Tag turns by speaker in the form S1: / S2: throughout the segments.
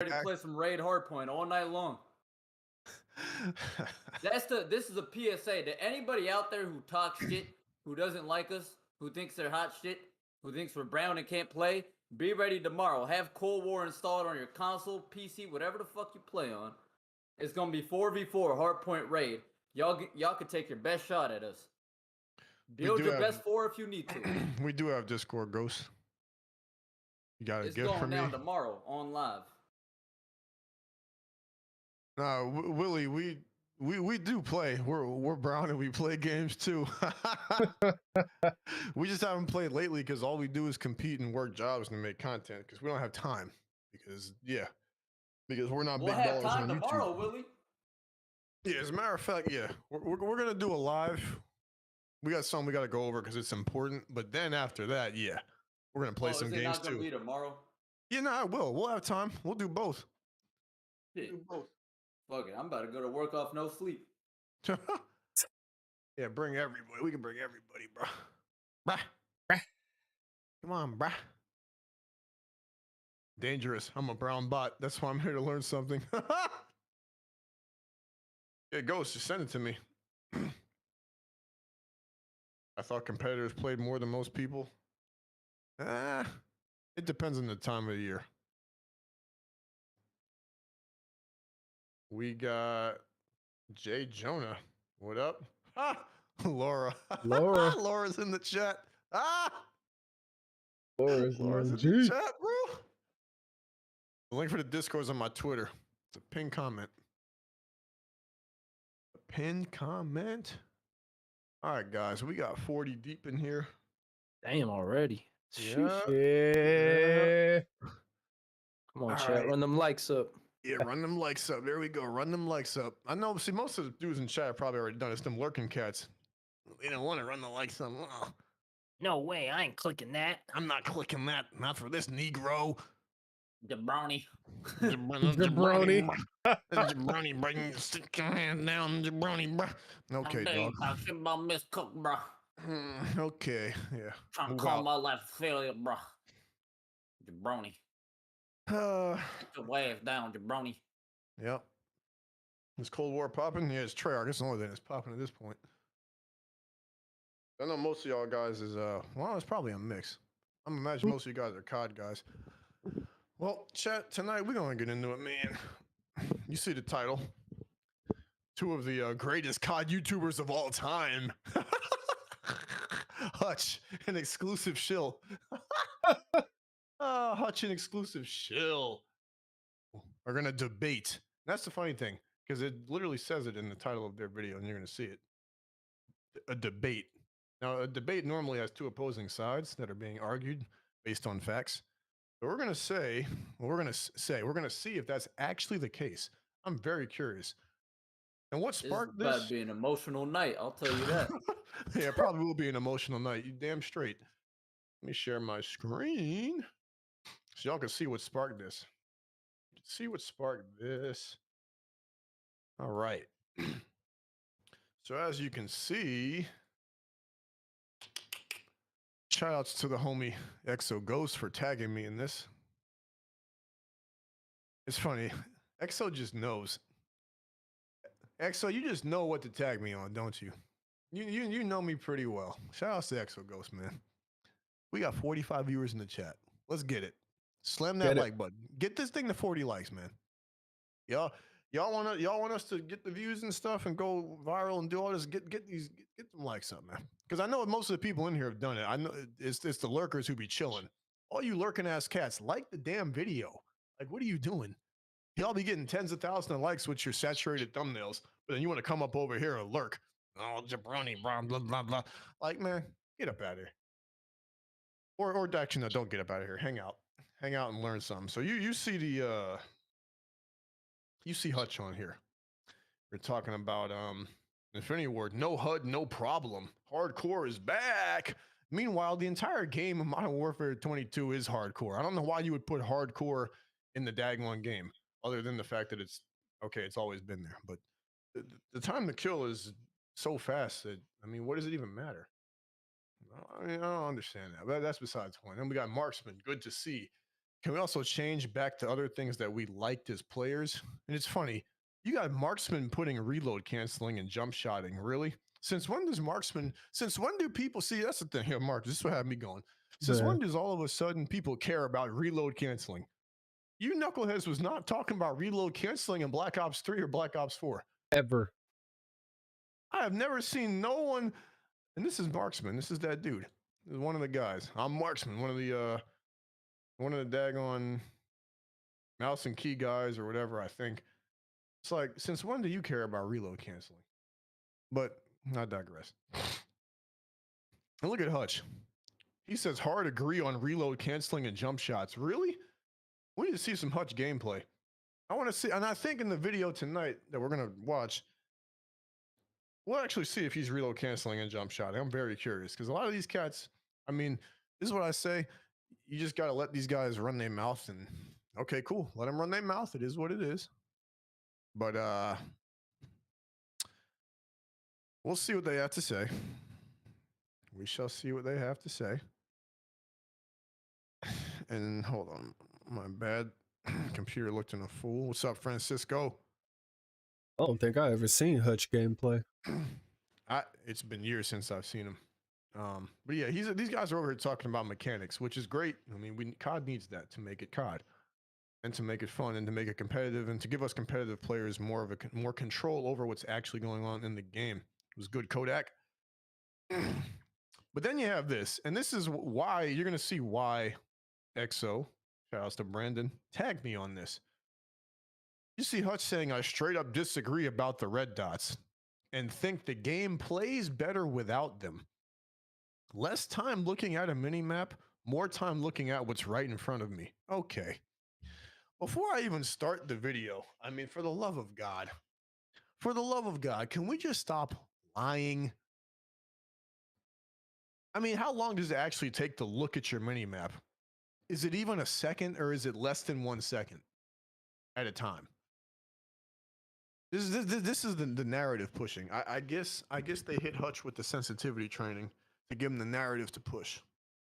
S1: ready to play some Raid Hardpoint all night long. This is a PSA to anybody out there who talks shit, who doesn't like us, who thinks they're hot shit, who thinks we're brown and can't play. Be ready tomorrow. Have Cold War installed on your console, PC, whatever the fuck you play on. It's gonna be 4v4 Hardpoint Raid. Y'all can take your best shot at us. Build your best four if you need to.
S2: We do have Discord, Ghost. You got a gift for me?
S1: It's going down tomorrow on live.
S2: No, Willie, we do play. We're brown and we play games too. We just haven't played lately because all we do is compete and work jobs and make content because we don't have time. Because we're not big
S1: ballers
S2: on
S1: YouTube. Tomorrow, Willie.
S2: Yeah, as a matter of fact, yeah, we're gonna do a live. We got something we got to go over because it's important. But then after that, yeah, we're gonna play some games too. Is it not gonna
S1: be tomorrow?
S2: Yeah, no, I will. We'll have time. We'll do both.
S1: Yeah. We'll do both. Fuck it, I'm about to go to work off no sleep.
S2: Yeah, bring everybody. We can bring everybody, bro. Bruh. Come on, bruh. Dangerous. I'm a brown bot. That's why I'm here to learn something. Yeah, Ghost, just send it to me. I thought competitors played more than most people. It depends on the time of the year. We got Jay Jonah. What up? Ah, Laura. Laura's in the chat. Ah, Laura's in the chat, bro. The link for the Discord is on my Twitter. It's a pinned comment. A pinned comment. All right, guys, we got 40 deep in here.
S3: Damn, already.
S2: Yeah.
S3: Come on, chat. Right. Run them likes up.
S2: Yeah, run them likes up. There we go. Run them likes up. I know. See, most of the dudes in chat have probably already done it. It's them lurking cats. They don't want to run the likes up. Oh.
S3: No way. I ain't clicking that.
S2: I'm not clicking that. Not for this Negro.
S1: Jabroni.
S2: Jabroni. Jabroni, stick your hand down, Jabroni, bro. Okay, dog.
S1: I feel about Miss Cook, bro.
S2: Okay, yeah.
S1: Trying to call my life failure, bro. Jabroni. Get your ass down, Jabroni.
S2: Yep. Is Cold War popping? Yeah, it's Treyarch. That's the only thing that's popping at this point. I know most of y'all guys is well, it's probably a mix. I'm imagining most of you guys are COD guys. Well, chat, tonight we're gonna get into it, man. You see the title. Two of the greatest COD YouTubers of all time. Hutch, an exclusive shill. Hutch, an exclusive shill. Are gonna debate. That's the funny thing, because it literally says it in the title of their video, and you're gonna see it. A debate. Now, a debate normally has two opposing sides that are being argued based on facts. But we're gonna say, we're gonna see if that's actually the case. I'm very curious. And what sparked this?
S1: It's about to be an emotional night, I'll tell you that.
S2: Yeah, probably will be an emotional night. You damn straight. Let me share my screen so y'all can see what sparked this. See what sparked this. All right. So as you can see, shout outs to the homie Exo Ghost for tagging me in this. It's funny. Exo just knows. Exo, you just know what to tag me on, don't you? You know me pretty well. Shout outs to Exo Ghost, man. We got 45 viewers in the chat. Let's get it. Slam that like button. Get this thing to 40 likes, man. Y'all want us to get the views and stuff and go viral and do all this. Get them likes up, man. Because I know most of the people in here have done it. I know it's the lurkers who be chilling. All you lurking ass cats, like the damn video. Like, what are you doing? Y'all be getting tens of thousands of likes with your saturated thumbnails, but then you want to come up over here and lurk. Oh, jabroni, blah blah blah blah. Like, man, get up out of here. Or actually, no, don't get up out of here. Hang out and learn something. So you see the you see Hutch on here. We're talking about Infinity Ward. No HUD, no problem. Hardcore is back. Meanwhile, the entire game of Modern Warfare 22 is hardcore. I don't know why you would put hardcore in the daggone game, other than the fact that it's okay. It's always been there, but the time to kill is so fast that what does it even matter? I don't understand that. But that's besides the point. Then we got Marksman. Good to see. Can we also change back to other things that we liked as players? And it's funny, you got marksman putting reload canceling and jump shotting. Really? Since when does marksman? Since when do people see? That's the thing here, Mark. This is what had me going. Since when does all of a sudden people care about reload canceling? You knuckleheads was not talking about reload canceling in Black Ops 3 or Black Ops 4.
S4: Ever.
S2: I have never seen no one, and this is marksman. This is that dude. This is one of the guys. I'm marksman. One of the daggone mouse and key guys or whatever. I think it's like, since when do you care about reload canceling? But I digress. And look at Hutch. He says hard agree on reload canceling and jump shots. Really? We need to see some Hutch gameplay. I want to see, and I think in the video tonight that we're gonna watch, we'll actually see if he's reload canceling and jump shotting. I'm very curious because a lot of these cats, I mean, this is what I say. You just got to let these guys run their mouth and okay, cool. Let them run their mouth. It is what it is. But we'll see what they have to say. We shall see what they have to say. And hold on, my bad. Computer looked in a fool. What's up, Francisco?
S4: I don't think I ever seen Hutch gameplay.
S2: It's been years since I've seen him. But yeah, these guys are over here talking about mechanics, which is great. I mean, COD needs that to make it COD, and to make it fun, and to make it competitive, and to give us competitive players more control over what's actually going on in the game. It was good, Kodak. But then you have this, and this is why you're gonna see why EXO, shout outs to Brandon, tagged me on this. You see Hutch saying I straight up disagree about the red dots and think the game plays better without them. Less time looking at a mini map, more time looking at what's right in front of me. Okay. Before I even start the video, I mean, for the love of God, can we just stop lying? I mean, how long does it actually take to look at your mini map? Is it even a second, or is it less than 1 second at a time? This is the narrative pushing. I guess they hit Hutch with the sensitivity training to give him the narrative to push.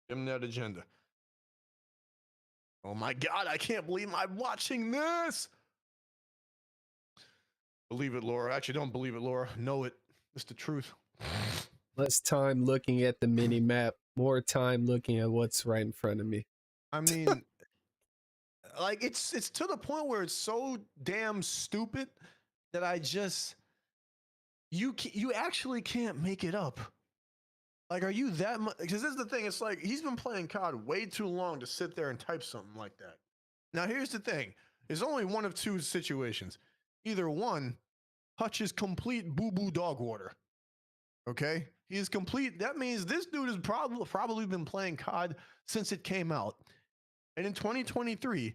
S2: Give him that agenda. Oh my God, I can't believe I'm watching this. Believe it, Laura. Actually, don't believe it, Laura. Know it. It's the truth.
S4: Less time looking at the mini map, more time looking at what's right in front of me.
S2: I mean, like it's to the point where it's so damn stupid that I just you actually can't make it up. Like, are you that much? Because this is the thing. It's like he's been playing COD way too long to sit there and type something like that. Now, here's the thing. There's only one of two situations. Either one, Hutch is complete boo-boo dog water. Okay? He is complete. That means this dude has probably been playing COD since it came out. And in 2023,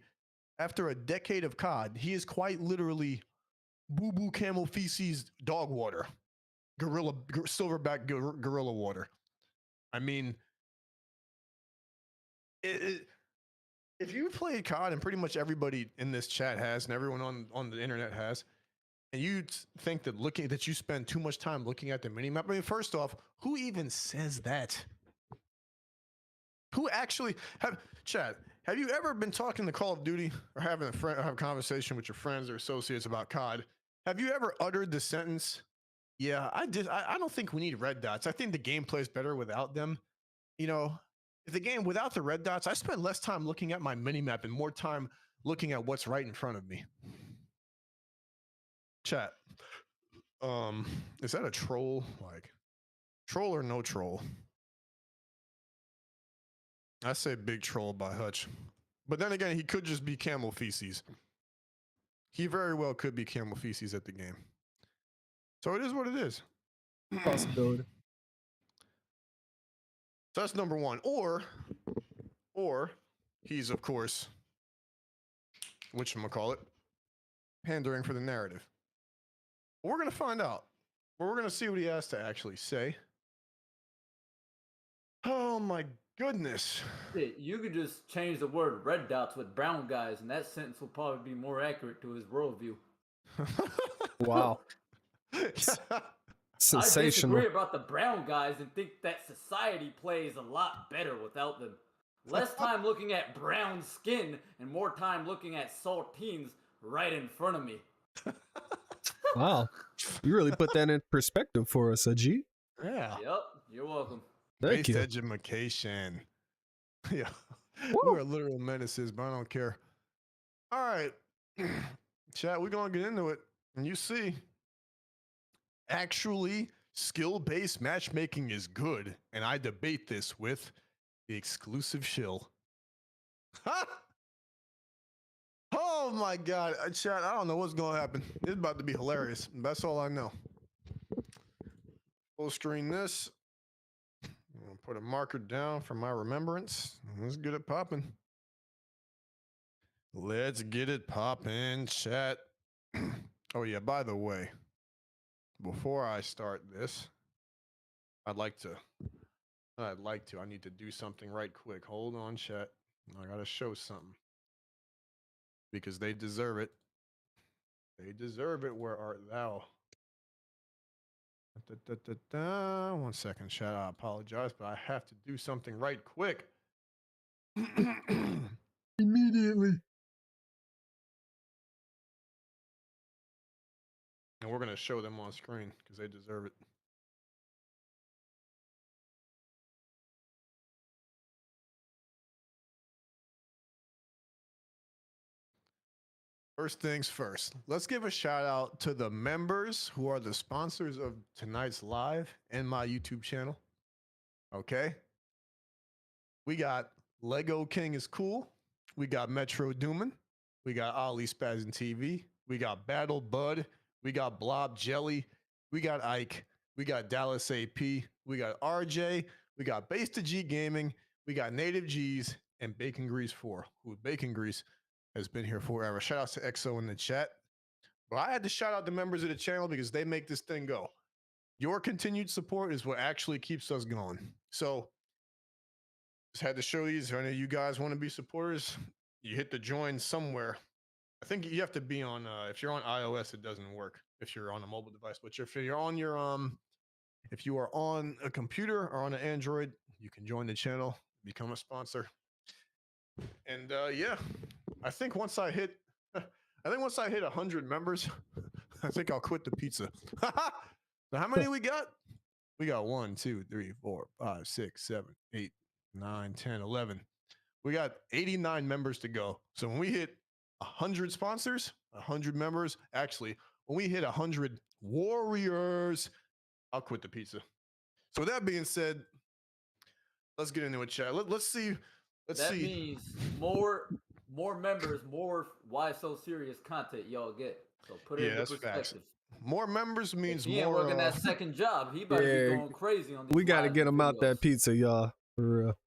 S2: after a decade of COD, he is quite literally boo-boo camel feces dog water. Silverback gorilla water. I mean, if you played COD, and pretty much everybody in this chat has, and everyone on the internet has, and you think that you spend too much time looking at the minimap, I mean, first off, who even says that? Who actually have you ever been talking to Call of Duty or have a conversation with your friends or associates about COD? Have you ever uttered the sentence, yeah, I don't think we need red dots. I think the game plays better without them. You know, if the game without the red dots, I spend less time looking at my minimap and more time looking at what's right in front of me. Chat. Is that a troll? Like, troll or no troll? I say big troll by Hutch. But then again, he could just be camel feces. He very well could be camel feces at the game. So it is what it is.
S4: Possibility.
S2: So that's number one. Or he's, of course, whatchamacallit, pandering for the narrative. We're going to find out. We're going to see what he has to actually say. Oh my goodness.
S1: You could just change the word red dots with brown guys, and that sentence will probably be more accurate to his worldview.
S4: Wow. Sensational.
S1: I disagree about the brown guys and think that society plays a lot better without them. Less time looking at brown skin and more time looking at saltines right in front of me.
S4: Wow. You really put that in perspective for us, Ajit.
S2: Yeah.
S1: Yep, you're welcome.
S4: Thank
S2: Based
S4: you.
S2: education. Yeah.
S4: Woo.
S2: We're literal menaces, but I don't care. All right. Chat, we're going to get into it. And you see, actually, skill-based matchmaking is good. And I debate this with the exclusive shill. Ha! Oh my God. Chat, I don't know what's going to happen. It's about to be hilarious. That's all I know. Full screen this. I'm going to put a marker down for my remembrance. Let's get it popping. Let's get it popping, chat. Oh yeah, by the way, before I start this, I need to do something right quick. Hold on, chat. I gotta show something. Because they deserve it. They deserve it. Where art thou? One second, chat. I apologize, but I have to do something right quick. Immediately. And we're going to show them on screen because they deserve it. First things first, let's give a shout out to the members who are the sponsors of tonight's live and my YouTube channel. Okay. We got Lego King is Cool. We got Metro Dooman. We got Ali Spazzin TV. We got Battle Bud. We got Blob Jelly. We got Ike. We got Dallas AP. We got RJ. We got Base to G Gaming. We got Native G's and Bacon Grease 4, who Bacon Grease has been here forever. Shout out to EXO in the chat. But I had to shout out the members of the channel because they make this thing go. Your continued support is what actually keeps us going. So just had to show these. If any of you guys want to be supporters, you hit the join somewhere. I think you have to be on, if you're on iOS, it doesn't work if you're on a mobile device. But if you're on your, if you are on a computer or on an Android, you can join the channel, become a sponsor. And yeah, I think once I hit 100 members, I think I'll quit the pizza. So how many we got? We got 1, 2, 3, 4, 5, 6, 7, 8, 9, 10, 11. We got 89 members to go. So when we hit 100 sponsors, 100 members, actually, when we hit 100 warriors, I'll quit the pizza. So with that being said, let's get into it, chat. Let's see.
S1: That means more members, more Why So Serious content y'all get. So put it into perspective.
S2: Facts. More members means
S1: he ain't
S2: more.
S1: Working that second job. He better be going crazy on these.
S4: We got to get him out that pizza, y'all. For real.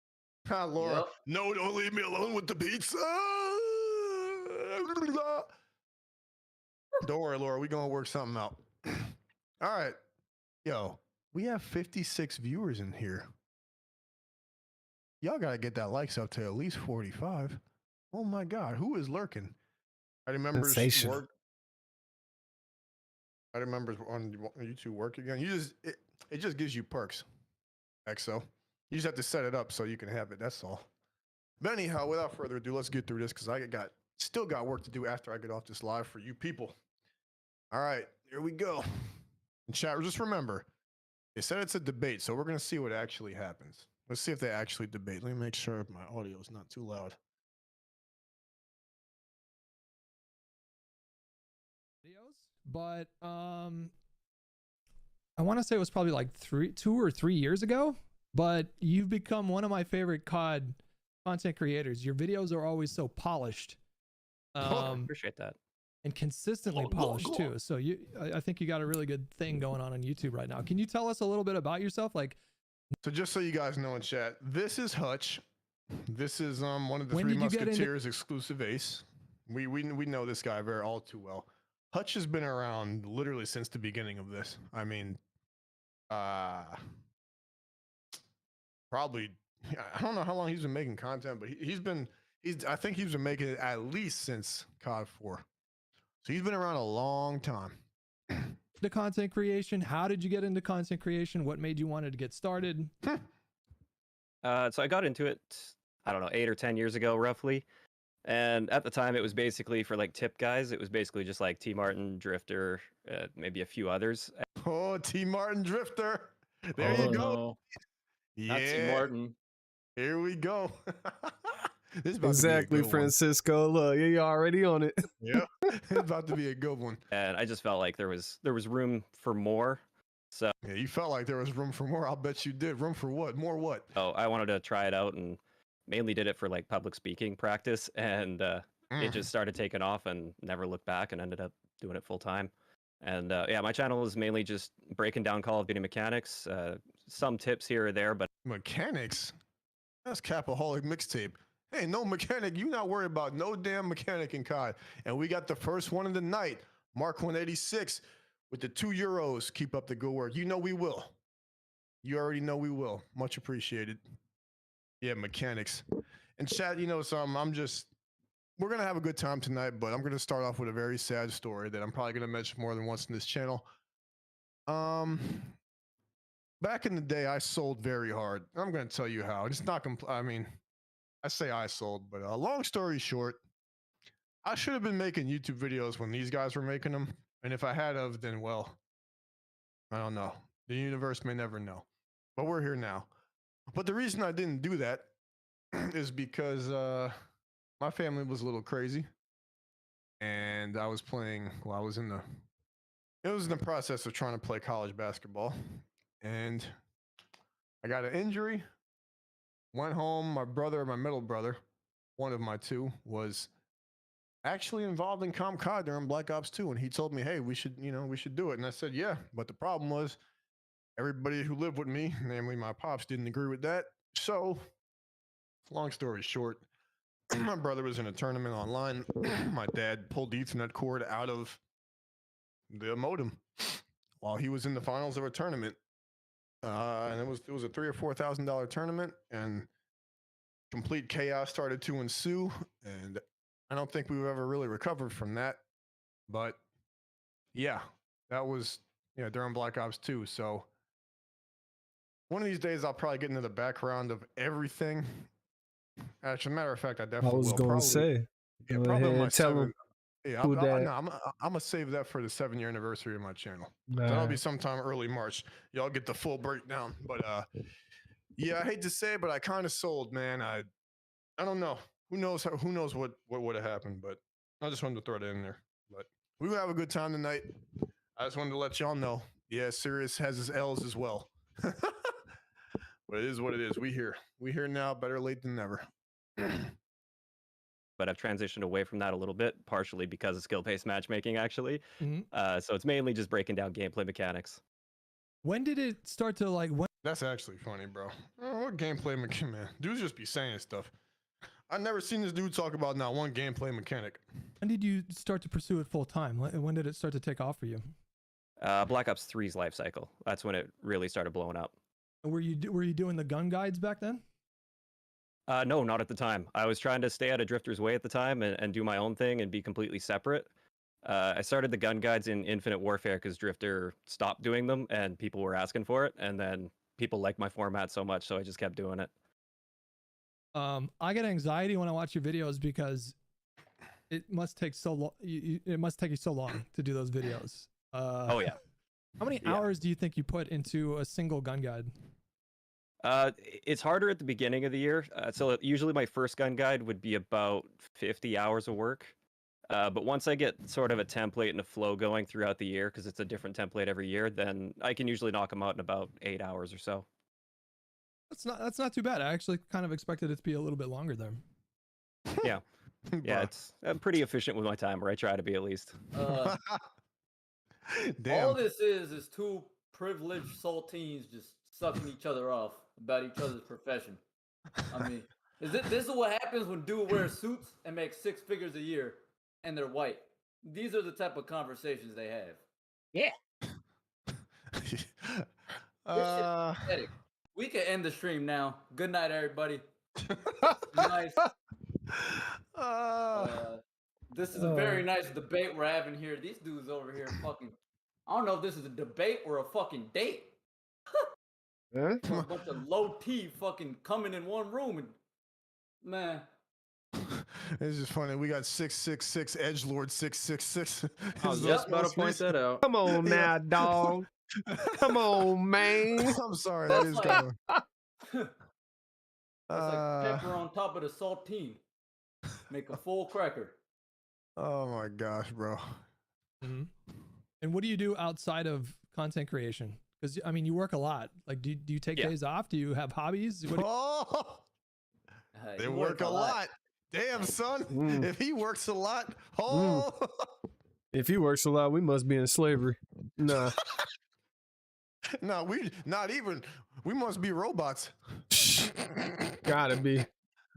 S2: Laura, yep. No, don't leave me alone with the pizza. Don't worry, Laura. We're going to work something out. All right. Yo, we have 56 viewers in here. Y'all got to get that likes up to at least 45. Oh, my God. Who is lurking? I remember work. I remember on YouTube work again. It just gives you perks. EXO. You just have to set it up so you can have it. That's all. But anyhow, without further ado, let's get through this because I still got work to do after I get off this live for you people. All right, here we go. And chat, just remember, they said it's a debate, so we're going to see what actually happens. Let's see if they actually debate. Let me make sure my audio is not too loud.
S5: But I want to say it was probably like 2 or 3 years ago. But you've become one of my favorite COD content creators. Your videos are always so polished.
S3: Appreciate that.
S5: And consistently polished too. So I think you got a really good thing going on YouTube right now. Can you tell us a little bit about yourself?
S2: So just so you guys know in chat, this is Hutch. This is one of the Three Musketeers exclusive ace. We know this guy all too well. Hutch has been around literally since the beginning of this. I mean, probably, I don't know how long he's been making content, but I think he's been making it at least since COD 4. So he's been around a long time.
S5: The content creation, how did you get into content creation? What made you want to get started?
S3: So I got into it, I don't know, 8 or 10 years ago, roughly. And at the time, it was basically for like tip guys. It was basically just like T Martin, Drifter, maybe a few others.
S2: Oh, T Martin Drifter. There
S1: Oh,
S2: you go.
S1: no. Not T.
S2: Yeah.
S1: Martin.
S2: Here we go. This is about
S4: Exactly,
S2: to be a good
S4: Francisco. Look, you're already on it.
S2: one. Yeah. It's about to be a good one.
S3: And I just felt like there was room for more. So
S2: Yeah, you felt like there was room for more. I'll bet you did. Room for what? More what?
S3: I wanted to try it out and mainly did it for like public speaking practice. And it just started taking off and never looked back and ended up doing it full time. And yeah, my channel is mainly just breaking down Call of Duty mechanics, some tips here or there, but
S2: Mechanics? That's Capaholic Mixtape. Hey, no mechanic. You not worry about no damn mechanic in COD. And we got the first one of the night, Mark 186 with the €2. Keep up the good work. You know we will. You already know we will. Much appreciated. Yeah, mechanics. And chat, you know something, we're going to have a good time tonight, but I'm going to start off with a very sad story that I'm probably going to mention more than once in this channel. Back in the day, I sold very hard. I'm going to tell you how. It's not, I mean, I say I sold, but long story short, I should have been making YouTube videos when these guys were making them. And if I had of, then well, I don't know. The universe may never know. But we're here now. But the reason I didn't do that is because my family was a little crazy. And I was playing, well, it was in the process of trying to play college basketball. And I got an injury, went home. My middle brother, one of my two, was actually involved in ComCod during Black Ops 2. And he told me, hey, we should do it. And I said, yeah. But the problem was everybody who lived with me, namely my pops, didn't agree with that. So long story short, my brother was in a tournament online. My dad pulled the Ethernet cord out of the modem while he was in the finals of a tournament. And it was a $3,000 or $4,000 tournament, and complete chaos started to ensue. And I don't think we've ever really recovered from that. But yeah, that was during Black Ops 2. So one of these days, I'll probably get into the background of everything. As a matter of fact, I definitely
S4: I was
S2: will.
S4: going to say.
S2: Yeah,
S4: Go
S2: probably
S4: ahead,
S2: my
S4: tell
S2: seven.
S4: him
S2: Yeah,
S4: who that.
S2: no, I'm gonna save that for the 7-year anniversary of my channel.
S4: Nah.
S2: That'll be sometime early March. Y'all get the full breakdown. But yeah, I hate to say it, but I kind of sold, man. I don't know. Who knows what would have happened? But I just wanted to throw that in there. But we will have a good time tonight. I just wanted to let y'all know. Yeah, Sirius has his L's as well. But it is what it is. We here now. Better late than never.
S3: but I've transitioned away from that a little bit, partially because of skill-based matchmaking, actually.
S5: Mhm.
S3: So it's mainly just breaking down gameplay mechanics.
S5: When did it start to like? When
S2: That's actually funny, bro. What gameplay mechanic, man? Dudes just be saying stuff. I've never seen this dude talk about not one gameplay mechanic.
S5: did you start to pursue it full time? When did it start to take off for you?
S3: Black Ops 3's life cycle. That's when it really started blowing up.
S5: Were you doing the gun guides back then?
S3: No, not at the time. I was trying to stay out of Drifter's way at the time and do my own thing and be completely separate. I started the gun guides in Infinite Warfare because Drifter stopped doing them and people were asking for it. And then people liked my format so much, so I just kept doing it.
S5: I get anxiety when I watch your videos because it must take so long. It must take you so long to do those videos.
S3: Oh yeah.
S5: How many hours do you think you put into a single gun guide?
S3: It's harder at the beginning of the year. So usually my first gun guide would be about 50 hours of work. But once I get sort of a template and a flow going throughout the year, because it's a different template every year, then I can usually knock them out in about 8 hours or so.
S5: That's not too bad. I actually kind of expected it to be a little bit longer there.
S3: Yeah. Yeah, I'm pretty efficient with my timer. I try to be at least.
S2: Damn.
S1: All this is two privileged saltines just sucking each other off about each other's profession. I mean, this is what happens when dude wears suits and makes 6 figures a year and they're white. These are the type of conversations they have.
S3: Yeah.
S1: This shit's pathetic. We can end the stream now. Good night, everybody. Nice. This is a very nice debate we're having here. These dudes over here fucking... I don't know if this is a debate or a fucking date. A bunch of low T fucking coming in one room and Man,
S2: It's just funny. We got 666 Edgelord 666.
S6: I was
S2: Is the
S6: just about to
S2: most
S6: point
S2: recent-
S6: that out.
S4: Come on
S2: Yeah.
S4: now, dog. Come on, man.
S2: I'm sorry. That
S1: That's
S2: is
S1: like-
S2: kind of.
S1: it's like pepper on top of the saltine. Make a full cracker.
S2: Oh my gosh, bro.
S5: hmm And what do you do outside of content creation? Because I mean, you work a lot. Like, do you take
S3: Yeah.
S5: days off? Do you have hobbies? What do you-
S2: Oh,
S1: Hey,
S2: they
S1: you
S2: work a lot. Damn, son.
S4: Mm.
S2: If he works a lot, oh.
S4: If he works a lot, we must be in slavery. Nah.
S2: No, we not even. We must be robots.
S4: Gotta be.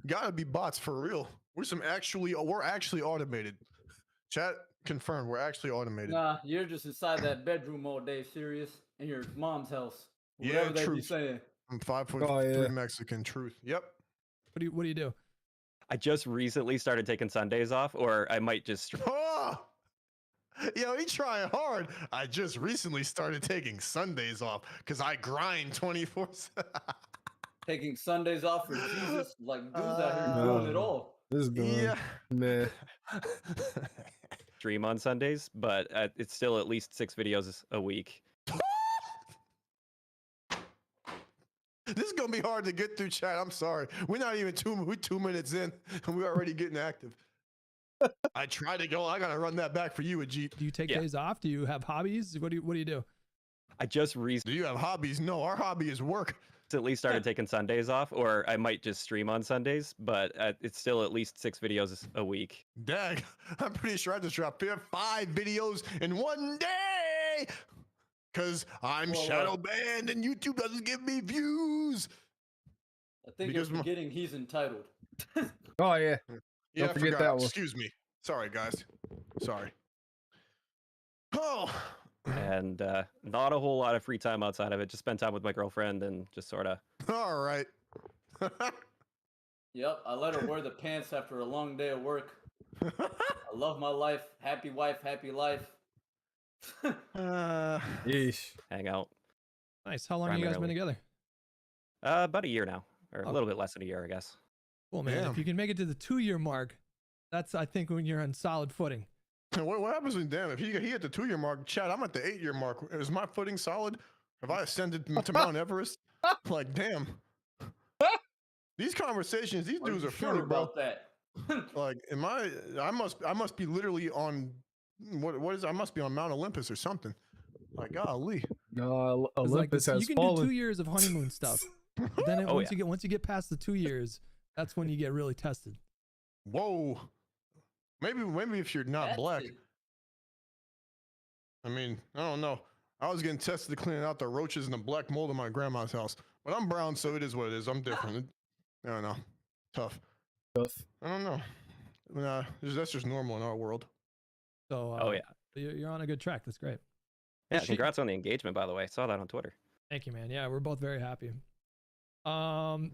S2: Gotta be bots for real. We're actually automated. Chat confirmed. We're actually automated.
S1: Nah, you're just inside that bedroom all day, serious, in your mom's house.
S2: Yeah,
S1: Whatever they be
S2: truth.
S1: saying.
S2: I'm 5'3"
S4: Oh, yeah.
S2: Mexican. Truth. Yep.
S5: what do you do?
S3: I just recently started taking Sundays off, or I might just
S2: Oh, yo, he trying hard. I just recently started taking Sundays off because I grind 24/7.
S1: Taking Sundays off for Jesus. Like, dudes out here doing it
S4: No.
S1: all.
S4: This is going.
S2: Yeah.
S4: Man.
S3: stream on Sundays, but it's still at least 6 videos a week.
S2: This is gonna be hard to get through, chat. I'm sorry. We're not even 2 minutes in, and we're already getting active. I try to go. I gotta run that back for you, Ajit.
S5: Do you take
S3: Yeah.
S5: days off? Do you have hobbies? What do you do?
S3: I just
S2: Do you have hobbies? No, our hobby is work.
S3: recently started taking Sundays off, or I might just stream on Sundays, but it's still at least 6 videos a week.
S2: Dag, I'm pretty sure I just dropped 5 videos in one day. Cause I'm
S1: Well,
S2: shadow banned and YouTube doesn't give me views.
S1: I think
S2: Because
S1: you're
S2: my-
S1: forgetting he's entitled.
S4: Oh, yeah.
S2: Yeah,
S4: Don't
S2: I
S4: forget
S2: forgot.
S4: that one.
S2: Excuse me. Sorry, guys. Sorry. Oh,
S3: And not a whole lot of free time outside of it. Just spend time with my girlfriend and just sort of.
S2: all right.
S1: Yep, I let her wear the pants after a long day of work. I love my life. Happy wife, happy life.
S4: Yeesh.
S3: hang out.
S5: Nice. How long have you guys been
S3: Primarily.
S5: together?
S3: About a year now, or
S5: Oh.
S3: a little bit less than a year, I guess.
S5: Cool, man.
S2: Damn.
S5: If you can make it to the 2-year mark, that's I think when you're on solid footing.
S2: What happens when, damn, if he hit the 2-year mark, Chad, I'm at the 8-year mark. Is my footing solid? Have I ascended to Mount Everest? Like, damn. These conversations, these dudes are
S1: sure
S2: funny, bro.
S1: about that.
S2: Like, I must be literally on, what is, I must be on Mount Olympus or something. Like, golly.
S4: No,
S5: 'Cause,
S4: Olympus
S5: you
S4: has
S5: can do
S4: fallen.
S5: 2 years of honeymoon stuff. But then
S3: Oh,
S5: once you get past the 2 years, that's when you get really tested.
S2: Whoa. Maybe if you're not
S1: That's
S2: black.
S1: it.
S2: I mean, I don't know. I was getting tested to clean out the roaches and the black mold in my grandma's house. But I'm brown, so it is what it is. I'm different. I don't know. Tough.
S4: Stuff.
S2: I don't know. Nah, that's just normal in our world.
S5: So
S3: Oh yeah,
S5: you're on a good track. That's great.
S3: yeah.
S5: Is she-
S3: Congrats on the engagement, by the way. I saw that on Twitter.
S5: Thank you, man. Yeah, we're both very happy.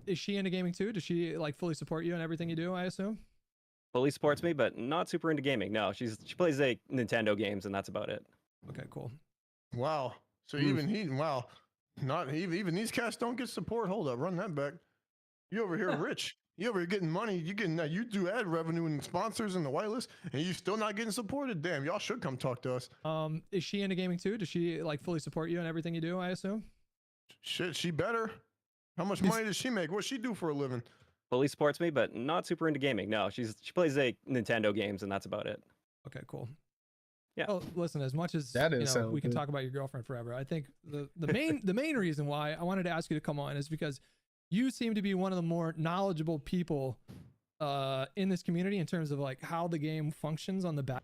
S5: Is she into gaming too? Does she like fully support you and everything you do? I assume.
S3: Fully supports me, but not super into gaming. No, she plays Nintendo games, and that's about it.
S5: Okay, cool.
S2: Wow. So
S4: Hmm.
S2: wow. Not even these cats don't get support. Hold up, run that back. You over here rich. You over here getting money. You do ad revenue and sponsors and the whitelist, and you still not getting supported. Damn, y'all should come talk to us.
S5: Is she into gaming too? Does she like fully support you and everything you do? I assume.
S2: Shit, she better. How much
S5: Is-
S2: money does she make? What she do for a living?
S3: Fully supports me, but not super into gaming. No, she plays Nintendo games, and that's about it.
S5: Okay, cool.
S3: Yeah.
S5: Well, listen. As much as
S4: That didn't
S5: you know,
S4: sound
S5: we can
S4: good.
S5: talk about your girlfriend forever. I think the main reason why I wanted to ask you to come on is because you seem to be one of the more knowledgeable people in this community in terms of like how the game functions on the back.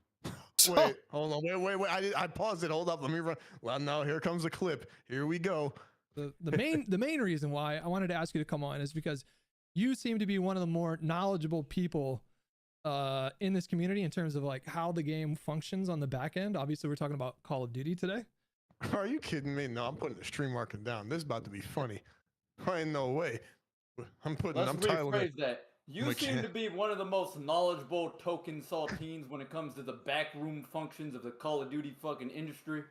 S2: Wait, hold on. Wait. I paused it. Hold up. Let me run. Well, now here comes the clip. Here we go.
S5: The main reason why I wanted to ask you to come on is because you seem to be one of the more knowledgeable people in this community in terms of like how the game functions on the back end. Obviously, we're talking about Call of Duty today.
S2: Are you kidding me? No, I'm putting the stream marking down. This is about to be funny. Ain't no way. I'm
S1: Let's
S2: titling it.
S1: rephrase that. You
S2: We
S1: seem
S2: can't-
S1: to be one of the most knowledgeable token saltines when it comes to the backroom functions of the Call of Duty fucking industry.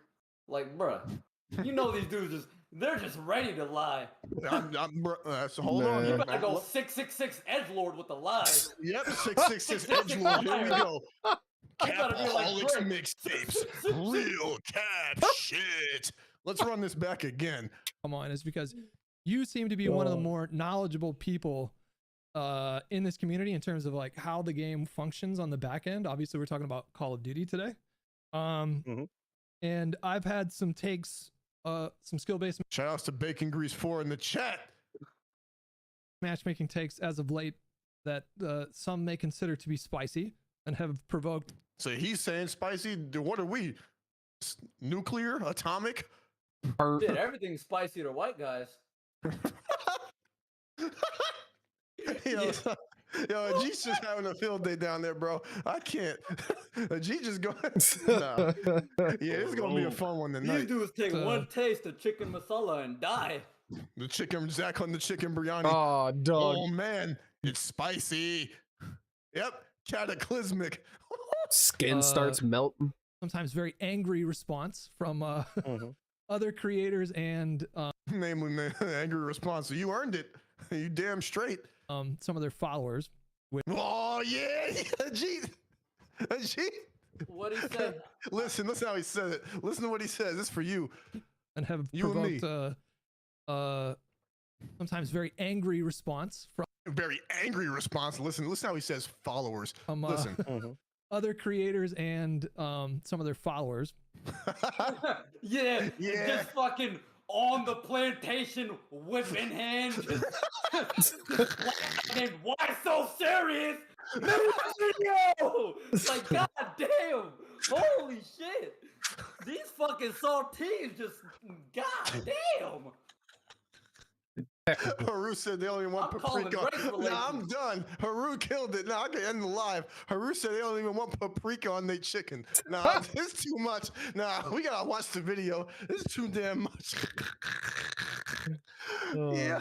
S1: Like, bruh, You know these dudes they're just ready to lie.
S2: So hold on.
S1: You
S4: Man.
S1: better go 666 edgelord with the lies.
S2: Yep, 666 Edgelord. Here we go.
S1: You better be like
S2: Capaholics
S1: Drake.
S2: mixtapes. Real cat shit. Let's run this back again.
S5: Come on, it's because you seem to be one of the more knowledgeable people in this community in terms of like how the game functions on the back end. Obviously, we're talking about Call of Duty today. And I've had some takes, some skill-based
S2: Shout outs to Bacon Grease 4 in the chat.
S5: matchmaking takes as of late that some may consider to be spicy and have provoked.
S2: So he's saying spicy. What are we? Nuclear? Atomic?
S1: Dude, everything's spicy to white guys.
S2: Yo, G's just having a field day down there, bro. I can't. G just going. Nah. Yeah, it's gonna be a fun one
S1: These
S2: tonight.
S1: dudes take one taste of chicken masala and die.
S2: The chicken, Zach on the chicken biryani.
S4: Oh, dog.
S2: Oh man, it's spicy. Yep, cataclysmic.
S4: Skin starts melting.
S5: Sometimes very angry response from other creators and
S2: Namely, angry response. So you earned it. You damn straight.
S5: some of their followers.
S2: Oh yeah, G.
S1: What'd he say?
S2: Listen how he said it. Listen to what he says. This is for you.
S5: And have
S2: You and me.
S5: provoked sometimes very angry response from
S2: Very angry response. Listen how he says followers. Listen.
S5: other creators and some of their followers.
S1: Yeah, just fucking on the plantation, whip in hand. And why so serious? Video! It's like, god damn! Holy shit! These fucking saltines just, god damn!
S2: Haru said they only want
S1: I'm calling
S2: paprika.
S1: race
S2: Nah, I'm
S1: relations.
S2: done. Haru killed it. Nah, I can end the live. Haru said they don't even want paprika on their chicken. Nah, this is too much. Nah, we gotta watch the video. This is too damn much. Yeah,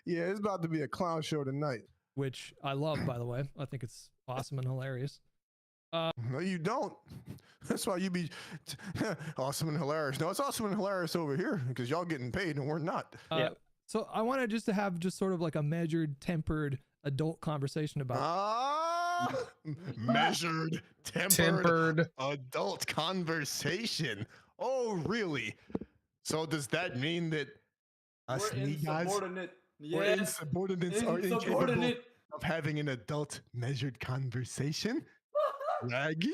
S2: it's about to be a clown show tonight.
S5: Which I love, by the way. I think it's awesome and hilarious.
S2: No, you don't. That's why you be awesome and hilarious. No, it's awesome and hilarious over here because y'all getting paid and we're not.
S5: So I wanted just to have just sort of like a measured, tempered adult conversation about
S2: Measured, tempered adult conversation. Oh, really? So does that mean that us
S1: We're
S2: me guys,
S1: insubordinate.
S2: we're
S1: Yeah,
S2: insubordinates are incapable
S1: insubordinate.
S2: of having an adult measured conversation? Raggy?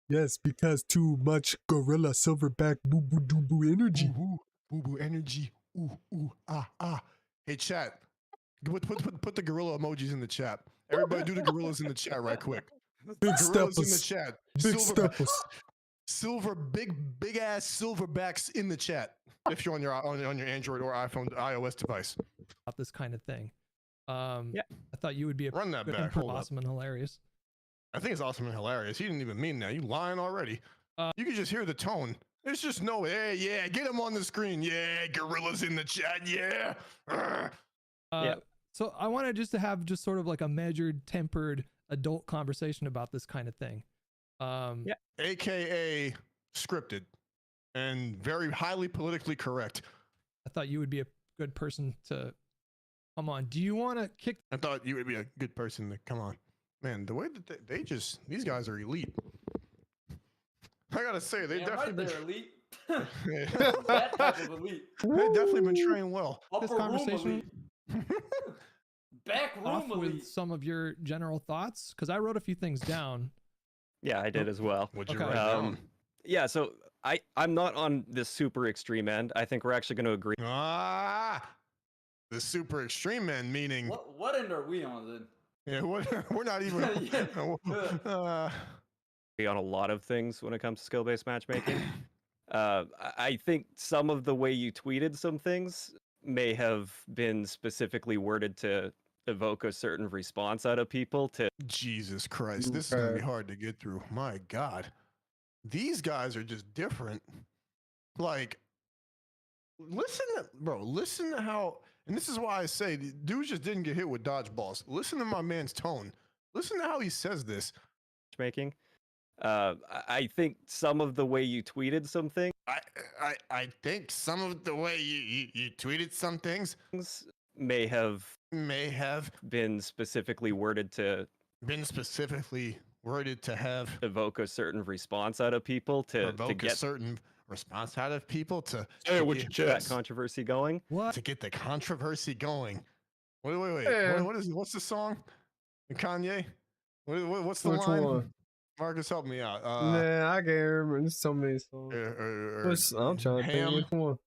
S4: Yes, because too much gorilla silverback boo boo doo boo energy.
S2: Boo boo energy. Ooh, ah. Hey, chat. Put the gorilla emojis in the chat. Everybody do the gorillas in the chat right quick.
S4: Big
S2: Gorillas in the
S4: steppers.
S2: chat.
S4: Big steppers.
S2: Big ass silverbacks in the chat. If you're on your Android or iPhone, iOS device.
S5: this kind of thing. I thought you would be a
S2: Run that
S5: good
S2: back. Hold up.
S5: awesome and hilarious.
S2: I think it's awesome and hilarious. He didn't even mean that. You lying already. You can just hear the tone. There's just no, hey, yeah, get him on the screen. Yeah, gorillas in the chat. Yeah.
S5: So I wanted just to have just sort of like a measured, tempered adult conversation about this kind of thing.
S2: AKA scripted and very highly politically correct.
S5: I thought you would be a good person to come on. Do you want to kick?
S2: I thought you would be a good person to come on. Man, the way that they just, these guys are elite. I gotta say, they definitely
S1: they're elite.
S2: Yeah.
S1: That type of elite.
S2: They've definitely been trained well.
S5: This
S1: Upper room
S5: conversation
S1: elite. Back
S5: off
S1: room
S5: with
S1: elite.
S5: some of your general thoughts? Because I wrote a few things down.
S3: Yeah, I did as well.
S2: What'd you
S5: Okay.
S2: write down?
S3: Yeah, so I'm not on this super extreme end. I think we're actually going to agree
S2: The super extreme end, meaning
S1: What end are we on then?
S2: yeah, we're not even.
S3: on a lot of things when it comes to skill-based matchmaking. I think some of the way you tweeted some things may have been specifically worded to evoke a certain response out of people to
S2: Jesus Christ, this is gonna be hard to get through. My God, these guys are just different. Like, listen to how, and this is why I say the dudes just didn't get hit with dodgeballs. Listen to my man's tone. Listen to how he says this.
S3: matchmaking. I think some of the way you tweeted some things
S2: I think some of the way you tweeted some things
S3: may have
S2: have
S3: been specifically worded to
S2: have
S3: evoke a certain response out of people to
S2: provoke a
S3: get
S2: certain response out of people to
S6: Say it with
S2: get
S6: your
S3: that
S6: chest.
S3: controversy going.
S5: What?
S2: to get the controversy going. Wait.
S4: Yeah.
S2: What's the song? Kanye? What's the
S4: Which
S2: line?
S4: one?
S2: Marcus, help me out.
S4: Nah, I can't remember. There's so many songs. I'm trying to think
S2: Ham,
S4: which one.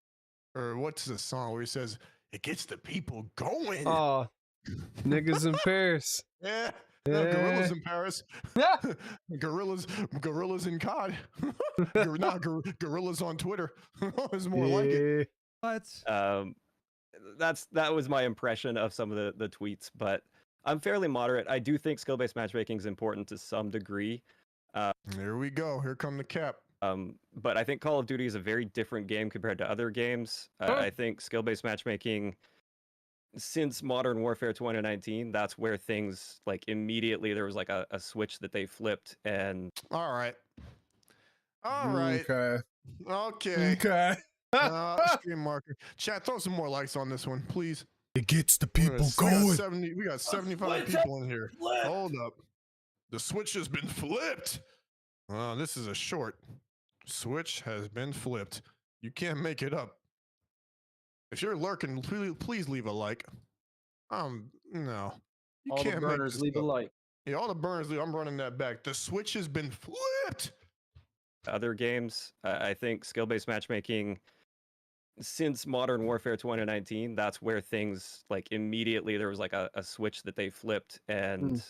S2: or what's the song where he says it gets the people going?
S4: Oh, niggas in Paris.
S2: Yeah. No, gorillas
S4: Yeah.
S2: in Paris.
S4: Yeah.
S2: gorillas in COD. Gorillas on Twitter. It's more like it.
S5: What?
S3: That was my impression of some of the tweets, but I'm fairly moderate. I do think skill-based matchmaking is important to some degree.
S2: There we go. Here come the cap.
S3: But I think Call of Duty is a very different game compared to other games. I think skill-based matchmaking, since Modern Warfare 2019, that's where things like immediately there was like a switch that they flipped, and
S2: All right.
S4: Okay.
S2: Okay. Stream marker. Chat, throw some more likes on this one, please.
S4: It gets the
S2: We got 75 people in here. Hold up. The switch has been flipped. This is a short. Switch has been flipped. You can't make it up. If you're lurking, please leave a like. No. You
S6: All the
S2: can't make
S6: burners
S2: this
S6: leave a
S2: up.
S6: like.
S2: Yeah, all the burners leave. I'm running that back. The switch has been flipped.
S3: other games. I think skill-based matchmaking, since Modern Warfare 2019, that's where things like immediately there was like a switch that they flipped, and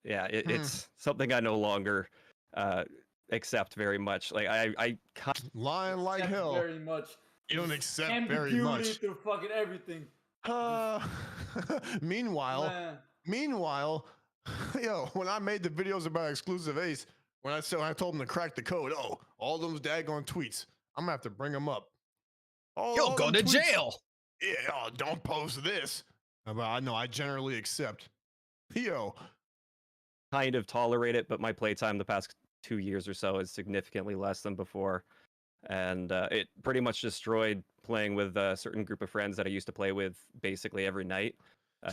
S3: yeah, it's something I no longer accept very much. Like I
S2: Lying like
S1: Accept
S2: hell.
S1: very much.
S2: You don't accept very
S1: Ambiguity
S2: much.
S1: through fucking everything.
S2: Meanwhile, yo, when I made the videos about exclusive Ace, when I told them to crack the code, all those daggone tweets, I'm gonna have to bring them up.
S4: You'll go to jail.
S2: Yeah, don't post this. But I know I generally accept. Yo,
S3: kind of tolerate it, but my playtime the past 2 years or so is significantly less than before. And it pretty much destroyed playing with a certain group of friends that I used to play with basically every night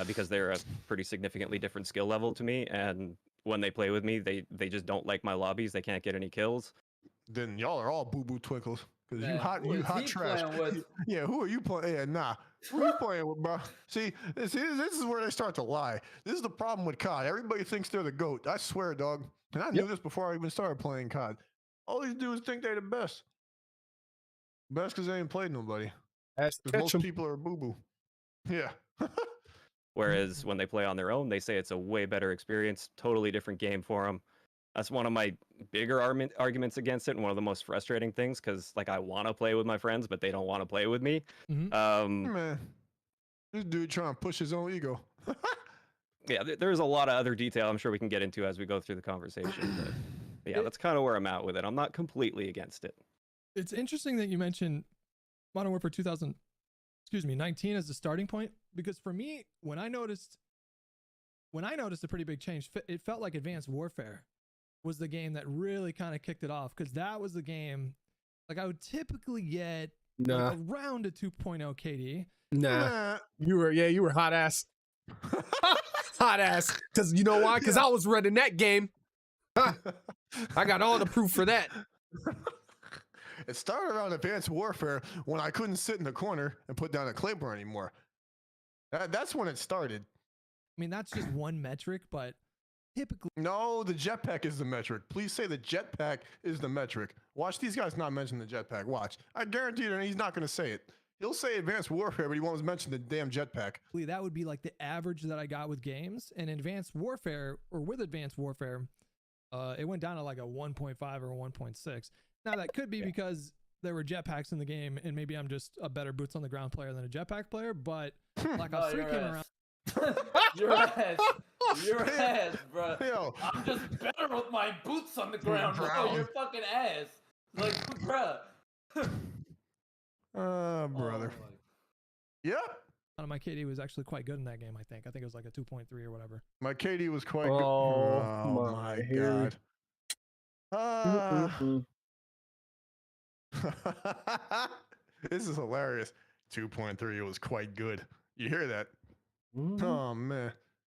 S3: because they're a pretty significantly different skill level to me. And when they play with me, they just don't like my lobbies. They can't get any kills.
S2: then y'all are all boo-boo twinkles. Because
S1: Man, who
S2: you
S1: is
S2: hot
S1: he
S2: trash.
S1: playing with?
S2: Yeah, who are you playing? Yeah, nah. Who are you playing with, bro? See, this is where they start to lie. This is the problem with COD. Everybody thinks they're the GOAT. I swear, dog. And I knew this before I even started playing COD. All these dudes think they're the best. Best because they ain't played nobody.
S4: That's
S2: Because most people are boo-boo. Yeah.
S3: Whereas when they play on their own, they say it's a way better experience, totally different game for them. That's one of my bigger arguments against it, and one of the most frustrating things, because like I want to play with my friends, but they don't want to play with me.
S2: Man, this dude trying to push his own ego.
S3: Yeah, there's a lot of other detail I'm sure we can get into as we go through the conversation. But yeah, that's kind of where I'm at with it. I'm not completely against it.
S5: It's interesting that you mentioned Modern Warfare 19 as the starting point, because for me, when I noticed a pretty big change, it felt like Advanced Warfare was the game that really kind of kicked it off, because that was the game like I would typically get like around a 2.0 KD.
S4: Nah, you were hot ass. Hot ass. Because you know why? Because I was running that game. I got all the proof for that.
S2: It started around Advanced Warfare when I couldn't sit in the corner and put down a Claymore anymore. That's when it started.
S5: I mean, that's just one metric, but typically.
S2: No, the jetpack is the metric. Please say the jetpack is the metric. Watch these guys not mention the jetpack. Watch. I guarantee that he's not going to say it. He'll say Advanced Warfare, but he won't mention the damn jetpack.
S5: That would be like the average that I got with games. And Advanced Warfare, or with Advanced Warfare, it went down to like a 1.5 or a 1.6. Now, that could be because there were jetpacks in the game, and maybe I'm just a better boots on the ground player than a jetpack player, but like a freaking around.
S1: Your ass, bro.
S2: Yo.
S1: I'm just better with my boots on the ground. Oh, your fucking ass. Like, bro.
S2: Brother. Yep.
S5: My KD was actually quite good in that game, I think. I think it was like a 2.3 or whatever.
S2: My KD was quite good.
S4: Oh,
S2: Oh my God. Uh, this is hilarious. 2.3 was quite good. You hear that? Oh man,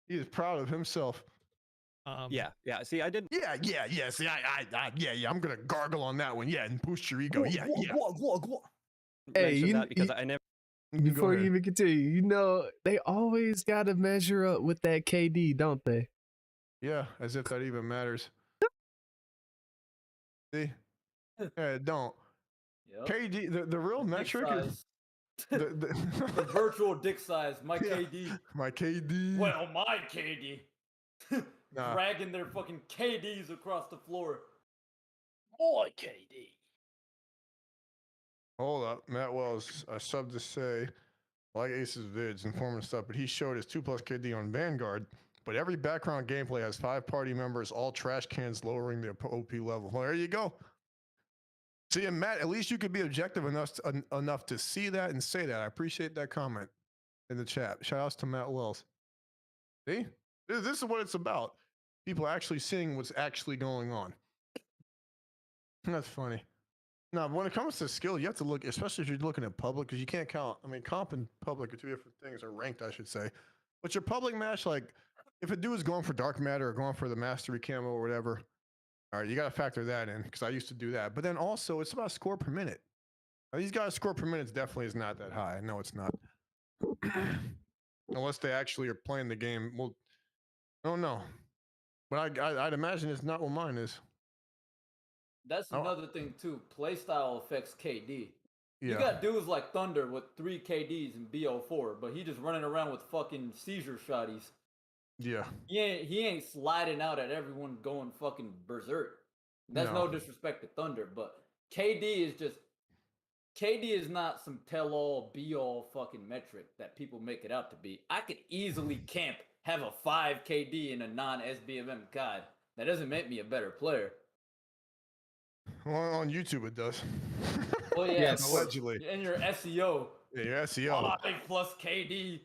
S2: he is proud of himself.
S3: Yeah. See, I didn't.
S2: Yeah. See, yeah. I'm gonna gargle on that one. Yeah, and boost your ego. Yeah.
S4: Hey,
S3: mention that because I never.
S4: before you even continue, they always got to measure up with that KD, don't they?
S2: Yeah, as if that even matters. See? Yeah, it don't.
S1: Yep.
S2: KD, the real
S1: Dick
S2: metric is
S1: size. The virtual dick size. My
S2: Yeah.
S1: KD.
S2: My KD.
S1: Well, my KD.
S2: Nah.
S1: Dragging their fucking KDs across the floor. My KD.
S2: Hold up. Matt Wells, I subbed to say, I like Ace's vids, informative stuff, but he showed his 2+ KD on Vanguard. But every background gameplay has 5 party members, all trash cans, lowering the OP level. Well, there you go. See, and Matt, at least you could be objective enough to see that and say that. I appreciate that comment in the chat. Shout outs to Matt Wells. See? This is what it's about. People actually seeing what's actually going on. That's funny. Now, when it comes to skill, you have to look, especially if you're looking at public, because you can't count. I mean, comp and public are 2 different things, or ranked, I should say. But your public match, like, if a dude is going for dark matter or going for the mastery camo or whatever, all right, you got to factor that in, because I used to do that. But then also, it's about score per minute. Now, these guys' score per minute definitely is not that high. No, it's not. Unless they actually are playing the game. Well, I don't know. But I'd imagine it's not what mine is.
S1: That's another thing too. Playstyle affects KD.
S2: Yeah.
S1: You got dudes like Thunder with 3 KDs in BO4, but he just running around with fucking seizure shotties.
S2: Yeah.
S1: He ain't sliding out at everyone going fucking berserk. That's no disrespect to Thunder, but KD is not some tell-all, be-all fucking metric that people make it out to be. I could easily camp, have a 5 KD in a non-SBMM COD. That doesn't make me a better player.
S2: Well, on YouTube it does.
S1: Well, yeah,
S2: Yes. Allegedly.
S1: And your SEO.
S2: Yeah, your SEO.
S1: 5 plus KD.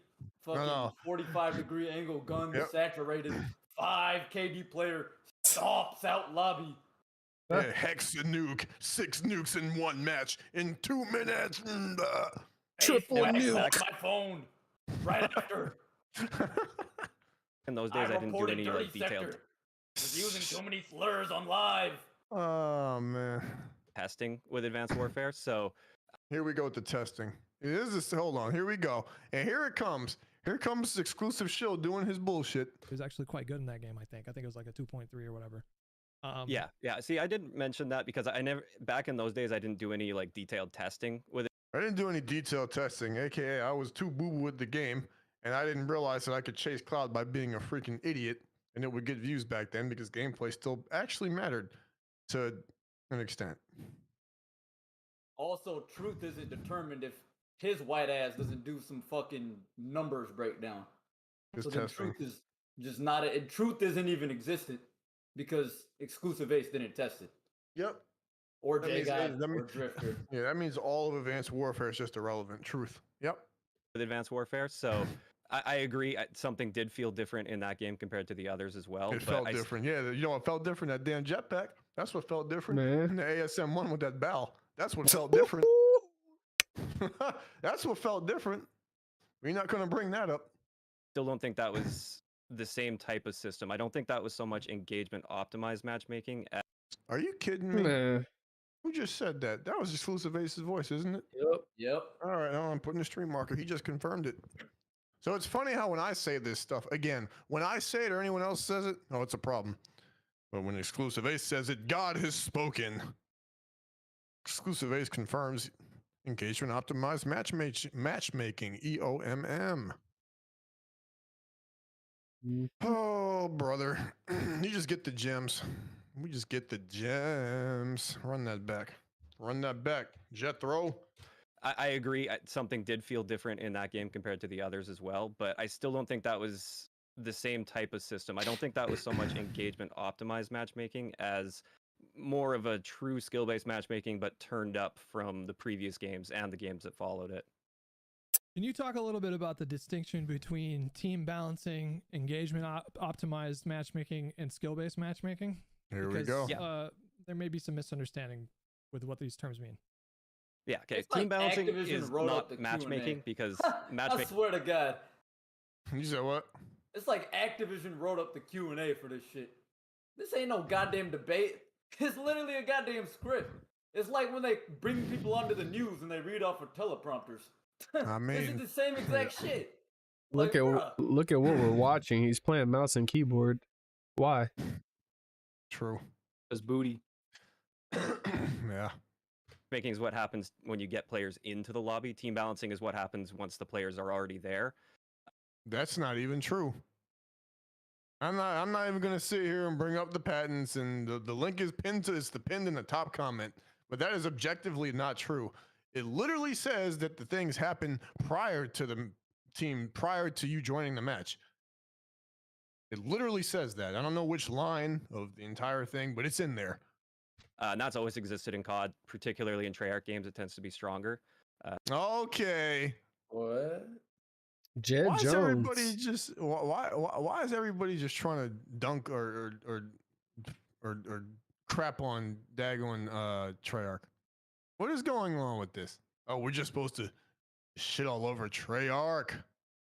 S1: Fucking 45-degree angle gun, saturated. 5 KD player stomps out lobby.
S2: Yeah, hex a nuke, 6 nukes in 1 match in 2 minutes.
S4: Triple nuke.
S1: My phone. Right after.
S3: In those days, I didn't do any like detailed
S1: Was using too many slurs on live.
S2: Oh man.
S3: testing with Advanced Warfare. So
S2: here we go with the testing. Hold on, here we go. And here it comes. Here comes Exclusive Shill doing his bullshit.
S5: He was actually quite good in that game, I think. I think it was like a 2.3 or whatever.
S3: Yeah. See, I didn't mention that because I never, back in those days, I didn't do any like detailed testing with it.
S2: I didn't do any detailed testing, aka I was too boo-boo with the game, and I didn't realize that I could chase Cloud by being a freaking idiot, and it would get views back then because gameplay still actually mattered to an extent.
S1: Also, truth isn't determined if his white ass doesn't do some fucking numbers breakdown.
S2: Just
S1: so the
S2: testing.
S1: truth is just not truth isn't even existent because Exclusive Ace didn't test it.
S2: Yep.
S1: Or J-God or Drifter.
S2: Yeah, that means all of Advanced Warfare is just irrelevant. Truth. Yep.
S3: With Advanced Warfare. So I agree. Something did feel different in that game compared to the others as well.
S2: It felt different. Yeah, you know what felt different? That damn jetpack. That's what felt different.
S4: Man.
S2: And the ASM-1 with that bow. That's what felt different. That's what felt different. We're not going to bring that up.
S3: Still don't think that was the same type of system. I don't think that was so much engagement optimized matchmaking.
S2: Are you kidding me?
S4: Man.
S2: Who just said that? That was Exclusive Ace's voice, isn't it?
S1: Yep.
S2: All right, now I'm putting the stream marker. He just confirmed it. So it's funny how when I say this stuff, again, when I say it or anyone else says it, oh, it's a problem. But when Exclusive Ace says it, God has spoken. Exclusive Ace confirms engagement optimized matchmaking, EOMM. Oh, brother. You just get the gems. We just get the gems. Run that back. Run that back. Jethro.
S3: I agree. Something did feel different in that game compared to the others as well, but I still don't think that was the same type of system. I don't think that was so much engagement optimized matchmaking as more of a true skill-based matchmaking, but turned up from the previous games and the games that followed it.
S5: Can you talk a little bit about the distinction between team balancing, engagement optimized matchmaking, and skill-based matchmaking?
S2: Here we go.
S5: there may be some misunderstanding with what these terms mean.
S3: Yeah, okay.
S1: It's
S3: Team
S1: like
S3: balancing
S1: Activision
S3: is
S1: wrote up the
S3: not matchmaking
S1: Q&A.
S3: because
S1: I
S3: matchmaking.
S1: swear to God,
S2: You said what?
S1: it's like Activision wrote up the Q&A for this shit. This ain't no goddamn debate. It's literally a goddamn script. It's like when they bring people onto the news and they read off of teleprompters.
S2: I
S1: This is
S2: mean,
S1: the same exact shit.
S6: Look
S1: Like,
S6: at
S1: bruh.
S6: look at what we're watching. He's playing mouse and keyboard. Why?
S2: true.
S3: As booty.
S2: Yeah.
S3: Making is what happens when you get players into the lobby. Team balancing is what happens once the players are already there.
S2: That's not even true. I'm not even gonna sit here and bring up the patents, and the link is pinned to, it's the pinned in the top comment, but that is objectively not true. It literally says that the things happen prior to the team, prior to you joining the match. It literally says that. I don't know which line of the entire thing, but it's in there.
S3: And that's always existed in COD, particularly in Treyarch games. It tends to be stronger.
S2: Okay.
S1: What?
S6: Jed
S2: Why is
S6: Jones.
S2: everybody just why is everybody just trying to dunk or crap on daggone Treyarch? What is going on with this? Oh, we're just supposed to shit all over Treyarch.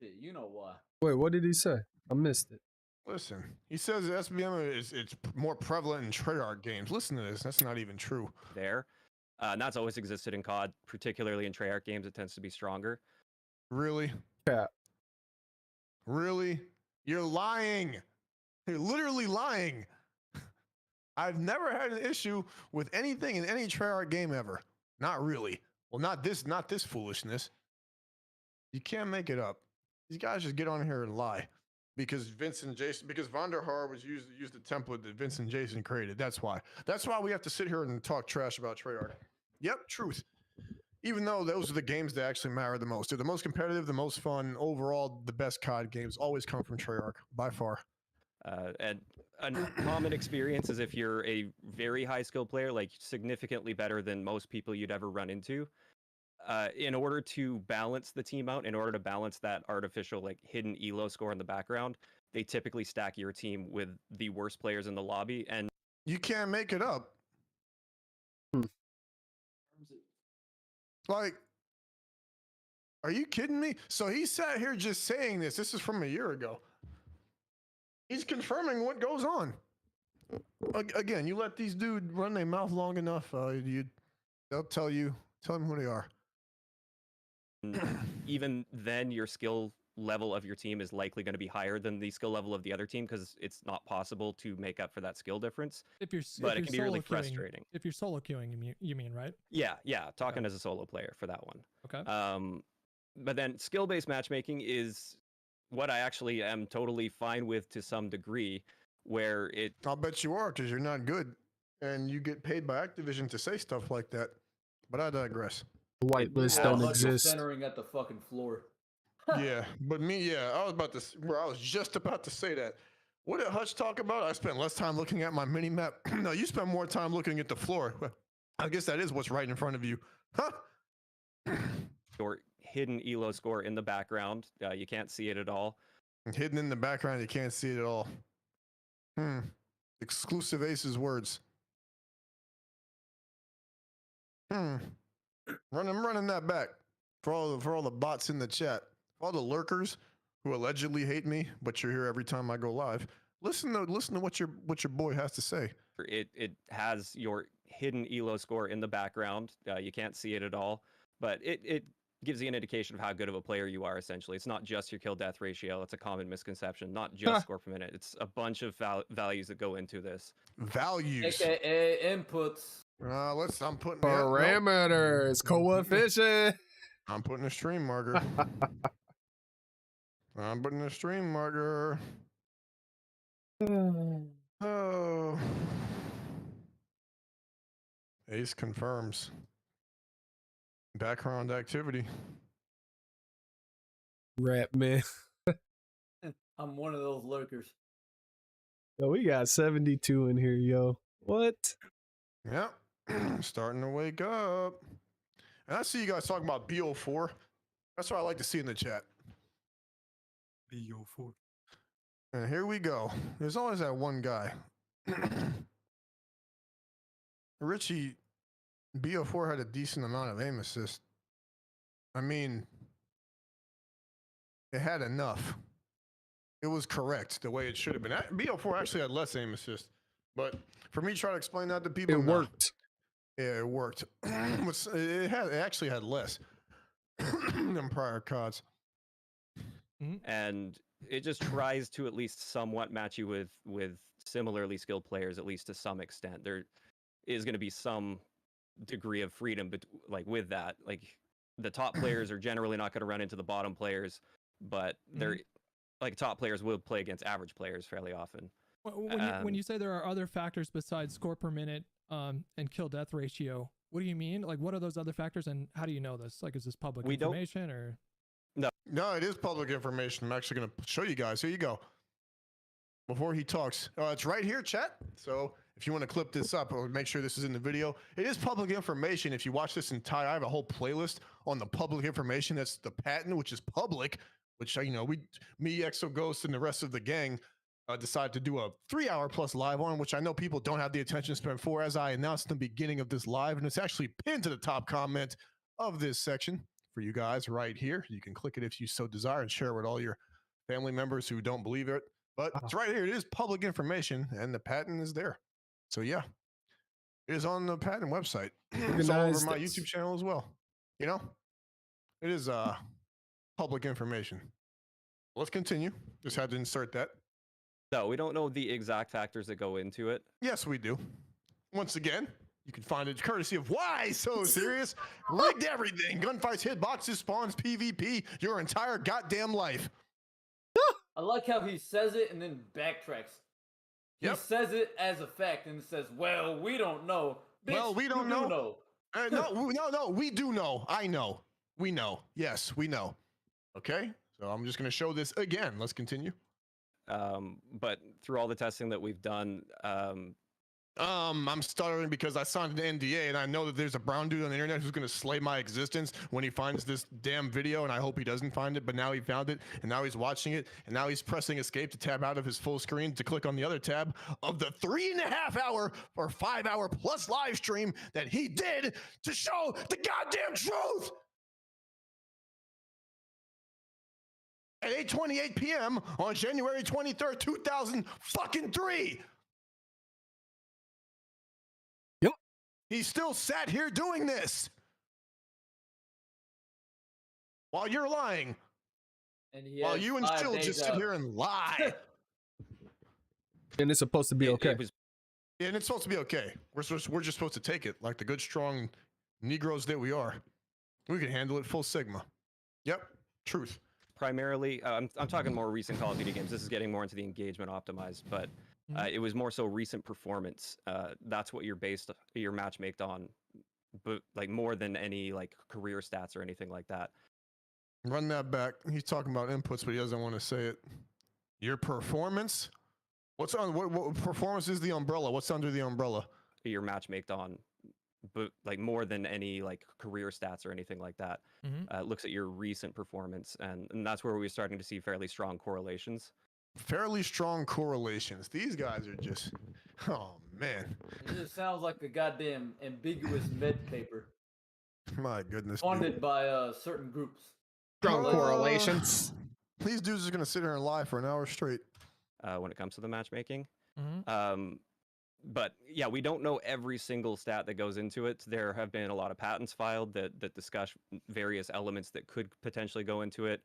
S1: Shit, you know why.
S6: Wait, what did he say? I missed it.
S2: Listen, he says SBM it's more prevalent in Treyarch games. Listen to this. That's not even true.
S3: There. And that's always existed in COD, particularly in Treyarch games. It tends to be stronger.
S2: Really?
S6: Cap.
S2: Really? You're lying. You're literally lying. I've never had an issue with anything in any Treyarch game ever. Not really. Well, not this foolishness. You can't make it up. These guys just get on here and lie. Because because Vonderhaar was used the template that Vince and Jason created. That's why. That's why we have to sit here and talk trash about Treyarch. Yep, truth. Even though those are the games that actually matter the most. They're the most competitive, the most fun. Overall, the best COD games always come from Treyarch, by far.
S3: And a common experience is if you're a very high skill player, like significantly better than most people you'd ever run into. In order to balance the team out, in order to balance that artificial like hidden elo score in the background, they typically stack your team with the worst players in the lobby. And
S2: You can't make it up. Like, are you kidding me? So he sat here just saying this. This is from a year ago. He's confirming what goes on. Again, you let these dudes run their mouth long enough, they'll tell them who they are.
S3: even then, your skill level of your team is likely going to be higher than the skill level of the other team because it's not possible to make up for that skill difference.
S5: If you're,
S3: But
S5: if
S3: it can
S5: you're
S3: be really
S5: solo queuing-
S3: frustrating.
S5: If you're solo queuing, you mean, right?
S3: Yeah, talking as a solo player for that one.
S5: Okay.
S3: But then skill-based matchmaking is what I actually am totally fine with to some degree, where it
S2: I'll bet you are, because you're not good. And you get paid by Activision to say stuff like that. But I digress.
S6: Whitelist
S1: I
S6: don't
S1: love you
S6: exist.
S1: centering at the fucking floor.
S2: Yeah, but I was just about to say that. What did Hutch talk about? I spent less time looking at my mini map. No, you spent more time looking at the floor. I guess that is what's right in front of you. Huh?
S3: your hidden elo score in the background. You can't see it at all.
S2: Hidden in the background, you can't see it at all. Exclusive Ace's words. Running that back for all the bots in the chat, all the lurkers who allegedly hate me, but you're here every time I go live. Listen to what your boy has to say.
S3: It has your hidden elo score in the background. You can't see it at all, but it gives you an indication of how good of a player you are. Essentially, it's not just your kill death ratio. It's a common misconception. Not just score per minute. It's a bunch of values that go into this.
S2: Values.
S1: AKA inputs.
S2: I'm putting
S6: Parameters, coefficient.
S2: I'm putting a stream marker. I'm putting a stream marker. Oh. Ace confirms. Background activity.
S6: Rap man.
S1: I'm one of those lurkers.
S6: Yo, we got 72 in here, yo. What?
S2: Yep. Starting to wake up. And I see you guys talking about BO4. That's what I like to see in the chat.
S7: BO4.
S2: And here we go. There's always that one guy. Richie, BO4 had a decent amount of aim assist. I mean, it had enough. It was correct the way it should have been. BO4 actually had less aim assist, but for me, try to explain that to people.
S6: It worked.
S2: Yeah, it worked. It actually had less than prior CODs.
S3: And it just tries to at least somewhat match you with similarly skilled players, at least to some extent. There is going to be some degree of freedom, but like with that, like the top players are generally not going to run into the bottom players, but they're like top players will play against average players fairly often.
S5: When you say there are other factors besides score per minute and kill death ratio, what do you mean? Like, what are those other factors, and how do you know this? Like, is this public information or?
S2: No, it is public information. I'm actually going to show you guys. Here you go. Before he talks, it's right here, chat. So if you want to clip this up or make sure this is in the video, it is public information. If you watch this entire, I have a whole playlist on the public information. That's the patent, which is public, which, you know, me, Exo Ghost, and the rest of the gang decided to do a 3-hour plus live on, which I know people don't have the attention to spend for, as I announced in the beginning of this live, and it's actually pinned to the top comment of this section for you guys right here. You can click it if you so desire and share it with all your family members who don't believe it. But it's right here. It is public information, and the patent is there. So yeah, it is on the patent website. It's all over my YouTube channel as well. You know, it is public information. Let's continue. Just had to insert that.
S3: No, we don't know the exact factors that go into it.
S2: Yes, we do. Once again, you can find it courtesy of Why So Serious. Rigged everything. Gunfights, hitboxes, spawns, PvP, your entire goddamn life.
S1: I like how he says it and then backtracks. He says it as a fact and says, well, we don't know. Bitch,
S2: well, we don't know.
S1: know.
S2: No, we do know. I know. We know. Yes, we know. Okay, so I'm just going to show this again. Let's continue.
S3: But through all the testing that we've done,
S2: I'm stuttering because I signed an NDA and I know that there's a brown dude on the internet who's going to slay my existence when he finds this damn video, and I hope he doesn't find it, but now he found it and now he's watching it and now he's pressing escape to tab out of his full screen to click on the other tab of the 3.5 hour or 5 hour plus live stream that he did to show the goddamn truth. At 8:28 p.m. on January 23rd, 2003.
S6: Yep.
S2: He still sat here doing this while you're lying.
S1: And
S2: while you and Chill just sit here and lie.
S6: And it's supposed to be okay.
S2: And it's supposed to be okay. We're just supposed to take it like the good, strong Negroes that we are. We can handle it full Sigma. Yep. Truth.
S3: Primarily, I'm talking more recent Call of Duty games. This is getting more into the engagement optimized, but it was more so recent performance. That's what you're based your match made on, but like more than any like career stats or anything like that.
S2: Run that back. He's talking about inputs, but he doesn't want to say it. Your performance? What's on what performance is the umbrella? What's under the umbrella?
S3: Your match made on, but like more than any like career stats or anything like that. Looks at your recent performance, and that's where we're starting to see fairly strong correlations.
S2: Fairly strong correlations. These guys are just, oh man.
S1: It just sounds like a goddamn ambiguous med paper.
S2: My goodness.
S1: Funded by certain groups.
S6: Strong correlations.
S2: These dudes are gonna sit here and lie for an hour straight.
S3: When it comes to the matchmaking. But yeah, we don't know every single stat that goes into it. There have been a lot of patents filed that discuss various elements that could potentially go into it.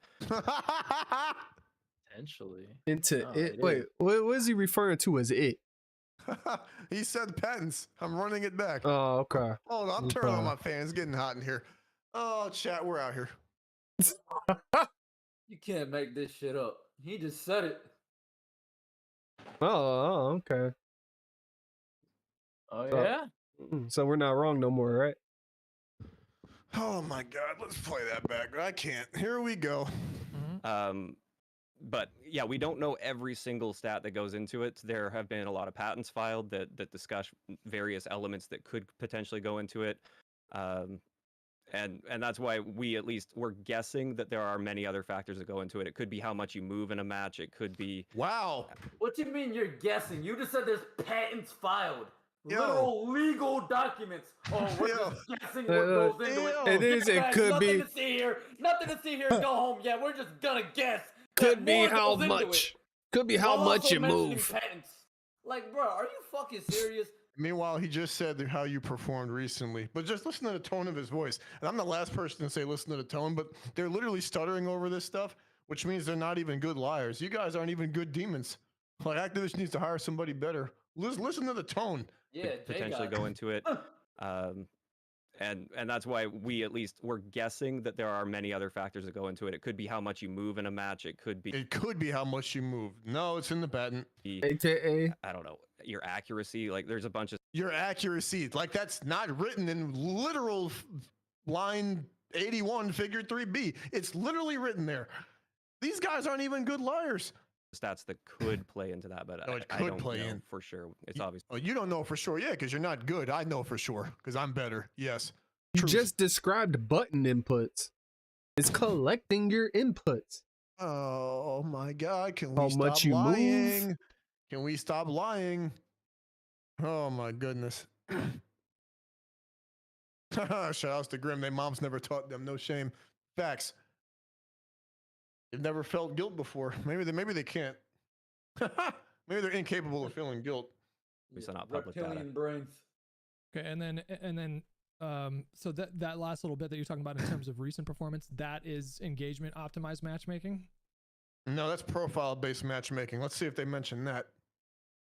S7: Potentially.
S6: Into it. Wait, what is he referring to as it?
S2: He said patents. I'm running it back.
S6: Oh, okay.
S2: Hold on, I'm turning on my fan. It's getting hot in here. Oh, chat, we're out here.
S1: You can't make this shit up. He just said it.
S6: Oh, okay.
S7: Oh yeah.
S6: So we're not wrong no more, right?
S2: Oh my God, let's play that back. I can't. Here we go.
S3: But yeah, we don't know every single stat that goes into it. There have been a lot of patents filed that discuss various elements that could potentially go into it. And that's why we're guessing that there are many other factors that go into it. It could be how much you move in a match. It could be...
S2: Wow.
S1: What do you mean you're guessing? You just said there's patents filed. literal legal documents. Oh, we're
S2: Yo.
S1: just guessing what goes into it.
S2: Yo.
S6: It is.
S1: Yeah,
S6: It
S1: guys,
S6: could
S1: nothing
S6: be.
S1: to see here. Nothing to see here. Go home. Yeah, we're just gonna guess.
S6: Could
S1: that
S6: be
S1: more
S6: how
S1: goes into it.
S6: much. Could be how
S1: While
S6: much
S1: also
S6: you
S1: mentioning
S6: move.
S1: patents. Like, bro, are you fucking serious?
S2: Meanwhile, he just said how you performed recently, but just listen to the tone of his voice. And I'm the last person to say listen to the tone, but they're literally stuttering over this stuff, which means they're not even good liars. You guys aren't even good demons. Like, Activision needs to hire somebody better. Listen to the tone.
S1: Yeah,
S3: potentially go into it. And that's why we're guessing that there are many other factors that go into it. It could be how much you move in a match. It could be
S2: how much you move. No, it's in the patent.
S6: AKA.
S3: I don't know, your accuracy. Like there's a bunch of
S2: Your accuracy, like that's not written in literal line 81, figure 3B. It's literally written there. These guys aren't even good liars.
S3: stats that could play into that, but
S2: No, it
S3: I
S2: could
S3: don't
S2: play
S3: know
S2: in.
S3: for sure. It's obvious.
S2: Oh, you don't know for sure, yeah, because you're not good. I know for sure, because I'm better. Yes.
S6: You
S2: Truth.
S6: just described button inputs. It's collecting your inputs.
S2: Oh my God! Can
S6: How
S2: we
S6: much
S2: stop
S6: you move?
S2: lying? Can we stop lying? Oh my goodness! Shout outs to Grim. Their moms never taught them. No shame. Facts. They've never felt guilt before. Maybe they can't. Maybe they're incapable of feeling guilt.
S3: At least not public data.
S1: Reptilian brains.
S5: Okay, and then so that last little bit that you're talking about in terms of recent performance, that is engagement optimized matchmaking.
S2: No, that's profile-based matchmaking. Let's see if they mention that.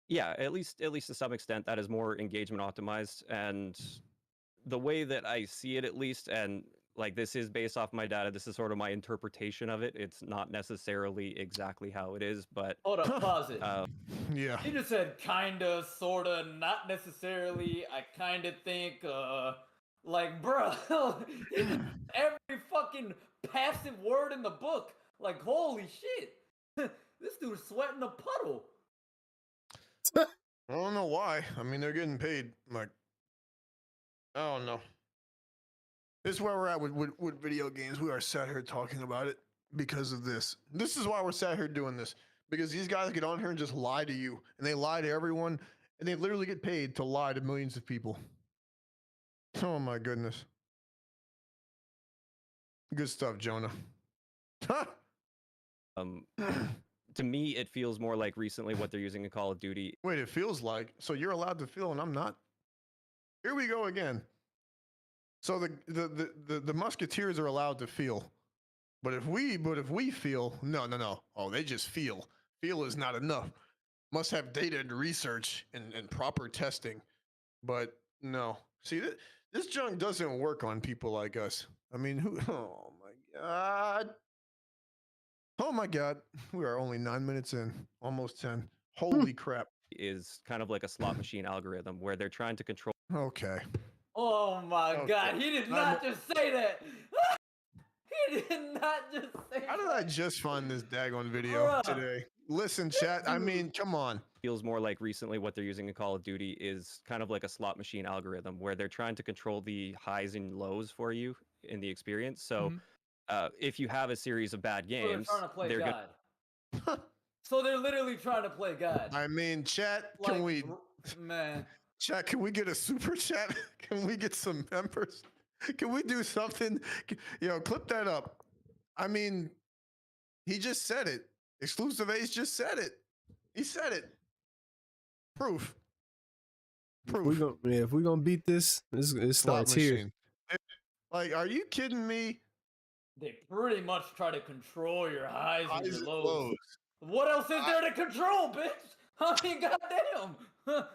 S3: Yeah, at least to some extent, that is more engagement optimized. And the way that I see it, at least, and like this is based off my data, this is sort of my interpretation of it. It's not necessarily exactly how it is, but
S1: Hold up, pause it.
S2: Yeah.
S1: He just said kinda, sorta, not necessarily. I kinda think, like, bruh, he just every fucking passive word in the book. Like, holy shit, this dude's sweating a puddle.
S2: I don't know why. I mean, they're getting paid. Like, I don't know. This is where we're at with video games. We are sat here talking about it because of this. This is why we're sat here doing this. Because these guys get on here and just lie to you. And they lie to everyone. And they literally get paid to lie to millions of people. Oh my goodness. Good stuff, Jonah.
S3: to me, it feels more like recently what they're using in Call of Duty.
S2: Wait, it feels like. So you're allowed to feel and I'm not? Here we go again. So the musketeers are allowed to feel. But if we feel, no. Oh, they just feel. Feel is not enough. Must have data and research and proper testing. But no. See, this junk doesn't work on people like us. I mean, who? Oh my God. Oh my God. We are only 9 minutes in. Almost 10. Holy crap.
S3: Is kind of like a slot machine algorithm where they're trying to control.
S2: Okay.
S1: Oh my
S2: Okay.
S1: God, he did not just say that. He did not just say
S2: How did
S1: that.
S2: I just find this daggone video
S1: Bruh.
S2: today? Listen, chat. I mean, come on.
S3: Feels more like recently what they're using in Call of Duty is kind of like a slot machine algorithm where they're trying to control the highs and lows for you in the experience. So if you have a series of bad games,
S1: So they're trying to play
S3: they're
S1: God. So they're literally trying to play God.
S2: I mean, chat,
S1: Like,
S2: can we,
S1: man.
S2: chat, can we get a super chat? Can we get some members? Can we do something? Yo, clip that up. I mean, he just said it. Exclusive Ace just said it. He said it. Proof. Proof.
S6: If we're gonna beat this, it
S2: Slot
S6: starts here.
S2: machine. Like, are you kidding me?
S1: They pretty much try to control your highs and
S2: Highs
S1: your
S2: and
S1: lows.
S2: lows.
S1: What else is there to control, bitch? I mean, goddamn. The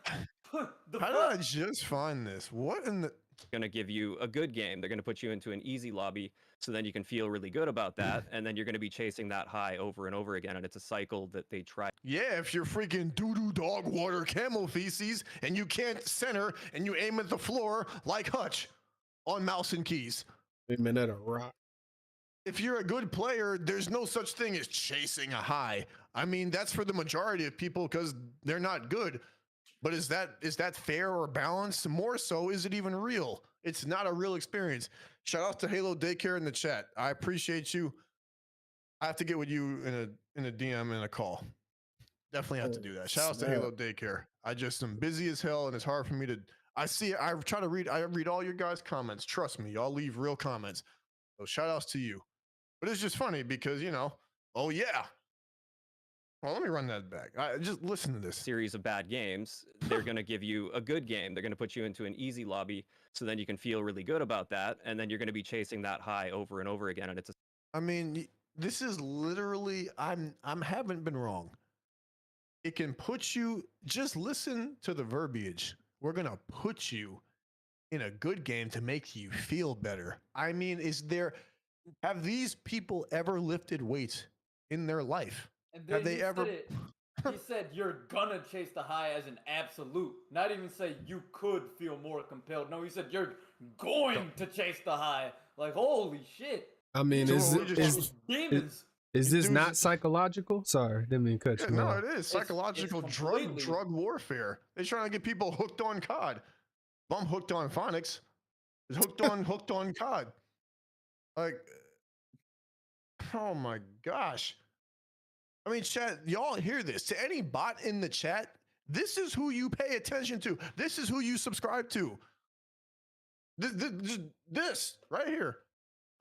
S2: How
S1: fuck?
S2: did I just find this? What in the?
S3: going to give you a good game. They're going to put you into an easy lobby so then you can feel really good about that. And then you're going to be chasing that high over and over again. And it's a cycle that they try.
S2: Yeah, if you're freaking doo-doo dog water camel feces and you can't center and you aim at the floor like Hutch on mouse and keys.
S6: Aiming at a rock.
S2: If you're a good player, there's no such thing as chasing a high. I mean, that's for the majority of people because they're not good. But is that fair or balanced? More so, is it even real? It's not a real experience. Shout out to Halo Daycare in the chat. I appreciate you. I have to get with you in a DM and a call. Definitely have to do that. Shout out to Halo Daycare. I just am busy as hell, and it's hard for me to. I try to read. I read all your guys' comments. Trust me, y'all leave real comments. So shout outs to you. But it's just funny because oh yeah. Well, let me run that back. Just listen to this
S3: series of bad games, they're going to give you a good game. They're going to put you into an easy lobby, so then you can feel really good about that, and then you're going to be chasing that high over and over again. And it's
S2: I mean, this is literally. I'm haven't been wrong. It can put you. Just listen to the verbiage. We're gonna put you in a good game to make you feel better. I mean, have these people ever lifted weights in their life?
S1: And then
S2: Have they ever?
S1: He said you're gonna chase the high as an absolute. Not even say you could feel more compelled. No, he said you're going to chase the high. Like, holy shit.
S6: I mean,
S1: demons.
S6: Is this not psychological? Sorry, didn't mean to cut you
S2: No,
S6: off.
S2: it is psychological drug warfare. They're trying to get people hooked on COD. If I'm hooked on phonics, it's hooked on COD. Like, oh my gosh. I mean, chat, y'all hear this. To any bot in the chat, this is who you pay attention to. This is who you subscribe to. This right here.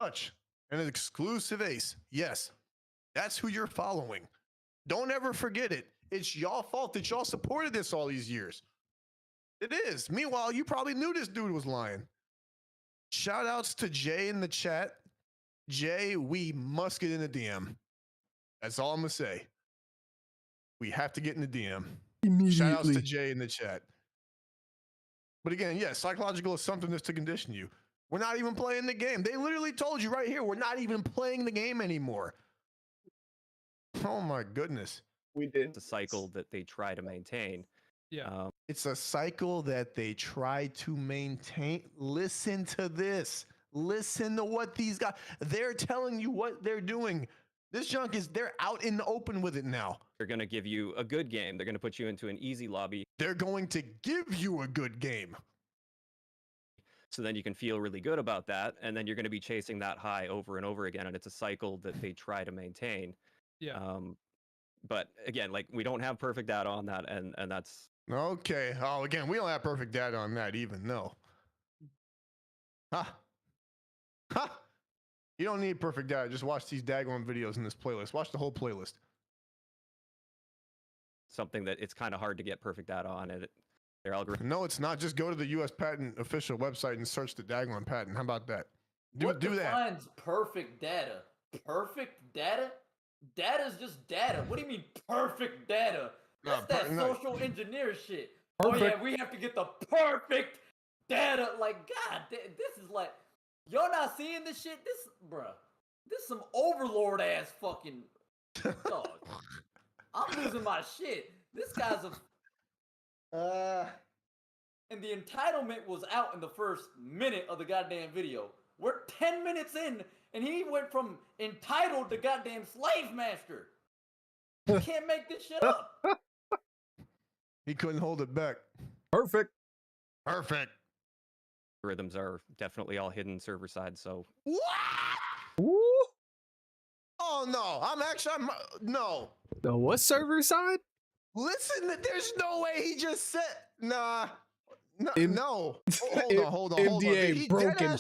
S2: Touch. And an exclusive ace. Yes. That's who you're following. Don't ever forget it. It's y'all fault that y'all supported this all these years. It is. Meanwhile, you probably knew this dude was lying. Shout outs to Jay in the chat. Jay, we must get in the DM. That's all I'm going to say. We have to get in the DM. Shout outs to Jay in the chat. But again, yes, psychological is something that's to condition you. We're not even playing the game. They literally told you right here, we're not even playing the game anymore. Oh my goodness.
S6: We did.
S3: a cycle that they try to maintain.
S5: Yeah.
S2: It's a cycle that they try to maintain. Listen to this. Listen to what these guys, they're telling you what they're doing. This junk they're out in the open with it now.
S3: They're going to give you a good game. They're going to put you into an easy lobby.
S2: They're going to give you a good game.
S3: So then you can feel really good about that. And then you're going to be chasing that high over and over again. And it's a cycle that they try to maintain.
S5: Yeah.
S3: But again, like we don't have perfect data on that. And that's
S2: Okay. Oh, again, we don't have perfect data on that even. No. Ha. You don't need perfect data. Just watch these daggone videos in this playlist. Watch the whole playlist.
S3: something that it's kind of hard to get perfect data on it. Their algorithm.
S2: No, it's not. Just go to the U.S. Patent official website and search the daggone patent. How about that? Do
S1: What
S2: that.
S1: defines perfect data? Perfect data? Data is just data. What do you mean perfect data? That's that social engineer shit.
S6: Perfect.
S1: Oh yeah, we have to get the perfect data. Like, God, this is like, y'all not seeing this shit? This, bruh, this some overlord ass fucking dog. I'm losing my shit. This guy's a. And the entitlement was out in the first minute of the goddamn video. We're 10 minutes in, and he went from entitled to goddamn slave master. You can't make this shit up.
S2: He couldn't hold it back.
S6: Perfect.
S2: Perfect.
S3: Algorithms are definitely all hidden server side. So
S2: What?
S6: Woo.
S2: Oh no! No.
S6: The what server side?
S2: Listen, there's no way he just said nah. No.
S6: M-
S2: No. Hold on.
S6: MDA
S2: Did he
S6: broken.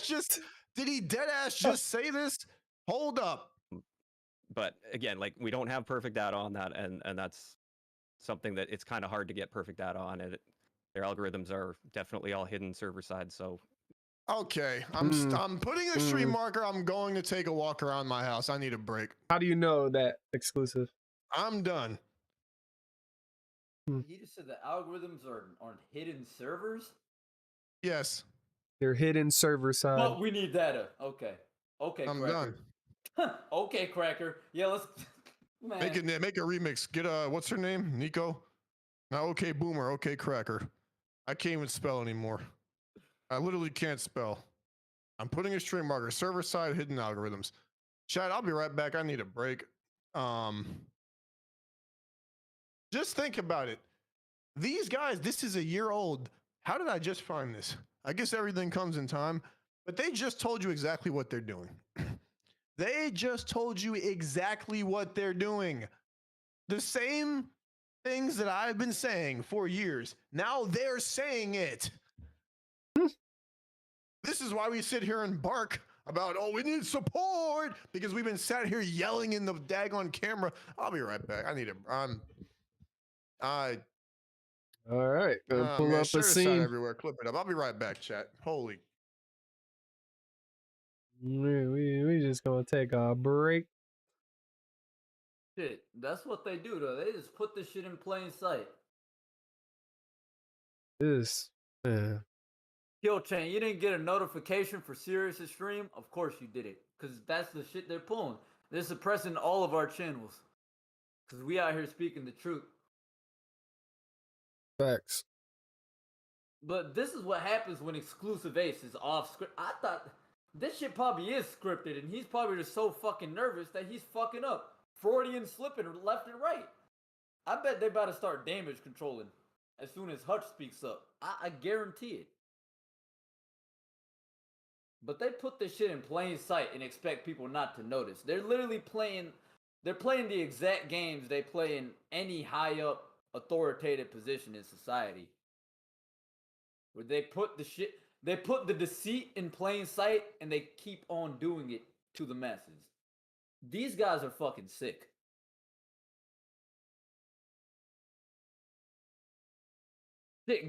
S2: did he dead ass just say this? Hold up.
S3: but again, like we don't have perfect data on that, and that's something that it's kind of hard to get perfect data on it. Their algorithms are definitely all hidden server side. So
S2: Okay, I'm putting a stream marker. I'm going to take a walk around my house. I need a break.
S6: How do you know that exclusive?
S2: I'm done.
S1: He just said the algorithms are on hidden servers.
S2: Yes,
S6: They're hidden server side.
S1: But we need data. Okay. Okay,
S2: I'm
S1: Cracker.
S2: done.
S1: Okay, Cracker. Yeah, let's. Man.
S2: Make a remix. Get what's her name? Nico. Now, okay, Boomer. Okay, Cracker. I can't even spell anymore. I literally can't spell. I'm putting a stream marker. Server side hidden algorithms. Chat, I'll be right back. I need a break. Just think about it. These guys, this is a year old. How did I just find this? I guess everything comes in time, but they just told you exactly what they're doing. They just told you exactly what they're doing. The same things that I've been saying for years. Now they're saying it. This is why we sit here and bark about, oh, we need support, because we've been sat here yelling in the daggone camera. I'll be right back. I need a
S6: All right, gonna pull
S2: man,
S6: up
S2: share
S6: a
S2: this out
S6: scene.
S2: everywhere. Clip it up. I'll be right back, chat. Holy.
S6: We just gonna take a break.
S1: Shit, that's what they do though. They just put this shit in plain sight.
S6: This,
S1: Kill chain, you didn't get a notification for Sirius' stream? Of course you did it. Because that's the shit they're pulling. They're suppressing all of our channels. Because we out here speaking the truth.
S6: facts.
S1: But this is what happens when Exclusive Ace is off script. I thought this shit probably is scripted. And he's probably just so fucking nervous that he's fucking up. Freudian slipping left and right. I bet they about to start damage controlling as soon as Hutch speaks up. I guarantee it. But they put this shit in plain sight and expect people not to notice. They're literally playing the exact games they play in any high up authoritative position in society. Where they put the deceit in plain sight and they keep on doing it to the masses. These guys are fucking sick.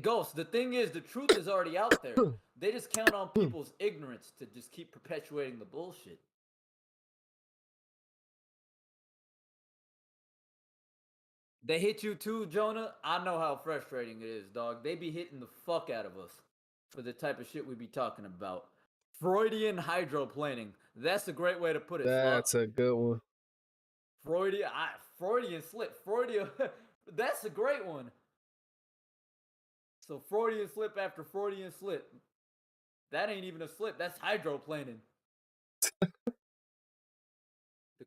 S1: Ghost, the thing is, the truth is already out there. They just count on people's ignorance to just keep perpetuating the bullshit. They hit you too, Jonah? I know how frustrating it is, dog. They be hitting the fuck out of us for the type of shit we be talking about. Freudian hydroplaning. That's a great way to put it.
S6: That's a good one.
S1: Freudian slip. That's a great one. So Freudian slip after Freudian slip. That ain't even a slip. That's hydroplaning. The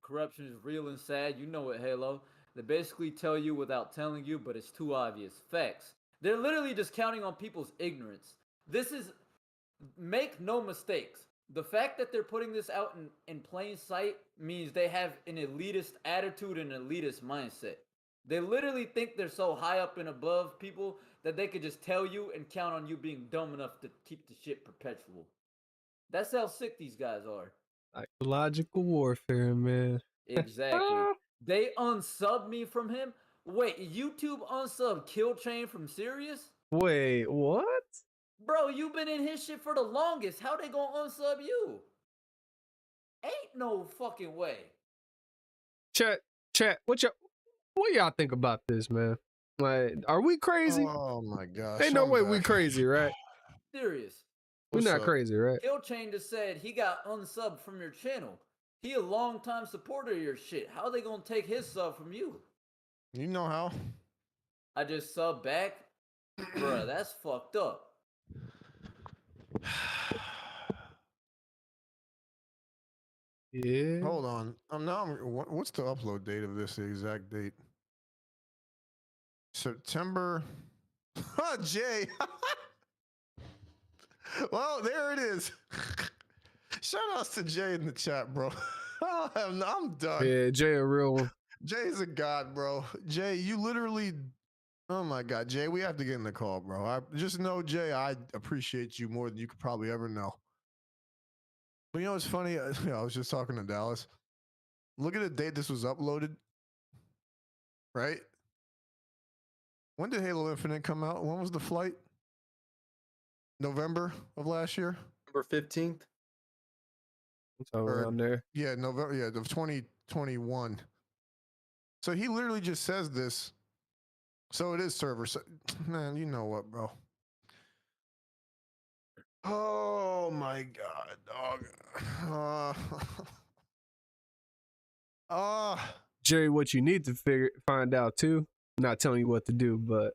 S1: corruption is real and sad. You know it, Halo. They basically tell you without telling you, but it's too obvious. Facts. They're literally just counting on people's ignorance. This is... Make no mistakes. The fact that they're putting this out in plain sight means they have an elitist attitude and elitist mindset. They literally think they're so high up and above people that they could just tell you and count on you being dumb enough to keep the shit perpetual. That's how sick these guys are.
S6: Psychological warfare, man.
S1: Exactly. They unsub me from him? Wait, YouTube unsub Kill Chain from Sirius?
S6: Wait, what?
S1: Bro, you been in his shit for the longest. How they gonna unsub you? Ain't no fucking way.
S6: Chat, what y'all think about this, man? Like, are we crazy?
S2: Oh my gosh.
S6: Ain't no
S2: I'm
S6: way we
S2: back.
S6: crazy, right?
S1: Serious.
S6: We're
S2: What's
S6: not
S2: up?
S6: crazy, right?
S1: Kill Chain just said he got unsubbed from your channel. He a long-time supporter of your shit. How they gonna take his sub from you?
S2: You know how?
S1: I just sub back? Bruh, that's fucked up.
S6: Yeah.
S2: Hold on. What's the upload date of this? The exact date? September. Jay. Well, there it is. Shout outs to Jay in the chat, bro. I'm done.
S6: Yeah, Jay a real one.
S2: Jay's a god, bro. Jay, you literally. Oh my God, Jay, we have to get in the call, bro. I just know, Jay, I appreciate you more than you could probably ever know. But you know what's funny? I was just talking to Dallas. Look at the date this was uploaded. Right? When did Halo Infinite come out? When was the flight? November of last year?
S7: November 15th.
S6: Around there.
S2: Yeah, November. Yeah, of 2021. So he literally just says this. So it is server. Man, you know what, bro? Oh my God, dog.
S6: Jerry, what you need to find out too. I'm not telling you what to do, but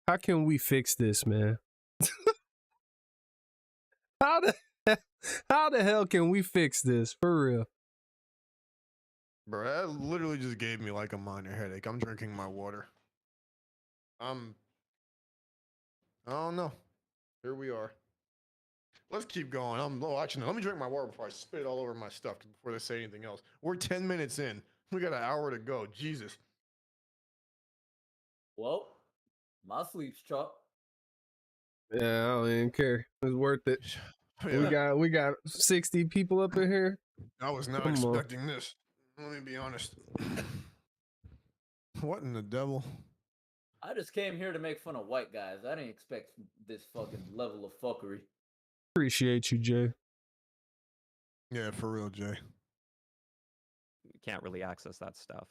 S6: how can we fix this, man? How the hell can we fix this for real?
S2: Bro, that literally just gave me like a minor headache. I'm drinking my water. I don't know. Here we are. Let's keep going. Actually, no, let me drink my water before I spit it all over my stuff before they say anything else. We're 10 minutes in. We got an hour to go. Jesus.
S1: Well, my sleep's chopped.
S6: Yeah, I don't even care. It's worth it.
S2: Yeah,
S6: We got 60 people up in here.
S2: I was not
S6: Come on.
S2: expecting this. Let me be honest. What in the devil?
S1: I just came here to make fun of white guys. I didn't expect this fucking level of fuckery.
S6: Appreciate you, Jay.
S2: Yeah, for real, Jay.
S3: You can't really access that stuff.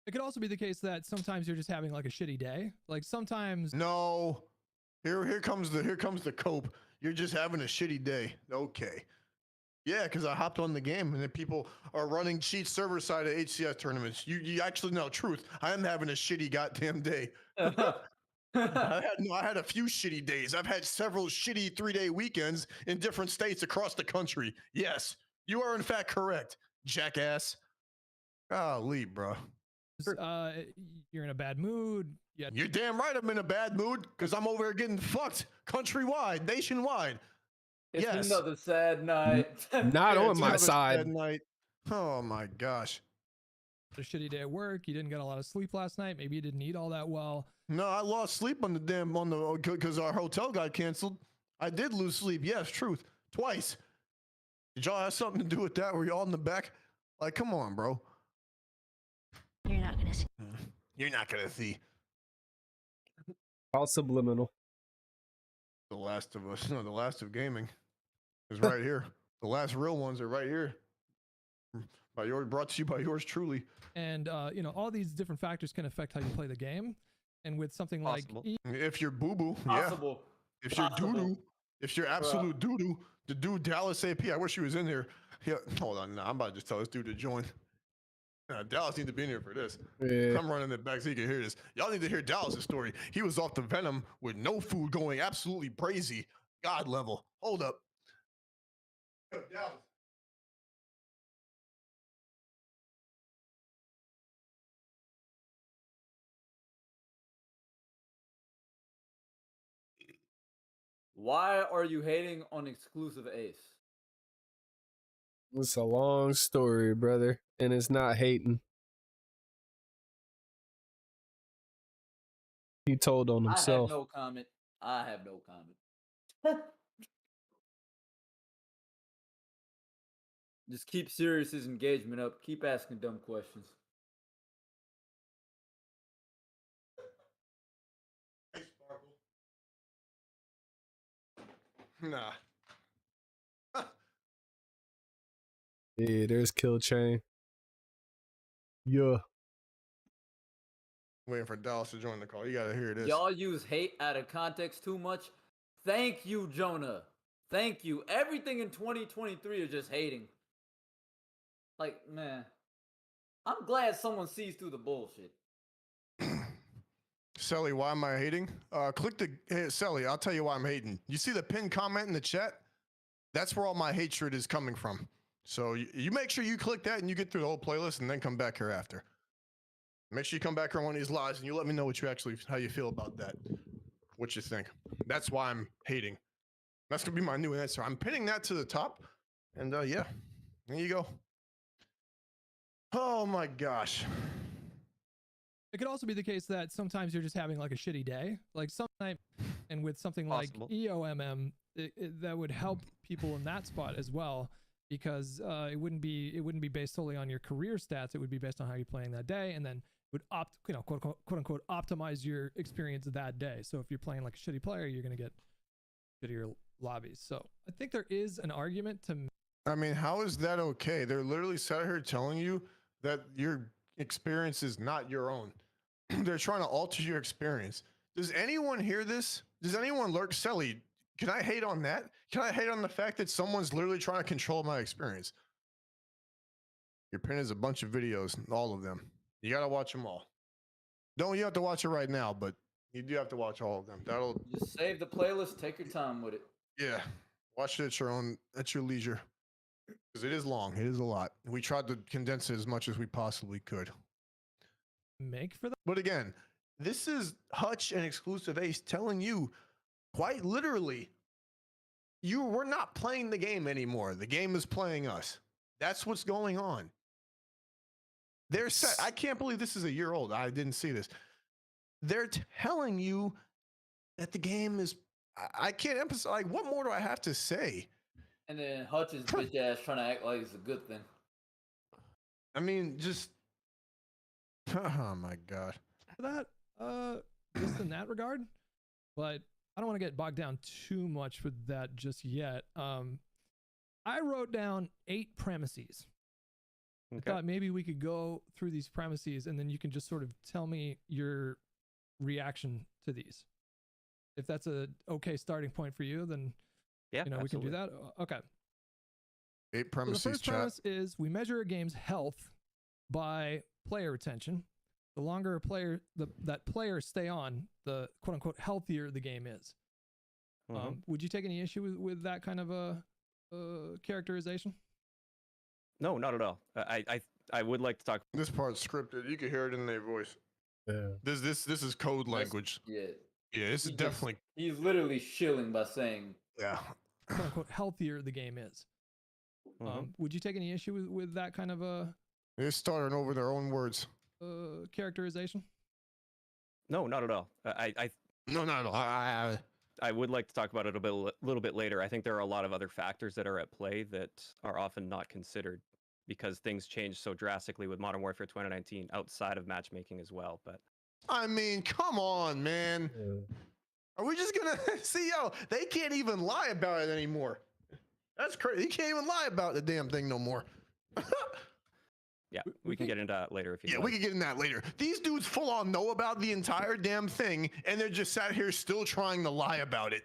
S5: It could also be the case that sometimes you're just having like a shitty day. Like sometimes
S2: No. Here comes the cope. You're just having a shitty day. Okay. Yeah, because I hopped on the game and then people are running cheat server side of HCS tournaments. You actually know truth. I am having a shitty goddamn day. I had a few shitty days. I've had several shitty 3-day weekends in different states across the country. Yes, you are in fact correct, jackass. Golly, bro.
S5: you're in a bad mood. Yeah,
S2: You're damn right I'm in a bad mood because I'm over here getting fucked countrywide, nationwide.
S1: It's
S2: Yes.
S1: another sad night.
S6: Not
S2: Yeah,
S6: on
S2: it's
S6: my
S2: another
S6: side.
S2: sad night. Oh my gosh.
S5: a shitty day at work. You didn't get a lot of sleep last night. Maybe you didn't eat all that well.
S2: No, I lost sleep on the because our hotel got canceled. I did lose sleep. Yes, truth. Twice. Did y'all have something to do with that? Were y'all in the back? Like, come on, bro.
S7: You're not gonna see.
S2: You're not gonna see
S6: All subliminal.
S2: The Last of Us. No, The Last of Gaming is right here. The last real ones are right here. Brought to you by yours truly.
S5: And all these different factors can affect how you play the game. And with something
S3: Possible.
S5: like
S2: If you're boo boo, yeah.
S1: Possible.
S2: If you're
S1: Possible.
S2: doo doo, if you're absolute doo doo, the dude Dallas AP. I wish he was in here. Yeah, hold on. Nah, I'm about to just tell this dude to join. Dallas needs to be in here for this.
S6: Yeah.
S2: I'm running it back so you can hear this. Y'all need to hear Dallas' story. He was off the Venom with no food, going absolutely crazy, God level. Hold up. Yo, Dallas.
S1: Why are you hating on exclusive Ace?
S6: It's a long story, brother, and it's not hating. He told on
S1: I have
S6: himself.
S1: no comment. I have no comment. Just keep Sirius's engagement up. Keep asking dumb questions.
S2: Hey, Sparkle. Nah.
S6: Yeah, there's Kill Chain. Yeah.
S2: Waiting for Dallas to join the call. You gotta hear this.
S1: Y'all use hate out of context too much. Thank you, Jonah. Thank you. Everything in 2023 is just hating. Like, man. I'm glad someone sees through the bullshit.
S2: Selly, why am I hating? Click the hey, Selly. I'll tell you why I'm hating. You see the pinned comment in the chat? That's where all my hatred is coming from. So you make sure you click that and you get through the whole playlist and then come back here after. Make sure you come back here on one of these lives and you let me know how you feel about that. What you think. That's why I'm hating. That's gonna be my new answer. I'm pinning that to the top. And yeah, there you go. Oh my gosh.
S5: it could also be the case that sometimes you're just having like a shitty day. Like sometimes, and with something
S3: Possible.
S5: like EOMM, that would help people in that spot as well, because it wouldn't be based solely on your career stats. It would be based on how you're playing that day, and then would quote unquote optimize your experience that day. So if you're playing like a shitty player, you're gonna get shittier lobbies. So I think there is an argument to.
S2: I mean, how is that okay? They're literally sat here telling you that your experience is not your own. They're trying to alter your experience. Does anyone hear this? Does anyone lurk? Selly, can I hate on that? Can I hate on the fact that someone's literally trying to control my experience? Your pin is a bunch of videos, all of them. You got to watch them all. You have to watch it right now, but you do have to watch all of them. That'll
S1: Just save the playlist. Take your time with it.
S2: Yeah, watch it at your leisure, because it is long. It is a lot. We tried to condense it as much as we possibly could.
S5: Make for that.
S2: But again, this is Hutch and Exclusive Ace telling you, quite literally, we're not playing the game anymore. The game is playing us. That's what's going on. They're set. I can't believe this is a year old. I didn't see this. they're telling you that the game is. I can't emphasize. Like, what more do I have to say?
S1: And then Hutch's bitch ass trying to act like it's a good thing.
S2: I mean, just. Oh my god.
S5: That just in that regard, but I don't want to get bogged down too much with that just yet. I wrote down 8 premises.
S3: Okay.
S5: I thought maybe we could go through these premises and then you can just sort of tell me your reaction to these. If that's a okay starting point for you, then
S3: Yeah,
S5: we can do
S3: absolutely.
S5: that. Okay.
S2: 8
S5: So
S2: premises.
S5: the first
S2: chat.
S5: premise is we measure a game's health by player retention. The longer a player that players stay on, the quote unquote healthier the game is.
S3: Mhm.
S5: Would you take any issue with that kind of a characterization?
S3: No, not at all. I would like to talk.
S2: This part's scripted. You can hear it in their voice.
S6: Yeah.
S2: This is code language.
S1: Yeah.
S2: Yeah, this is
S1: He just-
S2: definitely.
S1: He's literally shilling by saying,
S2: Yeah.
S5: Quote unquote healthier the game is.
S3: Mhm.
S5: Would you take any issue with that kind of a
S2: They're starting over their own words.
S5: characterization?
S3: No, not at all.
S2: No.
S3: I would like to talk about it a little bit later. I think there are a lot of other factors that are at play that are often not considered because things change so drastically with Modern Warfare 2019 outside of matchmaking as well. But
S2: I mean, come on, man. Are we just gonna see? Yo, they can't even lie about it anymore. That's crazy. You can't even lie about the damn thing no more.
S3: yeah, we can get into that later if you
S2: Yeah,
S3: like.
S2: we can get in that later. These dudes full on know about the entire damn thing, and they're just sat here still trying to lie about it.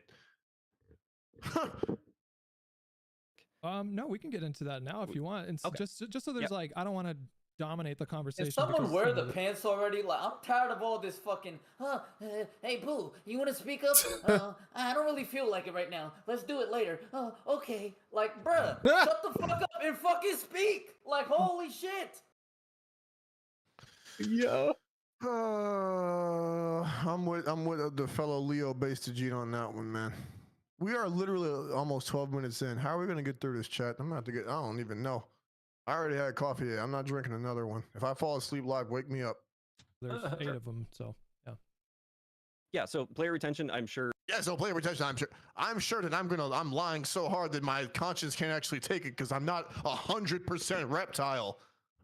S5: No, we can get into that now if you want. And
S3: Okay.
S5: just so there's
S3: Yep.
S5: like, I don't want to dominate the conversation.
S1: "Can someone
S5: because,
S1: wear the pants already? Like, I'm tired of all this fucking, hey, boo, you want to speak up? I don't really feel like it right now. Let's do it later. Okay. Like, bruh, shut the fuck up and fucking speak. Like, holy shit.
S6: Yeah.
S2: I'm with the fellow Leo Bastajit on that one, man. We are literally almost 12 minutes in. How are we gonna get through this chat? I'm gonna have to get. I don't even know. I already had coffee. I'm not drinking another one. If I fall asleep live, wake me up.
S5: there's 8 of them. So yeah.
S3: Yeah, so player retention, I'm sure.
S2: Yeah, so player retention. I'm sure that I'm lying so hard that my conscience can't actually take it because I'm not 100% reptile.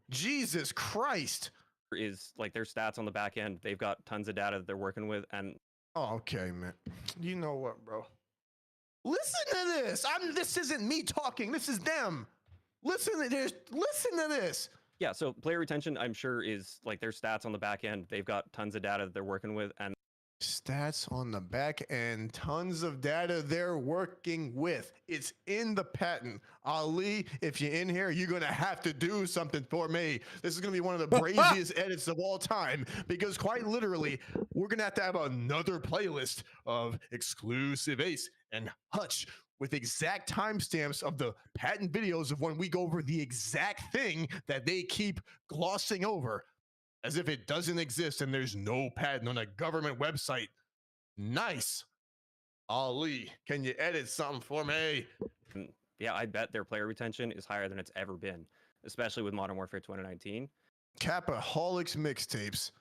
S2: Jesus Christ.
S3: Is like their stats on the back end. They've got tons of data that they're working with, and
S2: Oh, okay, man. You know what, bro? Listen to this. This isn't me talking. This is them. Listen to this.
S3: yeah, so player retention, I'm sure, is like their stats on the back end. They've got tons of data that they're working with, and
S2: Stats on the back end, tons of data they're working with. It's in the patent. Ali, if you're in here, you're gonna have to do something for me. This is gonna be one of the braziest edits of all time because quite literally, we're gonna have another playlist of exclusive Ace and Hutch with exact timestamps of the patent videos of when we go over the exact thing that they keep glossing over. As if it doesn't exist and there's no patent on a government website. Nice. Ali, can you edit something for me?
S3: yeah, I bet their player retention is higher than it's ever been, especially with Modern Warfare 2019.
S2: Capaholics mixtapes.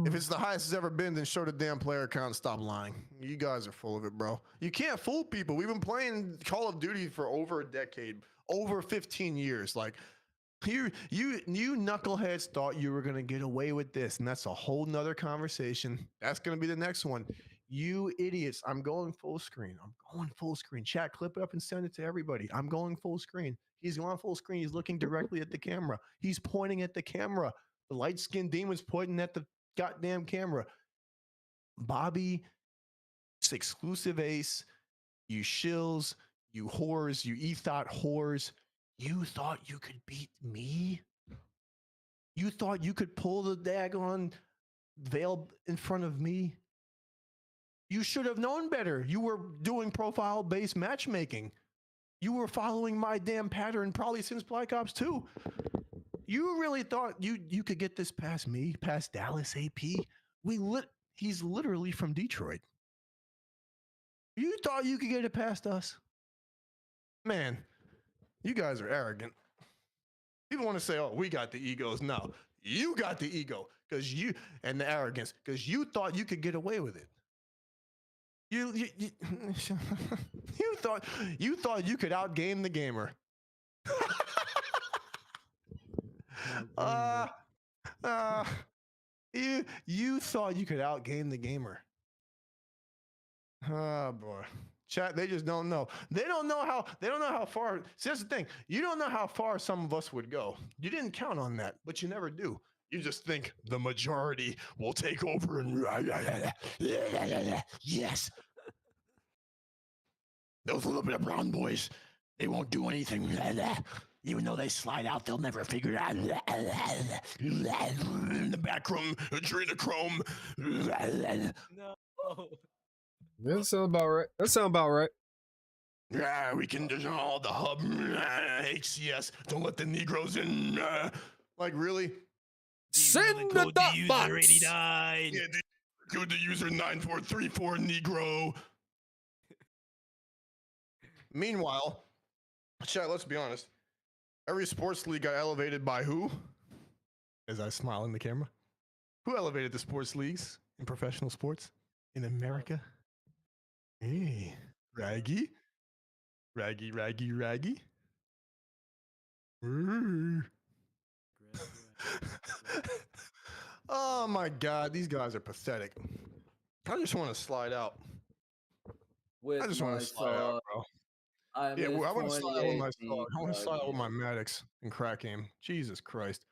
S2: If it's the highest it's ever been, then show the damn player count and stop lying. You guys are full of it, bro. You can't fool people. We've been playing Call of Duty for over a decade, over 15 years. Like, you knuckleheads thought you were gonna get away with this, and that's a whole nother conversation. That's gonna be the next one. You idiots! I'm going full screen. Chat, clip it up and send it to everybody. I'm going full screen. He's going full screen. He's looking directly at the camera. He's pointing at the camera. The light-skinned demon's pointing at the goddamn camera. Bobby, it's exclusive Ace. You shills. You whores. You ethot whores. You thought you could beat me? You thought you could pull the daggone veil in front of me? You should have known better. You were doing profile-based matchmaking. You were following my damn pattern probably since Black Ops 2. You really thought you could get this past me, past Dallas AP? He's literally from Detroit. You thought you could get it past us? Man. You guys are arrogant. People want to say, oh, we got the egos. No, You got the ego and the arrogance because you thought you could get away with it. You you thought you could outgame the gamer. You thought you could outgame the gamer. Oh boy. Chat, they just don't know. They don't know how far. See, that's the thing. You don't know how far some of us would go. You didn't count on that, but you never do. You just think the majority will take over and yes. Those little bit of brown boys, they won't do anything. Even though they slide out, they'll never figure it out. In the back room, adrenochrome.
S3: No.
S6: That sounds about right. That sounds about right.
S2: Yeah, we can do all the hub. HCS. Don't let the Negroes in. Like, really?
S6: Send the dot box.
S2: Yeah, code the user 9434 Negro. Meanwhile, chat, let's be honest. Every sports league got elevated by who? As I smile in the camera. Who elevated the sports leagues in professional sports in America? Hey, Raggy. Raggy. Oh my God, these guys are pathetic. I just want to slide out. I just want to slide out, bro. I want to slide out with my Star. I want to slide out with my Maddox and crack aim. Jesus Christ.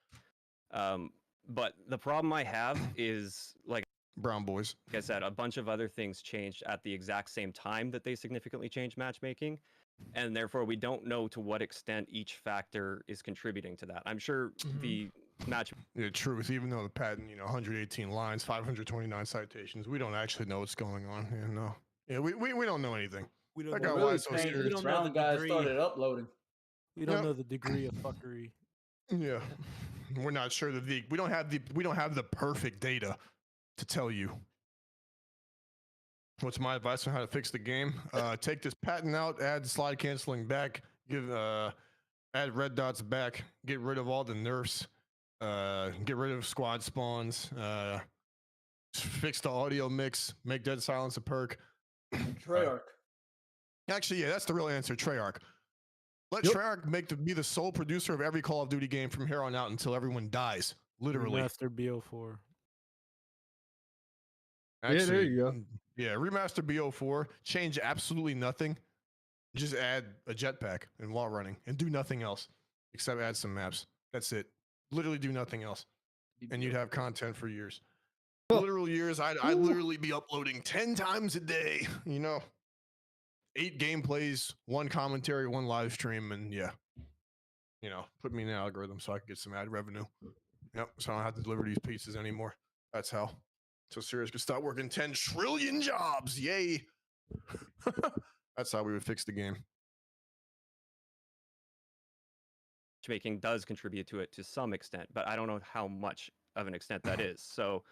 S3: But the problem I have is, like
S2: Brown boys.
S3: I said, a bunch of other things changed at the exact same time that they significantly changed matchmaking. And therefore, we don't know to what extent each factor is contributing to that. I'm sure the match.
S2: The truth, even though the patent, 118 lines, 529 citations, we don't actually know what's going on. Yeah, we don't know anything.
S8: We don't
S2: That
S8: know.
S2: guy
S8: Really
S2: lies so
S8: saying,
S2: serious.
S8: we don't know
S1: Brown
S8: the
S1: guys
S8: degree.
S1: started uploading.
S8: We don't know the degree of fuckery.
S2: Yeah, we're not sure we don't have the perfect data to tell you. What's my advice on how to fix the game? Take this patent out, add slide canceling back, add red dots back, get rid of all the nerfs, get rid of squad spawns, fix the audio mix, make dead silence a perk.
S1: Treyarch.
S2: Actually, yeah, that's the real answer. Treyarch. Let Treyarch be the sole producer of every Call of Duty game from here on out until everyone dies. Literally.
S8: Remaster BO4.
S2: Actually,
S6: yeah, there you go.
S2: Yeah, remaster BO4, change absolutely nothing. Just add a jetpack and wall running and do nothing else except add some maps. That's it. Literally do nothing else. And you'd have content for years. Literal years. I'd literally be uploading 10 times a day, 8 gameplays, 1 commentary, 1 live stream, and yeah. Put me in the algorithm so I can get some ad revenue. Yep, so I don't have to deliver these pizzas anymore. That's how. So Sirius could start working 10 trillion jobs. Yay. That's how we would fix the game.
S3: matchmaking does contribute to it to some extent, but I don't know how much of an extent that is. So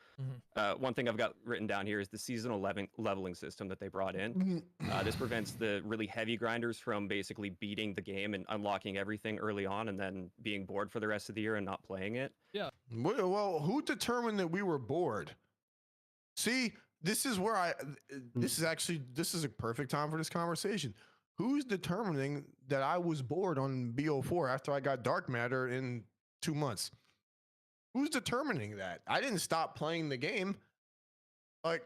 S3: one thing I've got written down here is the seasonal leveling system that they brought in. This prevents the really heavy grinders from basically beating the game and unlocking everything early on and then being bored for the rest of the year and not playing it.
S5: Yeah.
S2: Well, who determined that we were bored? See, this is where this is a perfect time for this conversation. Who's determining that I was bored on BO4 after I got dark matter in 2 months? Who's determining that? I didn't stop playing the game. Like,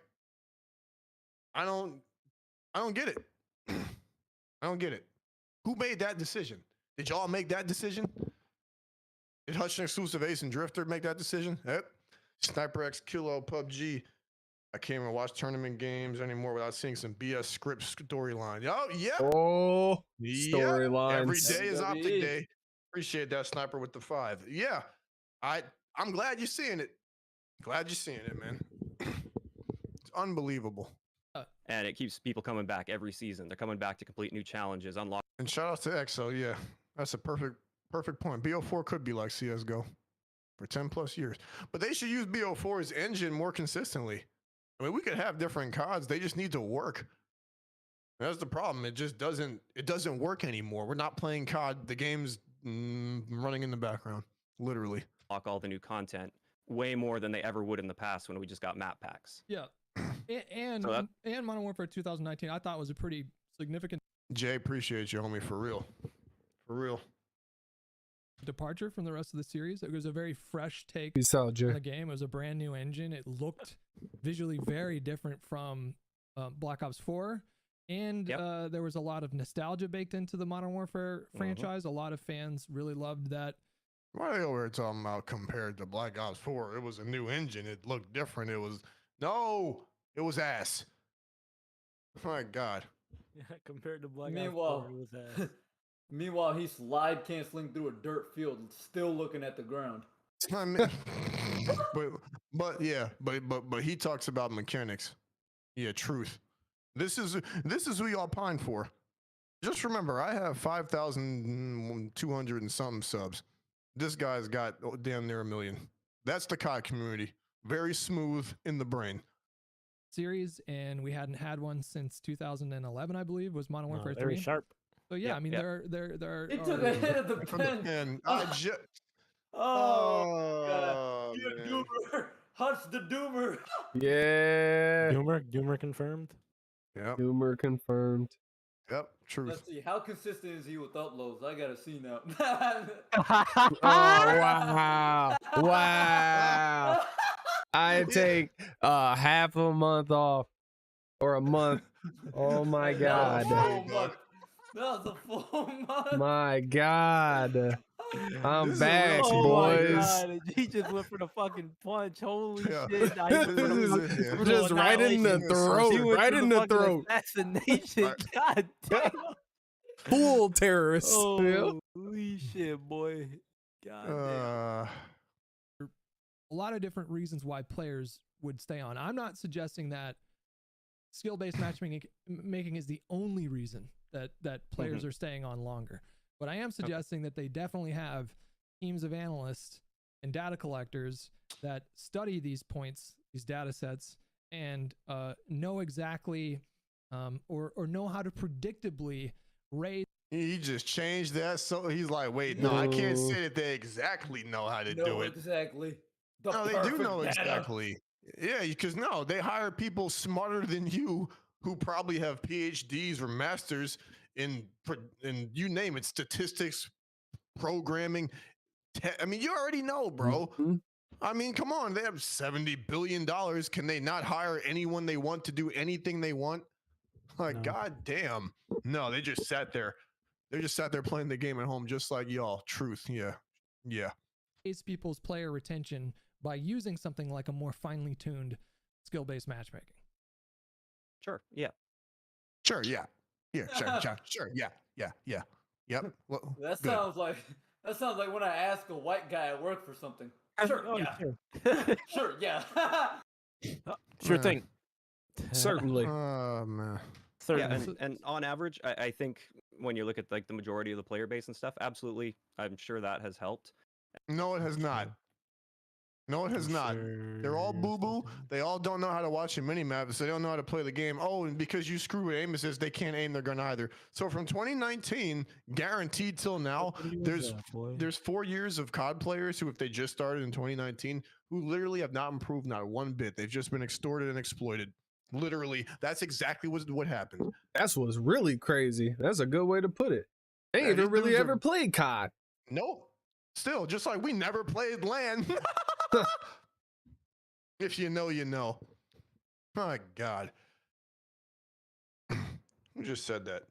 S2: I don't get it. I don't get it. Who made that decision? Did y'all make that decision? Did Hutch and Exclusive Ace and Drifter make that decision? Yep. Sniper X Kilo PUBG. I can't even watch tournament games anymore without seeing some BS script storyline. Oh, yeah.
S6: Oh,
S2: Yep.
S6: storylines.
S2: Every day is optic day. Appreciate that, Sniper with the 5. Yeah. I'm glad you're seeing it. Glad you're seeing it, man. It's unbelievable.
S3: And it keeps people coming back every season. They're coming back to complete new challenges, unlock.
S2: And shout out to EXO. Yeah, that's a perfect point. BO4 could be like CSGO for 10 plus years, but they should use BO4's engine more consistently. I mean, we could have different CODs. They just need to work. That's the problem. It just doesn't work anymore. We're not playing COD. The game's running in the background, literally.
S3: unlock all the new content way more than they ever would in the past when we just got map packs.
S5: Yeah. And Modern Warfare 2019, I thought was a pretty significant
S2: Jay, appreciate you, homie, for real. For real.
S5: departure from the rest of the series. It was a very fresh take
S6: Peace out,
S5: on
S6: Jay.
S5: the game. It was a brand new engine. It looked visually very different from Black Ops 4. And there was a lot of nostalgia baked into the Modern Warfare franchise. A lot of fans really loved that.
S2: What are we talking about compared to Black Ops 4? It was a new engine. It looked different. It was ass. My God.
S8: Yeah, compared to Black Ops
S1: Meanwhile,
S8: 4, it was ass.
S1: Meanwhile, he's slide canceling through a dirt field, still looking at the ground.
S2: I mean, but he talks about mechanics. Yeah, truth. This is who y'all pine for. Just remember, I have 5,200 and something subs. This guy's got damn near 1 million. That's the COD community. Very smooth in the brain.
S5: Series, and we hadn't had one since 2011, I believe, was Modern Warfare 3.
S8: Very sharp.
S5: So yeah, I mean, there
S1: He took a hit of the pen.
S2: And
S1: Oh, God.
S2: man.
S1: You doomer. Hutch the doomer.
S6: Yeah.
S8: Doomer confirmed.
S2: Yep.
S6: Doomer confirmed.
S2: Yep. Truth.
S1: Let's see. How consistent is he with uploads? I gotta see now.
S6: Oh wow. Wow. I take half a month off or a month. Oh my God.
S1: That was a full month.
S6: My God. I'm
S2: This is
S6: back,
S2: real.
S6: boys.
S8: God, he just went for the fucking punch. Holy
S2: Yeah.
S8: shit. Now he went for
S2: This is
S8: the
S2: it,
S8: fucking
S2: yeah.
S8: brutal
S6: Just right in the
S8: annihilation.
S6: throat.
S8: He went
S6: Right
S8: for
S6: in
S8: the
S6: the
S8: fucking
S6: throat.
S8: Assassination.
S2: Right.
S8: God damn.
S6: Full terrorist.
S8: Holy shit, boy. God damn.
S5: A lot of different reasons why players would stay on. I'm not suggesting that skill-based matchmaking is the only reason that players are staying on longer. But I am suggesting that they definitely have teams of analysts and data collectors that study these points, these data sets, and know exactly or know how to predictably raise.
S2: He just changed that. So he's like, wait, no, I can't say that they exactly know how to do it.
S1: Exactly. The
S2: No, they do
S1: perfect
S2: know
S1: data.
S2: exactly. Yeah, because no, they hire people smarter than you who probably have PhDs or masters in you name it, statistics, programming. I mean, you already know, bro.
S6: Mhm.
S2: I mean, come on, they have $70 billion. Can they not hire anyone they want to do anything they want? Like,
S8: No.
S2: God damn. No, they just sat there. They just sat there playing the game at home, just like y'all. Truth. Yeah. Yeah.
S5: People's player retention by using something like a more finely tuned skill-based matchmaking.
S3: Sure. Yeah.
S2: Sure. Yeah. Yeah. Sure. Yeah. Yeah. Yeah. Yep. Well,
S1: That
S2: good.
S1: sounds like when I ask a white guy at work for something. Sure,
S8: Oh,
S1: yeah.
S8: sure.
S1: Sure, yeah.
S8: Sure thing.
S6: Certainly.
S2: Oh man.
S3: Yeah,
S8: Certainly.
S3: and on average, I think when you look at like the majority of the player base and stuff, absolutely, I'm sure that has helped.
S2: No, it has not. No, it has not. They're all boo boo. They all don't know how to watch a mini maps. They don't know how to play the game. Oh, and because you screw with aim assist, they can't aim their gun either. So from 2019, guaranteed till now, there's 4 years of COD players who, if they just started in 2019, who literally have not improved not one bit. They've just been extorted and exploited. Literally, that's exactly what happened.
S6: That's what's really crazy. That's a good way to put it. They
S2: Yeah,
S6: ain't
S2: these
S6: even really
S2: dudes
S6: ever
S2: are-
S6: played COD.
S2: Nope. Still, just like we never played LAN. If you know, you know. My God. Who just said that?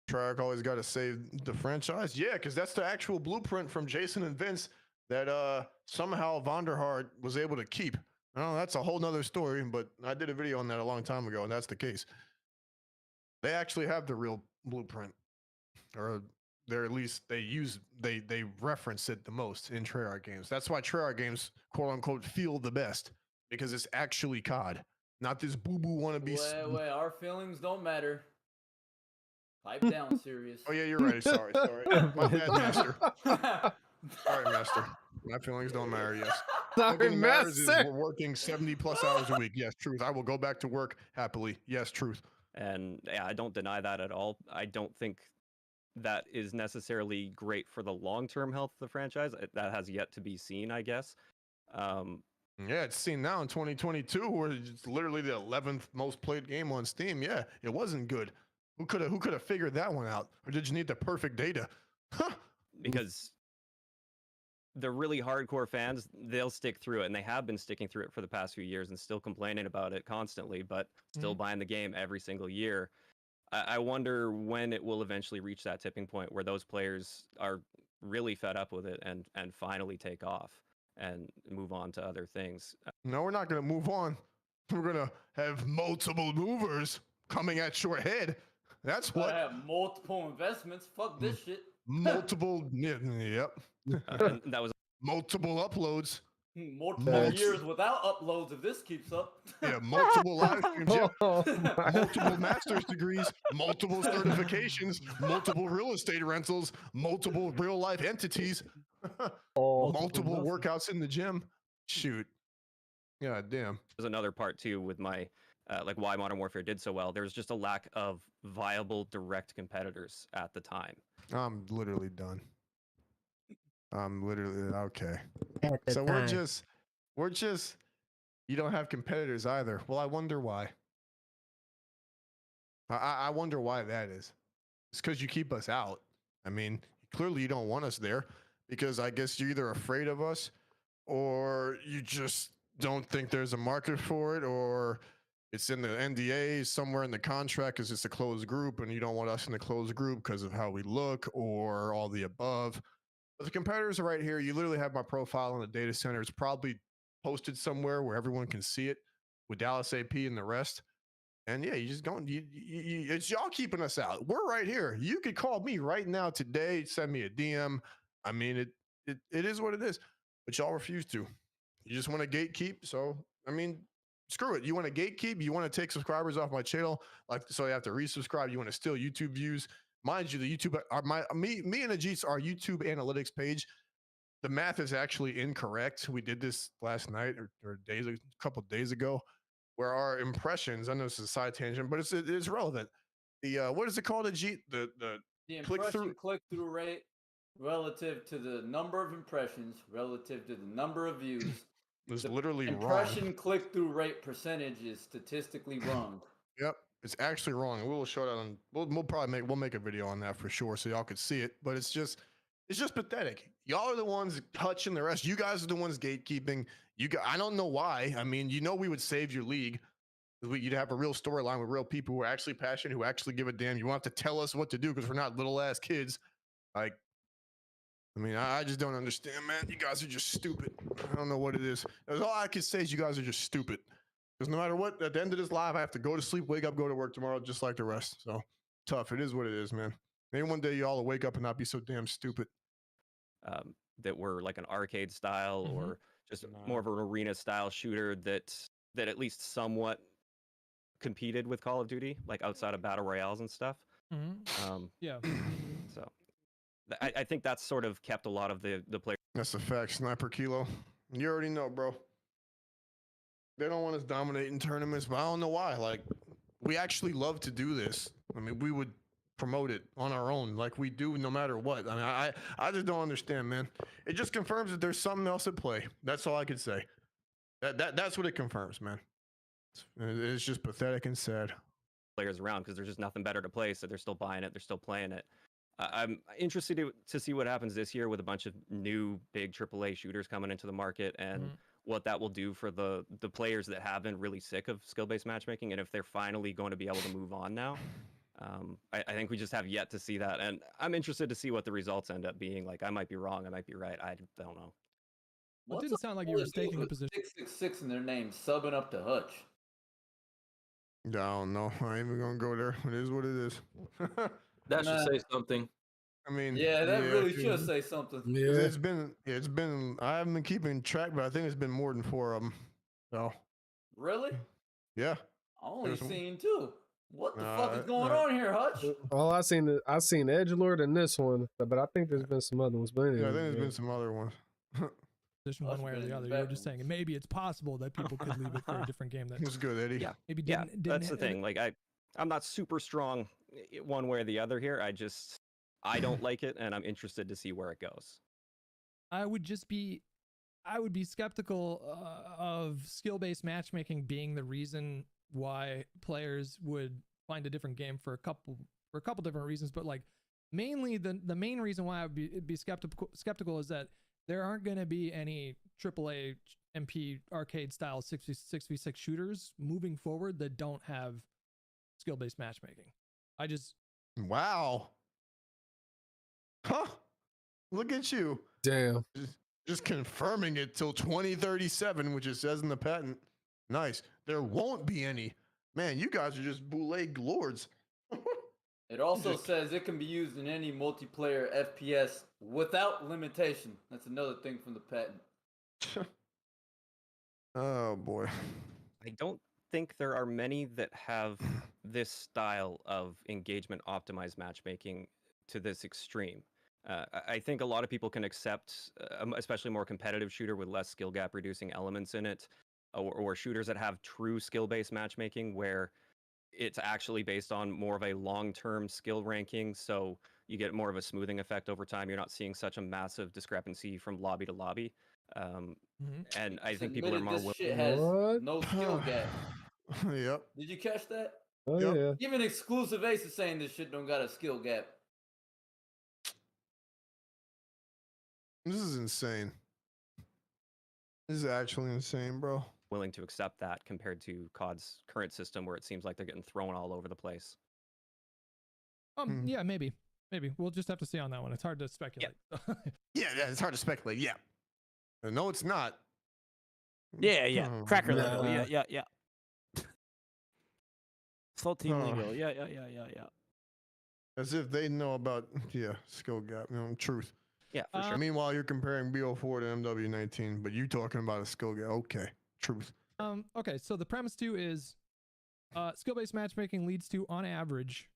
S2: Treyarch always got to save the franchise? Yeah, because that's the actual blueprint from Jason and Vince that somehow Vonderhaar was able to keep. I don't know, that's a whole nother story, but I did a video on that a long time ago, and that's the case. They actually have the real blueprint. Or they're at least they reference it the most in Treyarch games. That's why Treyarch games, quote unquote, feel the best. Because it's actually COD, not this boo-boo wannabe.
S1: Wait, our feelings don't matter. Pipe down, serious.
S2: Oh yeah, you're right. Sorry. My bad, Master. All right, Master. My feelings don't matter. Yes. Only
S6: Sorry,
S2: thing that matters is
S6: master.
S2: we're working 70+ hours a week. Yes, truth. I will go back to work happily. Yes, truth.
S3: And yeah, I don't deny that at all. I don't think that is necessarily great for the long-term health of the franchise. That has yet to be seen, I guess.
S2: Yeah, it's seen now in 2022, where it's literally the 11th most played game on Steam. Yeah, it wasn't good. Who could have figured that one out? Or did you need the perfect data? Huh.
S3: Because the really hardcore fans, they'll stick through it, and they have been sticking through it for the past few years and still complaining about it constantly, but still buying the game every single year. I wonder when it will eventually reach that tipping point where those players are really fed up with it and finally take off and move on to other things.
S2: No, we're not going to move on. We're going to have multiple movers coming at your head. That's
S1: Gotta
S2: what.
S1: have multiple investments. Fuck this shit.
S2: Multiple. Yep.
S3: And that was
S2: Multiple uploads.
S1: Multiple
S6: That's-
S1: years without uploads if this keeps up.
S2: Yeah, multiple live streams. Yeah.
S6: Oh, my-
S2: Multiple master's degrees, multiple certifications, multiple real estate rentals, multiple real life entities,
S6: oh,
S2: multiple workouts in the gym. Shoot. God damn.
S3: there's another part too with my like why Modern Warfare did so well. There was just a lack of viable direct competitors at the time.
S2: I'm literally done. I'm literally okay.
S6: at the
S2: So
S6: time.
S2: we're just you don't have competitors either. Well, I wonder why. I wonder why that is. It's because you keep us out. I mean, clearly you don't want us there because I guess you're either afraid of us or you just don't think there's a market for it, or it's in the NDA somewhere in the contract because it's a closed group and you don't want us in the closed group because of how we look, or all the above. But the competitors are right here. You literally have my profile in the data center. It's probably posted somewhere where everyone can see it with Dallas AP and the rest. And yeah, you just don't. It's y'all keeping us out. We're right here. You could call me right now today. Send me a DM. I mean, it is what it is. But y'all refuse to. You just want to gatekeep. So I mean, screw it. You want to gatekeep. You want to take subscribers off my channel, like so you have to resubscribe. You want to steal YouTube views. Mind you, the YouTube me and Ajit's our YouTube analytics page. The math is actually incorrect. We did this last night or a couple days ago, where our impressions, I know this is a side tangent, but it's relevant. The what is it called, Ajit? The
S1: impression click-through rate relative to the number of impressions relative to the number of views.
S2: was
S1: The
S2: literally wrong.
S1: impression click-through rate percentage is statistically wrong.
S2: Yep, it's actually wrong. We'll show that on. We'll probably make a video on that for sure, so y'all could see it. But it's just pathetic. Y'all are the ones touching the rest. You guys are the ones gatekeeping. I don't know why. I mean, we would save your league. You'd have a real storyline with real people who are actually passionate, who actually give a damn. You won't have to tell us what to do because we're not little ass kids. Like, I mean, I just don't understand, man. You guys are just stupid. I don't know what it is. That's all I can say is you guys are just stupid. Because no matter what, at the end of this live, I have to go to sleep, wake up, go to work tomorrow, just like the rest. So tough. It is what it is, man. Maybe one day y'all will wake up and not be so damn stupid.
S3: That were like an arcade style or just more of an arena style shooter that at least somewhat competed with Call of Duty, like outside of battle royales and stuff.
S5: Yeah.
S3: So I think that's sort of kept a lot of the players.
S2: That's a fact. Sniper Kilo. You already know, bro. They don't want us dominating tournaments, but I don't know why. Like, we actually love to do this. I mean, we would promote it on our own like we do no matter what. I mean, I just don't understand, man. It just confirms that there's something else at play. That's all I could say. That's what it confirms, man. It's just pathetic and sad.
S3: Players around because there's just nothing better to play, so they're still buying it, they're still playing it. I'm interested to see what happens this year with a bunch of new big AAA shooters coming into the market and what that will do for the players that have been really sick of skill-based matchmaking, and if they're finally going to be able to move on now. I think we just have yet to see that, and I'm interested to see what the results end up being. Like, I might be wrong, I might be right, I don't know.
S5: Well, it didn't sound like you were staking a position.
S1: 666 in their name, subbing up to Hutch.
S2: I don't know. I ain't even gonna go there. It is what it is.
S8: That should say something.
S2: I mean,
S1: Yeah, that really should say something.
S6: Yeah.
S2: It's been. I haven't been keeping track, but I think it's been more than 4 of them. So
S1: Really?
S2: yeah.
S1: I only
S2: There's some-
S1: seen 2. What the fuck is
S2: Uh,
S1: going
S2: uh,
S1: on here, Hutch?
S6: All I seen Edgelord in this one, but I think there's been some other ones. But anyway,
S2: Yeah, I think there's been some other ones.
S5: Position
S1: Us
S5: one way or
S1: being
S5: the other.
S1: the
S5: You're just
S1: veterans.
S5: saying maybe it's possible that people could leave it for a different game that
S2: It's good, Eddie.
S3: Yeah.
S5: maybe
S3: Yeah,
S5: didn't.
S3: that's the
S5: hit it.
S3: thing. Like, I'm not super strong one way or the other here. I don't like it, and I'm interested to see where it goes.
S5: I would be skeptical of skill-based matchmaking being the reason why players would find a different game for a couple different reasons, but like mainly the main reason why I would be skeptical is that there aren't going to be any AAA MP arcade style 6v6 shooters moving forward that don't have skill-based matchmaking.
S2: Wow. Huh? Look at you.
S6: Damn.
S2: Just confirming it till 2037, which it says in the patent. Nice. There won't be any. Man, you guys are just bootleg lords.
S1: It also says it can be used in any multiplayer FPS without limitation. That's another thing from the patent.
S2: Oh boy.
S3: I don't think there are many that have this style of engagement optimized matchmaking to this extreme. I think a lot of people can accept, especially more competitive shooter with less skill gap reducing elements in it, or shooters that have true skill-based matchmaking where it's actually based on more of a long-term skill ranking, so you get more of a smoothing effect over time. You're not seeing such a massive discrepancy from lobby to lobby. And I think people are more
S1: this shit has no skill gap.
S2: Yep.
S1: Did you catch that?
S6: Oh
S2: Yep.
S6: yeah.
S1: Even Exclusive Ace is saying this shit don't got a skill gap.
S2: This is insane. This is actually insane, bro.
S3: willing to accept that compared to COD's current system where it seems like they're getting thrown all over the place.
S5: Yeah, maybe we'll just have to see on that one. It's hard to speculate.
S2: Yeah, it's hard to speculate. Yeah. No, it's not.
S9: Yeah.
S2: Oh,
S9: Cracker
S6: nah.
S9: level. Yeah. Salty
S2: Oh.
S9: lingo. Yeah.
S2: As if they know about skill gap, truth.
S3: Yeah, for sure.
S2: Meanwhile, you're comparing BO4 to MW19, but you talking about a skill gap. Okay, truth.
S5: Okay, so the premise too is skill-based matchmaking leads to, on average,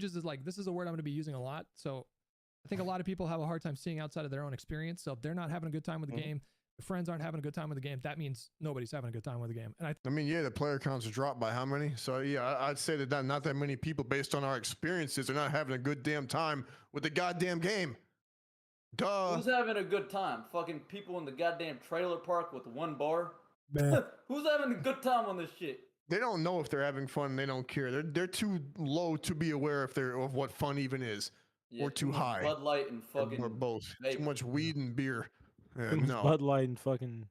S5: is like, this is a word I'm going to be using a lot. So I think a lot of people have a hard time seeing outside of their own experience. So if they're not having a good time with the game, if friends aren't having a good time with the game, that means nobody's having a good time with the game. And
S2: the player counts are dropped by how many? So yeah, I'd say that not that many people, based on our experiences, are not having a good damn time with the goddamn game. Duh.
S1: Who's having a good time? Fucking people in the goddamn trailer park with one bar?
S6: Man.
S1: Who's having a good time on this shit?
S2: They don't know if they're having fun. They don't care. They're too low to be aware of what fun even is, or too
S1: much
S2: high,
S1: Bud Light and fucking.
S2: or both.
S1: vapor.
S2: Too much weed and beer. Yeah,
S9: Too much
S2: no.
S9: Bud Light and fucking.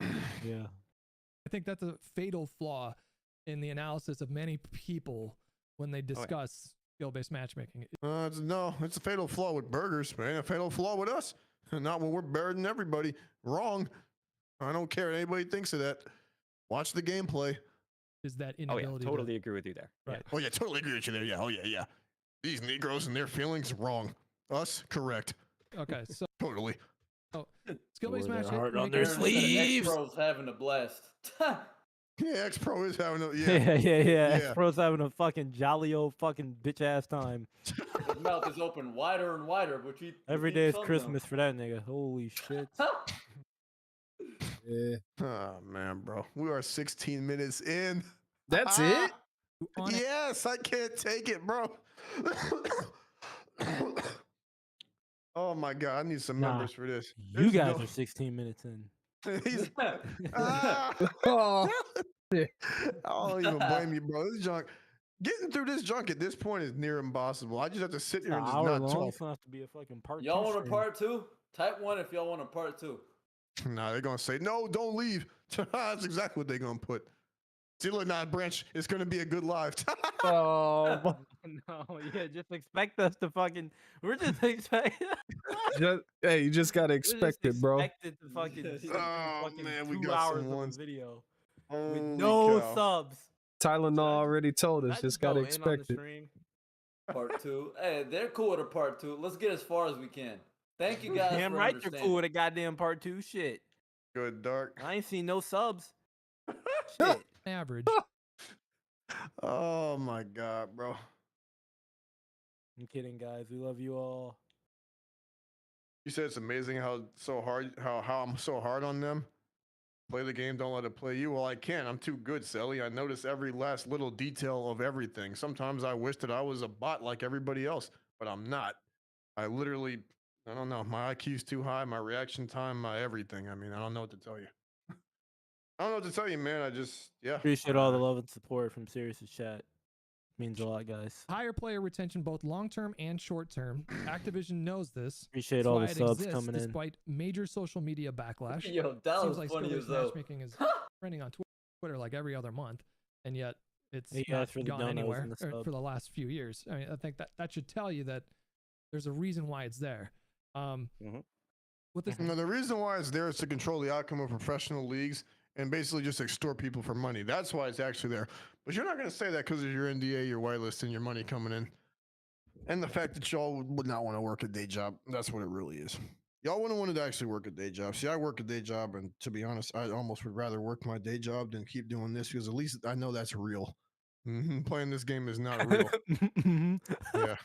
S9: Yeah.
S5: I think that's a fatal flaw in the analysis of many people when they discuss skill-based matchmaking.
S2: It's a fatal flaw with burgers, but ain't a fatal flaw with us. Not when we're burdening everybody. Wrong. I don't care what anybody thinks of that. Watch the gameplay.
S5: Is that
S3: Oh yeah,
S5: inability?
S3: totally agree with you there.
S5: Right.
S2: Oh yeah, totally agree with you there. Yeah. Oh yeah. These Negroes and their feelings wrong. Us correct.
S5: Okay, so
S2: Totally.
S5: skill-based
S9: Wore their
S5: matchmaking.
S9: heart on their
S1: Aaron said
S9: sleeves.
S1: X-Pro's having a blast.
S2: Yeah, X-Pro is having a
S9: Yeah.
S2: Yeah.
S9: X-Pro's having a fucking jolly old fucking bitch ass time.
S1: His mouth is open wider and wider, but
S9: Every day is Christmas for that nigga. Holy shit.
S6: Yeah.
S2: Oh man, bro. We are 16 minutes in.
S6: That's it?
S5: On
S2: Yes, I can't take it, bro. Oh my god, I need some
S9: Nah,
S2: numbers for this.
S9: You
S2: There's
S9: guys
S2: no-
S9: are 16 minutes in.
S2: He's, ah,
S6: Oh,
S2: I don't even blame you, bro. This junk, getting through this junk at this point is near impossible. I just have to sit
S9: It's
S2: here
S9: an
S2: and just
S9: hour
S2: not
S9: long.
S2: talk.
S9: It's gonna have to be a fucking part.
S1: Y'all
S9: two
S1: want a
S9: stream.
S1: part two? Type 1 if y'all want a part 2.
S2: Nah, they're gonna say no, don't leave. That's exactly what they're gonna put. Zilla Knot Branch is gonna be a good live.
S6: oh,
S9: No, yeah, just expect us to fucking. We're just expecting.
S6: hey, you just gotta expect it, bro.
S9: Expected to fucking. sit through
S2: Oh,
S9: fucking
S2: man, we
S9: 2
S2: got some
S9: hours of a
S2: ones.
S9: video
S2: Holy
S9: with no
S2: cow.
S9: subs.
S6: Tylenol already told
S9: Can
S6: us.
S9: I
S6: Just
S9: go
S6: gotta
S9: in on the
S6: expect it.
S9: stream?
S1: Part 2. Hey, they're cool with a part 2. Let's get as far as we can. Thank you guys
S9: Damn
S1: for
S9: right, you're
S1: understanding.
S9: cool with a goddamn part 2 shit.
S2: Good dark.
S9: I ain't seen no subs. Shit.
S5: average.
S2: Oh my god, bro.
S9: I'm kidding, guys. We love you all.
S2: You said it's amazing how I'm so hard on them. Play the game, don't let it play you. Well, I can't. I'm too good, Sally. I notice every last little detail of everything. Sometimes I wish that I was a bot like everybody else, but I'm not. I literally, I don't know. My IQ's too high. My reaction time, my everything. I mean, I don't know what to tell you. I don't know what to tell you, man. I just, yeah.
S9: Appreciate all the love and support from Sirius's chat. Means a lot, guys.
S5: Higher player retention, both long term and short term. Activision knows this.
S9: Appreciate
S5: That's
S9: all
S5: why
S9: the
S5: it
S9: subs
S5: exists
S9: coming in.
S5: Despite major social media backlash.
S1: Yo, that
S5: Seems
S1: was
S5: like
S1: funny as
S5: skill-based
S1: hell.
S5: matchmaking is trending on Twitter like every other month, and yet it's
S9: Hey,
S5: not
S9: guys, for the
S5: gone
S9: donos
S5: anywhere
S9: and the subs.
S5: for the last few years. I mean, I think that should tell you that there's a reason why it's there. With this,
S2: No, the reason why it's there is to control the outcome of professional leagues and basically just extort people for money. That's why it's actually there. But you're not going to say that because of your NDA, your whitelist, and your money coming in. And the fact that y'all would not want to work a day job. That's what it really is. Y'all wouldn't want to actually work a day job. See, I work a day job, and to be honest, I almost would rather work my day job than keep doing this because at least I know that's real. Playing this game is not real. Yeah.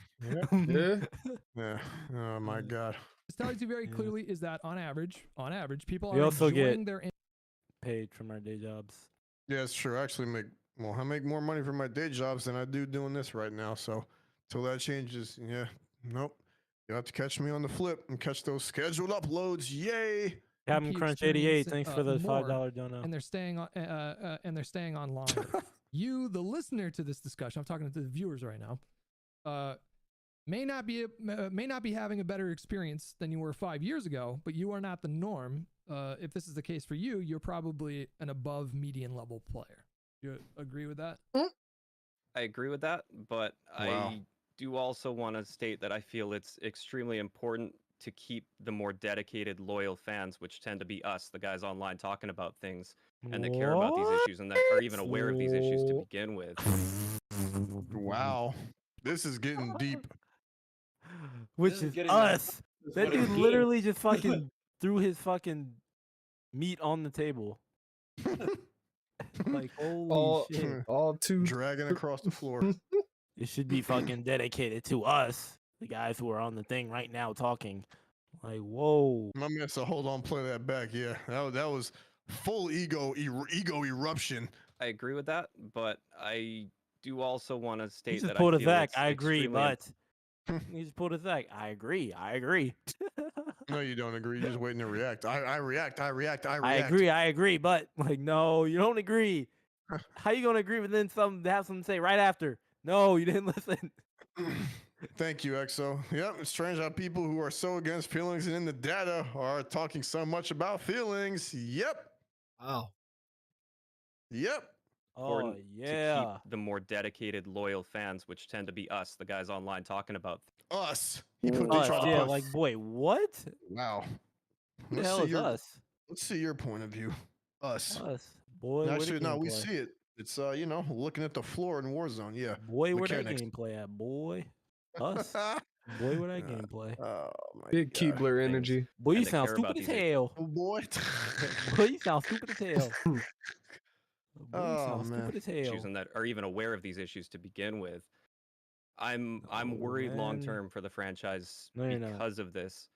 S2: Yeah. Oh, my God.
S5: this tells you very clearly is that on average, people
S9: We
S5: are
S9: also
S5: enjoying
S9: get-
S5: their
S9: Paid from our day jobs.
S2: Yeah, it's true. I actually I make more money from my day jobs than I do doing this right now. So till that changes, yeah, nope. You'll have to catch me on the flip and catch those scheduled uploads. Yay!
S9: Captain
S5: key
S9: Crunch 88,
S5: experience,
S9: thanks for the
S5: more,
S9: $5 dono.
S5: and they're staying on longer. You, the listener to this discussion, I'm talking to the viewers right now, may not be having a better experience than you were 5 years ago, but you are not the norm. If this is the case for you, you're probably an above median level player. You agree with that?
S3: I agree with that, but
S2: Wow.
S3: I do also want to state that I feel it's extremely important to keep the more dedicated, loyal fans, which tend to be us, the guys online talking about things and that care about these issues and that are even aware of these issues to begin with.
S2: Wow, this is getting deep.
S9: Which
S1: This is
S9: is
S1: getting
S9: us.
S1: That's
S9: That
S1: what it's
S9: dude
S1: getting.
S9: literally just fucking threw his fucking meat on the table. Like, holy shit.
S6: All too
S2: Dragging across the floor.
S9: It should be fucking dedicated to us, the guys who are on the thing right now talking. Like, whoa.
S2: My man said, "Hold on, play that back." Yeah, that was full ego eruption.
S3: I agree with that, but I do also want to
S9: He
S3: state
S9: just
S3: that
S9: pulled
S3: I
S9: a
S3: feel
S9: Zach.
S3: it's
S9: I agree,
S3: extremely
S9: but he just pulled a Zach. I agree.
S2: No, you don't agree. You're just waiting to react. I react. I
S9: I agree, but like, no, you don't agree. How you gonna agree, but then have something to say right after? No, you didn't listen.
S2: Thank you, EXO. Yep, it's strange how people who are so against feelings and in the data are talking so much about feelings. Yep.
S6: wow.
S2: Yep.
S9: Oh
S3: important to
S9: yeah.
S3: keep the more dedicated, loyal fans, which tend to be us, the guys online talking about
S2: Us. He put
S9: Us,
S2: they tried to
S9: yeah,
S2: put-
S9: like, boy, what?
S2: wow.
S9: Who the
S2: Let's
S9: hell
S2: see
S9: is
S2: your
S9: us?
S2: let's see your point of view. Us.
S9: Us, boy. Where
S2: Actually,
S9: the
S2: no, we
S9: gameplay?
S2: see it. It's looking at the floor in Warzone. Yeah.
S9: Boy, where that
S2: mechanics.
S9: gameplay at, boy? Us, boy, where that gameplay?
S2: Oh my
S6: Big
S2: God.
S6: Keebler
S3: things.
S6: energy.
S9: Boy, you
S3: and they
S9: sound
S3: care about
S9: stupid as
S3: these
S9: hell.
S2: Oh boy.
S9: Boy, you sound stupid as hell. Boy, you
S2: Oh,
S9: sound
S2: man.
S9: stupid as hell.
S3: issues and that are even aware of these issues to begin with. I'm worried
S9: man.
S3: long term for the franchise
S9: No, you're not.
S3: because of this.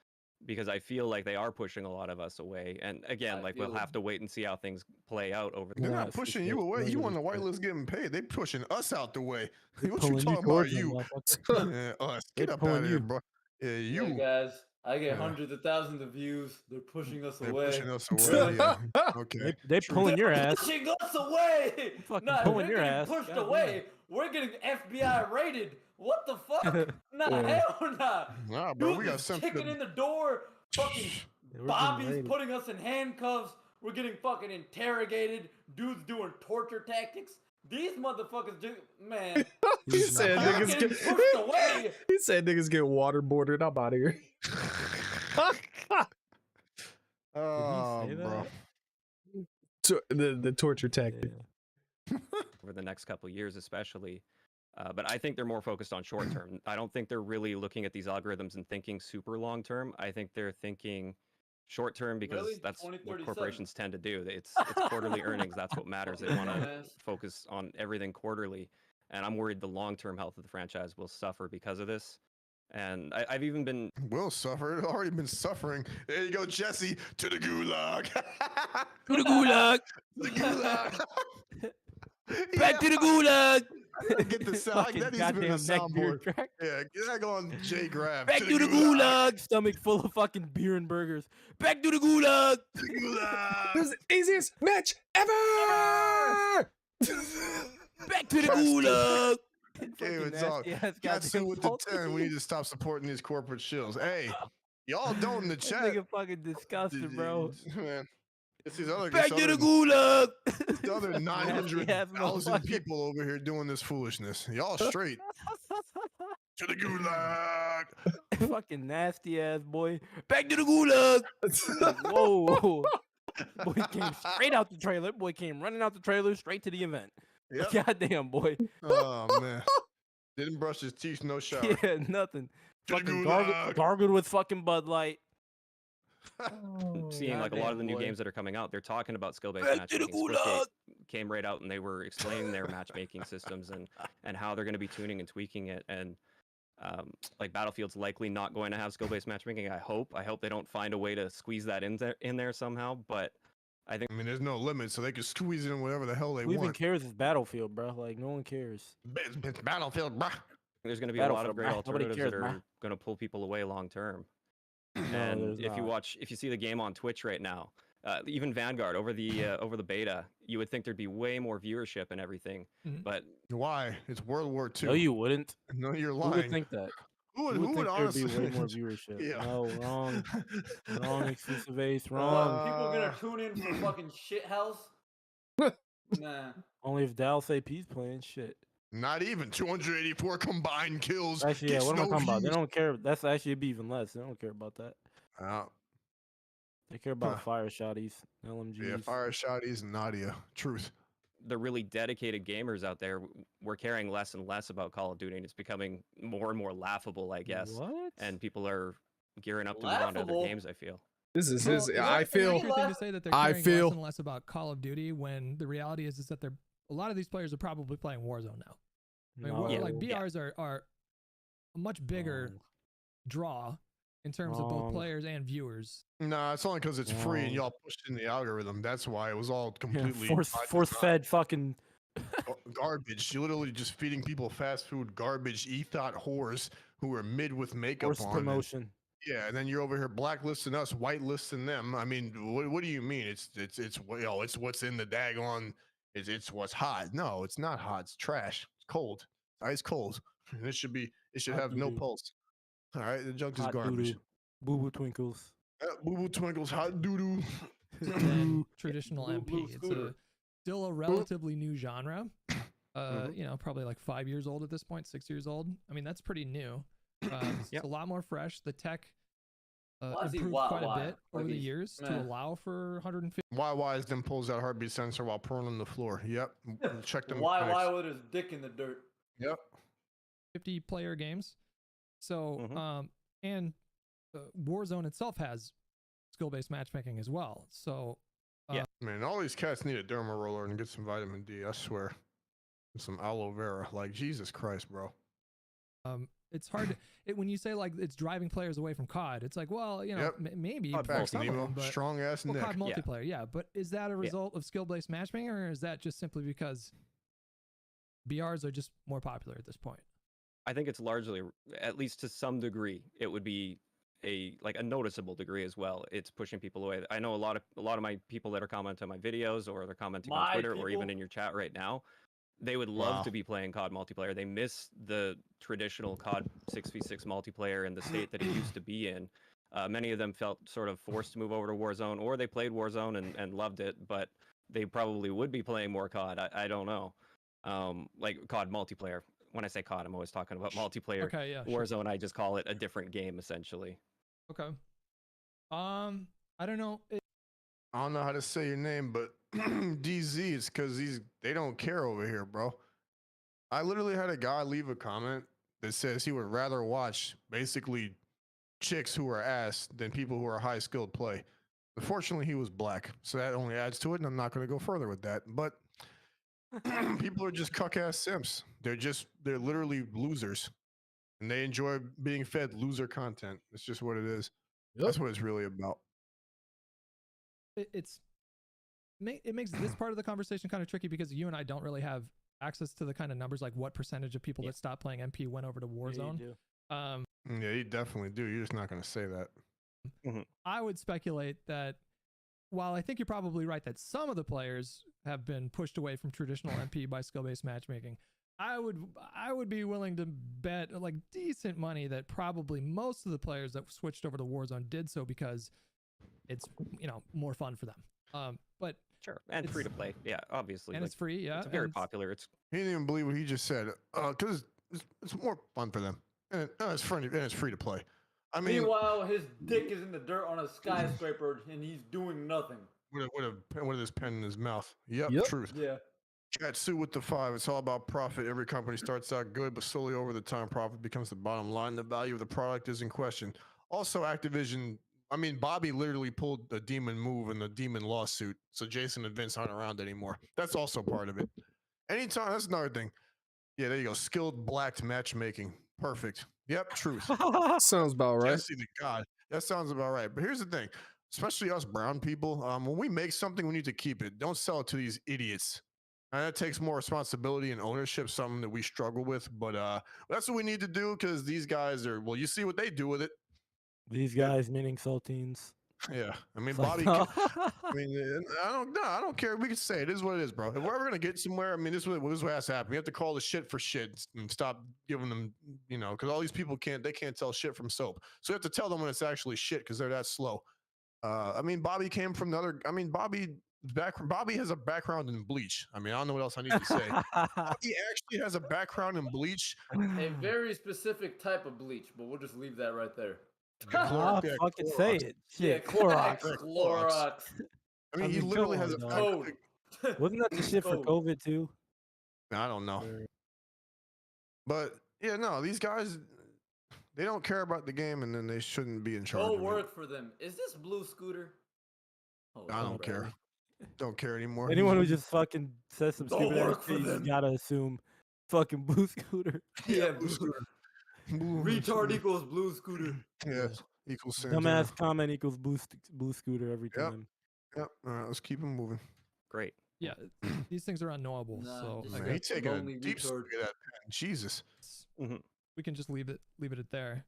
S3: Because I feel like they are pushing a lot of us away. And again,
S1: I
S3: like we'll
S1: feel-
S3: have to wait and see how things play out over
S2: They're
S9: Yeah,
S2: not
S9: it's
S2: pushing
S9: just
S2: you
S9: like,
S2: away.
S9: no,
S2: You
S9: you're
S2: on the
S9: just
S2: whitelist getting paid. They pushing us out the way.
S9: They're
S2: What you
S9: pulling
S2: talking about?
S9: towards them,
S2: You.
S9: motherfucker.
S2: Yeah, us.
S9: They
S2: Get up
S9: pulling
S2: out of here,
S9: you.
S2: bro. Yeah,
S1: Yeah,
S2: you.
S1: guys, I get
S2: Yeah.
S1: hundreds of thousands of views. They're pushing us
S2: They're
S1: away.
S2: pushing us away. Yeah. Okay.
S9: They
S2: True.
S9: pulling your
S1: They're
S9: ass.
S1: pushing us away.
S9: Fucking
S1: Nah,
S9: pulling
S1: we're
S9: your
S1: getting
S9: ass.
S1: pushed
S9: Goddamn.
S1: away. We're getting FBI raided. What the fuck? Nah,
S6: Yeah.
S1: hell nah.
S2: Nah, bro, we
S1: Dude
S2: got
S1: is
S2: something.
S1: kicking in the door. Fucking
S9: We're getting
S1: Bobby's
S9: raided.
S1: putting us in handcuffs. We're getting fucking interrogated. Dude's doing torture tactics. These motherfuckers do, man.
S6: He said
S1: You're
S6: niggas
S1: getting
S6: get
S1: pushed away.
S6: He said niggas get waterboarded. I'm out of here.
S2: Oh,
S9: say
S2: bro.
S6: The torture tactic.
S9: Yeah.
S3: over the next couple of years, especially. But I think they're more focused on short term. I don't think they're really looking at these algorithms and thinking super long term. I think they're thinking short term because
S1: Really?
S3: that's what
S1: 2037?
S3: corporations tend to do. It's quarterly earnings. That's what matters. They want to
S1: Dumbass.
S3: focus on everything quarterly. And I'm worried the long term health of the franchise will suffer because of this. And I've even been
S2: Will suffer. It already been suffering. There you go, Jesse. To the gulag.
S9: To the gulag.
S2: The gulag.
S9: Back to the gulag.
S2: Get the sound.
S9: Fucking
S2: That needs to be in the
S9: goddamn neck beard
S2: soundboard.
S9: track.
S2: Yeah, get that on J Grab.
S9: Back to the gulag. Stomach full of fucking beer and burgers. Back to the gulag.
S6: This is the easiest match ever.
S9: Back to the
S2: Cats do-
S9: gulag.
S2: Game,
S9: Fucking
S2: it's all.
S9: nasty ass
S2: Cats
S9: goddamn
S2: with the
S9: fault.
S2: 10. We need to stop supporting these corporate shills. Hey, y'all don't in the
S9: This
S2: chat.
S9: nigga fucking disgusted, bro.
S2: Man, it's these other
S9: Back to the
S2: other
S9: gulag.
S2: the other
S9: Nasty ass
S2: 900,000
S9: motherfucker.
S2: people over here doing this foolishness. Y'all straight to the gulag.
S9: Fucking nasty ass boy. Back to the gulag. Whoa. Boy came straight out the trailer. Boy came running out the trailer straight to the event.
S2: Yep.
S9: Goddamn, boy.
S2: Oh man, didn't brush his teeth, no shower.
S9: Yeah, nothing.
S2: To the
S9: Fucking
S2: gulag.
S9: gargled with fucking Bud Light.
S3: Seeing like a lot of the new
S9: Goddamn, boy.
S3: games that are coming out, they're talking about skill-based
S9: Back to the
S3: matchmaking.
S9: gulag.
S3: Splitgate came right out and they were explaining their matchmaking systems and how they're going to be tuning and tweaking it. And like Battlefield's likely not going to have skill-based matchmaking. I hope they don't find a way to squeeze that in there somehow. But I think
S2: I mean, there's no limit, so they can squeeze in whatever the hell they
S9: Who even
S2: want.
S9: cares if Battlefield, bro? Like, no one cares.
S2: It's Battlefield, bruh.
S3: there's going to be a lot of
S9: Battlefield,
S3: great
S9: bruh. Nobody
S3: alternatives
S9: cares,
S3: that are
S9: bruh.
S3: going to pull people away long term.
S9: No,
S3: And
S9: there's
S3: if
S9: not.
S3: you see the game on Twitch right now, even Vanguard over the beta, you would think there'd be way more viewership and everything.
S5: Mhm.
S3: But
S2: Why? It's World War II.
S9: No, you wouldn't.
S2: No, you're
S9: Who
S2: lying.
S9: would think that?
S2: Who would,
S9: Who
S2: who
S9: would
S2: would
S9: think
S2: honestly?
S9: there'd be way more viewership?
S2: Yeah.
S9: No, wrong. Wrong, exclusive ace, wrong.
S1: People gonna
S2: Uh,
S1: tune in for fucking shit house? Nah.
S9: Only if Dallas AP's playing shit.
S2: Not even 284 combined kills.
S9: Actually, yeah,
S2: gets
S9: what am I
S2: no
S9: talking about? They
S2: views.
S9: don't care. That's actually it'd be even less. They don't care about that. They care about
S2: Huh.
S9: fire shotties, LMGs.
S2: Yeah, fire shotties and Nadia. Truth.
S3: the really dedicated gamers out there, we're caring less and less about Call of Duty, and it's becoming more and more laughable, I guess.
S9: What?
S3: And people are gearing up to move on to other
S1: Laughable?
S3: games, I feel.
S6: This is
S5: Well,
S6: his.
S5: is
S6: I
S5: that an
S6: feel.
S5: accurate thing to say that they're
S6: I
S5: caring
S6: feel-
S5: less and less about Call of Duty when the reality is that they're a lot of these players are probably playing Warzone now. I mean,
S9: No.
S5: like
S3: Yeah.
S5: BRs are a much bigger
S9: Wrong.
S5: draw in terms of both
S9: Wrong.
S5: players and viewers.
S2: Nah, it's only because it's free and
S9: Wrong.
S2: y'all pushed in the algorithm. That's why it was all
S9: Yeah,
S2: completely
S9: force fed fucking.
S2: garbage. You're literally just feeding people fast food garbage, e-thought whores who are mid with makeup
S9: Forced
S2: on. and-
S9: promotion.
S2: yeah, and then you're over here blacklisting us, whitelisting them. I mean, what do you mean? It's it's what's in the daggone. It's what's hot. No, it's not hot. It's trash. It's cold. Ice cold. And it should
S9: Hot
S2: have no
S9: doo-doo.
S2: pulse. All right, the junk is
S9: Hot
S2: garbage.
S9: doo-doo. Boo boo twinkles.
S2: Boo boo twinkles, hot doo doo.
S5: than traditional
S1: Blue-
S5: MP.
S1: blue
S5: It's
S1: scooter.
S5: still a relatively new genre.
S2: Mhm.
S5: You know, probably like 5 years old at this point, 6 years old. I mean, that's pretty new. It's
S3: Yep.
S5: a lot more fresh. The tech
S1: Why is he
S5: improved
S1: wild,
S5: quite a
S1: wild?
S5: bit
S1: Like
S5: over the
S1: he's-
S5: years to
S1: meh.
S5: allow for 150
S2: Why then pulls out heartbeat sensor while prone on the floor. Yep. Check them.
S1: Why
S2: facts.
S1: with his dick in the dirt?
S2: Yep.
S5: player games. So,
S3: Mhm.
S5: and Warzone itself has skill-based matchmaking as well. So,
S2: Man, all these cats need a derma roller and get some vitamin D. I swear. And some aloe vera. Like Jesus Christ, bro.
S5: it's hard to, when you say like it's driving players away from COD, it's like, well, you know,
S2: Yep.
S5: maybe
S3: COD
S5: for
S3: False
S5: some of
S2: Nemo,
S5: them, but
S2: strong ass
S5: well,
S2: neck.
S5: COD
S3: Yeah.
S5: multiplayer, yeah. But is that a result of skill-based matchmaking, or is that just simply because BRs are just more popular at this point?
S3: I think it's largely, at least to some degree, it would be a noticeable degree as well. It's pushing people away. I know a lot of my people that are commenting on my videos or they're commenting on
S1: My
S3: Twitter or even
S1: people?
S3: in your chat right now, they would love
S2: Wow.
S3: to be playing COD multiplayer. They miss the traditional COD 6v6 multiplayer in the state that it used to be in. Many of them felt sort of forced to move over to Warzone, or they played Warzone and loved it, but they probably would be playing more COD. I don't know. Like COD multiplayer. When I say COD, I'm always talking about multiplayer.
S5: Okay, yeah, sure.
S3: Warzone, I just call it a different game, essentially.
S5: Okay. I don't know.
S2: I don't know how to say your name, but DZ is because they don't care over here, bro. I literally had a guy leave a comment that says he would rather watch basically chicks who are ass than people who are high skilled play. Unfortunately, he was black, so that only adds to it, and I'm not going to go further with that. But people are just cuck ass simps. They're literally losers, and they enjoy being fed loser content. It's just what it is. That's what it's really about.
S5: It makes this part of the conversation kind of tricky because you and I don't really have access to the kind of numbers, like what percentage of people that stopped playing MP went over to Warzone.
S2: Yeah, you definitely do. You're just not going to say that.
S5: I would speculate that while I think you're probably right that some of the players have been pushed away from traditional MP by skill-based matchmaking, I would be willing to bet like decent money that probably most of the players that switched over to Warzone did so because it's, you know, more fun for them. But
S3: Sure, and free to play. Yeah, obviously.
S5: and
S3: like,
S5: it's free. Yeah,
S3: It's very
S5: and
S3: popular. It's
S2: He didn't even believe what he just said. Because it's more fun for them. And it's free, and it's free to play. I mean,
S1: Meanwhile, his dick is in the dirt on a skyscraper and he's doing nothing.
S2: with his pen in his mouth. Yep,
S6: Yep.
S2: truth.
S1: Yeah.
S2: Katsu with the 5. It's all about profit. Every company starts out good, but slowly over the time, profit becomes the bottom line. The value of the product is in question. Also, Activision. I mean, Bobby literally pulled the demon move in the demon lawsuit, so Jason and Vince aren't around anymore. That's also part of it. Anytime, that's another thing. Yeah, there you go. Skilled blacked matchmaking. Perfect. Yep, truth.
S6: Sounds about right.
S2: Jesse the God. That sounds about right. But here's the thing, especially us brown people, when we make something, we need to keep it. Don't sell it to these idiots. And that takes more responsibility and ownership, something that we struggle with. But that's what we need to do because these guys are, well, you see what they do with it.
S9: These guys, meaning Saltines.
S2: Yeah. I mean,
S9: It's like,
S2: Bobby,
S9: no.
S2: I mean, I don't care. We can say it is what it is, bro. If we're ever going to get somewhere, I mean, this is what has to happen. We have to call the shit for shit and stop giving them, you know, because all these people can't tell shit from soap. So we have to tell them when it's actually shit because they're that slow. I mean, Bobby came from Bobby has a background in Bleach. I mean, I don't know what else I need to say. Bobby actually has a background in Bleach.
S1: A very specific type of bleach, but we'll just leave that right there.
S9: Ah,
S2: Yeah,
S9: fucking
S2: Clorox.
S9: say it. Shit, Clorox.
S1: Clorox.
S2: I mean,
S9: I
S2: he
S9: mean,
S2: literally
S9: come
S2: has
S9: on,
S2: a
S9: dog.
S1: Code.
S9: Wasn't that the shit for
S1: Code.
S9: COVID too?
S2: I don't know. But yeah, no, these guys, they don't care about the game, and then they shouldn't be in charge.
S1: Go
S2: of it.
S1: work for them. Is this Blue Scooter? Oh,
S2: I don't
S1: bro.
S2: care. Don't care anymore.
S9: Anyone who just fucking says some
S1: Don't
S9: stupid ass
S1: work for
S9: shit, you
S1: them.
S9: gotta assume fucking Blue Scooter.
S1: Yeah,
S2: Blue Scooter.
S1: retard equals Blue Scooter.
S2: Yeah, equals Santana.
S9: Dumbass comment equals Blue Scooter every
S2: Yep.
S9: time.
S2: Yep. All right, let's keep him moving.
S3: great.
S5: yeah, these things are unknowable.
S1: Nah,
S5: So
S1: just
S5: I
S2: Man,
S1: got
S2: he's
S1: the
S2: taking a
S1: lonely
S2: deep
S1: retard.
S2: swig of that pen. Jesus.
S5: guess we can just leave it at there.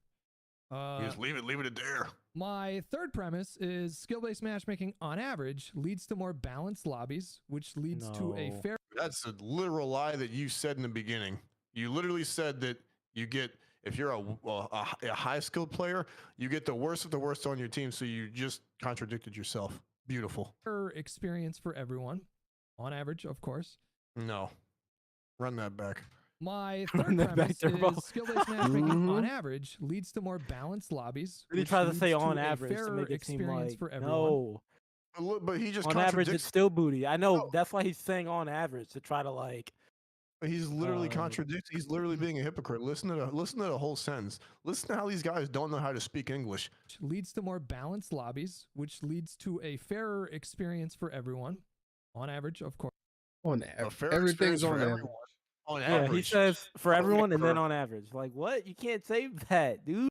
S2: You just leave it at there.
S5: My third premise is skill-based matchmaking on average leads to more balanced lobbies, which leads to a
S9: No.
S5: fair
S2: That's a literal lie that you said in the beginning. You literally said that you get, if you're a high skilled player, you get the worst of the worst on your team. So you just contradicted yourself. Beautiful.
S5: experience for everyone, on average, of course.
S2: No, run that back.
S5: My
S9: Run
S5: third
S9: that back,
S5: premise
S9: Turbo.
S5: is skill-based matchmaking on average leads to more balanced lobbies.
S9: Really
S5: which
S9: try to
S5: leads
S9: say on
S5: a
S9: average to
S5: fairer
S9: make it seem
S5: experience
S9: like
S5: for everyone.
S9: no.
S2: But, look, but he just
S9: On average,
S2: contradicts.
S9: it's still booty. I know
S2: No.
S9: that's why he's saying on average to try to like.
S2: He's literally
S9: Um,
S2: contradicting. He's literally being a hypocrite. Listen to the whole sentence. Listen to how these guys don't know how to speak English.
S5: Which leads to more balanced lobbies, which leads to a fairer experience for everyone. On average, of course.
S6: On
S2: A
S6: average,
S2: fair
S6: everything's
S2: experience for
S6: on average.
S2: everyone. On
S9: Yeah,
S2: average.
S9: he says for
S2: Okay,
S9: everyone and then
S2: bro.
S9: on average. Like what? You can't say that, dude.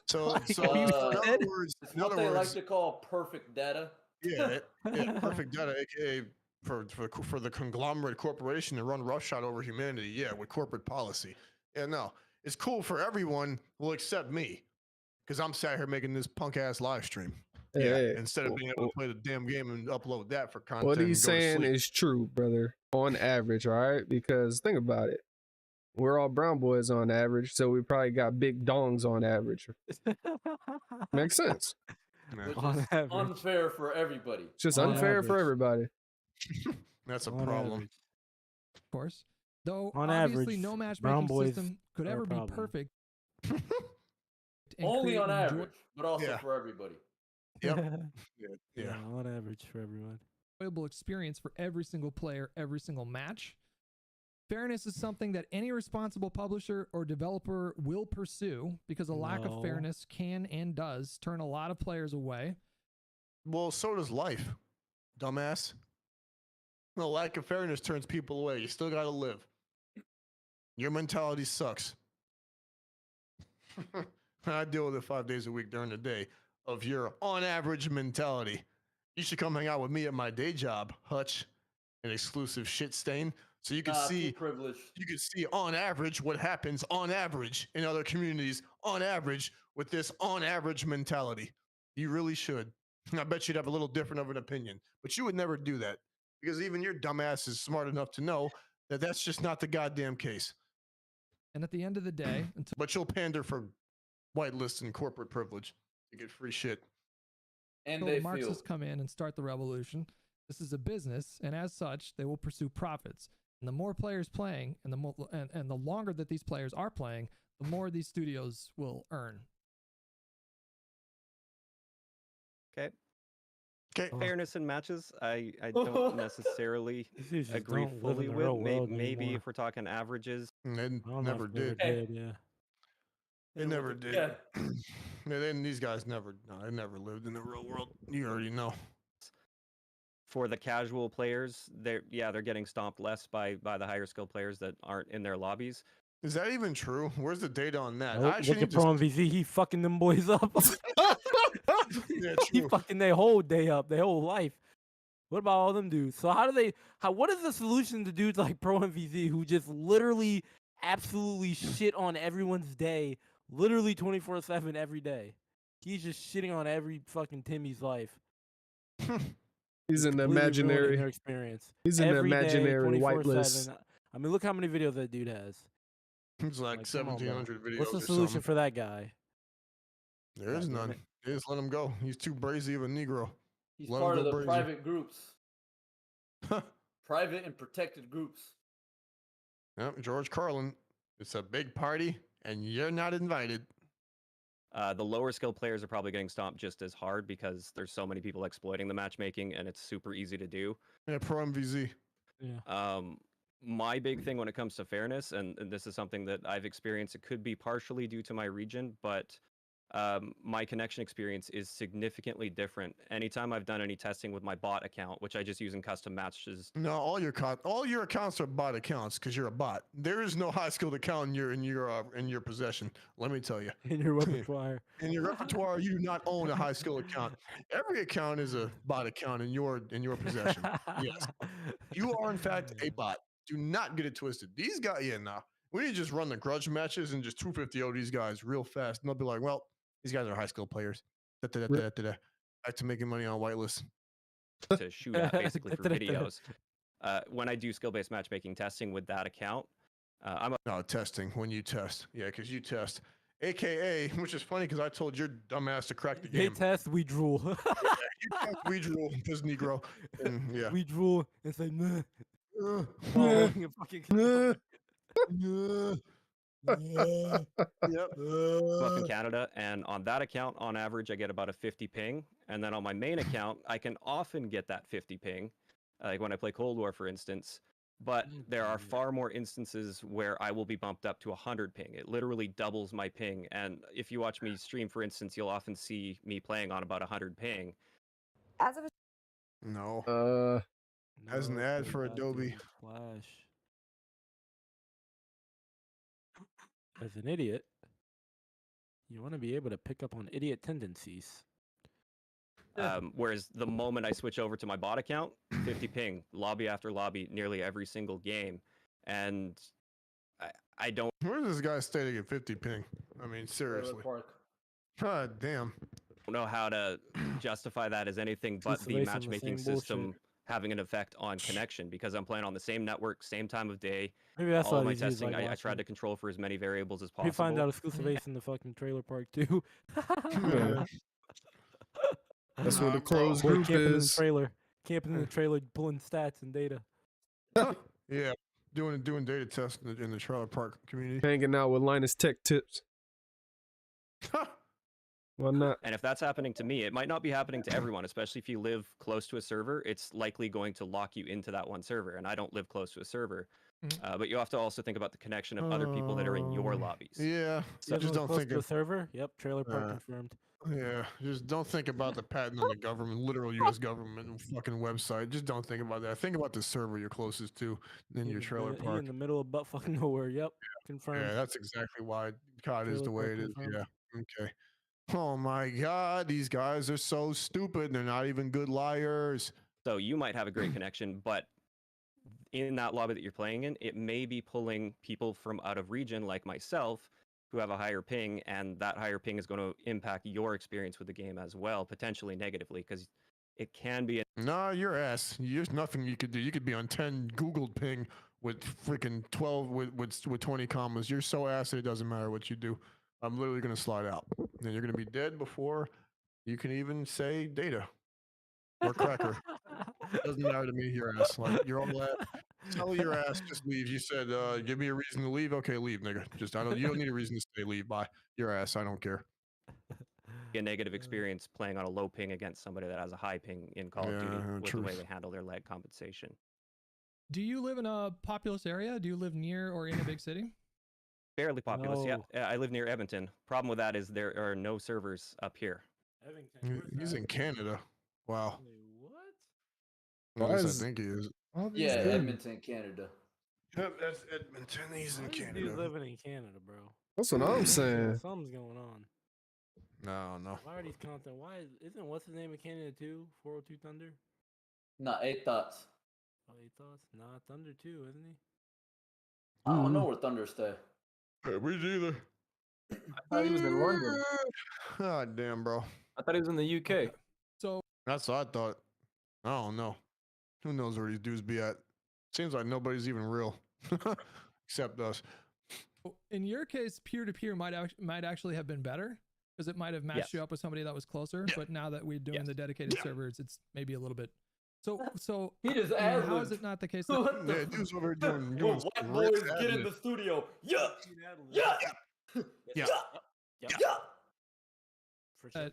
S2: So,
S9: Like,
S2: so
S9: you
S2: in
S1: said-
S2: other words,
S1: It's
S2: in
S1: what
S2: other
S1: they like
S2: words,
S1: to call perfect data.
S2: yeah, perfect data, aka for the conglomerate corporation to run roughshod over humanity. Yeah, with corporate policy. Yeah, no, it's cool for everyone, well, except me, because I'm sat here making this punk ass live stream. Yeah,
S6: Hey,
S2: instead of being able to play the damn game and upload that for content.
S6: what
S2: and
S6: he's
S2: go to
S6: saying
S2: sleep.
S6: is true, brother. On average, all right? Because think about it. We're all brown boys on average, so we probably got big dongs on average. Makes sense.
S2: Yeah,
S1: Which
S9: On
S1: is
S9: average.
S1: unfair for everybody.
S6: It's just
S9: On
S6: unfair for
S9: average.
S6: everybody.
S2: that's a
S9: On
S2: problem.
S9: average.
S5: Of course. Though
S9: On
S5: obviously
S9: average,
S5: no
S9: brown
S5: matchmaking
S9: boys
S5: system could
S9: are a
S5: ever be
S9: problem.
S5: perfect. and
S1: Only
S5: create
S1: on
S5: an
S1: average, but also
S2: Yeah.
S1: for everybody.
S2: Yep.
S9: yeah,
S2: Yeah.
S9: on average for everyone.
S5: enjoyable experience for every single player, every single match. Fairness is something that any responsible publisher or developer will pursue because a lack of
S9: No.
S5: fairness can and does turn a lot of players away.
S2: Well, so does life, dumbass. The lack of fairness turns people away. You still got to live. Your mentality sucks. I deal with it 5 days a week during the day of your on average mentality. You should come hang out with me at my day job, Hutch, an exclusive shit stain, So you can
S1: Nah,
S2: see
S1: too privileged.
S2: you can see on average what happens on average in other communities on average with this on average mentality. You really should. I bet you'd have a little different of an opinion, but you would never do that because even your dumbass is smart enough to know that that's just not the goddamn case.
S5: And at the end of the day, until
S2: But you'll pander for whitelists and corporate privilege to get free shit.
S1: And
S5: the
S1: they feel.
S5: Marxists come in and start the revolution, this is a business, and as such, they will pursue profits. And the more players playing, and the longer that these players are playing, the more these studios will earn.
S3: Okay.
S2: Okay.
S3: Fairness in matches, I don't necessarily
S9: These just
S3: agree
S9: don't live
S3: fully
S9: in the
S3: with.
S9: real world
S3: Maybe
S9: anymore.
S3: if we're talking averages.
S2: And they
S9: I don't know
S2: never
S9: if they
S2: did.
S9: ever yeah.
S2: They never did.
S1: Yeah.
S2: Yeah, then these guys never. No, they never lived in the real world. You already know.
S3: For the casual players, they're getting stomped less by the higher skill players that aren't in their lobbies.
S2: Is that even true? Where's the data on that?
S9: Nope,
S2: I actually
S9: look at
S2: need
S9: Pro
S2: to.
S9: MVZ. He fucking them boys up.
S2: Yeah,
S9: He
S2: true.
S9: fucking their whole day up, their whole life. What about all them dudes? So what is the solution to dudes like Pro MVZ who just literally absolutely shit on everyone's day, literally 24/7 every day? He's just shitting on every fucking Timmy's life.
S6: He's an
S9: Completely ruining
S6: imaginary.
S9: their experience.
S6: He's an
S9: Every day,
S6: imaginary
S9: 24/7.
S6: whitelist.
S9: I mean, look how many videos that dude has.
S2: It's like
S9: Like, come on, bro.
S2: 1,700 videos.
S9: What's the
S2: or
S9: solution
S2: something.
S9: for that guy?
S2: There is
S9: God damn
S2: none.
S9: it.
S2: They just let him go. He's too brazy of a Negro.
S1: He's
S2: Let him
S1: part
S2: go
S1: of the
S2: brazy.
S1: private groups. Private and protected groups.
S2: Yep, George Carlin. It's a big party, and you're not invited.
S3: The lower skill players are probably getting stomped just as hard because there's so many people exploiting the matchmaking, and it's super easy to do.
S2: Yeah, Pro MVZ.
S9: Yeah.
S3: My big thing when it comes to fairness, and this is something that I've experienced, it could be partially due to my region, but my connection experience is significantly different. Anytime I've done any testing with my bot account, which I just use in custom matches.
S2: No, all your accounts are bot accounts because you're a bot. There is no high skilled account in your possession. Let me tell you.
S9: In your repertoire.
S2: In your repertoire, you do not own a high skill account. Every account is a bot account in your possession. Yes, you are in fact a bot. Do not get it twisted. These guys, yeah, nah. We need to just run the grudge matches and just 250 these guys real fast, and they'll be like, well, these guys are high skill players. Back to making money on whitelist.
S3: To shoot at basically for videos. When I do skill-based matchmaking testing with that account,
S2: No, testing when you test. Yeah, because you test. AKA, which is funny because I told your dumbass to crack the
S9: They
S2: game.
S9: test, we drool.
S2: You test, we drool, this Negro. And yeah.
S9: We drool and say, nah.
S2: Yep.
S3: up in Canada, and on that account, on average, I get about a 50 ping. And then on my main account, I can often get that 50 ping, like when I play Cold War, for instance. But there are far more instances where I will be bumped up to 100 ping. It literally doubles my ping. And if you watch me stream, for instance, you'll often see me playing on about 100 ping.
S10: As of
S2: No. As an ad for Adobe.
S9: Flash. As an idiot, you want to be able to pick up on idiot tendencies.
S3: Whereas the moment I switch over to my bot account, 50 ping, lobby after lobby, nearly every single game. And I don't
S2: Where does this guy stay to get 50 ping? I mean, seriously. God damn.
S3: know how to justify that as anything but
S9: Just
S3: the
S9: based on the
S3: matchmaking
S9: same
S3: system
S9: bullshit.
S3: having an effect on connection, because I'm playing on the same network, same time of day.
S9: Maybe that's
S3: All
S9: why
S3: of my
S9: these dudes
S3: testing,
S9: like
S3: I tried
S9: watching.
S3: to control for as many variables as
S9: We
S3: possible.
S9: find out exclusive ace in the fucking trailer park too.
S6: Yeah. That's what the
S2: Nah, bro.
S6: closed
S9: Boy
S6: group
S9: camping in the
S6: is.
S9: trailer, camping in the trailer, pulling stats and data.
S2: Yeah, doing data tests in the trailer park community.
S6: Hanging out with Linus Tech Tips. Why not?
S3: And if that's happening to me, it might not be happening to everyone, especially if you live close to a server. It's likely going to lock you into that one server, and I don't live close to a server. But you have to also think about the connection of other people that are in your lobbies.
S2: Yeah,
S9: You
S2: just don't
S9: close
S2: think
S9: to a
S2: of.
S9: server. Yep, trailer park confirmed.
S2: Yeah, just don't think about the patent on the government, literal U.S. government fucking website. Just don't think about that. Think about the server you're closest to than your trailer
S9: He
S2: park.
S9: in the middle of butt fucking nowhere. Yep, confirmed.
S2: Yeah, that's exactly why COD is the
S9: Trailer
S2: way
S9: park
S2: it is.
S9: confirmed.
S2: Yeah. Okay. Oh my God, these guys are so stupid. They're not even good liars.
S3: So you might have a great connection, but in that lobby that you're playing in, it may be pulling people from out of region like myself who have a higher ping, and that higher ping is going to impact your experience with the game as well, potentially negatively, because it can be.
S2: Nah, your ass. There's nothing you could do. You could be on 10 Googled ping with freaking 12 with 20 commas. You're so ass it doesn't matter what you do. I'm literally gonna slide out, and you're gonna be dead before you can even say data or cracker. Doesn't matter to me. Your ass. Like you're all that. Tell your ass just leave. You said, give me a reason to leave. Okay, leave, nigga. Just you don't need a reason to stay. Leave. Bye. Your ass. I don't care.
S3: A negative experience playing on a low ping against somebody that has a high ping in Call of Duty with the way they handle their lag compensation.
S5: Do you live in a populous area? Do you live near or in a big city?
S3: Fairly populous,
S9: No.
S3: yeah. I live near Edmonton. Problem with that is there are no servers up here.
S2: He's in Canada. Wow.
S9: What?
S2: At least I think he is.
S1: Yeah, Edmonton, Canada.
S2: Yep, that's Edmonton. He's in
S9: Why is
S2: Canada.
S9: dude living in Canada, bro?
S6: That's what I'm saying.
S9: Something's going on.
S2: No.
S9: Why are these content? Isn't what's his name in Canada too? 402 Thunder?
S1: Nah, 8 Thoughts.
S9: Oh, he thoughts? Nah, Thunder too, isn't he?
S1: I don't know where Thunder stay.
S2: We either.
S8: I thought he was in London.
S2: God damn, bro.
S8: I thought he was in the UK.
S5: So
S2: That's what I thought. I don't know. Who knows where these dudes be at? Seems like nobody's even real, except us.
S5: in your case, peer-to-peer might actually have been better because it might have matched you up with somebody that was closer. But now that we're doing the dedicated servers, it's maybe a little bit. So
S1: He just
S5: I mean, how
S1: ad-libbed.
S5: is it not the case? That,
S1: What the
S2: Yeah, dudes over there doing
S1: When
S2: some
S1: white
S2: Rizz
S1: boys get in
S2: admin.
S1: the studio. Yeah,
S2: Yeah.
S9: For sure.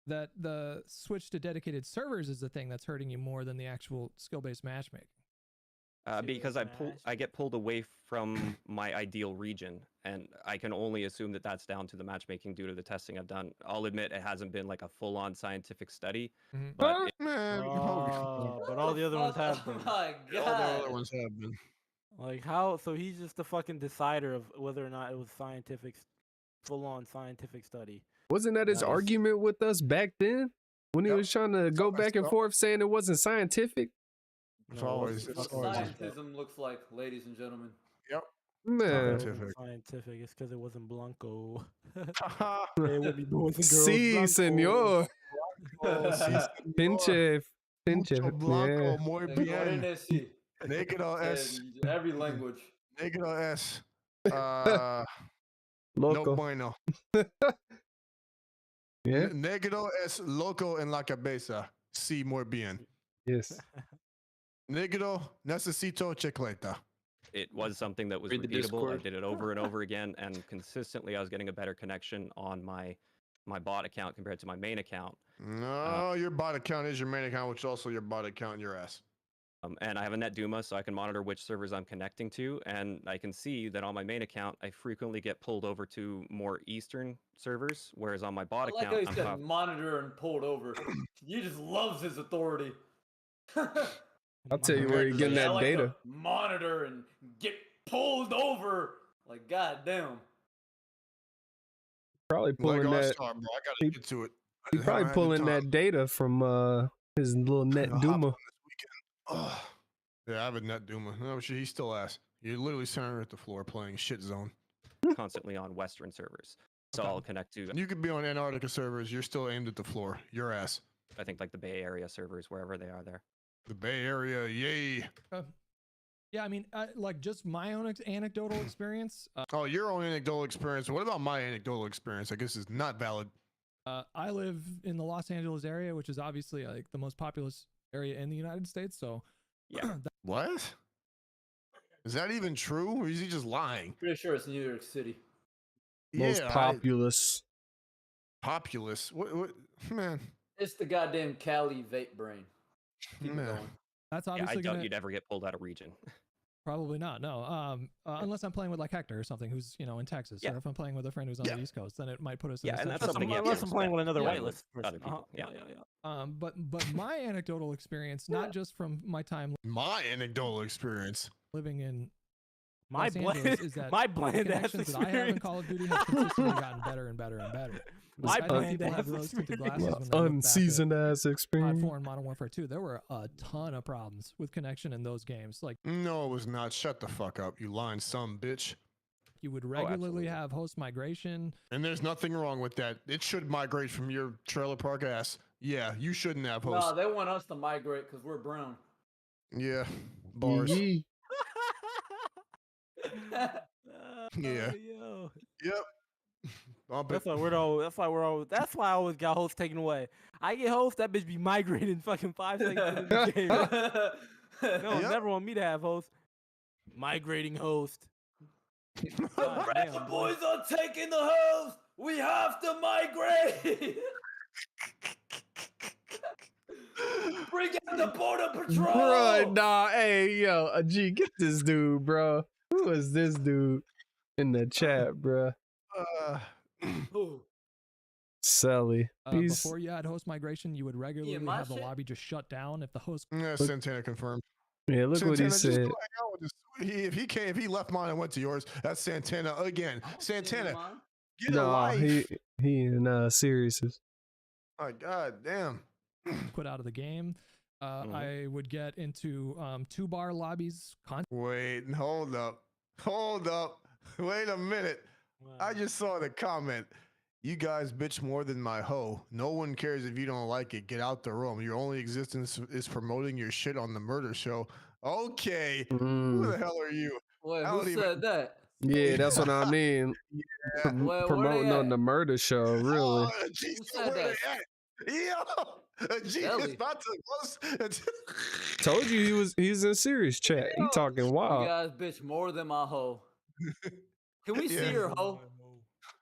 S5: that the switch to dedicated servers is the thing that's hurting you more than the actual skill-based matchmaking.
S3: Because I get pulled away from my ideal region, and I can only assume that that's down to the matchmaking due to the testing I've done. I'll admit it hasn't been like a full-on scientific study, but
S2: Man,
S9: But all the other ones have been.
S1: Oh my
S2: all the
S1: god.
S2: other ones have been.
S9: Like how? So he's just the fucking decider of whether or not it was scientific, full-on scientific study.
S6: Wasn't that his
S9: Nice.
S6: argument with us back then when he
S2: Yep.
S6: was trying to go back and forth saying it wasn't scientific?
S2: It's
S9: No, it
S2: always,
S9: wasn't
S2: it's
S1: What
S2: always.
S1: scientism looks like, ladies and gentlemen.
S6: Man,
S2: Scientific.
S9: Scientific. It's because it wasn't Blanco.
S2: Haha.
S9: It would be boys and girls.
S6: sí,
S9: Blanco.
S6: señor.
S2: Oh, sí, señor.
S6: Pinche,
S2: Mucho
S6: pinche.
S2: blanco,
S6: Yeah.
S2: muy
S1: And
S2: bien.
S1: Guaranesi
S2: Negro es.
S1: said every language.
S2: Negro es. No
S6: Loco.
S2: bueno.
S6: Yeah.
S2: Negro es loco en la cabeza. Sí, muy bien.
S6: Yes.
S2: Negro necesito chicleta.
S3: it was something that was
S8: Read the
S3: repeatable. I
S8: Discord.
S3: did it over and over again, and consistently I was getting a better connection on my bot account compared to my main account.
S2: No, your bot account is your main account, which is also your bot account in your ass.
S3: And I have a NetDuma, so I can monitor which servers I'm connecting to, and I can see that on my main account, I frequently get pulled over to more Eastern servers, whereas on my bot
S1: I like how
S3: account,
S1: he said monitor and pulled over. He just loves his authority.
S6: I'll tell you where you're getting
S1: I
S6: that
S1: like to
S6: data.
S1: monitor and get pulled over. Like, goddamn.
S6: Probably
S2: Like
S6: pulling that.
S2: All-Star, bro. I gotta
S6: he-
S2: get to it.
S6: He's
S2: I
S6: probably
S2: haven't had the
S6: pulling
S2: time.
S6: that data from his little net
S2: I'll hop
S6: Duma.
S2: on this weekend. Ugh. Yeah, I have a net Duma. No, shit, he still ass. You're literally standing at the floor playing shit zone.
S3: constantly on Western servers. So
S5: Okay.
S3: I'll connect to,
S2: You could be on Antarctica servers. You're still aimed at the floor. Your ass.
S3: I think, like the Bay Area servers, wherever they are there.
S2: The Bay Area, yay.
S5: Yeah, I mean, like just my own anecdotal experience.
S2: Oh, your own anecdotal experience. What about my anecdotal experience? I guess it's not valid.
S5: I live in the Los Angeles area, which is obviously like the most populous area in the United States. So,
S3: Yeah.
S2: What? Is that even true? Or is he just lying?
S1: Pretty sure it's New York City.
S6: Most
S2: Yeah,
S6: populous.
S2: populous. What? Man.
S1: It's the goddamn Cali vape brain. Keep it
S2: Man.
S1: going.
S5: that's
S3: Yeah, I
S5: obviously
S3: doubt
S5: gonna
S3: you'd ever get pulled out of region.
S5: probably not. No, unless I'm playing with like Hector or something, who's in Texas,
S3: Yeah.
S5: or if I'm playing with a friend who's on
S2: Yeah.
S5: the East Coast, then it might put us.
S3: Yeah,
S5: in a
S3: and that's
S5: situation-
S3: something you have to
S9: Unless I'm playing with another
S3: respect.
S9: whitelist
S3: Yeah,
S9: person.
S3: other people, yeah.
S5: But my anecdotal experience, not just from my time
S2: My anecdotal experience.
S5: living in
S9: My
S5: Los Angeles
S9: bland,
S5: is that
S9: my
S5: the
S9: bland ass
S5: connections that I have in
S9: experience.
S5: Call of Duty have consistently gotten better and better and better.
S9: My
S5: I think
S9: bland
S5: people have
S9: ass
S5: rose-tinted
S9: experience.
S5: glasses when they look back at
S6: Unseasoned ass
S5: COD
S6: experience.
S5: 4 and Modern Warfare 2. There were a ton of problems with connection in those games. Like
S2: No, it was not. Shut the fuck up, you lying some bitch.
S5: you would
S3: absolutely.
S5: regularly have host migration.
S2: And there's nothing wrong with that. It should migrate from your trailer park ass. Yeah, you shouldn't have hosts.
S1: No, they want us to migrate because we're brown.
S2: Yeah, bars.
S6: Yee.
S2: Yeah.
S9: Yo.
S2: Yep. Bump it.
S9: That's why we're all. That's why I always got hosts taken away. I get hosts, that bitch be migrating fucking 5 seconds into the game. No,
S2: Yep.
S9: never want me to have hosts. Migrating host. God damn,
S1: The
S9: boy.
S1: boys are taking the host. We have to migrate. Bring out the border patrol.
S6: Bro, nah, hey, yo, G, get this dude, bro. Who is this dude in the chat, bro?
S1: Ooh.
S6: Sally. He's
S5: Before you had host migration, you would regularly
S1: my
S5: have the
S1: shit?
S5: lobby just shut down if the host.
S2: Yeah, Santana confirmed.
S6: yeah. Look what he
S2: Santana, just
S6: said.
S2: go hang out with this- if he left mine and went to yours, that's Santana again.
S1: I don't see
S2: Santana,
S1: mine.
S2: get a
S6: No,
S2: life.
S6: he in serious.
S2: My god damn.
S5: Put out of the game. I would get into 2-bar lobbies.
S2: Wait, hold up. Wait a minute. I just saw the comment. You guys bitch more than my hoe. No one cares if you don't like it. Get out the room. Your only existence is promoting your shit on the murder show. Okay. Who
S6: Mm,
S2: the hell are you?
S1: Wait,
S2: I
S1: who
S2: don't even-
S1: said that?
S6: yeah, that's what I mean.
S1: Where
S6: Promoting
S1: they
S6: on
S1: at?
S6: the murder show, really.
S2: Oh, G,
S1: Who said
S2: where
S1: that?
S2: they at? Yo, G is
S1: Ellie.
S2: about to roast.
S6: Told you he's in serious chat. He talking
S1: You
S6: wild.
S1: guys bitch more than my hoe. Can we see
S2: Yeah.
S1: her hoe?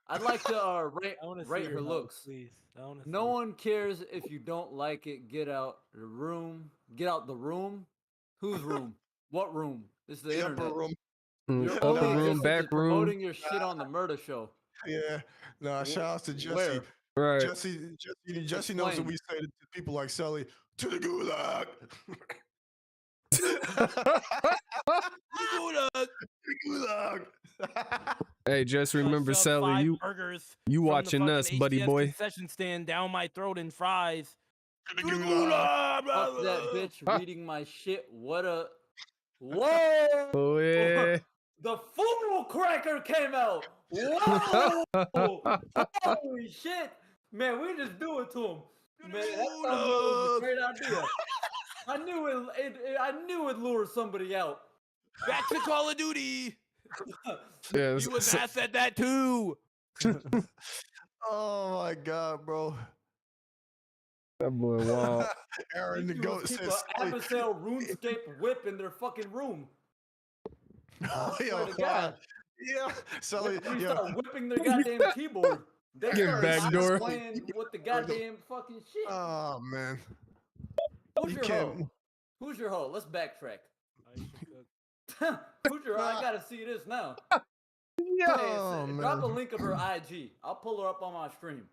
S1: I'd like to rate,
S9: I wanna see
S1: rate
S9: your
S1: her
S9: hoes,
S1: looks.
S9: please. I wanna
S1: No
S9: see it.
S1: one cares if you don't like it. Get out the room. Get out the room. Whose room? What room? This is the
S2: The upper
S1: internet.
S2: room.
S1: Your
S6: Upper
S1: only
S6: room,
S1: existence is
S6: back room.
S1: promoting your shit on the murder show.
S2: Yeah. Nah, shout outs to Jesse.
S1: Where?
S6: Right.
S2: Jesse knows what
S1: Explain.
S2: we say to people like Sully. To the gulag. Gulag.
S6: Hey, just
S9: I
S6: remember,
S9: shoved
S6: Sally,
S9: 5
S6: you
S9: burgers
S6: you
S9: from the
S6: watching
S9: fucking
S6: us, buddy
S9: HTS
S6: boy.
S9: concession stand down my throat and fries.
S2: To the
S9: To the
S2: gulag.
S9: gulag,
S1: Fuck that
S9: brother.
S1: bitch reading my shit. What a. Whoa!
S6: Oh yeah.
S1: The fool cracker came out. Whoa! Holy shit! Man, we just do it to him. Man, that sounds like it was a great idea. I knew it lured somebody out.
S9: Back to Call of Duty.
S6: Yeah,
S9: You was
S6: so-
S9: asked at that too.
S2: Oh my god, bro.
S6: that boy wild.
S2: Aaron the
S1: These
S2: goat
S1: dudes keep
S2: says
S1: a Abyssal RuneScape whip in their fucking room.
S2: Oh,
S1: swear
S2: yo,
S1: to God.
S2: yeah. Sully,
S1: When we
S2: yeah.
S1: start whipping their goddamn keyboard. They
S6: Get
S1: start
S6: backdoor.
S1: playing with the goddamn fucking shit.
S2: Oh man.
S1: Who's
S2: you
S1: your
S2: can't-
S1: hoe? Who's your hoe? Let's backtrack. Who's your hoe? I gotta see this now.
S6: Yeah.
S1: Hey,
S2: Oh,
S1: drop a
S2: man.
S1: link of her IG. I'll pull her up on my stream.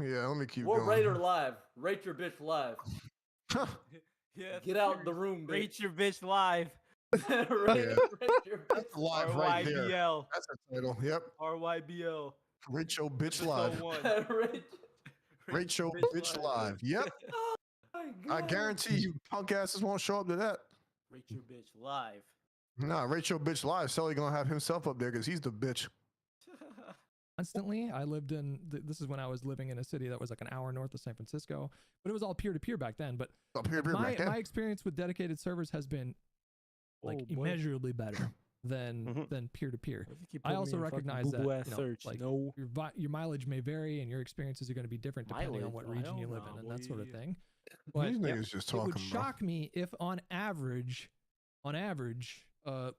S2: Yeah, let me keep
S1: We'll
S2: going.
S1: rate her live. Rate your bitch live.
S9: Yeah,
S1: Get out the room, bitch.
S9: Rate your bitch live.
S1: rate,
S2: Yeah.
S1: rate your bitch.
S2: Live right there.
S9: RYBL.
S2: That's the title. Yep.
S9: RYBL.
S2: Rate your bitch
S9: Episode
S2: live.
S9: 1.
S1: rate,
S2: Rate your bitch live. Yep.
S1: my
S2: I
S1: God.
S2: guarantee you punk asses won't show up to that.
S9: Rate your bitch live.
S2: Nah, rate your bitch live. Sully gonna have himself up there because he's the bitch.
S5: Constantly, I lived in. This is when I was living in a city that was like an hour north of San Francisco, but it was all peer to peer back then. But
S2: Up here,
S5: my
S2: back then.
S5: my experience with dedicated servers has been like
S9: Oh, boy.
S5: immeasurably better than peer to peer.
S9: What if you keep
S5: I
S9: putting me
S5: also
S9: in fucking
S5: recognize that,
S9: Google-ass
S5: you know,
S9: search?
S5: like,
S9: No.
S5: Your mileage may vary and your experiences are going to be different depending on
S9: Mileage?
S5: what
S9: Oh,
S5: region
S9: hell
S5: you live
S9: nah,
S5: in and that sort of
S9: boy.
S5: thing. But
S2: These niggas just
S5: it would
S2: talking, bro.
S5: shock me if on average,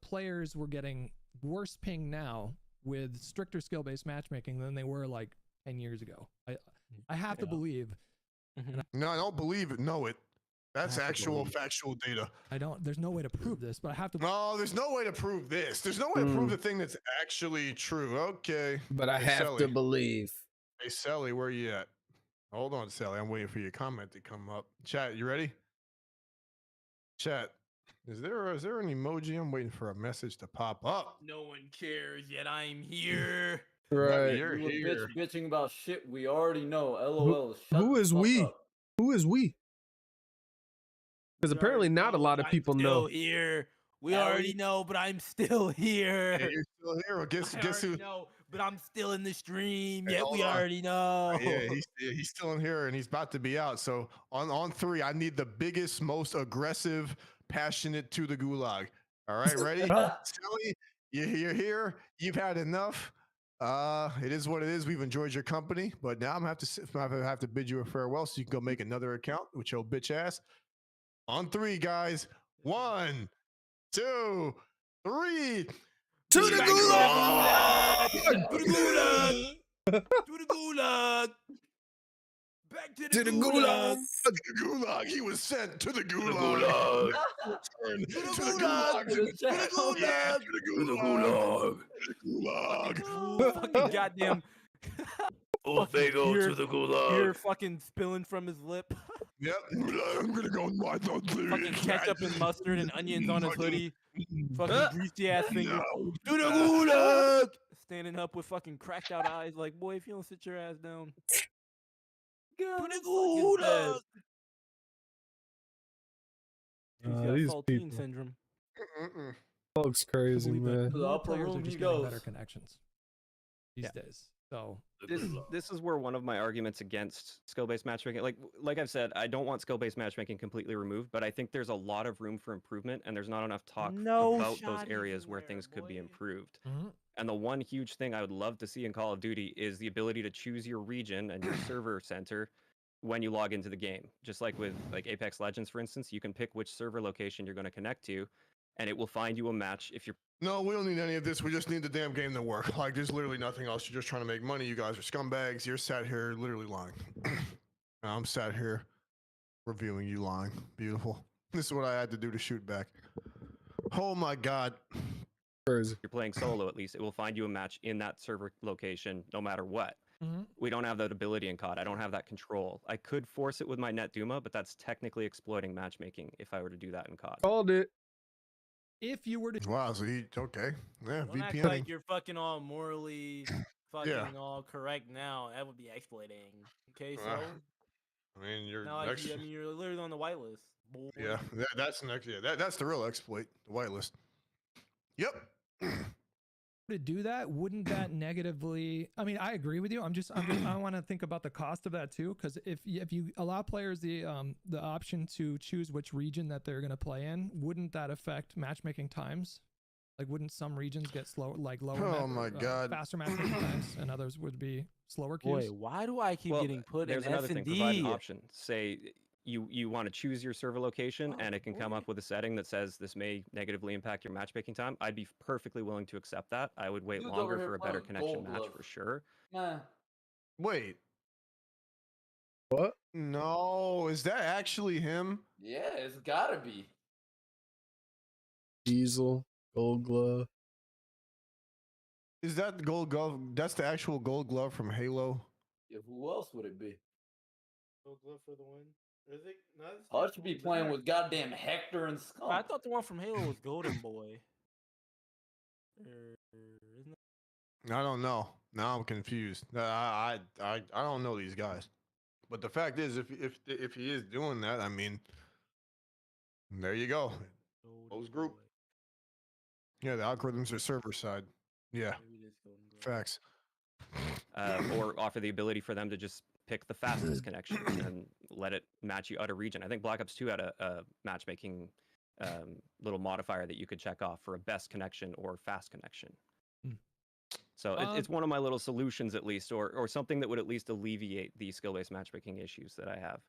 S5: players were getting worse ping now with stricter skill-based matchmaking than they were like 10 years ago. I have to
S9: Yeah.
S5: believe.
S2: No, I don't believe it. Know it. That's
S5: have to
S2: actual
S5: believe.
S2: factual data.
S5: There's no way to prove this, but I have to.
S2: No, there's no way to prove this. There's no way to prove
S6: Mm.
S2: the thing that's actually true. Okay.
S6: But I
S2: Hey,
S6: have
S2: Sally.
S6: to believe.
S2: Hey, Sally, where you at? Hold on, Sally. I'm waiting for your comment to come up. Chat, you ready? Chat. Is there an emoji? I'm waiting for a message to pop up.
S9: No one cares, yet I'm here.
S6: Right.
S2: You're
S1: You a
S2: here.
S1: bitching about shit we already know. LOL. Shut
S6: Who
S1: the
S6: is
S1: fuck
S6: we?
S1: up.
S6: Who is we? Because
S9: We
S6: apparently
S9: already
S6: not a
S9: know,
S6: lot
S9: but
S6: of
S9: I'm
S6: people
S9: still
S6: know.
S9: here. We
S1: Allie?
S9: already know, but I'm still here.
S2: Yeah, you're still here. Well, guess
S9: I
S2: who?
S9: already know, but I'm still in the stream.
S2: Hey,
S9: Yet
S2: hold
S9: we
S2: on.
S9: already know.
S2: Yeah, he's still in here and he's about to be out. So on 3, I need the biggest, most aggressive, passionate to the gulag. All right, ready? Sally, you're here. You've had enough. It is what it is. We've enjoyed your company, but now I'm gonna have to bid you a farewell so you can go make another account with your bitch ass. On 3, guys. 1, 2, 3.
S6: To the gulag!
S9: To the gulag! To the gulag! Back to the gulag!
S2: To the gulag. He was sent to the gulag. Return to the gulag.
S1: To the gulag.
S2: Yeah, to the gulag. To the gulag.
S9: Fucking goddamn. Fucking
S8: to the gulag.
S9: Beer fucking spilling from his lip.
S2: Yep. I'm gonna go my
S9: Fucking ketchup and mustard and onions on his hoodie. Fucking greasy ass fingers.
S2: No.
S9: To the gulag! Standing up with fucking cracked out eyes, like, boy, if you don't sit your ass down. To the gulag! He's got
S6: these
S9: saltine
S6: people.
S9: syndrome.
S2: Mm-mm.
S6: Folks crazy,
S5: believe that
S6: man.
S1: The
S5: more
S1: upper
S5: players
S1: room
S5: are just
S1: he
S5: getting
S1: goes.
S5: better connections these
S3: Yeah.
S5: days. So
S3: This is where one of my arguments against skill-based matchmaking, like I've said, I don't want skill-based matchmaking completely removed, but I think there's a lot of room for improvement, and there's not enough talk
S9: No
S3: about those
S9: shot
S3: areas where
S9: anywhere,
S3: things could be
S9: boy.
S3: improved.
S5: Mhm.
S3: And the one huge thing I would love to see in Call of Duty is the ability to choose your region and your server center when you log into the game. Just like with Apex Legends, for instance, you can pick which server location you're going to connect to, and it will find you a match if you're
S2: No, we don't need any of this. We just need the damn game to work. Like, there's literally nothing else. You're just trying to make money. You guys are scumbags. You're sat here literally lying. I'm sat here reviewing you lying. Beautiful. This is what I had to do to shoot back. Oh my God.
S6: Crazy.
S3: you're playing solo, at least it will find you a match in that server location no matter what.
S5: Mhm.
S3: We don't have that ability in COD. I don't have that control. I could force it with my Net Duma, but that's technically exploiting matchmaking if I were to do that in COD.
S6: Called it.
S5: if you were to
S2: Wow, so he, okay. Yeah,
S9: Don't act
S2: VPN.
S9: like you're fucking all morally fucking
S2: Yeah.
S9: all correct now. That would be exploiting. Okay, so
S2: I mean, you're
S9: now you're literally on the whitelist. Boy.
S2: yeah, that's the next. Yeah, that's the real exploit, the whitelist. Yep.
S5: do that, wouldn't that negatively? I mean, I agree with you. I want to think about the cost of that too, because if you allow players the option to choose which region that they're going to play in, wouldn't that affect matchmaking times? Like, wouldn't some regions get slow, like lower?
S2: Oh my God.
S5: Faster matchmaking times, and others would be slower queues.
S9: Boy, why do I keep
S3: Well,
S9: getting put
S3: there's
S9: in
S3: another thing.
S9: S&D?
S3: Provide an option. Say you want to choose your server location,
S9: Oh,
S3: and it can come
S9: boy.
S3: up with a setting that says this may negatively impact your matchmaking time. I'd be perfectly willing to accept that. I would wait
S1: Dude's over
S3: longer
S1: here
S3: for a better
S1: playing
S3: connection
S1: Gold
S3: match
S1: Glove.
S3: for sure.
S1: Nah.
S2: Wait.
S6: What?
S2: No, is that actually him?
S1: Yeah, it's gotta be.
S6: Diesel, Gold Glove.
S2: Is that the gold glove? That's the actual gold glove from Halo.
S1: Yeah, who else would it be?
S9: Gold glove for the win. Is it? No, it's
S1: Hutch should be playing with goddamn Hector and Skunk.
S9: I thought the one from Halo was Golden Boy. Isn't it?
S2: I don't know. Now I'm confused. I don't know these guys. But the fact is, if he is doing that, I mean, there you go.
S9: Golden
S2: Closed group.
S9: Boy.
S2: Yeah, the algorithms are server side. Yeah,
S9: Maybe it is Golden Boy.
S2: facts.
S3: Or offer the ability for them to just pick the fastest connection and let it match you out of region. I think Black Ops 2 had a matchmaking little modifier that you could check off for a best connection or fast connection.
S5: Hmm.
S3: So it's one of my little solutions, at least, or something that would at least alleviate the skill-based matchmaking issues that I have.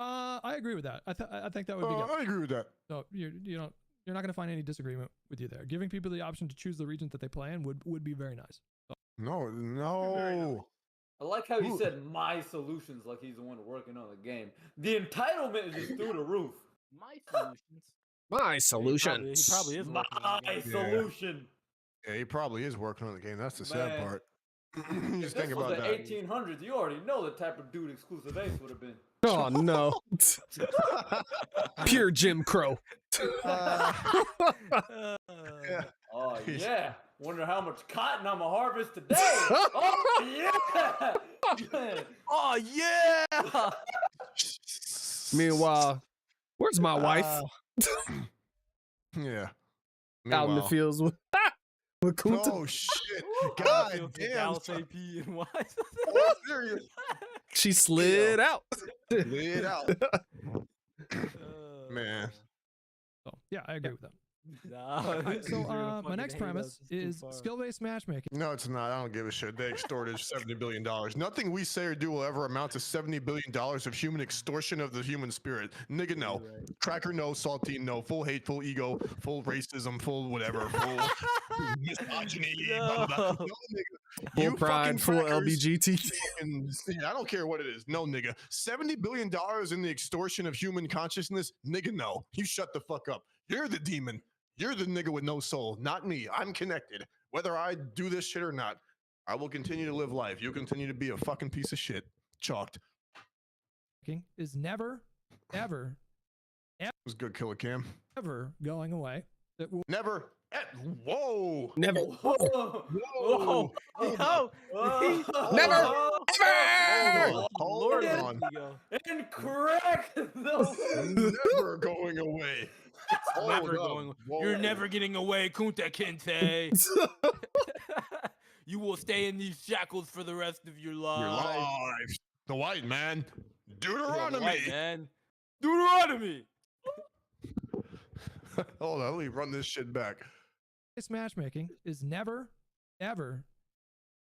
S5: I agree with that. I think that would be good.
S2: I agree with that.
S5: So you're not going to find any disagreement with you there. Giving people the option to choose the region that they play in would be very nice.
S2: No.
S1: I like how he
S2: Ooh.
S1: said my solutions like he's the one working on the game. The entitlement is just through the roof.
S9: My solutions.
S6: My
S9: He
S6: solutions.
S9: probably is
S1: My
S9: working on the game.
S1: solution.
S2: Yeah, he probably is working on the game. That's the sad
S1: Man.
S2: part. You just
S1: If
S2: think
S1: this was
S2: about
S1: the
S2: that.
S1: 1800s, you already know the type of dude exclusive Ace would have been.
S4: Oh no. Pure Jim Crow.
S2: Yeah.
S1: Oh yeah. Wonder how much cotton I'm gonna harvest today. Oh yeah.
S9: Oh yeah.
S4: Meanwhile, where's my wife?
S2: Yeah.
S6: Out in the
S2: Meanwhile-
S6: fields with Kunta.
S2: Oh shit! God
S9: Feels the
S2: damn!
S9: Dallas
S2: son.
S9: AP and what?
S2: Oh, serious.
S4: She slid out.
S2: Lay it out, man.
S5: So yeah, I agree with that.
S9: Nah,
S5: Alright, so
S9: these are
S5: my
S9: fucking
S5: next
S9: hate
S5: premise
S9: us, it's too
S5: is
S9: far.
S5: skill-based matchmaking.
S2: No, it's not. I don't give a shit. They extorted $70 billion. Nothing we say or do will ever amount to $70 billion of human extortion of the human spirit. Nigga, no.
S9: You're right.
S2: Cracker, no. Saltine, no. Full hate, full ego, full racism, full whatever, full misogyny. Blah, blah, blah.
S9: No.
S2: No, nigga.
S4: Full
S2: You fucking
S4: pride, full
S2: crackers
S4: LBGT.
S2: fucking- I don't care what it is. No, nigga. $70 billion in the extortion of human consciousness? Nigga, no. You shut the fuck up. You're the demon. You're the nigga with no soul, not me. I'm connected. Whether I do this shit or not, I will continue to live life. You continue to be a fucking piece of shit. Chalked.
S5: Is never, ever,
S2: It was good, Killer Cam.
S5: ever going away. It will
S2: Never. Whoa.
S6: Never.
S1: Whoa.
S2: Whoa.
S9: Yo,
S4: Never,
S2: Hold on.
S9: Lord,
S2: Hold on.
S1: And crack the
S2: Never going away. Hold
S9: Never
S2: up.
S9: going.
S2: Whoa.
S9: You're never getting away, Kunta Kinte. You will stay in these shackles for the rest of your life.
S2: Your life. The white man.
S9: You're the
S2: Deuteronomy.
S9: white man. Deuteronomy.
S2: Hold on. Let me run this shit back.
S5: skill-based matchmaking is never, ever,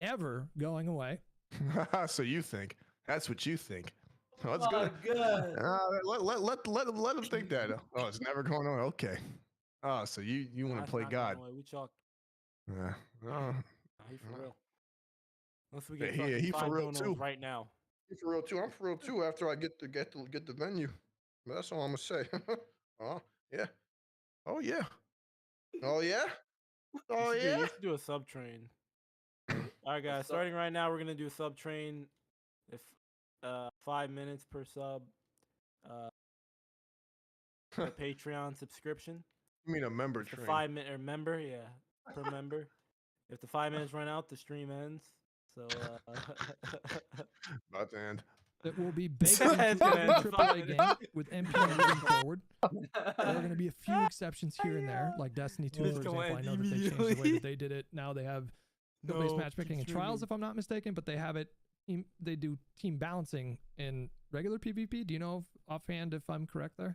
S5: ever going away.
S2: So you think. That's what you think. Oh, that's
S1: Oh
S2: good.
S1: god.
S2: Let him think that. Oh, it's never going on. Okay. Oh, so you want
S9: That's
S2: to play
S9: not going
S2: God?
S9: away. We chalk.
S2: Yeah. Oh,
S9: Nah, he for real. Unless we get
S2: Yeah,
S9: fucking
S2: he for
S9: 5
S2: real
S9: donos
S2: too.
S9: right now.
S2: you for real too. I'm for real too. After I get the venue, but that's all I'm gonna say. Oh yeah. Oh yeah. Oh yeah. Oh
S9: We
S2: yeah.
S9: should do a sub train. All right, guys. Starting right now, we're gonna do a sub train. If 5 minutes per sub. A Patreon subscription.
S2: You mean a member
S9: If the
S2: train?
S9: 5 minute or member, yeah, per member. If the 5 minutes run out, the stream ends. So
S2: About to end.
S5: That will be baked
S9: Go
S5: into
S9: ahead,
S5: every
S9: man.
S5: AAA game with MP moving forward. There are going to be a few exceptions here and there, like Destiny 2, for
S9: It's
S5: example.
S9: gonna
S5: I
S9: end
S5: know that they changed the way
S9: immediately.
S5: that they did it. Now they have skill-based
S9: No,
S5: matchmaking
S9: keep
S5: and trials,
S9: streaming.
S5: if I'm not mistaken, but they have it. They do team balancing in regular PvP. Do you know offhand if I'm correct there?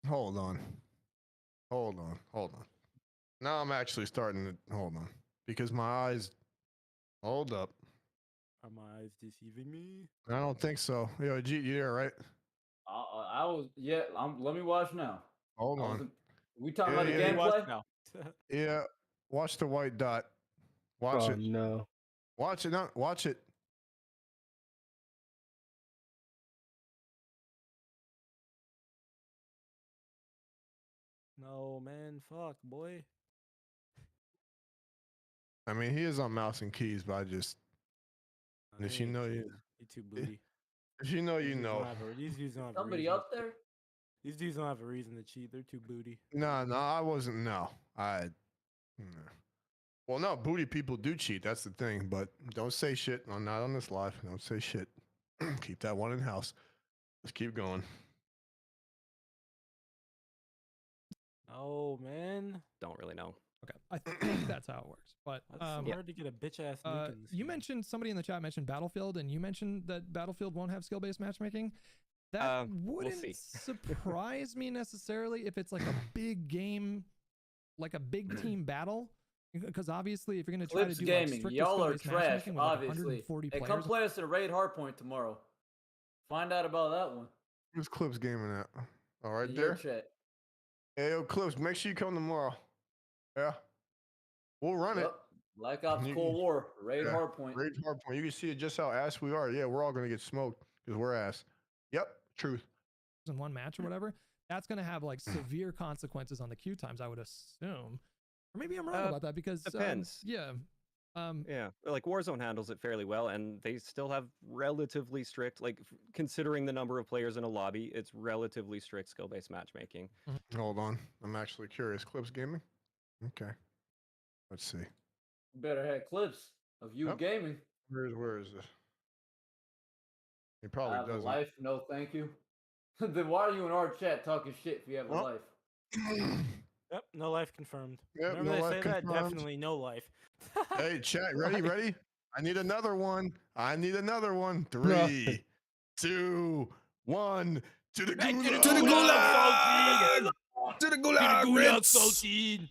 S2: Hold on. Hold on. Hold on. Now I'm actually starting to hold on because my eyes. Hold up.
S9: Are my eyes deceiving me?
S2: I don't think so. Yo, G, you there, right?
S1: I was let me watch now.
S2: Hold
S1: I
S2: on.
S1: wasn't- We talking
S2: Yeah,
S1: about the
S2: yeah,
S9: Watch
S1: gameplay?
S9: now.
S2: Yeah. Watch the white dot. Watch
S6: Oh
S2: it.
S6: no.
S2: Watch it. Not watch it.
S9: No, man. Fuck, boy.
S2: I mean, he is on mouse and keys, but I just
S9: Nah,
S2: if
S9: he
S2: you
S9: ain't
S2: know
S9: shit,
S2: you,
S9: man. He too booty.
S2: if you know, you
S9: These dudes don't
S2: know.
S9: have a- These dudes don't have a
S1: Somebody
S9: reason.
S1: up there?
S9: These dudes don't have a reason to cheat. They're too booty.
S2: No, no, I wasn't. No, I. No. Well, no, booty people do cheat. That's the thing. But don't say shit. No, not on this live. Don't say shit. Keep that one in house. Let's keep going.
S9: Oh, man.
S3: Don't really know.
S5: Okay, I think that's how it works. But
S9: That's so hard to get a bitch ass nuke in this
S5: you
S9: game.
S5: mentioned somebody in the chat mentioned Battlefield, and you mentioned that Battlefield won't have skill-based matchmaking. That
S3: we'll
S5: wouldn't
S3: see.
S5: surprise me necessarily if it's like a big game, like a big team battle. Because obviously, if you're going to try
S1: Clips
S5: to do like
S1: Gaming,
S5: strictly
S1: y'all are
S5: skill-based
S1: trash,
S5: matchmaking with like
S1: obviously.
S5: 140
S1: Hey,
S5: players,
S1: come play us at Raid Hardpoint tomorrow. Find out about that one.
S2: Who's Clips gaming at? All right,
S1: in your
S2: there.
S1: chat.
S2: Hey, yo, Clips, make sure you come tomorrow. Yeah, we'll run it.
S1: Yep. Black Ops
S2: You-
S1: Cold War, Raid
S2: yeah,
S1: Hardpoint.
S2: Rage Hardpoint. You can see just how ass we are. Yeah, we're all gonna get smoked because we're ass. Yep, truth.
S5: in one match or whatever, that's going to have like severe consequences on the queue times, I would assume. Or maybe I'm wrong about that because
S3: depends.
S5: yeah,
S3: Yeah, like Warzone handles it fairly well, and they still have relatively strict, like considering the number of players in a lobby, it's relatively strict skill-based matchmaking.
S2: Hold on. I'm actually curious. Clips Gaming? Okay. Let's see.
S1: Better have clips of you
S2: Yep.
S1: gaming.
S2: Where is this? He
S1: I
S2: probably
S1: have a
S2: doesn't.
S1: life, no thank you. Then why are you in our chat talking shit if you have a
S2: Well,
S1: life?
S9: Yep, no life confirmed.
S2: Yep,
S9: Whenever
S2: no
S9: they
S2: life
S9: say that,
S2: confirmed.
S9: definitely no life.
S2: Hey, chat, ready?
S9: Like-
S2: Ready? I need another one. I need another one.
S6: No.
S2: 3, 2, 1. To the
S9: Back
S2: gulag.
S6: To the
S9: gulag,
S6: gulag! To the
S9: To the
S6: gulag,
S9: gulag,
S6: Ritz!
S9: Saltine!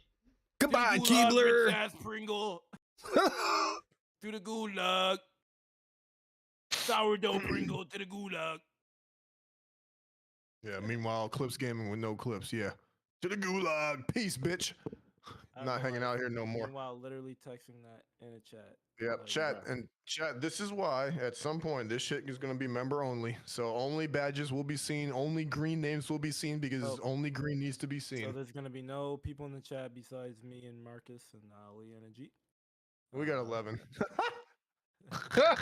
S6: Goodbye,
S9: To the gulag,
S6: Keebler!
S9: Ritz-ass Pringle! To the gulag! Sourdough Pringle to the gulag!
S2: Yeah, meanwhile, Clips Gaming with no clips. Yeah. To the gulag. Peace, bitch.
S9: I have
S2: Not
S9: no
S2: hanging
S9: life.
S2: out here no more.
S9: Meanwhile, literally texting that in a chat.
S2: Yep,
S9: Like,
S2: chat
S9: bruh.
S2: and chat. This is why at some point this shit is gonna be member only. So only badges will be seen, only green names will be seen because
S9: Oh.
S2: only green needs to be
S9: So
S2: seen.
S9: there's gonna be no people in the chat besides me and Marcus and Ali and Ajit.
S2: We got 11.
S6: Come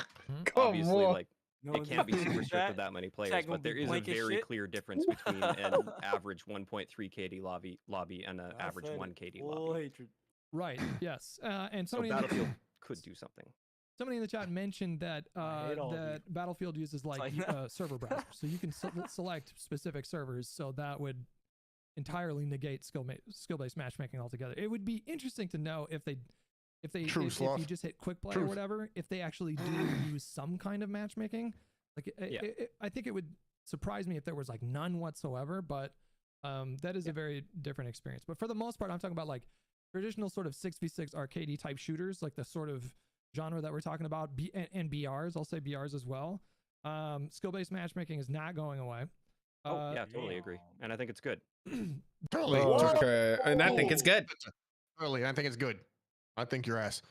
S3: Obviously,
S6: on.
S3: like
S9: No
S3: it
S9: one's
S3: can't be
S9: in the
S3: super strict
S9: chat.
S3: with that many
S9: Chat
S3: players,
S9: gonna
S3: but there
S9: be
S3: is a
S9: blank as
S3: very
S9: shit.
S3: clear difference between an average 1.3 KD lobby and an
S9: I
S3: average
S9: said it.
S3: 1 KD
S9: Full
S3: lobby.
S9: hatred.
S5: Right. Yes. And
S3: So
S5: somebody in the,
S3: Battlefield could do something.
S5: somebody in the chat mentioned that
S9: I hate all of you.
S5: that Battlefield uses like
S9: like-
S5: server browser, so you can select specific servers. So that would entirely negate skill-based matchmaking altogether. It would be interesting to know if
S2: True,
S5: if
S2: Sloth.
S5: you just hit quick play or
S2: Truth.
S5: whatever, if they actually do use some kind of matchmaking. Like
S3: Yeah.
S5: I think it would surprise me if there was like none whatsoever, but that is a very different experience. But for the most part, I'm talking about like traditional sort of 6v6 arcadey type shooters, like the sort of genre that we're talking about, and BRs. I'll say BRs as well. Skill-based matchmaking is not going away.
S3: Oh yeah, totally agree, and I think it's good.
S2: Totally.
S6: Okay, and I think it's good.
S2: Totally. I think it's good. I think your ass.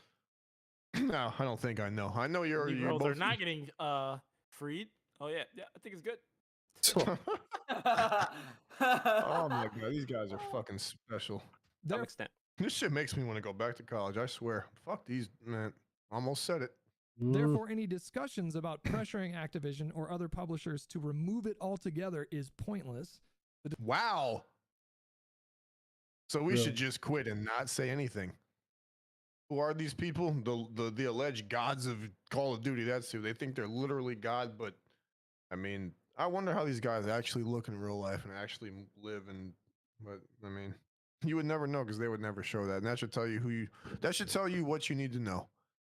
S2: No, I don't think I know. I know you're.
S9: Negroes
S2: You're
S9: are
S2: both.
S9: not getting freed. Oh yeah, I think it's good.
S2: Oh my god, these guys are fucking special.
S3: To some
S5: There,
S3: extent.
S2: This shit makes me want to go back to college. I swear. Fuck these, man. Almost said it.
S5: therefore, any discussions about pressuring Activision or other publishers to remove it altogether is pointless.
S2: Wow. So we
S6: Yeah.
S2: should just quit and not say anything. Who are these people? The alleged gods of Call of Duty. That's who. They think they're literally God, but I mean, I wonder how these guys actually look in real life and actually live. And but I mean, you would never know because they would never show that. And that should tell you who you. That should tell you what you need to know.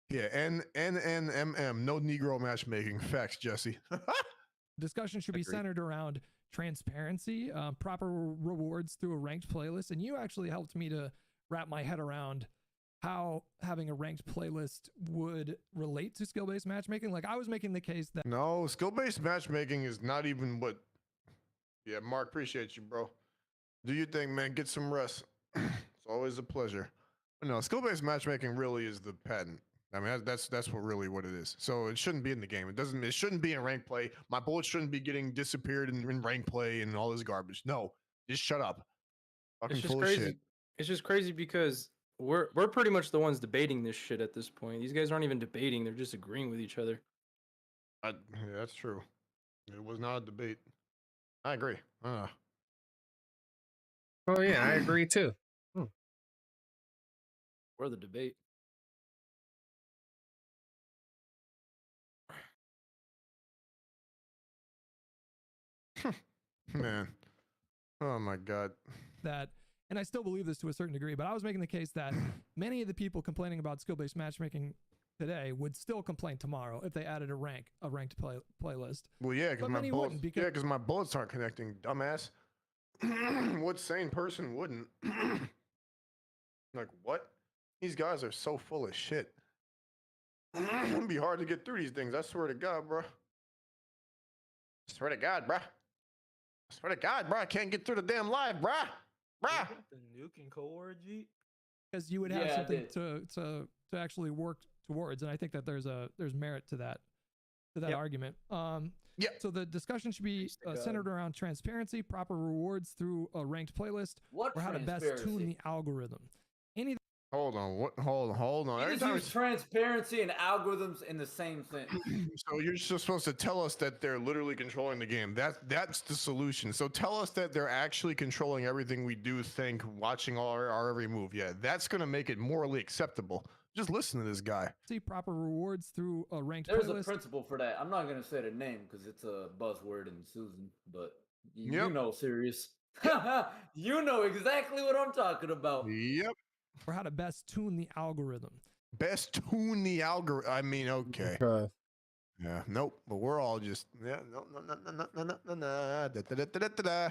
S2: Yeah, NNMM, no Negro matchmaking. Facts, Jesse.
S5: Discussion should be
S3: Agreed.
S5: centered around transparency, proper rewards through a ranked playlist. And you actually helped me to wrap my head around how having a ranked playlist would relate to skill-based matchmaking. Like I was making the case that
S2: No, skill-based matchmaking is not even what. Yeah, Mark, appreciate you, bro. Do you think, man? Get some rest. It's always a pleasure. But no, skill-based matchmaking really is the patent. I mean, that's what really what it is. So it shouldn't be in the game. It shouldn't be in rank play. My bullets shouldn't be getting disappeared in rank play and all this garbage. No, just shut up. Fucking
S8: It's just
S2: full of
S8: crazy.
S2: shit.
S8: It's just crazy because we're pretty much the ones debating this shit at this point. These guys aren't even debating; they're just agreeing with each other.
S2: Yeah, that's true. It was not a debate. I agree.
S6: Oh yeah, I agree too.
S8: We're the debate.
S2: Man. Oh my god.
S5: that, and I still believe this to a certain degree, but I was making the case that many of the people complaining about skill-based matchmaking today would still complain tomorrow if they added a ranked playlist.
S2: Well, yeah, because
S5: But
S2: my
S5: many
S2: bullets.
S5: wouldn't, because-
S2: Yeah, because my bullets aren't connecting, dumbass. What sane person wouldn't? Like what? These guys are so full of shit. It'd be hard to get through these things. I swear to God, bro. I swear to God, bro. I swear to God, bro. I can't get through the damn live, bro. Bro.
S9: The nuke and Core G.
S5: Because you would have
S1: Yeah, I
S5: something
S1: did.
S5: to actually work towards, and I think that there's merit to that
S3: Yep.
S5: argument.
S2: Yeah.
S5: So the discussion should be
S1: Praise to God.
S5: centered around transparency, proper rewards through a ranked playlist,
S1: What
S5: or how to best tune
S1: transparency?
S5: the algorithm. Any
S2: Hold on. What? Hold on.
S1: You
S2: Every
S1: just
S2: time
S1: use transparency and algorithms in the same sentence.
S2: so you're just supposed to tell us that they're literally controlling the game. That's the solution. So tell us that they're actually controlling everything we do, think, watching our every move. Yeah, that's gonna make it morally acceptable. Just listen to this guy.
S5: See proper rewards through a ranked
S1: There's a
S5: playlist.
S1: principle for that. I'm not gonna say the name because it's a buzzword in Susan, but you
S2: Yep.
S1: know, serious. You know exactly what I'm talking about.
S2: Yep.
S5: For how to best tune the algorithm.
S2: Best tune the algorithm. I mean, okay.
S6: Okay.
S2: Yeah. Nope. But we're all just no. Da-da-da-da-da.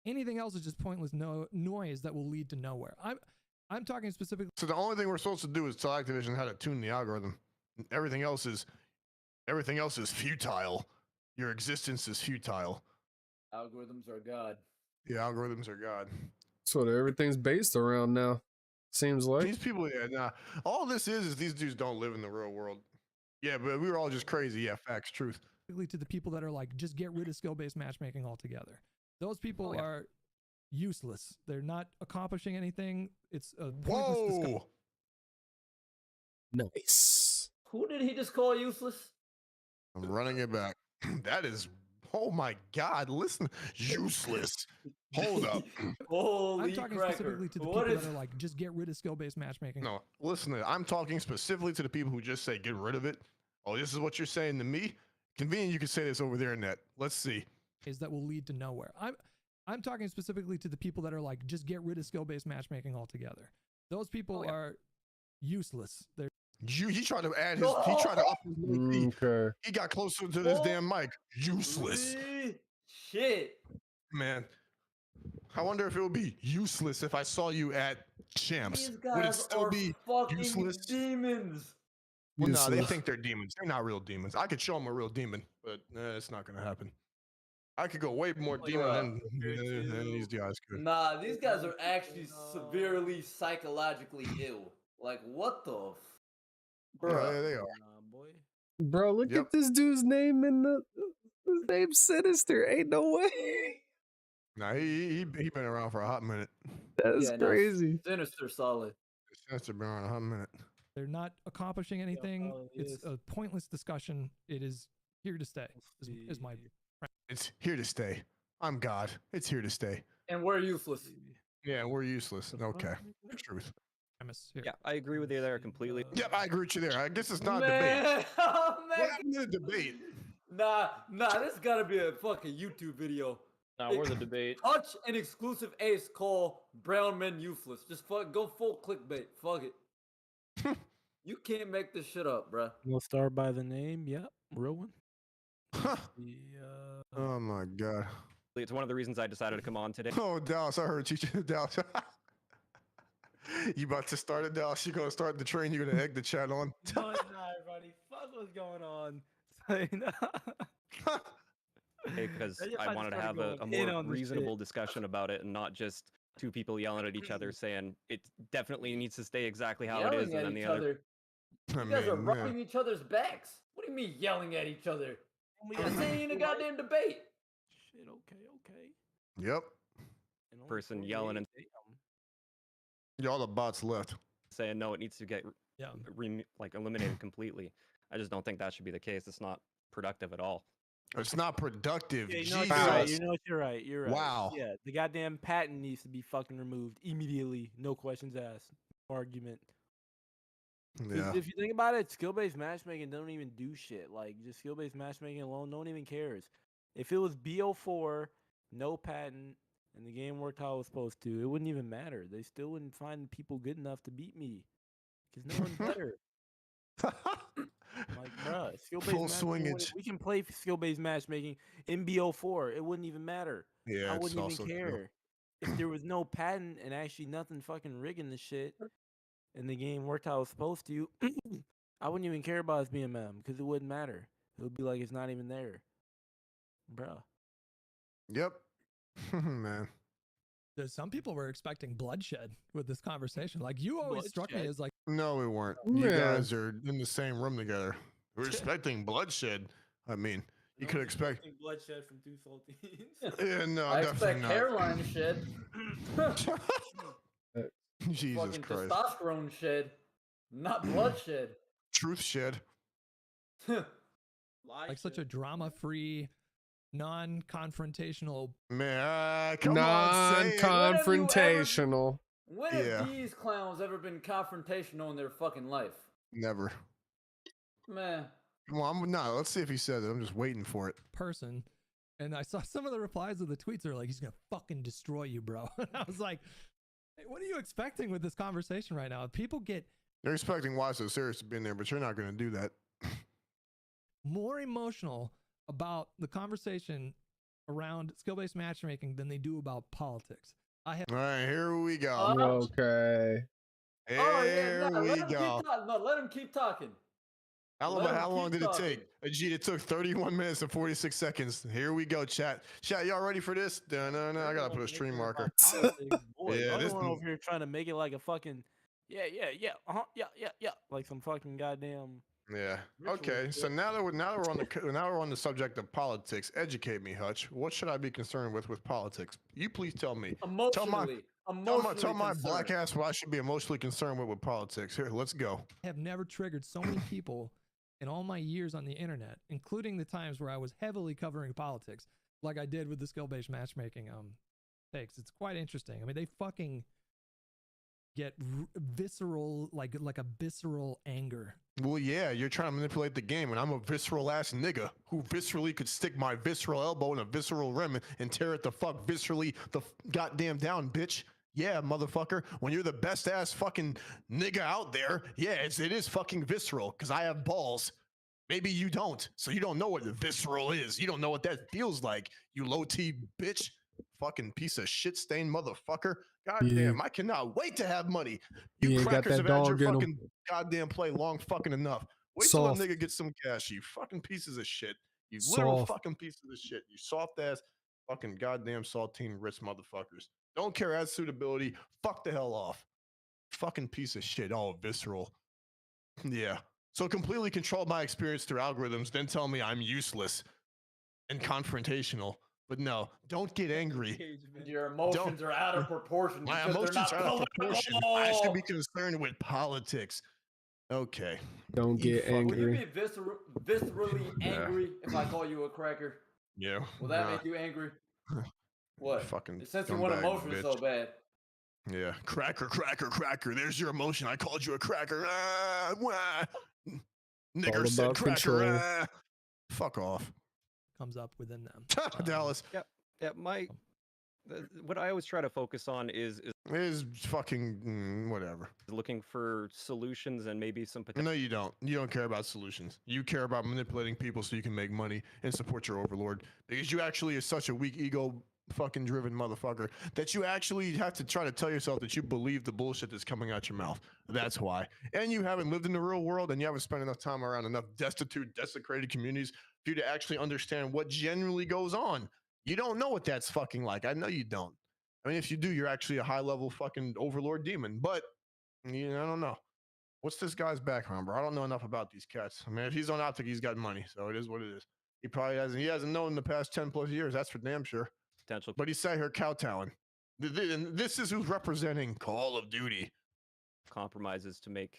S5: Anything else is just pointless noise that will lead to nowhere. I'm talking specifically.
S2: So the only thing we're supposed to do is tell Activision how to tune the algorithm. Everything else is futile. Your existence is futile.
S1: Algorithms are God.
S2: The algorithms are God.
S6: That's what everything's based around now. Seems like.
S2: These people, yeah, nah. All this is these dudes don't live in the real world. Yeah, but we were all just crazy. Yeah, facts, truth.
S5: To the people that are like, just get rid of skill-based matchmaking altogether. Those people are useless. They're not accomplishing anything. It's a pointless discussion.
S2: Whoa!
S6: Nice.
S1: Who did he just call useless?
S2: I'm running it back. That is, oh my God! Listen, useless. Hold up.
S1: Holy
S5: I'm talking
S1: cracker.
S5: specifically to the
S1: What
S5: people
S1: is-
S5: that are like, just get rid of skill-based matchmaking.
S2: No, listen. I'm talking specifically to the people who just say get rid of it. Oh, this is what you're saying to me? Convenient. You can say this over there, Net. Let's see.
S5: Is that will lead to nowhere. I'm talking specifically to the people that are like, just get rid of skill-based matchmaking altogether. Those people are useless. They're
S2: He tried to add his. He tried to up his little key.
S6: Okay.
S2: He got closer to this damn mic. Useless,
S1: Shit.
S2: man. I wonder if it would be useless if I saw you at Champs.
S1: These
S2: Would it
S1: guys
S2: still
S1: are
S2: be
S1: fucking
S2: useless?
S1: demons.
S2: Well, no, they
S6: Useless.
S2: think they're demons. They're not real demons. I could show them a real demon, but it's not gonna happen. I could go way more demon than these guys could.
S1: Nah, these guys are actually severely psychologically ill. Like, what the?
S2: Yeah, they are.
S9: Nah, boy.
S6: Bro, look
S2: Yep.
S6: at this dude's name in the. His name's Sinister. Ain't no way.
S2: Nah, he been around for a hot minute.
S6: That's
S1: Yeah, no,
S6: crazy.
S1: Sinister solid.
S2: Since been around a hot minute.
S5: They're not accomplishing anything.
S9: oh,
S5: It's
S9: yes.
S5: a pointless discussion. It is here to stay. Is my
S2: It's here to stay. I'm God. It's here to stay.
S1: And we're useless.
S2: Yeah, we're useless. Okay, truth.
S5: premise here.
S3: Yeah, I agree with you there completely.
S2: Yep, I agree with you there. I guess it's not a
S1: Man,
S2: debate.
S1: oh,
S2: What
S1: man.
S2: happened to the debate?
S1: Nah, this gotta be a fucking YouTube video.
S8: Nah, we're the debate.
S1: Touch an exclusive ace call brown men useless. Just go full clickbait. Fuck it. You can't make this shit up, bruh.
S9: We'll start by the name. Yep, real one.
S2: Huh.
S9: The,
S2: Oh my God.
S3: It's one of the reasons I decided to come on today.
S2: Oh, Dallas, I heard you. Dallas. You about to start it, Dallas? You gonna start the train? You gonna egg the chat on?
S9: no, it's not, everybody. Fuck what's going on.
S3: Because
S9: I just
S3: I wanted to
S9: started
S3: have a
S9: going in
S3: more
S9: on this shit.
S3: reasonable discussion about it and not just two people yelling at each other saying it definitely needs to stay exactly how it is,
S1: Yelling
S3: and
S1: at
S3: then the
S1: each
S3: other.
S1: other.
S2: I
S1: You guys are
S2: mean,
S1: rubbing each other's backs. What do you mean yelling at each other? This ain't a goddamn debate.
S9: Shit, okay.
S2: Yep.
S9: And only
S3: Person
S9: 4
S3: yelling
S9: days,
S3: and-
S9: damn.
S2: Y'all the bots left.
S3: Saying no, it needs to get
S5: Yeah.
S3: eliminated completely. I just don't think that should be the case. It's not productive at all.
S2: It's not productive.
S9: Yeah, you know
S2: Jesus.
S9: what, you're right. You know what, you're right. You're right.
S2: Wow.
S9: Yeah, the goddamn patent needs to be fucking removed immediately. No questions asked. No argument. 'Cause
S2: Yeah.
S9: If you think about it, skill-based matchmaking don't even do shit. Like, just skill-based matchmaking alone, no one even cares. If it was BO4, no patent, and the game worked how it was supposed to, it wouldn't even matter. They still wouldn't find people good enough to beat me. Because no one's better. Like, bruh, skill-based
S2: Full
S9: matchmaking,
S2: swingage.
S9: we can play skill-based matchmaking in BO4. It wouldn't even matter.
S2: Yeah,
S9: I
S2: it's
S9: wouldn't
S2: also
S9: even
S2: true.
S9: care. If there was no patent and actually nothing fucking rigging the shit and the game worked how it was supposed to, I wouldn't even care about its BMM because it wouldn't matter. It would be like it's not even there. Bruh.
S2: Yep. Man.
S5: Some people were expecting bloodshed with this conversation. Like you always struck me
S9: Bloodshed?
S5: as like
S2: No, we weren't. You
S6: Yeah.
S2: guys are in the same room together. We're expecting bloodshed. I mean, you could expect.
S9: bloodshed from two saltines.
S2: Yeah, no,
S1: I
S2: definitely
S1: expect
S2: not.
S1: hairline shed.
S2: Jesus
S1: Fucking
S2: Christ.
S1: testosterone shed, not bloodshed.
S2: Truth shed.
S5: Like such a drama-free, non-confrontational.
S2: Man, come on, say it.
S6: Non-confrontational.
S1: When have
S2: Yeah.
S1: these clowns ever been confrontational in their fucking life?
S2: Never.
S1: Man.
S2: Well, let's see if he says it. I'm just waiting for it.
S5: Person, and I saw some of the replies of the tweets are like, he's gonna fucking destroy you, bro. And I was like, hey, what are you expecting with this conversation right now? People get
S2: They're expecting Why So Serious to be in there, but you're not going to do that.
S5: more emotional about the conversation around skill-based matchmaking than they do about politics. I have
S2: All right, here we go.
S6: Okay.
S2: Here we
S1: let him
S2: go.
S1: keep talking. No, let him keep talking.
S2: How
S1: Let him
S2: long
S1: keep
S2: did it
S1: talking.
S2: take? It took 31 minutes and 46 seconds. Here we go, chat. Chat, y'all ready for this? No, I gotta put a stream marker.
S9: Yeah,
S2: Yeah,
S9: this
S2: this
S9: one
S2: n-
S9: over here trying to make it like a fucking yeah, like some fucking goddamn.
S2: Yeah.
S9: Ritual
S2: Okay. So
S9: shit.
S2: now that we're on the subject of politics, educate me, Hutch. What should I be concerned with politics? You please tell me.
S1: Emotionally.
S2: Tell my black
S1: concerned.
S2: ass what I should be emotionally concerned with politics. Here, let's go.
S5: have never triggered so many people in all my years on the internet, including the times where I was heavily covering politics, like I did with the skill-based matchmaking takes. It's quite interesting. I mean, they fucking get visceral, like a visceral anger.
S2: Well, yeah, you're trying to manipulate the game, and I'm a visceral ass nigga who viscerally could stick my visceral elbow in a visceral rim and tear it the fuck viscerally goddamn down, bitch. Yeah, motherfucker. When you're the best ass fucking nigga out there, yeah, it is fucking visceral because I have balls. Maybe you don't, so you don't know what visceral is. You don't know what that feels like, you low T bitch. Fucking piece of shit stained motherfucker. God damn, I cannot wait to have money. You
S6: You ain't got
S2: crackers
S6: that
S2: have had your
S6: dog in 'em.
S2: fucking goddamn play long fucking enough. Wait till a
S6: Soft.
S2: nigga gets some cash, you fucking pieces of shit. You literal
S6: Soft.
S2: fucking pieces of shit. You soft ass fucking goddamn saltine Ritz motherfuckers. Don't care as suitability. Fuck the hell off. Fucking piece of shit. All visceral. Yeah. So completely control my experience through algorithms, then tell me I'm useless and confrontational. But no, don't get angry.
S1: Your emotions are out of proportion.
S2: My
S1: because they're
S2: emotions
S1: not
S2: are out of proportion. I should be
S1: political.
S2: concerned with politics. Okay.
S6: Don't
S2: You
S6: get
S2: fucking-
S1: Will you
S6: angry.
S1: be viscerally angry if I call you a cracker?
S2: Yeah.
S1: Will that
S2: nah,
S1: make you angry? What?
S2: Fucking
S1: Since you want
S2: scumbag
S1: emotions so
S2: bitch.
S1: bad.
S2: Yeah. Cracker. There's your emotion. I called you a cracker. Ah, wah. Nigger
S6: all
S2: said
S6: about
S2: cracker.
S6: control.
S2: Ah. Fuck off.
S5: Comes up within them.
S2: Dallas
S3: Yeah, what I always try to focus on is
S2: is fucking whatever.
S3: looking for solutions and maybe some potential.
S2: No, you don't. You don't care about solutions. You care about manipulating people so you can make money and support your overlord. Because you actually are such a weak ego fucking driven motherfucker that you actually have to try to tell yourself that you believe the bullshit that's coming out your mouth. That's why. And you haven't lived in the real world and you haven't spent enough time around enough destitute, desecrated communities for you to actually understand what genuinely goes on. You don't know what that's fucking like. I know you don't. I mean, if you do, you're actually a high level fucking overlord demon. But I don't know. What's this guy's background, bro? I don't know enough about these cats. I mean, if he's on Optic, he's got money, so it is what it is. He probably hasn't. He hasn't known in the past 10 plus years. That's for damn sure.
S3: potential
S2: But he sat here kowtowing. And this is who's representing Call of Duty.
S3: compromises to make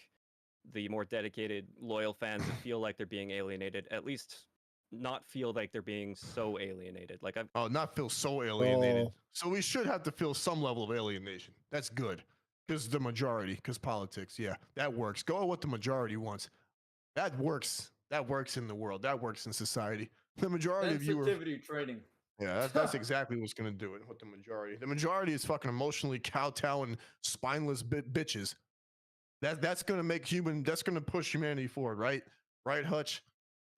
S3: the more dedicated, loyal fans that feel like they're being alienated, at least not feel like they're being so alienated. Like I've
S2: Oh, not feel so alienated.
S6: Oh.
S2: So we should have to feel some level of alienation. That's good. Because the majority, because politics, yeah, that works. Go with what the majority wants. That works. That works in the world. That works in society. The majority of you are.
S1: Sensitivity training.
S2: Yeah, that's exactly what's going to do it with the majority. The majority is fucking emotionally kowtowing, spineless bitches. That's going to make that's going to push humanity forward, right? Right, Hutch?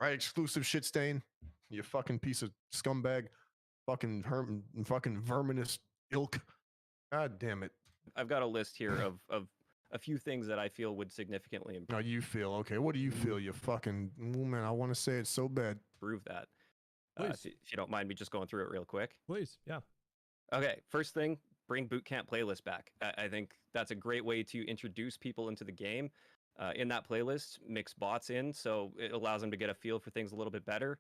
S2: Right, exclusive shit stain? You fucking piece of scumbag. Fucking verminous ilk. God damn it.
S3: I've got a list here of a few things that I feel would significantly
S2: Now you feel, okay, what do you feel? You fucking, oh man, I want to say it so bad.
S3: improve that.
S5: Please.
S3: If you don't mind me just going through it real quick.
S5: Please, yeah.
S3: Okay, first thing, bring boot camp playlist back. I think that's a great way to introduce people into the game. In that playlist, mix bots in, so it allows them to get a feel for things a little bit better.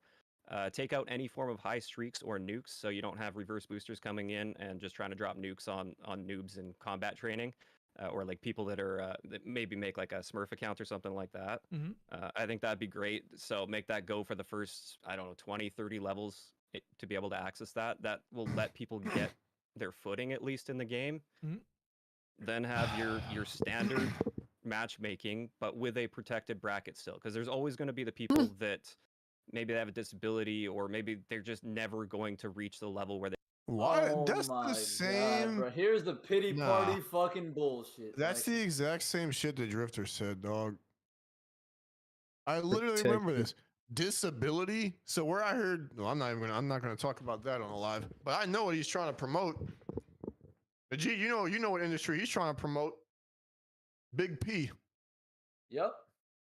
S3: Take out any form of high streaks or nukes, so you don't have reverse boosters coming in and just trying to drop nukes on noobs in combat training. or like people that are that maybe make like a Smurf account or something like that.
S5: Mhm.
S3: I think that'd be great. So make that go for the first, I don't know, 20, 30 levels to be able to access that. That will let people get their footing at least in the game.
S5: Mhm.
S3: Then have your standard matchmaking, but with a protected bracket still, because there's always going to be the people that maybe they have a disability or maybe they're just never going to reach the level where they.
S2: What?
S1: Oh
S2: That's
S1: my
S2: the
S1: God,
S2: same.
S1: bro. Here's the pity
S2: Nah.
S1: party fucking bullshit.
S2: That's
S1: like,
S2: the exact same shit the Drifter said, dog. I literally remember
S6: Protected.
S2: this disability. So where I heard, well, I'm not gonna talk about that on the live, but I know what he's trying to promote. But G, you know what industry he's trying to promote? Big P.
S1: Yep.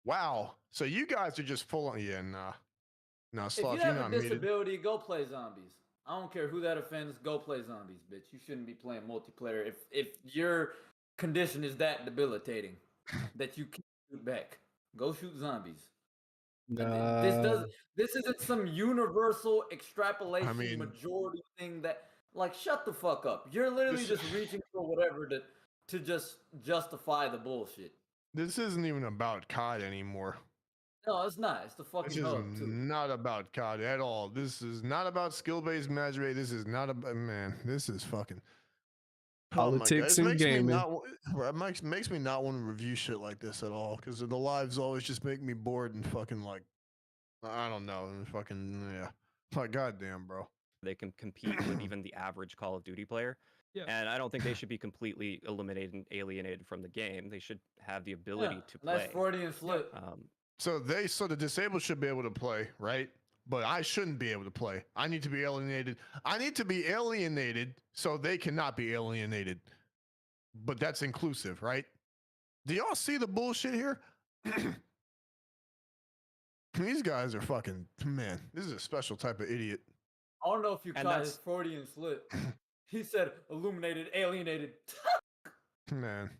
S2: Wow. So you guys are just full on, yeah, nah. Nah,
S1: If
S2: Sloth,
S1: you
S2: you're
S1: have a
S2: not muted.
S1: disability, go play zombies. I don't care who that offends. Go play zombies, bitch. You shouldn't be playing multiplayer if your condition is that debilitating that you can't shoot back. Go shoot zombies.
S6: Nah.
S1: This isn't some universal extrapolation
S2: I mean-
S1: majority thing that like shut the fuck up. You're literally
S2: This-
S1: just reaching for whatever to just justify the bullshit.
S2: This isn't even about COD anymore.
S1: No, it's not. It's the
S2: This
S1: fucking
S2: is
S1: hub too.
S2: not about COD at all. This is not about skill-based matchmaking. This is not about, man, this is fucking
S6: Politics
S2: it
S6: and
S2: makes me
S6: gaming.
S2: not bro, it makes me not want to review shit like this at all because the lives always just make me bored and fucking like I don't know and fucking yeah, like goddamn, bro.
S3: They can compete with even the average Call of Duty player.
S5: Yeah.
S3: And I don't think they should be completely eliminated and alienated from the game. They should have the ability
S1: Yeah,
S3: to play.
S1: nice Freudian slip.
S2: So the disabled should be able to play, right? But I shouldn't be able to play. I need to be alienated. I need to be alienated so they cannot be alienated. But that's inclusive, right? Do y'all see the bullshit here? These guys are fucking, man, this is a special type of idiot.
S1: I don't know if you
S3: And
S1: caught
S3: that's-
S1: his Freudian slip. He said illuminated, alienated.
S2: Man.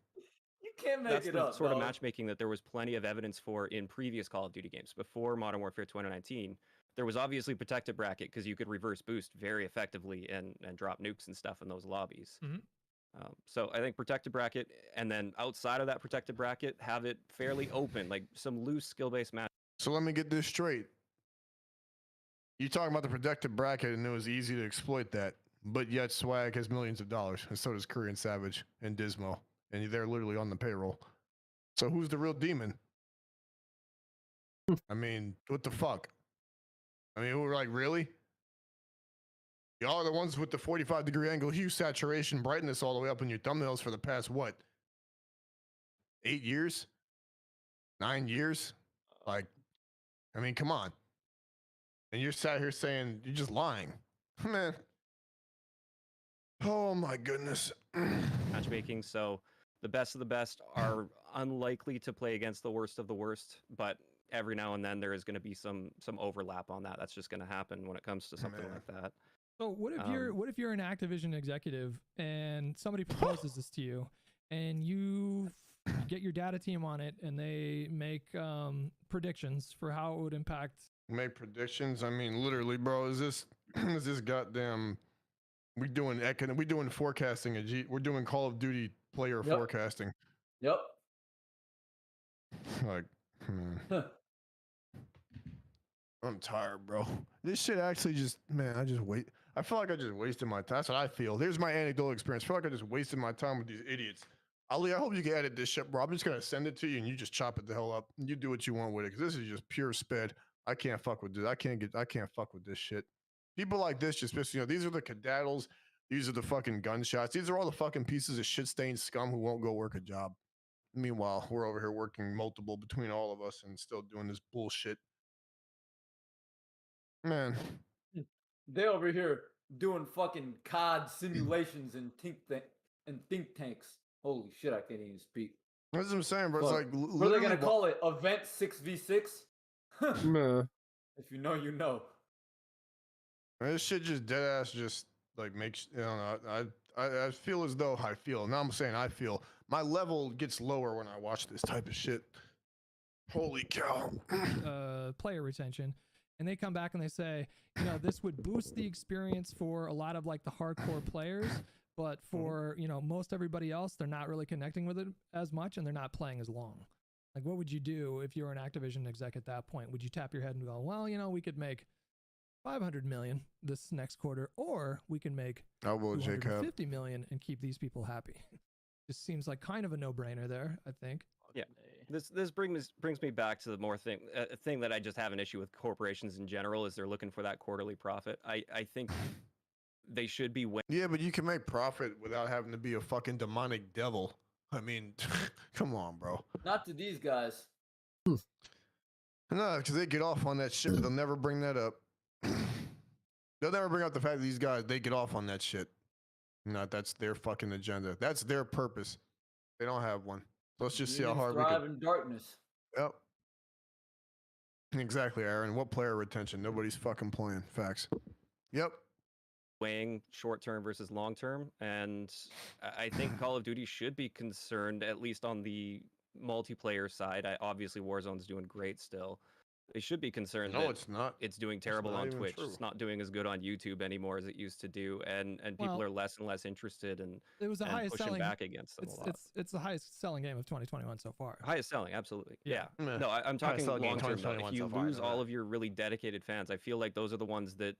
S1: You can't make
S3: That's
S1: it
S3: the
S1: up.
S3: sort of
S1: dog.
S3: matchmaking that there was plenty of evidence for in previous Call of Duty games. Before Modern Warfare 2019, there was obviously protected bracket because you could reverse boost very effectively and drop nukes and stuff in those lobbies.
S5: Mhm.
S3: So I think protected bracket, and then outside of that protected bracket, have it fairly open, like some loose skill-based match.
S2: So let me get this straight. You talking about the protected bracket and it was easy to exploit that, but yet Swag has millions of dollars, and so does Korean Savage and Dismo, and they're literally on the payroll. So who's the real demon? I mean, what the fuck? I mean, we're like, really? Y'all are the ones with the 45-degree angle hue, saturation, brightness all the way up in your thumbnails for the past, what? 8 years? 9 years? Like, I mean, come on. And you're sat here saying you're just lying. Man. Oh my goodness.
S3: matchmaking. So the best of the best are unlikely to play against the worst of the worst, but every now and then there is going to be some overlap on that. That's just going to happen when it comes to something
S2: Man.
S3: like that.
S5: So what if you're an Activision executive and somebody proposes this to you, and you get your data team on it, and they make predictions for how it would impact?
S2: Make predictions. I mean, literally, bro. Is this goddamn? We doing forecasting. We're doing Call of Duty player
S1: Yep.
S2: forecasting.
S1: Yep.
S2: Like, I'm tired, bro. This shit actually just, man. I feel like I just wasted my time. That's what I feel. There's my anecdotal experience. I feel like I just wasted my time with these idiots. Ali, I hope you can edit this shit, bro. I'm just gonna send it to you and you just chop it the hell up. You do what you want with it, because this is just pure sped. I can't fuck with this. I can't fuck with this shit. People like this just, these are the cadaddles. These are the fucking gunshots. These are all the fucking pieces of shit-stained scum who won't go work a job. Meanwhile, we're over here working multiple between all of us and still doing this bullshit. Man.
S1: They over here doing fucking COD simulations and think tanks. Holy shit, I can't even speak.
S2: That's what I'm saying, bro. It's
S1: Fuck.
S2: like,
S1: What are they gonna call it? Event 6v6?
S6: Man.
S1: If you know, you know.
S2: This shit just dead ass just like makes, I don't know. I feel as though I feel. Now I'm saying I feel. My level gets lower when I watch this type of shit. Holy cow.
S5: Player retention, and they come back and they say, this would boost the experience for a lot of like the hardcore players, But for most everybody else, they're not really connecting with it as much, and they're not playing as long. Like, what would you do if you were an Activision exec at that point? Would you tap your head and go, well, we could make 500 million this next quarter, or we can make
S2: I will, Jacob.
S5: 250 million and keep these people happy? Just seems like kind of a no-brainer there, I think.
S3: Yeah. This brings me back to the more thing that I just have an issue with corporations in general is they're looking for that quarterly profit. I think they should be
S2: Yeah, but you can make profit without having to be a fucking demonic devil. I mean, come on, bro.
S1: Not to these guys.
S2: No, because they get off on that shit, but they'll never bring that up. They'll never bring up the fact that these guys, they get off on that shit. That's their fucking agenda. That's their purpose. They don't have one. Let's just see how hard we
S1: thrive
S2: can.
S1: in darkness.
S2: Yep. Exactly, Aaron. What player retention? Nobody's fucking playing. Facts. Yep.
S3: Weighing short-term versus long-term, and I think Call of Duty should be concerned, at least on the multiplayer side. Obviously, Warzone's doing great still. They should be concerned
S2: No,
S3: that
S2: it's not.
S3: it's doing terrible
S2: not
S3: on
S2: even
S3: Twitch.
S2: true.
S3: It's not doing as good on YouTube anymore as it used to do, and people
S5: Well,
S3: are less and less interested in
S5: It was the
S3: and
S5: highest
S3: pushing
S5: selling.
S3: back against them a lot.
S5: It's the highest selling game of 2021 so far.
S3: Highest selling, absolutely.
S5: Yeah.
S3: Yeah. No, I'm talking
S2: selling game
S3: long term.
S2: 2021
S3: If you
S2: so far, I
S3: lose
S2: know
S3: all
S2: that.
S3: of your really dedicated fans, I feel like those are the ones that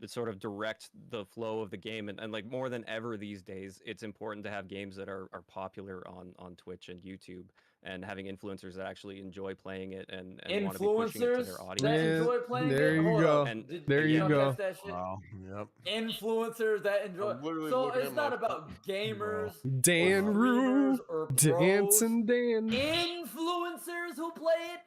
S3: sort of direct the flow of the game. And like more than ever these days, it's important to have games that are popular on Twitch and YouTube, and having influencers that actually enjoy playing it and want to be pushing it to
S1: Influencers
S3: their
S1: that
S3: audience.
S1: enjoy playing
S6: there
S1: it.
S6: you
S1: Hold
S6: go.
S1: up.
S3: And
S6: There
S1: did
S6: you
S1: y'all
S6: go.
S1: catch that shit?
S2: Wow. Yep.
S1: Influencers that enjoy.
S2: I'm literally
S1: So
S2: looking
S1: it's
S2: at
S1: not
S2: my
S1: about gamers,
S6: Dan
S1: or
S6: Rue,
S1: streamers, or pros.
S6: Dancing Dan.
S1: Influencers who play it.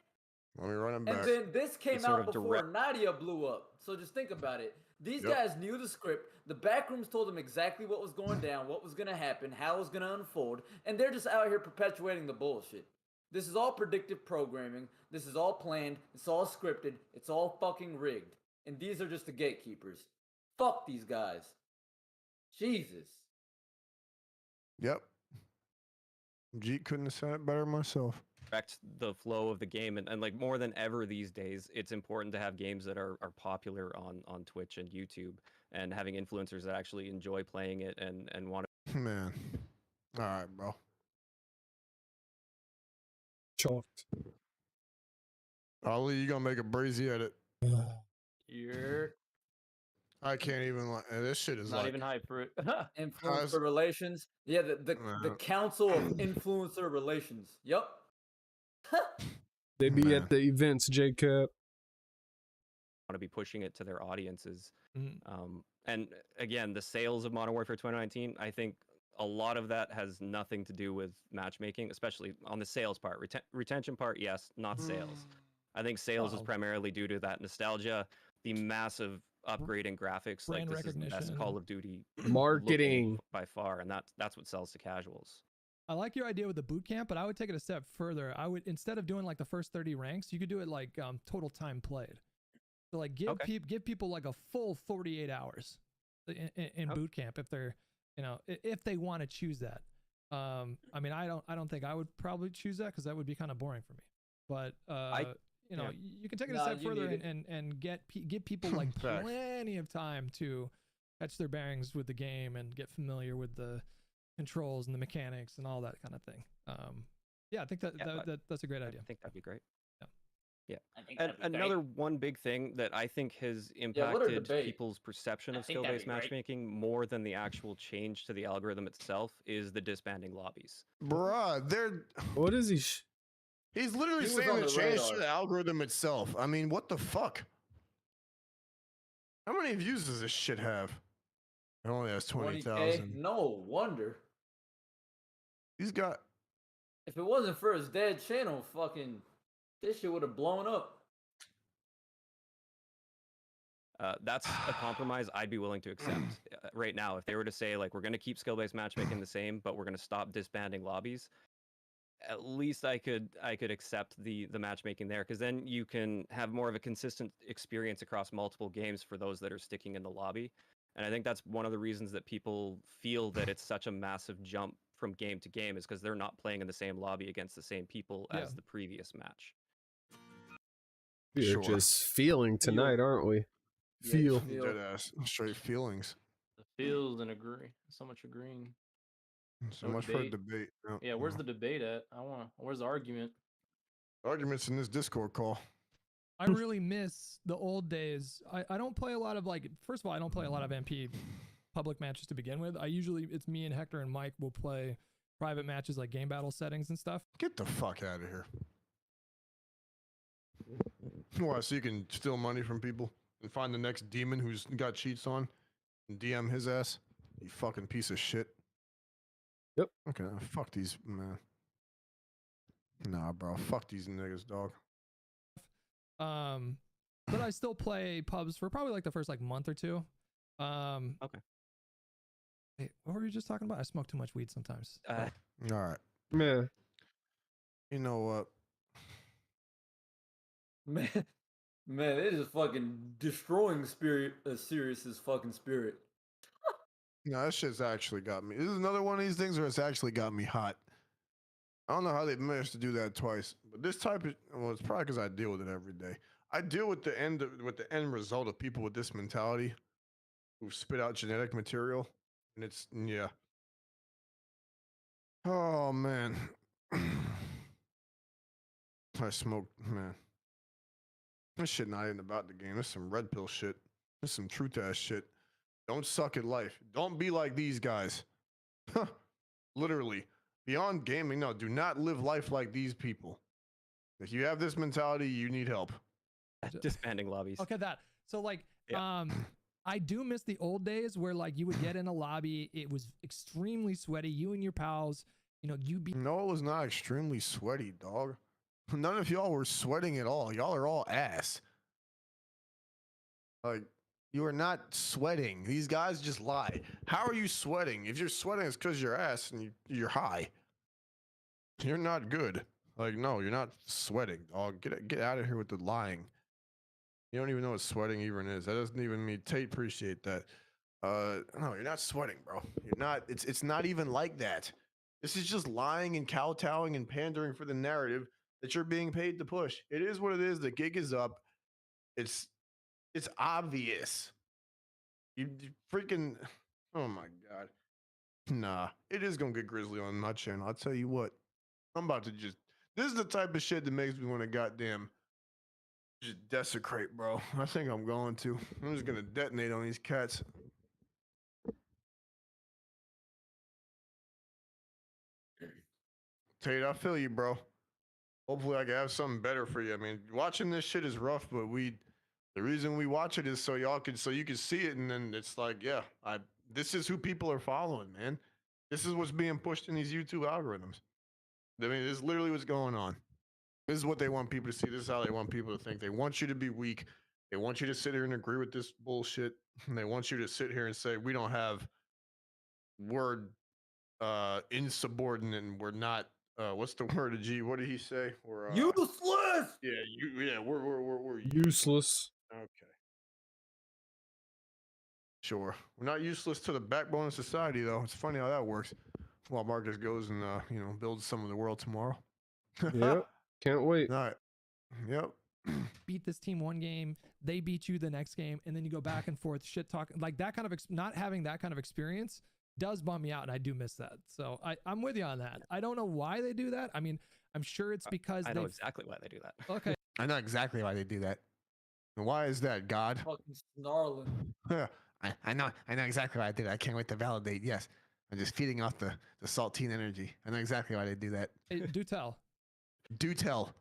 S2: Let me run it
S1: And
S2: back.
S1: then this came
S3: sort
S1: out
S3: of
S1: before Nadia blew up. So just think about it. These
S2: Yep.
S1: guys knew the script. The backrooms told them exactly what was going down, what was going to happen, how it was going to unfold, and they're just out here perpetuating the bullshit. This is all predictive programming. This is all planned. It's all scripted. It's all fucking rigged. And these are just the gatekeepers. Fuck these guys. Jesus.
S2: Yep. Jeet couldn't have said it better myself.
S3: direct the flow of the game, and like more than ever these days, it's important to have games that are popular on Twitch and YouTube, and having influencers that actually enjoy playing it and want to.
S2: Man. All right, bro.
S6: Chalked.
S2: Ali, you gonna make a breezy at it.
S1: You're
S2: I can't even like this shit is
S9: Not
S2: like
S9: even hype for it.
S1: influencer relations. Yeah, the Council of Influencer Relations. Yup.
S6: They be
S2: Man.
S6: at the events, Jacob.
S3: want to be pushing it to their audiences.
S5: Mhm.
S3: And again, the sales of Modern Warfare 2019, I think a lot of that has nothing to do with matchmaking, especially on the sales part. Retention part, yes, not sales. I think sales is
S5: Wow.
S3: primarily due to that nostalgia, the massive upgrade in graphics. Like
S5: Brand
S3: this is the best
S5: recognition.
S3: Call of Duty
S6: Marketing.
S3: looking by far, and that's what sells to casuals.
S5: I like your idea with the boot camp, but I would take it a step further. I would, instead of doing like the first 30 ranks, you could do it like total time played. So like give people like a full 48 hours in boot camp if they're, if they want to choose that. I mean, I don't think I would probably choose that because that would be kind of boring for me. But you can take it a step further and give people like
S2: Facts.
S5: plenty of time to catch their bearings with the game and get familiar with the controls and the mechanics and all that kind of thing. I think that's a great idea.
S3: I think that'd be great.
S1: I think
S3: And
S1: that'd be great.
S3: another one big thing that I think has
S1: what a
S3: impacted
S1: debate.
S3: people's perception
S1: I
S3: of
S1: think that'd
S3: skill-based
S1: be great.
S3: matchmaking more than the actual change to the algorithm itself is the disbanding lobbies.
S2: bruh, they're
S6: What is he?
S2: he's literally
S1: He was
S2: saying
S1: on
S2: to
S1: the
S2: change
S1: radar.
S2: to the algorithm itself. I mean, what the fuck? How many views does this shit have? It only has
S1: 20K.
S2: 20,000.
S1: No wonder.
S2: He's got
S1: If it wasn't for his dead channel, fucking this shit would have blown up.
S3: That's a compromise I'd be willing to accept right now. If they were to say, like, we're going to keep skill-based matchmaking the same, but we're going to stop disbanding lobbies, at least I could accept the matchmaking there, because then you can have more of a consistent experience across multiple games for those that are sticking in the lobby. And I think that's one of the reasons that people feel that it's such a massive jump from game to game, is because they're not playing in the same lobby against the same people as the previous match.
S6: We're
S2: Sure.
S6: just feeling tonight, aren't we?
S1: Yeah,
S6: Feel.
S1: feel.
S2: dead ass straight feelings.
S8: Feels and agree. So much agreeing.
S2: So
S8: No
S2: much for
S8: debate.
S2: debate.
S8: Yeah, where's the debate at? Where's the argument?
S2: arguments in this Discord call?
S5: I really miss the old days. I don't play a lot of first of all, I don't play a lot of MP public matches to begin with. It's me and Hector and Mike will play private matches like game battle settings and stuff.
S2: Get the fuck out of here. Why? So you can steal money from people and find the next demon who's got cheats on and DM his ass? You fucking piece of shit.
S6: Yep.
S2: Okay, fuck these, man. Nah, bro. Fuck these niggas, dog.
S5: But I still play pubs for probably like the first month or two.
S3: Okay.
S5: Hey, what were you just talking about? I smoke too much weed sometimes.
S2: All right.
S6: Man,
S2: You know what?
S1: Man, they just fucking destroying Sirius's fucking spirit.
S2: No, that shit's actually got me. This is another one of these things where it's actually got me hot. I don't know how they've managed to do that twice, but this type of, well, it's probably because I deal with it every day. I deal with the end result of people with this mentality who spit out genetic material, and it's yeah. Oh man, I smoked, man. This shit not even about the game. This some red pill shit. This some truth ass shit. Don't suck at life. Don't be like these guys. Literally. Beyond gaming, no, do not live life like these people. If you have this mentality, you need help.
S3: Disbanding lobbies.
S5: Okay, that. So
S3: Yeah.
S5: I do miss the old days where you would get in a lobby, it was extremely sweaty. You and your pals, you'd be
S2: No, it was not extremely sweaty, dog. None of y'all were sweating at all. Y'all are all ass. Like, you are not sweating. These guys just lie. How are you sweating? If you're sweating, it's because you're ass and you're high. You're not good. Like, no, you're not sweating, dog. Get out of here with the lying. You don't even know what sweating even is. That doesn't even mean Tate appreciate that. No, you're not sweating, bro. You're not. It's not even like that. This is just lying and kowtowing and pandering for the narrative that you're being paid to push. It is what it is. The gig is up. It's obvious. You freaking, oh my god. Nah, it is gonna get grizzly on my channel. I'll tell you what. I'm about to this is the type of shit that makes me want to goddamn just desecrate, bro. I think I'm going to. I'm just gonna detonate on these cats. Tate, I feel you, bro. Hopefully I can have something better for you. I mean, watching this shit is rough, but the reason we watch it is so you can see it, and then it's like, yeah, this is who people are following, man. This is what's being pushed in these YouTube algorithms. I mean, this is literally what's going on. This is what they want people to see. This is how they want people to think. They want you to be weak. They want you to sit here and agree with this bullshit. And they want you to sit here and say, we don't have word insubordinate, and we're not what's the word of G? What did he say? We're
S1: Useless.
S2: Yeah, we're
S6: useless.
S2: Okay. Sure. We're not useless to the backbone of society, though. It's funny how that works. While Marcus goes and builds some of the world tomorrow.
S6: Yep. Can't wait.
S2: All right. Yep.
S5: beat this team one game, they beat you the next game, and then you go back and forth, shit talking. Like that kind of not having that kind of experience does bum me out, and I do miss that. So I'm with you on that. I don't know why they do that. I mean, I'm sure it's because
S3: I know exactly why they do that.
S5: Okay.
S2: I know exactly why they do that. And why is that, God?
S1: Fucking snarling.
S2: I know exactly why I did it. I can't wait to validate. Yes. I'm just feeding off the saltine energy. I know exactly why they do that.
S5: Hey, do tell.
S2: Do tell.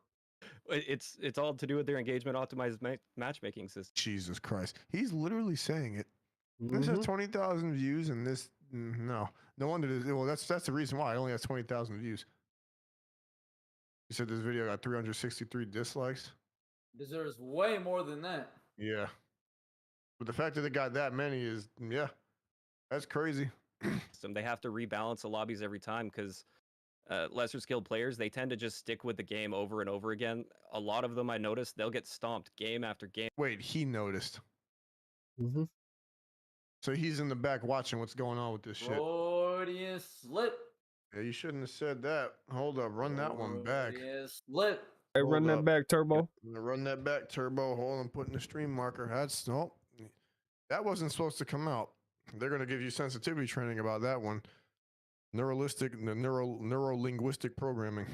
S3: It's all to do with their engagement optimized matchmaking system.
S2: Jesus Christ. He's literally saying it. This has 20,000 views, and this, no wonder this, well, that's the reason why it only has 20,000 views. You said this video got 363 dislikes?
S1: Deserves way more than that.
S2: Yeah. But the fact that it got that many is, yeah, that's crazy.
S3: They have to rebalance the lobbies every time because lesser skilled players, they tend to just stick with the game over and over again. A lot of them, I noticed, they'll get stomped game after game.
S2: Wait, he noticed. So he's in the back watching what's going on with this shit.
S1: Freudian slip.
S2: Yeah, you shouldn't have said that. Hold up, run that one back.
S1: Freudian slip.
S6: Hey, run that back, Turbo.
S2: Run that back, Turbo. Hold on, putting the stream marker. That's nope. That wasn't supposed to come out. They're gonna give you sensitivity training about that one. Neuro-linguistic programming.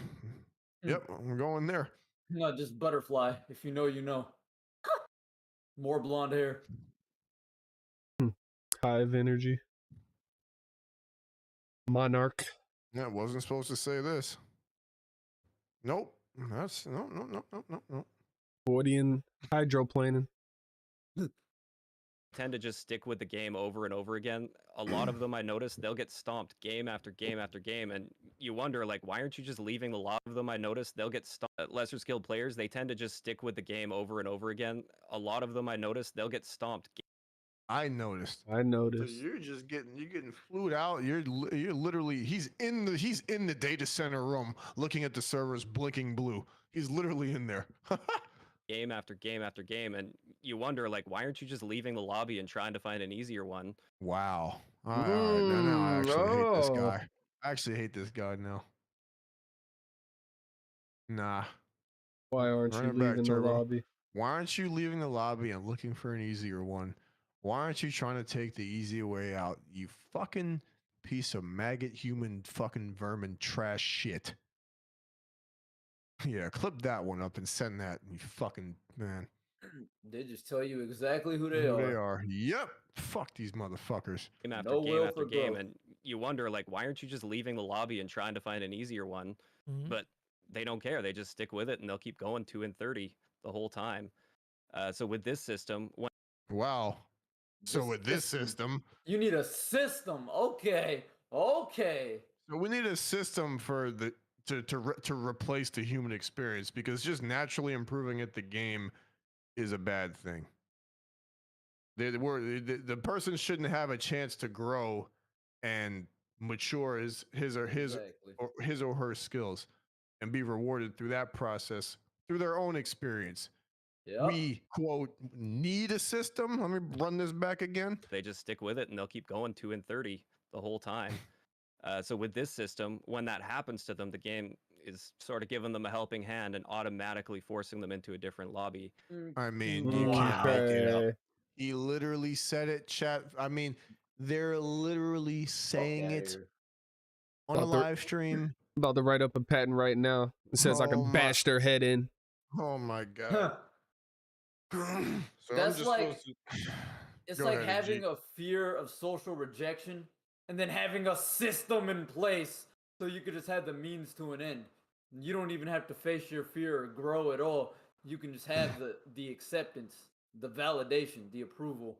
S2: Yep, I'm going there.
S1: No, just butterfly. If you know, you know. More blonde hair.
S6: Hive energy. Monarch.
S2: That wasn't supposed to say this. Nope. That's no.
S6: Freudian hydroplaning.
S3: Tend to just stick with the game over and over again. A lot of them, I noticed, they'll get stomped game after game after game, and you wonder, like, why aren't you just leaving? A lot of them, I noticed, they'll get stomped. Lesser skilled players, they tend to just stick with the game over and over again. A lot of them, I noticed, they'll get stomped.
S2: I noticed.
S6: I
S2: So
S6: noticed.
S2: you're getting flued out. You're literally he's in the data center room looking at the servers blinking blue. He's literally in there.
S3: Game after game after game, and you wonder, like, why aren't you just leaving the lobby and trying to find an easier one?
S2: Wow. All right. Now I actually hate this
S6: Oh.
S2: guy. I actually hate this guy now. Nah.
S6: Why aren't you
S2: Run it back,
S6: leaving the
S2: Turbo.
S6: lobby?
S2: Why aren't you leaving the lobby and looking for an easier one? Why aren't you trying to take the easier way out? You fucking piece of maggot human fucking vermin trash shit. Yeah, clip that one up and send that. You fucking man.
S1: They just tell you exactly who they
S2: Who
S1: are.
S2: they are. Yep. Fuck these motherfuckers.
S3: Game after
S1: No
S3: game
S1: will
S3: after
S1: for
S3: game,
S1: growth.
S3: and you wonder, like, why aren't you just leaving the lobby and trying to find an easier one?
S5: Mhm.
S3: But they don't care. They just stick with it, and they'll keep going 2 and 30 the whole time. So with this system, when
S2: Wow. So
S1: This
S2: with this system,
S1: You need a system. Okay. Okay.
S2: so we need a system for the to replace the human experience because just naturally improving at the game is a bad thing. The person shouldn't have a chance to grow and mature his or her skills and be rewarded through that process through their own experience.
S1: Yep.
S2: We quote need a system. Let me run this back again.
S3: they just stick with it, and they'll keep going 2 and 30 the whole time. So with this system, when that happens to them, the game is sort of giving them a helping hand and automatically forcing them into a different lobby.
S2: I mean, you can't make it up. He literally said it, chat. I mean, they're literally saying
S1: outta
S2: it
S1: here.
S2: on a
S6: About the-
S2: live stream.
S6: About to write up a patent right now. It says I
S2: Oh
S6: can
S2: my-
S6: bash their head in.
S2: Oh my god.
S1: Huh.
S2: So I'm
S1: That's
S2: just
S1: like-
S2: supposed to.
S1: It's
S2: Go
S1: like
S2: ahead,
S1: having
S2: G.
S1: a fear of social rejection and then having a system in place so you could just have the means to an end. You don't even have to face your fear or grow at all. You can just have the acceptance, the validation, the approval.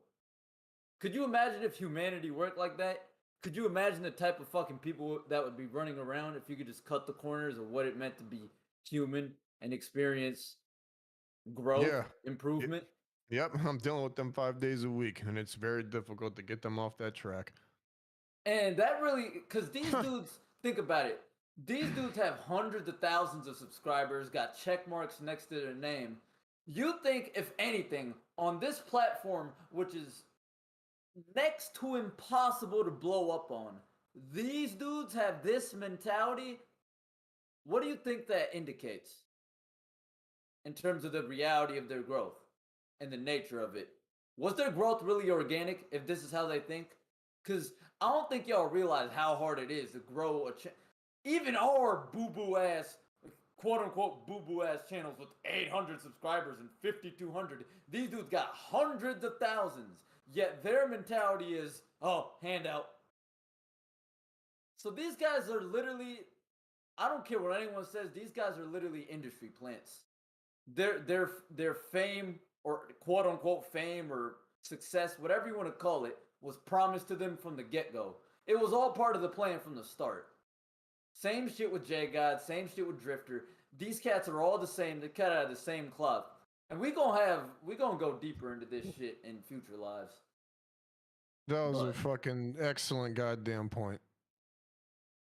S1: Could you imagine if humanity worked like that? Could you imagine the type of fucking people that would be running around if you could just cut the corners of what it meant to be human and experience growth,
S2: Yeah.
S1: improvement?
S2: Yep, I'm dealing with them 5 days a week, and it's very difficult to get them off that track.
S1: And that really, because these dudes, think about it. These dudes have hundreds of thousands of subscribers, got check marks next to their name. You think, if anything, on this platform, which is next to impossible to blow up on, these dudes have this mentality. What do you think that indicates in terms of the reality of their growth and the nature of it? Was their growth really organic if this is how they think? Because I don't think y'all realize how hard it is to grow even our boo-boo ass, quote-unquote boo-boo ass channels with 800 subscribers and 5,200. These dudes got hundreds of thousands, yet their mentality is, oh, handout. So these guys are literally, I don't care what anyone says, these guys are literally industry plants. Their fame, or quote-unquote fame or success, whatever you want to call it, was promised to them from the get-go. It was all part of the plan from the start. Same shit with J God, same shit with Drifter. These cats are all the same. They're cut out of the same cloth. And we gonna go deeper into this shit in future lives.
S2: That was a
S1: But-
S2: fucking excellent goddamn point.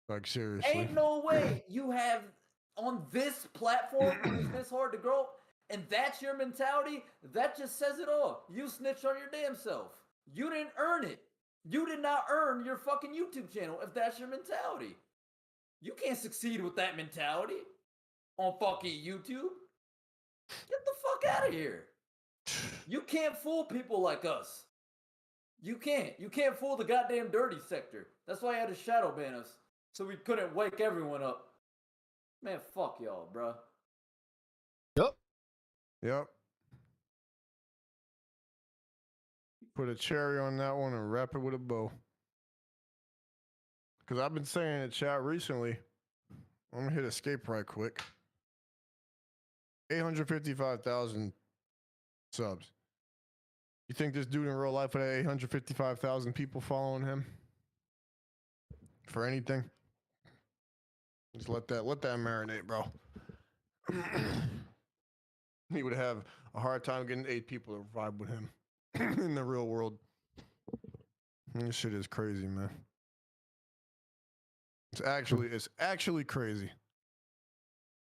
S2: Like, seriously.
S1: Ain't no way you have on this platform when it's this hard to grow, and that's your mentality. That just says it all. You snitched on your damn self. You didn't earn it. You did not earn your fucking YouTube channel if that's your mentality. You can't succeed with that mentality on fucking YouTube. Get the fuck out of here. You can't fool people like us. You can't fool the goddamn dirty sector. That's why I had to shadow ban us, so we couldn't wake everyone up. Man, fuck y'all, bruh.
S2: Yep. Put a cherry on that one and wrap it with a bow. Because I've been saying in the chat recently, I'm going to hit escape right quick. 855,000 subs. You think this dude in real life would have 855,000 people following him? For anything? Just let that marinate, bro. He would have a hard time getting 8 people to vibe with him in the real world. This shit is crazy, man. It's actually crazy.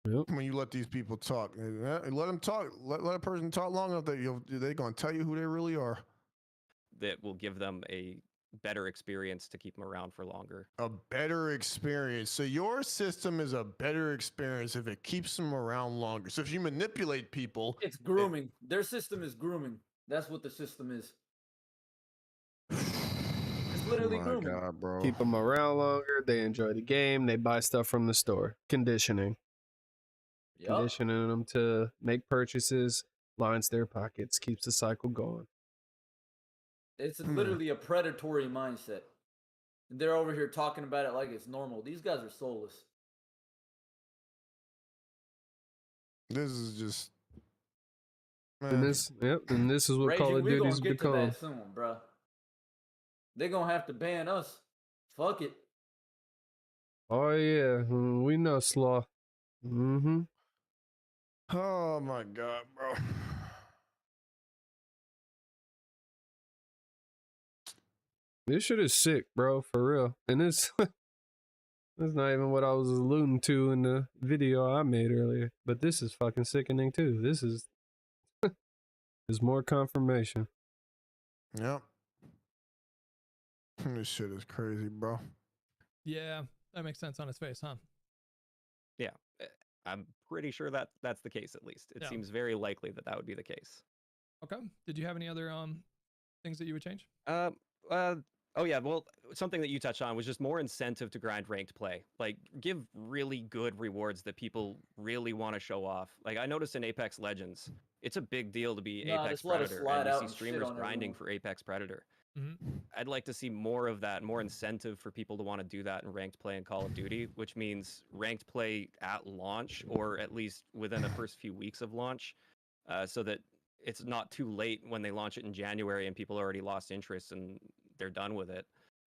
S6: Yep.
S2: When you let these people talk, let them talk. Let a person talk long enough that they're gonna tell you who they really are.
S3: That will give them a better experience to keep them around for longer.
S2: A better experience. So your system is a better experience if it keeps them around longer. So if you manipulate people,
S1: It's grooming. Their system is grooming. That's what the system is. It's literally
S2: oh my
S1: grooming.
S2: God, bro.
S6: Keep them around longer. They enjoy the game. They buy stuff from the store. Conditioning.
S1: Yup.
S6: Conditioning them to make purchases. Lines their pockets. Keeps the cycle going.
S1: It's literally a predatory mindset. And they're over here talking about it like it's normal. These guys are soulless.
S2: This is just.
S6: And
S2: Man.
S6: and this is what
S1: Raging,
S6: Call of
S1: we're
S6: Duty's
S1: gonna get to
S6: become.
S1: that soon, bro. They're gonna have to ban us. Fuck it.
S6: Oh yeah, we know Slaw. Mm-hmm.
S2: Oh my God, bro.
S6: This shit is sick, bro, for real. And this that's not even what I was alluding to in the video I made earlier. But this is fucking sickening too. This is is more confirmation.
S2: Yep. This shit is crazy, bro.
S5: Yeah, that makes sense on its face, huh?
S3: Yeah, I'm pretty sure that that's the case. At least it
S5: Yeah.
S3: seems very likely that that would be the case.
S5: Okay. Did you have any other things that you would change?
S3: Oh yeah, well, something that you touched on was just more incentive to grind ranked play. Like, give really good rewards that people really want to show off. Like, I noticed in Apex Legends, it's a big deal to be
S1: Nah,
S3: Apex
S1: just let us
S3: Predator,
S1: slide
S3: and you
S1: out
S3: see
S1: and shit
S3: streamers
S1: on
S3: grinding
S1: everyone.
S3: for Apex Predator.
S5: Mm-hmm.
S3: I'd like to see more of that, more incentive for people to want to do that in ranked play in Call of Duty, which means ranked play at launch, or at least within the first few weeks of launch, so that it's not too late when they launch it in January and people already lost interest and they're done with it.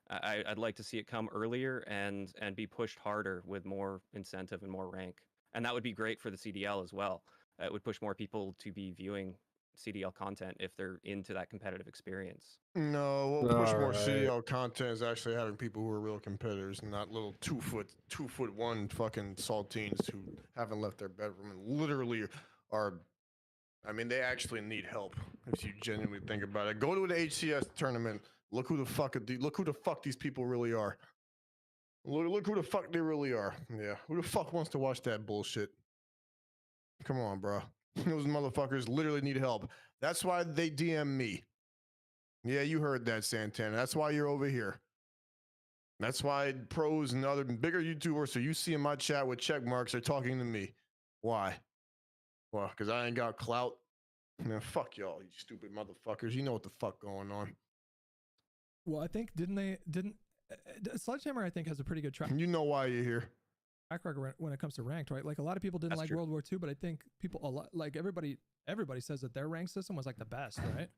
S3: I'd like to see it come earlier and be pushed harder with more incentive and more rank. And that would be great for the CDL as well. It would push more people to be viewing CDL content if they're into that competitive experience.
S2: No, what will push more
S6: Alright.
S2: CDL content is actually having people who are real competitors, and not little 2'1" fucking saltines who haven't left their bedroom and literally are. I mean, they actually need help. If you genuinely think about it, go to an HCS tournament. Look who the fuck these people really are. Look who the fuck they really are. Yeah, who the fuck wants to watch that bullshit? Come on, bro. Those motherfuckers literally need help. That's why they DM me. Yeah, you heard that, Santana. That's why you're over here. That's why pros and other bigger YouTubers, so you see in my chat with check marks, are talking to me. Why? Well, because I ain't got clout. Man, fuck y'all, you stupid motherfuckers. You know what the fuck going on.
S5: Well, I think didn't Sledgehammer, I think, has a pretty good track
S2: You know why you're here.
S5: record when it comes to ranked, right? Like a lot of people didn't
S3: That's
S5: like
S3: true.
S5: World War II, but I think like everybody says that their rank system was like the best, right?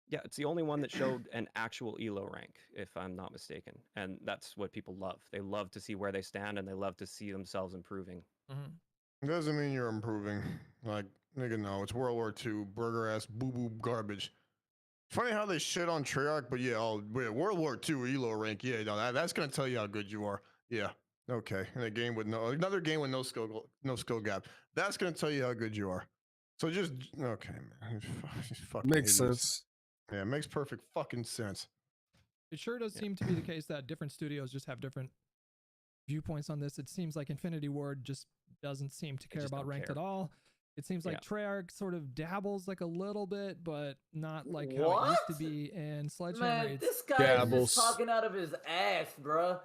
S3: Yeah, it's the only one that showed an actual ELO rank, if I'm not mistaken. And that's what people love. They love to see where they stand and they love to see themselves improving.
S5: Mm-hmm.
S2: Doesn't mean you're improving. Like, nigga, no, it's World War II, burger ass, boo boo garbage. Funny how they shit on Treyarch, but yeah, World War II ELO rank, yeah, no, that's gonna tell you how good you are. Yeah, okay. In a game with another game with no skill gap, that's gonna tell you how good you are. So just okay, man. Just fucking
S6: Makes
S2: idiots.
S6: sense.
S2: Yeah, it makes perfect fucking sense.
S5: It sure does seem to be the case that different studios just have different viewpoints on this. It seems like Infinity Ward just doesn't seem to care
S3: just
S5: about
S3: don't
S5: ranked
S3: care.
S5: at all. It seems like
S3: Yeah.
S5: Treyarch sort of dabbles like a little bit, but not like how it used to
S1: What?
S5: be. And Sledgehammer,
S1: Man,
S5: it's
S1: this guy
S6: Dabbles.
S1: is just talking out of his ass, bruh.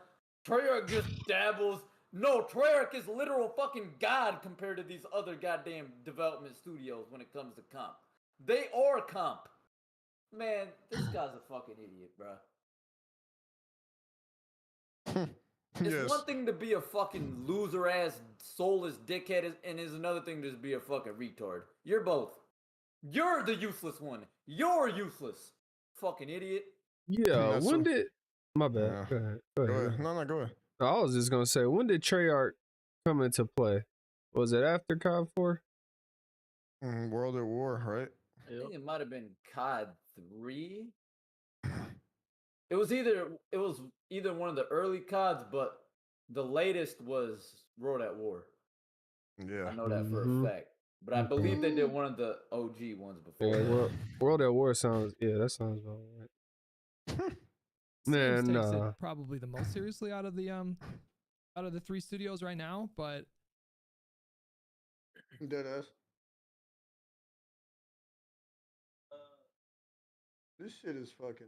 S1: Treyarch just dabbles. No, Treyarch is literal fucking god compared to these other goddamn development studios when it comes to comp. They are comp. Man, this guy's a fucking idiot, bruh. It's
S2: Yes.
S1: one thing to be a fucking loser ass, soulless dickhead, and is another thing to just be a fucking retard. You're both. You're the useless one. You're useless. Fucking idiot.
S6: Yeah,
S2: That's
S6: when
S2: a-
S6: did my bad?
S2: Yeah.
S6: Go ahead.
S2: Go ahead. No, go ahead.
S6: I was just gonna say, when did Treyarch come into play? Was it after COD 4?
S2: World at War, right?
S1: I think it might have been COD 3. It was either one of the early CODs, but the latest was World at War.
S2: Yeah.
S1: I know that for
S6: Mhm.
S1: a fact. But I believe they did one of the OG ones before.
S6: Yeah,
S1: that.
S6: World at War sounds. Yeah, that sounds about right. Man,
S5: takes
S6: nah.
S5: it probably the most seriously out of the three studios right now, but
S2: Deadass. This shit is fucking.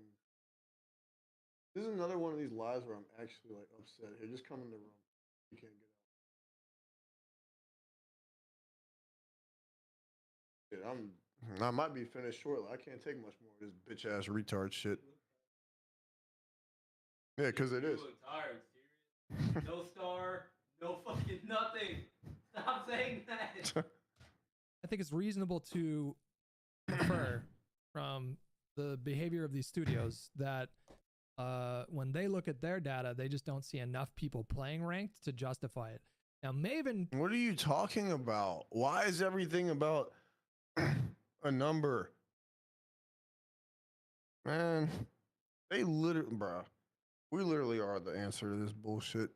S2: This is another one of these lives where I'm actually like upset. Here, just come in the room. You can't get out. Shit, I might be finished shortly. I can't take much more of this bitch ass retard shit. Yeah, because it is.
S1: Tired, serious? No star, no fucking nothing. Stop saying that.
S5: I think it's reasonable to infer from the behavior of these studios that when they look at their data, they just don't see enough people playing ranked to justify it. Now, Maven,
S2: What are you talking about? Why is everything about a number? Man, they literally, bro. We literally are the answer to this bullshit.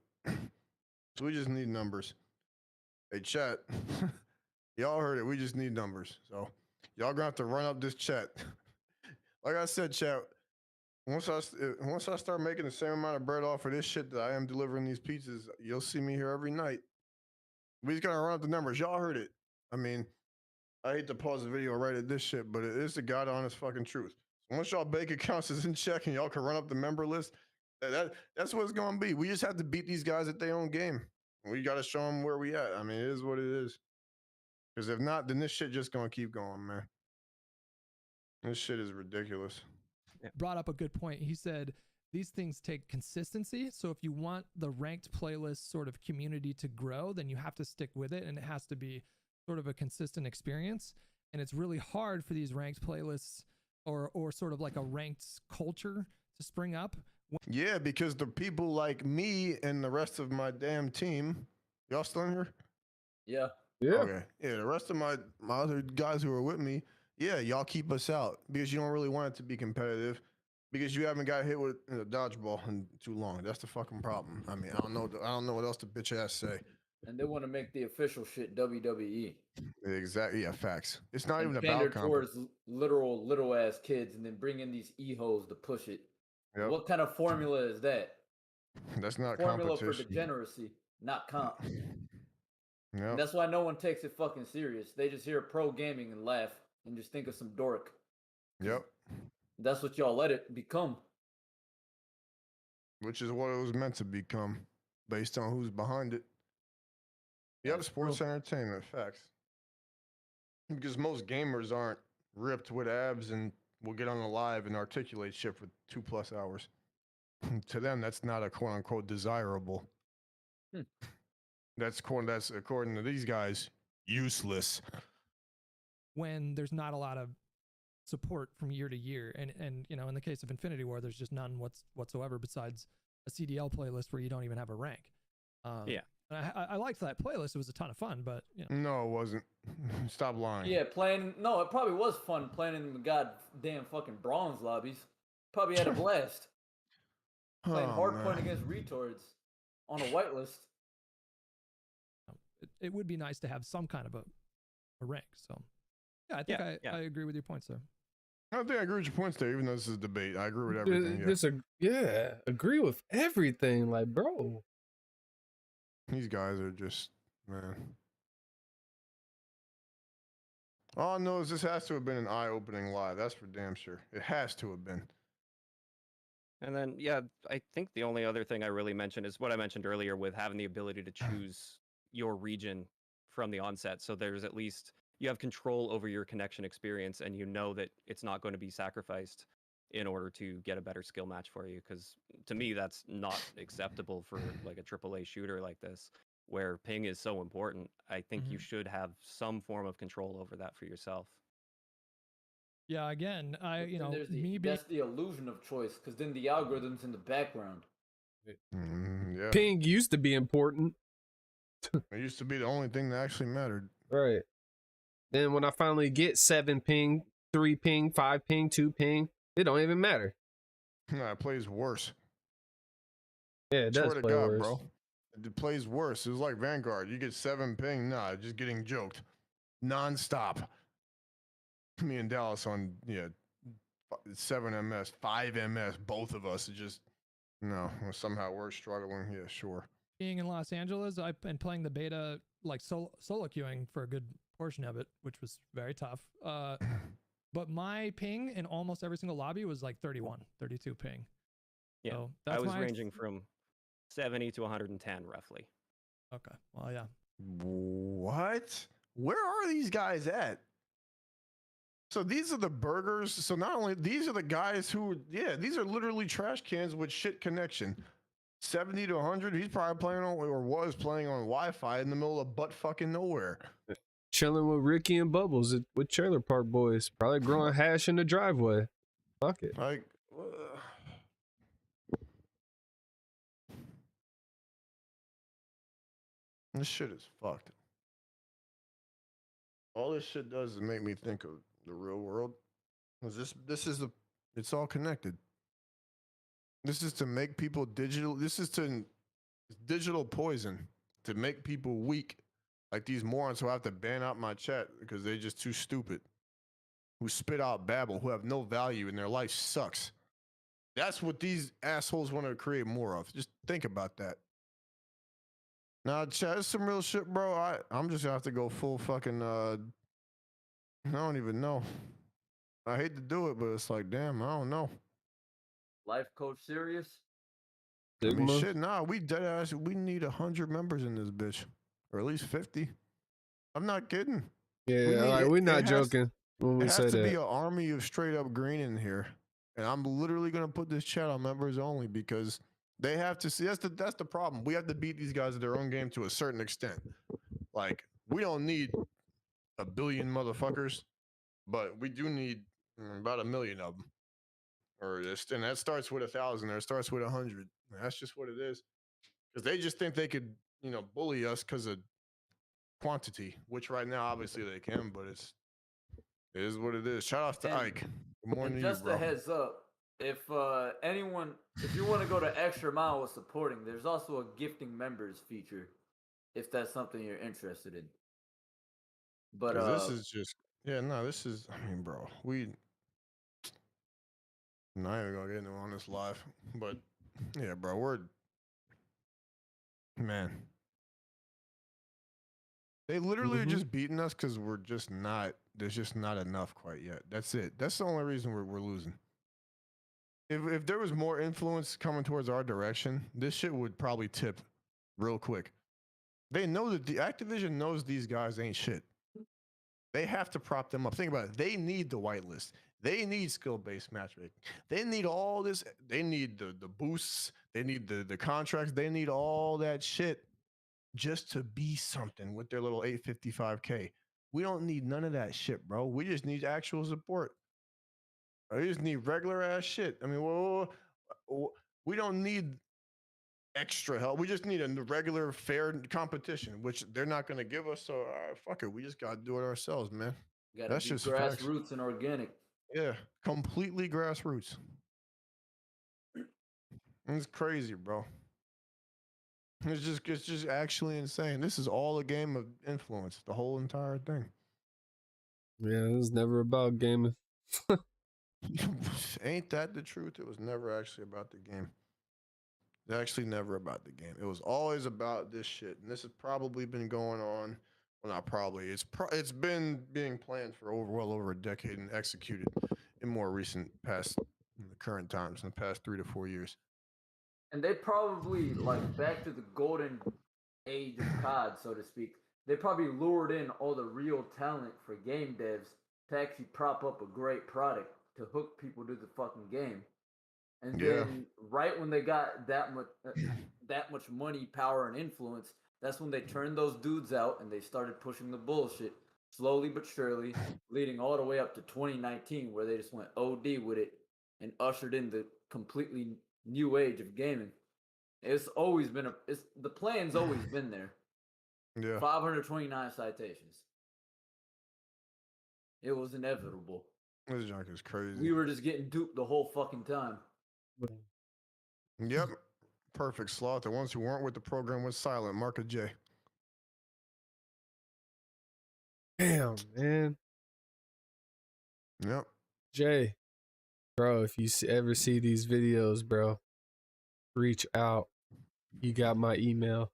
S2: So we just need numbers. Hey, chat. Y'all heard it. We just need numbers. So y'all gonna have to run up this chat. Like I said, chat. Once I start making the same amount of bread off of this shit that I am delivering these pizzas, you'll see me here every night. We just gotta run up the numbers. Y'all heard it. I mean, I hate to pause the video right at this shit, but it is the god honest fucking truth. So once y'all bank accounts is in check and y'all can run up the member list, that's what it's gonna be. We just have to beat these guys at their own game. We gotta show them where we at. I mean, it is what it is. Because if not, then this shit just gonna keep going, man. This shit is ridiculous.
S5: brought up a good point. He said these things take consistency. So if you want the ranked playlist sort of community to grow, then you have to stick with it, and it has to be sort of a consistent experience. And it's really hard for these ranked playlists or sort of like a ranked culture to spring up.
S2: Yeah, because the people like me and the rest of my damn team, y'all still in here?
S1: Yeah.
S6: Yeah.
S2: Okay. Yeah, the rest of my other guys who are with me, yeah, y'all keep us out because you don't really want it to be competitive because you haven't got hit with a dodgeball in too long. That's the fucking problem. I mean, I don't know what else to bitch ass say.
S1: And they want to make the official shit WWE.
S2: Exactly. Yeah, facts. It's not
S1: And
S2: even
S1: pander
S2: about
S1: towards little ass kids, and then bring in these e-hoes to push it.
S2: Yep.
S1: What kind of formula is that?
S2: That's not
S1: Formula for
S2: competition.
S1: degeneracy, not comp.
S2: Yeah.
S1: And that's why no one takes it fucking serious. They just hear pro gaming and laugh and just think of some dork.
S2: Yep.
S1: That's what y'all let it become.
S2: Which is what it was meant to become, based on who's behind it. Yep,
S1: That's
S2: sports
S1: true.
S2: entertainment, facts. Because most gamers aren't ripped with abs and will get on a live and articulate shit for 2+ hours. To them, that's not a quote unquote desirable.
S1: Hmm.
S2: That's according to these guys, useless.
S5: When there's not a lot of support from year to year, and you know, in the case of Infinity War, there's just none whatsoever besides a CDL playlist where you don't even have a rank.
S3: Yeah.
S5: and I liked that playlist. It was a ton of fun, but you know,
S2: No, it wasn't. Stop lying.
S1: Yeah, playing. No, it probably was fun playing in the goddamn fucking bronze lobbies. Probably had a blast. Playing
S2: Oh,
S1: hardpoint
S2: man.
S1: against retards on a whitelist.
S5: it would be nice to have some kind of a rank. So yeah, I think
S3: Yeah,
S5: I agree with your points there.
S2: I don't think I agree with your points there, even though this is a debate. I agree with everything. Yeah.
S6: Agree with everything. Like, bro.
S2: These guys are just, man. All I know is this has to have been an eye-opening live. That's for damn sure. It has to have been.
S3: And then, yeah, I think the only other thing I really mentioned is what I mentioned earlier with having the ability to choose your region from the onset. So there's at least you have control over your connection experience, and you know that it's not going to be sacrificed in order to get a better skill match for you. Because to me, that's not acceptable for like a AAA shooter like this, where ping is so important. I think you should have some form of control over that for yourself.
S5: Yeah, again,
S1: But then there's that's the illusion of choice, because then the algorithm's in the background.
S2: Yeah.
S6: Ping used to be important.
S2: It used to be the only thing that actually mattered.
S6: Right. Then when I finally get 7 ping, 3 ping, 5 ping, 2 ping, it don't even matter.
S2: Nah, it plays worse.
S6: Yeah, it does
S2: Swear to
S6: play
S2: God,
S6: worse.
S2: bro. It plays worse. It was like Vanguard. You get 7 ping, nah, just getting joked. Non-stop. Me and Dallas on, 7 MS, 5 MS, both of us. It just, no, somehow we're struggling. Yeah, sure.
S5: being in Los Angeles, I've been playing the beta like solo queuing for a good portion of it, which was very tough. But my ping in almost every single lobby was like 31, 32 ping.
S3: Yeah,
S5: So
S3: I
S5: that's
S3: was
S5: my
S3: ranging from 70 to 110 roughly.
S5: Okay. Well, yeah.
S2: What? Where are these guys at? So these are the burgers. So not only these are the guys who, these are literally trash cans with shit connection. 70 to 100. He's probably playing on or was playing on Wi-Fi in the middle of butt fucking nowhere.
S6: Chilling with Ricky and Bubbles with Trailer Park Boys. Probably growing hash in the driveway. Fuck it.
S2: Like, this shit is fucked. All this shit does is make me think of the real world. It's all connected. This is to make people digital. This is digital poison to make people weak. Like these morons who have to ban out my chat because they're just too stupid. Who spit out babble, who have no value and their life sucks. That's what these assholes want to create more of. Just think about that. Now, chat, it's some real shit, bro. I'm just gonna have to go full fucking I don't even know. I hate to do it, but it's like, damn, I don't know.
S1: Life coach serious?
S2: I mean, shit, nah, we dead ass. We need 100 members in this bitch, or at least 50. I'm not kidding.
S6: Yeah, we're not joking when we say that.
S2: It has to be an army of straight up green in here, and I'm literally gonna put this chat on members only because they have to see. That's the problem. We have to beat these guys at their own game to a certain extent. Like we don't need 1 billion motherfuckers, but we do need about 1 million of them. And that starts with 1,000 or it starts with 100. That's just what it is. Because they just think they could, bully us because of quantity, which right now obviously they can, but it is what it is. Shout out to Ike. Good morning to you,
S1: Just
S2: bro.
S1: a heads up, if you want to go the extra mile with supporting, there's also a gifting members feature, if that's something you're interested in. But
S2: this is just, this is, bro, I'm not even gonna get into on this live, but yeah, bro, man. They literally are just beating us because there's just not enough quite yet. That's it. That's the only reason we're losing. If there was more influence coming towards our direction, this shit would probably tip real quick. They know that the Activision knows these guys ain't shit. They have to prop them up. Think about it. They need the whitelist. They need skill-based matchmaking. They need all this. They need the boosts. They need the contracts. They need all that shit just to be something with their little 855K. We don't need none of that shit, bro. We just need actual support. We just need regular ass shit. I mean, we don't need extra help. We just need a regular, fair competition, which they're not going to give us. So, fuck it. We just got to do it ourselves, man.
S1: That's just grassroots and organic.
S2: Yeah, completely grassroots. It's crazy, bro. It's just actually insane. This is all a game of influence, the whole entire thing.
S6: Yeah, it was never about gaming.
S2: Ain't that the truth? It was never actually about the game. It's actually never about the game. It was always about this shit. And this has probably been going on Well, not probably. It's been being planned for well over a decade and executed in more recent past in the current times in the past 3 to 4 years.
S1: And they probably like back to the golden age of COD, so to speak. They probably lured in all the real talent for game devs to actually prop up a great product to hook people to the fucking game. And
S2: Yeah.
S1: then right when they got that much money, power, and influence, that's when they turned those dudes out and they started pushing the bullshit slowly but surely, leading all the way up to 2019, where they just went OD with it and ushered in the completely new age of gaming. It's always been the plan's always been there.
S2: Yeah.
S1: 529 citations. It was inevitable.
S2: This junk is crazy.
S1: We were just getting duped the whole fucking time.
S2: Yep. Perfect slot. The ones who weren't with the program went silent. Mark a J.
S6: Damn, man.
S2: Yep.
S6: Jay, bro, if you ever see these videos, bro, reach out. You got my email.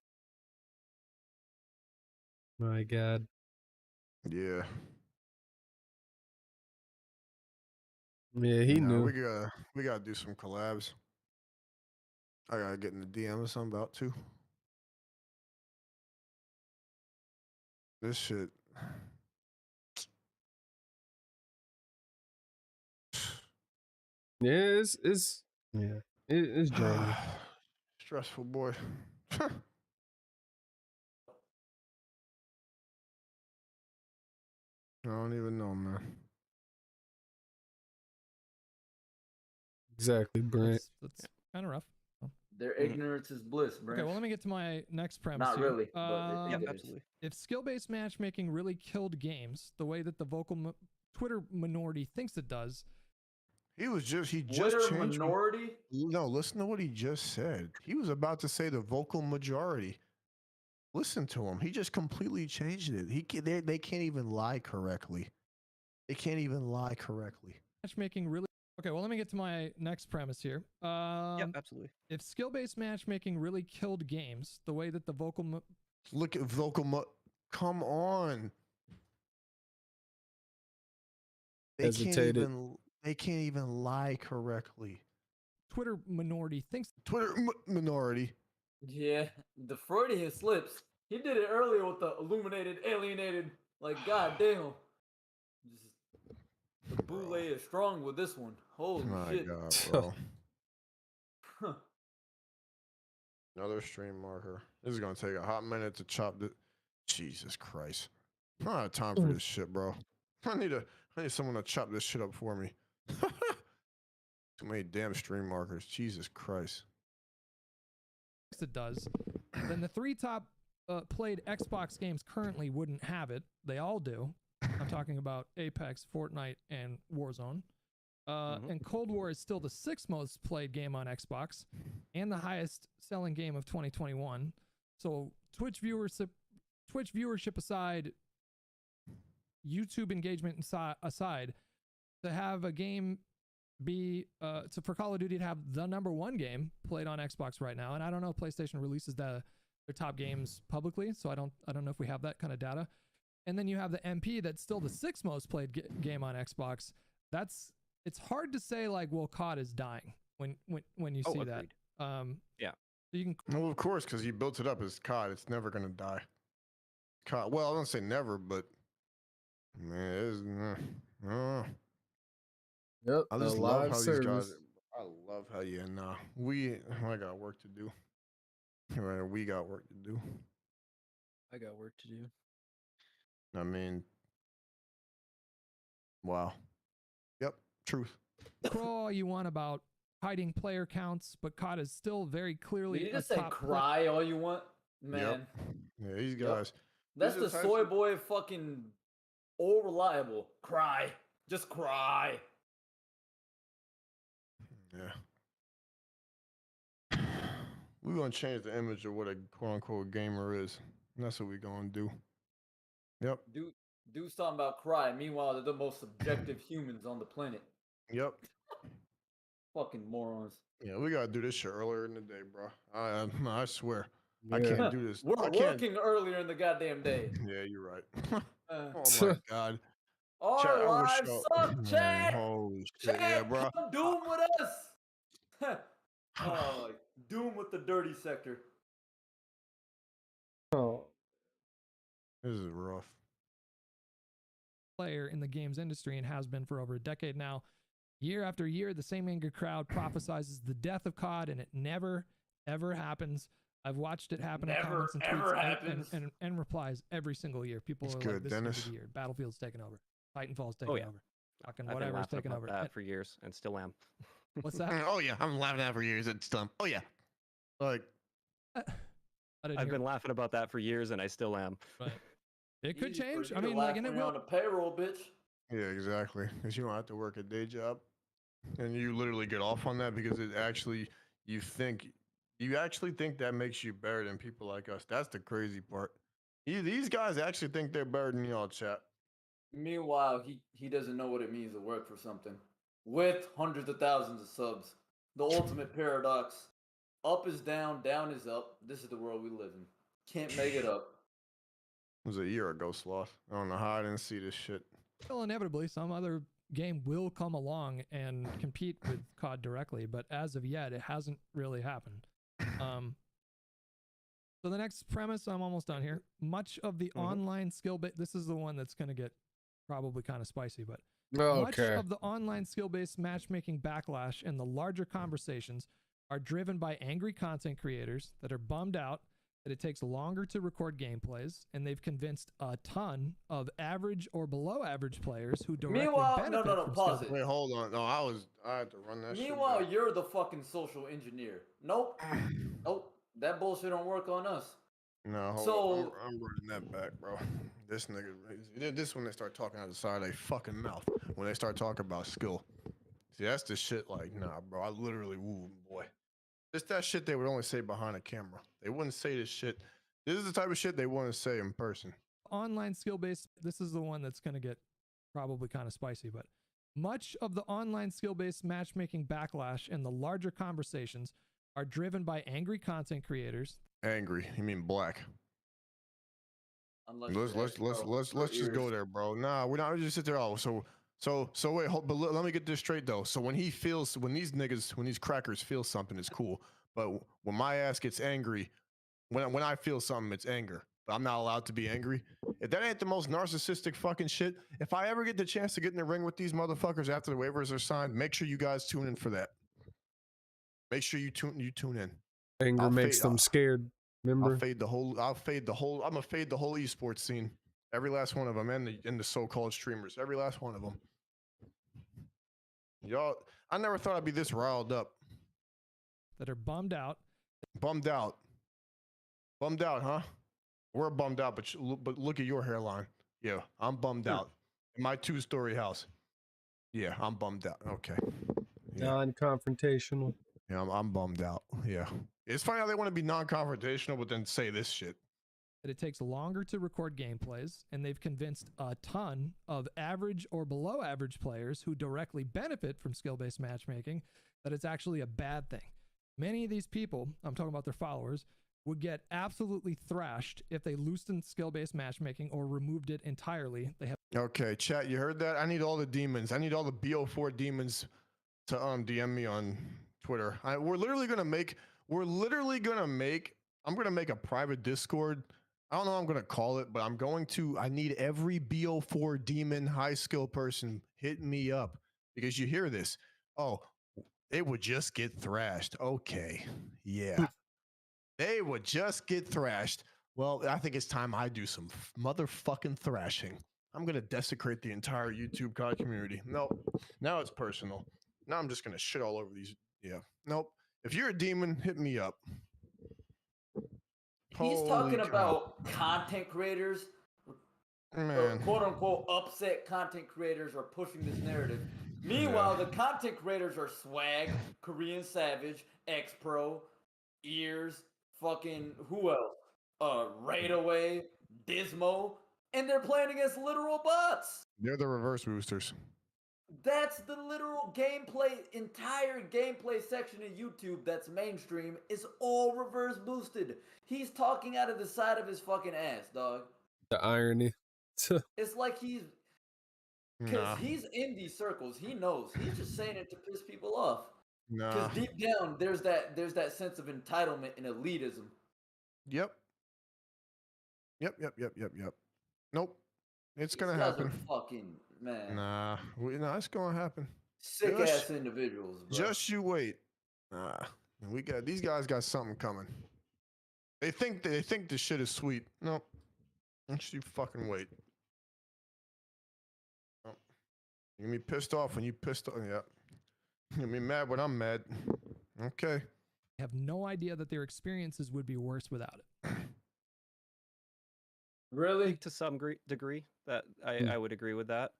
S6: My God.
S2: Yeah.
S6: Yeah, he
S2: No,
S6: knew.
S2: we gotta do some collabs. I gotta get in the DMs I'm about to. This shit.
S6: Yeah, it's draining.
S2: Stressful, boy. I don't even know, man.
S6: Exactly, Brent.
S5: That's kind of rough.
S1: Their ignorance is bliss, bro.
S5: Okay, well, let me get to my next premise.
S1: Not
S5: here.
S1: really, but
S3: Yeah,
S1: it is.
S3: absolutely.
S5: If skill-based matchmaking really killed games the way that the vocal Twitter minority thinks it does,
S2: He just
S1: Twitter
S2: changed.
S1: minority?
S2: No, listen to what he just said. He was about to say the vocal majority. Listen to him. He just completely changed it. They can't even lie correctly. They can't even lie correctly.
S5: matchmaking really. Okay, well, let me get to my next premise here.
S3: Yeah, absolutely.
S5: If skill-based matchmaking really killed games the way that the vocal
S2: Look at come on.
S6: Hesitated.
S2: They can't even lie correctly.
S5: Twitter minority thinks
S2: Twitter minority.
S1: Yeah, the Freudian slips. He did it earlier with the illuminated, alienated. Like, goddamn. The boule is strong with this one. Holy
S2: My
S1: shit.
S2: God, bro.
S1: Huh.
S2: Another stream marker. This is gonna take a hot minute to chop this. Jesus Christ. I don't have time for this shit, bro. I need someone to chop this shit up for me. Too many damn stream markers. Jesus Christ.
S5: it does, then the three top played Xbox games currently wouldn't have it. They all do. I'm talking about Apex, Fortnite, and Warzone. And Cold War is still the sixth most played game on Xbox and the highest selling game of 2021. So Twitch viewership aside, YouTube engagement aside, to have a game be for Call of Duty to have the #1 game played on Xbox right now, and I don't know if PlayStation releases their top games publicly, so I don't know if we have that kind of data. And then you have the MP that's still the sixth most played game on Xbox. It's hard to say like, well, COD is dying when you see
S3: agreed.
S5: that.
S3: Yeah.
S5: So you can.
S2: Well, of course, because you built it up as COD. It's never gonna die. COD. Well, I don't say never, but man, it is.
S6: Yep.
S2: I just love how these guys. I love how I got work to do. Right, we got work to do.
S8: I got work to do.
S2: I mean, wow. Yep, truth.
S5: Crow all you want about hiding player counts, but COD is still very clearly.
S1: You
S5: a
S1: just say
S5: top
S1: cry all you want, man.
S2: Yep. Yeah, these guys.
S1: That's
S2: These
S1: the
S2: are
S1: soy boy fucking all reliable. Cry. Just cry.
S2: Yeah. We're gonna change the image of what a quote unquote gamer is. And that's what we're gonna do. Yep.
S1: Do something about cry. Meanwhile, they're the most subjective humans on the planet.
S2: Yep.
S1: Fucking morons.
S2: Yeah, we gotta do this shit earlier in the day, bro. I swear. I
S6: Yeah.
S2: can't do this.
S1: We're
S2: I can't.
S1: working earlier in the goddamn day.
S2: Yeah, you're right.
S1: Uh,
S2: Oh my god. Chat,
S1: our
S2: I wish
S1: lives
S2: y'all-
S1: suck,
S2: Man,
S1: chat.
S2: holy shit, yeah,
S1: Chat,
S2: bro.
S1: come doom with us. Oh, doom with the dirty sector.
S6: Oh,
S2: This is rough.
S5: Player in the games industry and has been for over a decade now. Year after year, the same angry crowd prophesizes the death of COD, and it never, ever happens. I've watched it happen in
S1: Never,
S5: comments and
S1: ever
S5: tweets
S1: happens.
S5: and replies every single year. People
S2: That's
S5: are
S2: good,
S5: like, this is
S2: Dennis.
S5: gonna be the year. Battlefield's taking over. Titanfall's taking
S3: yeah.
S5: over. Fucking
S3: I've been
S5: whatever's
S3: laughing
S5: taking
S3: about
S5: over.
S3: that for years and still am.
S5: What's that?
S2: Oh yeah, I'm laughing at for years. It's dumb. Oh yeah, like
S5: I didn't
S3: I've
S5: hear
S3: been laughing about that for years and I still am.
S5: But it could
S1: Easy for
S5: change.
S1: you
S5: I
S1: to
S5: mean,
S1: laugh
S5: like, and it
S1: when you're
S5: will.
S1: on the payroll, bitch.
S2: yeah, exactly. Because you don't have to work a day job, and you literally get off on that because it actually you actually think that makes you better than people like us. That's the crazy part. These guys actually think they're better than y'all, chat.
S1: Meanwhile, he doesn't know what it means to work for something. With hundreds of thousands of subs. The ultimate paradox. Up is down, down is up. This is the world we live in. Can't make it up.
S2: It was a year ago, Sloth. I don't know how I didn't see this shit.
S5: Well, inevitably, some other game will come along and compete with COD directly, but as of yet, it hasn't really happened. So the next premise, I'm almost done here. Much of the online skill-based, this is the one that's going to get probably kind of spicy, but much
S6: okay.
S5: of the online skill-based matchmaking backlash and the larger conversations are driven by angry content creators that are bummed out that it takes longer to record gameplays, and they've convinced a ton of average or below average players who directly
S1: Meanwhile,
S5: benefit
S1: no,
S5: from
S1: pause
S5: skill-
S1: it.
S2: Wait, hold on. No, I had to run that shit.
S1: Meanwhile,
S2: back.
S1: you're the fucking social engineer. Nope. Nope. That bullshit don't work on us.
S2: No, hold
S1: So-
S2: on. I'm running that back, bro. This nigga, this when they start talking out the side of their fucking mouth. When they start talking about skill. See, that's the shit like, nah, bro. I literally, woo, boy. Just that shit they would only say behind a camera. They wouldn't say this shit. This is the type of shit they want to say in person.
S5: online skill-based, this is the one that's going to get probably kind of spicy, but much of the online skill-based matchmaking backlash and the larger conversations are driven by angry content creators.
S2: Angry. You mean black?
S1: Unless
S2: Let's
S1: you're
S2: let's just go there, bro. Nah, we're not just sit there. Oh, so wait, hold, but let me get this straight though. So when these crackers feel something, it's cool. But when my ass gets angry, when I feel something, it's anger. But I'm not allowed to be angry. If that ain't the most narcissistic fucking shit, if I ever get the chance to get in the ring with these motherfuckers after the waivers are signed, make sure you guys tune in for that. Make sure you tune in.
S6: Anger
S2: I'll
S6: makes
S2: fade-
S6: them scared. Remember?
S2: I'm gonna fade the whole esports scene. Every last one of them, and the so-called streamers. Every last one of them. Y'all, I never thought I'd be this riled up.
S5: That are bummed out.
S2: Bummed out, huh? We're bummed out, but look at your hairline. Yeah, I'm bummed out. In my 2-story house. Yeah, I'm bummed out. Okay. Yeah,
S6: Non-confrontational.
S2: yeah, I'm bummed out. Yeah, it's funny how they want to be non-confrontational, but then say this shit.
S5: That it takes longer to record gameplays, and they've convinced a ton of average or below average players who directly benefit from skill-based matchmaking that it's actually a bad thing. Many of these people, I'm talking about their followers, would get absolutely thrashed if they loosened skill-based matchmaking or removed it entirely. They have
S2: Okay, chat, you heard that? I need all the demons. I need all the BO4 demons to DM me on Twitter. We're literally gonna make I'm gonna make a private Discord. I don't know what I'm gonna call it, but I need every BO4 demon high skill person hitting me up because you hear this. Oh, they would just get thrashed. Okay. Yeah. They would just get thrashed. Well, I think it's time I do some motherfucking thrashing. I'm going to desecrate the entire YouTube COD community. Nope. Now it's personal. Now I'm just going to shit all over these. Yeah. Nope. If you're a demon, hit me up.
S1: He's
S2: Holy
S1: talking
S2: cow.
S1: about content creators,
S2: Man.
S1: quote unquote upset content creators are pushing this narrative. Meanwhile, the content creators are Swag, Korean Savage, X Pro, Ears, fucking who else? Raid Away, Dismo, and they're playing against literal bots.
S2: They're the reverse boosters.
S1: That's the literal gameplay, entire gameplay section of YouTube that's mainstream is all reverse boosted. He's talking out of the side of his fucking ass, dog.
S6: The irony.
S1: It's like because
S2: Nah,
S1: he's in these circles. He knows. He's just saying it to piss people off.
S2: nah.
S1: Because deep down, there's that sense of entitlement and elitism.
S2: Yep. Nope. It's
S1: These
S2: gonna
S1: guys
S2: happen.
S1: are fucking man.
S2: Nah, it's gonna happen.
S1: Sick
S2: Just-
S1: ass individuals, bro.
S2: Just you wait. Nah, these guys got something coming. They think this shit is sweet. No, just you fucking wait. Oh. You gonna be pissed off when you pissed off. Yeah. You gonna be mad when I'm mad. Okay.
S5: Have no idea that their experiences would be worse without it.
S1: Really?
S3: To some degree, that I would agree with that.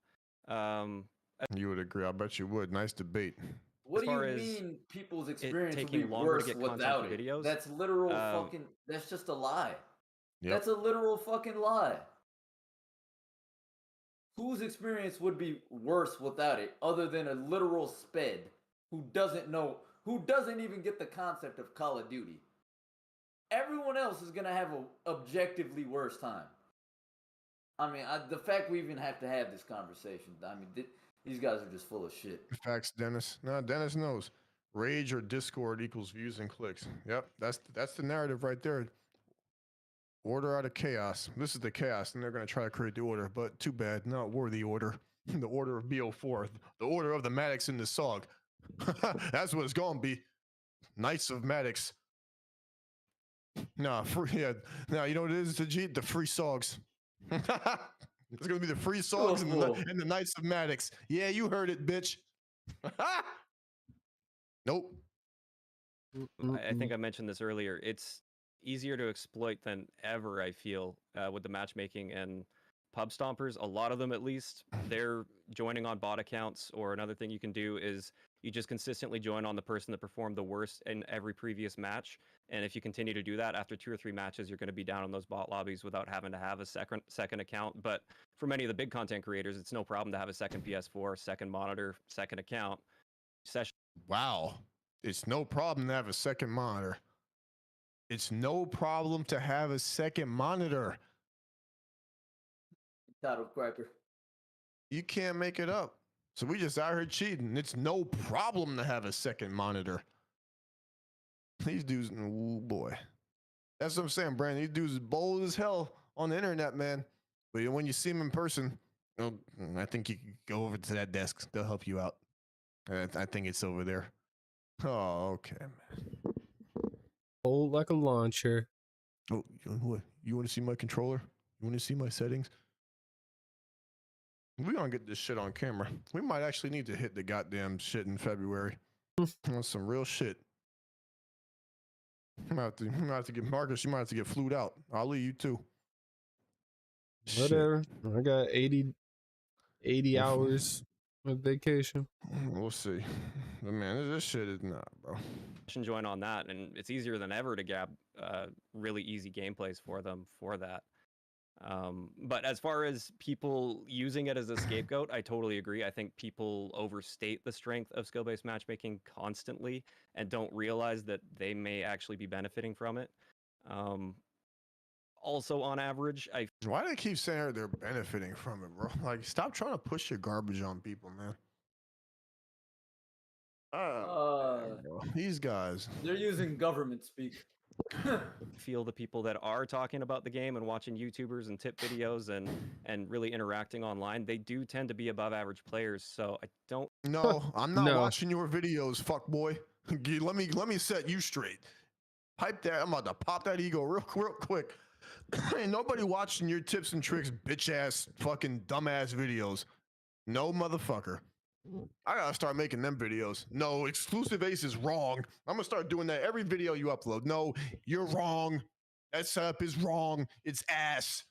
S2: You would agree. I bet you would. Nice debate.
S1: What do you
S3: far as
S1: mean people's experience would
S3: taking
S1: be
S3: longer to
S1: worse
S3: get content
S1: without
S3: for
S1: it?
S3: videos,
S1: That's literal fucking. That's just a lie.
S2: Yep.
S1: That's a literal fucking lie. Whose experience would be worse without it, other than a literal sped who doesn't know, who doesn't even get the concept of Call of Duty? Everyone else is gonna have a objectively worse time. I mean, the fact we even have to have this conversation. I mean, these guys are just full of shit.
S2: Facts, Dennis. No, Dennis knows. Rage or Discord equals views and clicks. Yep, that's the narrative right there. Order out of chaos. This is the chaos, and they're gonna try to create the order, but too bad. No, we're the order. The order of BO4. The order of the Maddox and the Sog. That's what it's gonna be. Knights of Maddox. Nah, yeah. Now you know what it is, the free Sogs. It's gonna be the free Sogs and the Knights of Maddox. Yeah, you heard it, bitch. Nope.
S3: I think I mentioned this earlier. It's easier to exploit than ever, I feel, with the matchmaking and pub stompers. A lot of them, at least, they're joining on bot accounts, or another thing you can do is you just consistently join on the person that performed the worst in every previous match. And if you continue to do that, after 2 or 3 matches, you're going to be down on those bot lobbies without having to have a second account. But for many of the big content creators, it's no problem to have a second PS4, second monitor, second account.
S2: Wow. It's no problem to have a second monitor. It's no problem to have a second monitor.
S1: Title cracker.
S2: You can't make it up. So we just out here cheating. It's no problem to have a second monitor. These dudes, oh boy. That's what I'm saying, Brandon. These dudes is bold as hell on the internet, man. But when you see them in person, I think you can go over to that desk. They'll help you out. I think it's over there. Oh, okay, man.
S6: Hold like a launcher.
S2: Oh, what? You want to see my controller? You want to see my settings? We're going to get this shit on camera. We might actually need to hit the goddamn shit in February. That's some real shit. I'm going to have to get Marcus. You might have to get flued out. I'll leave you too.
S6: Whatever. I got 80 hours of vacation.
S2: We'll see. But man, this shit is not, bro.
S3: Join on that, and it's easier than ever to grab really easy gameplays for them for that. But as far as people using it as a scapegoat, I totally agree. I think people overstate the strength of skill-based matchmaking constantly and don't realize that they may actually be benefiting from it. Also, on average,
S2: Why do they keep saying they're benefiting from it, bro? Like, stop trying to push your garbage on people, man. Bro. These guys.
S1: They're using government speak.
S3: feel the people that are talking about the game and watching YouTubers and tip videos and really interacting online, they do tend to be above average players. So I don't.
S2: No, I'm not
S6: No.
S2: watching your videos, fuck boy. Let me set you straight. Pipe that. I'm about to pop that ego real quick. Ain't nobody watching your tips and tricks, bitch ass, fucking dumbass videos. No motherfucker. I gotta start making them videos. No, exclusive ace is wrong. I'm gonna start doing that every video you upload. No, you're wrong. That setup is wrong. It's ass.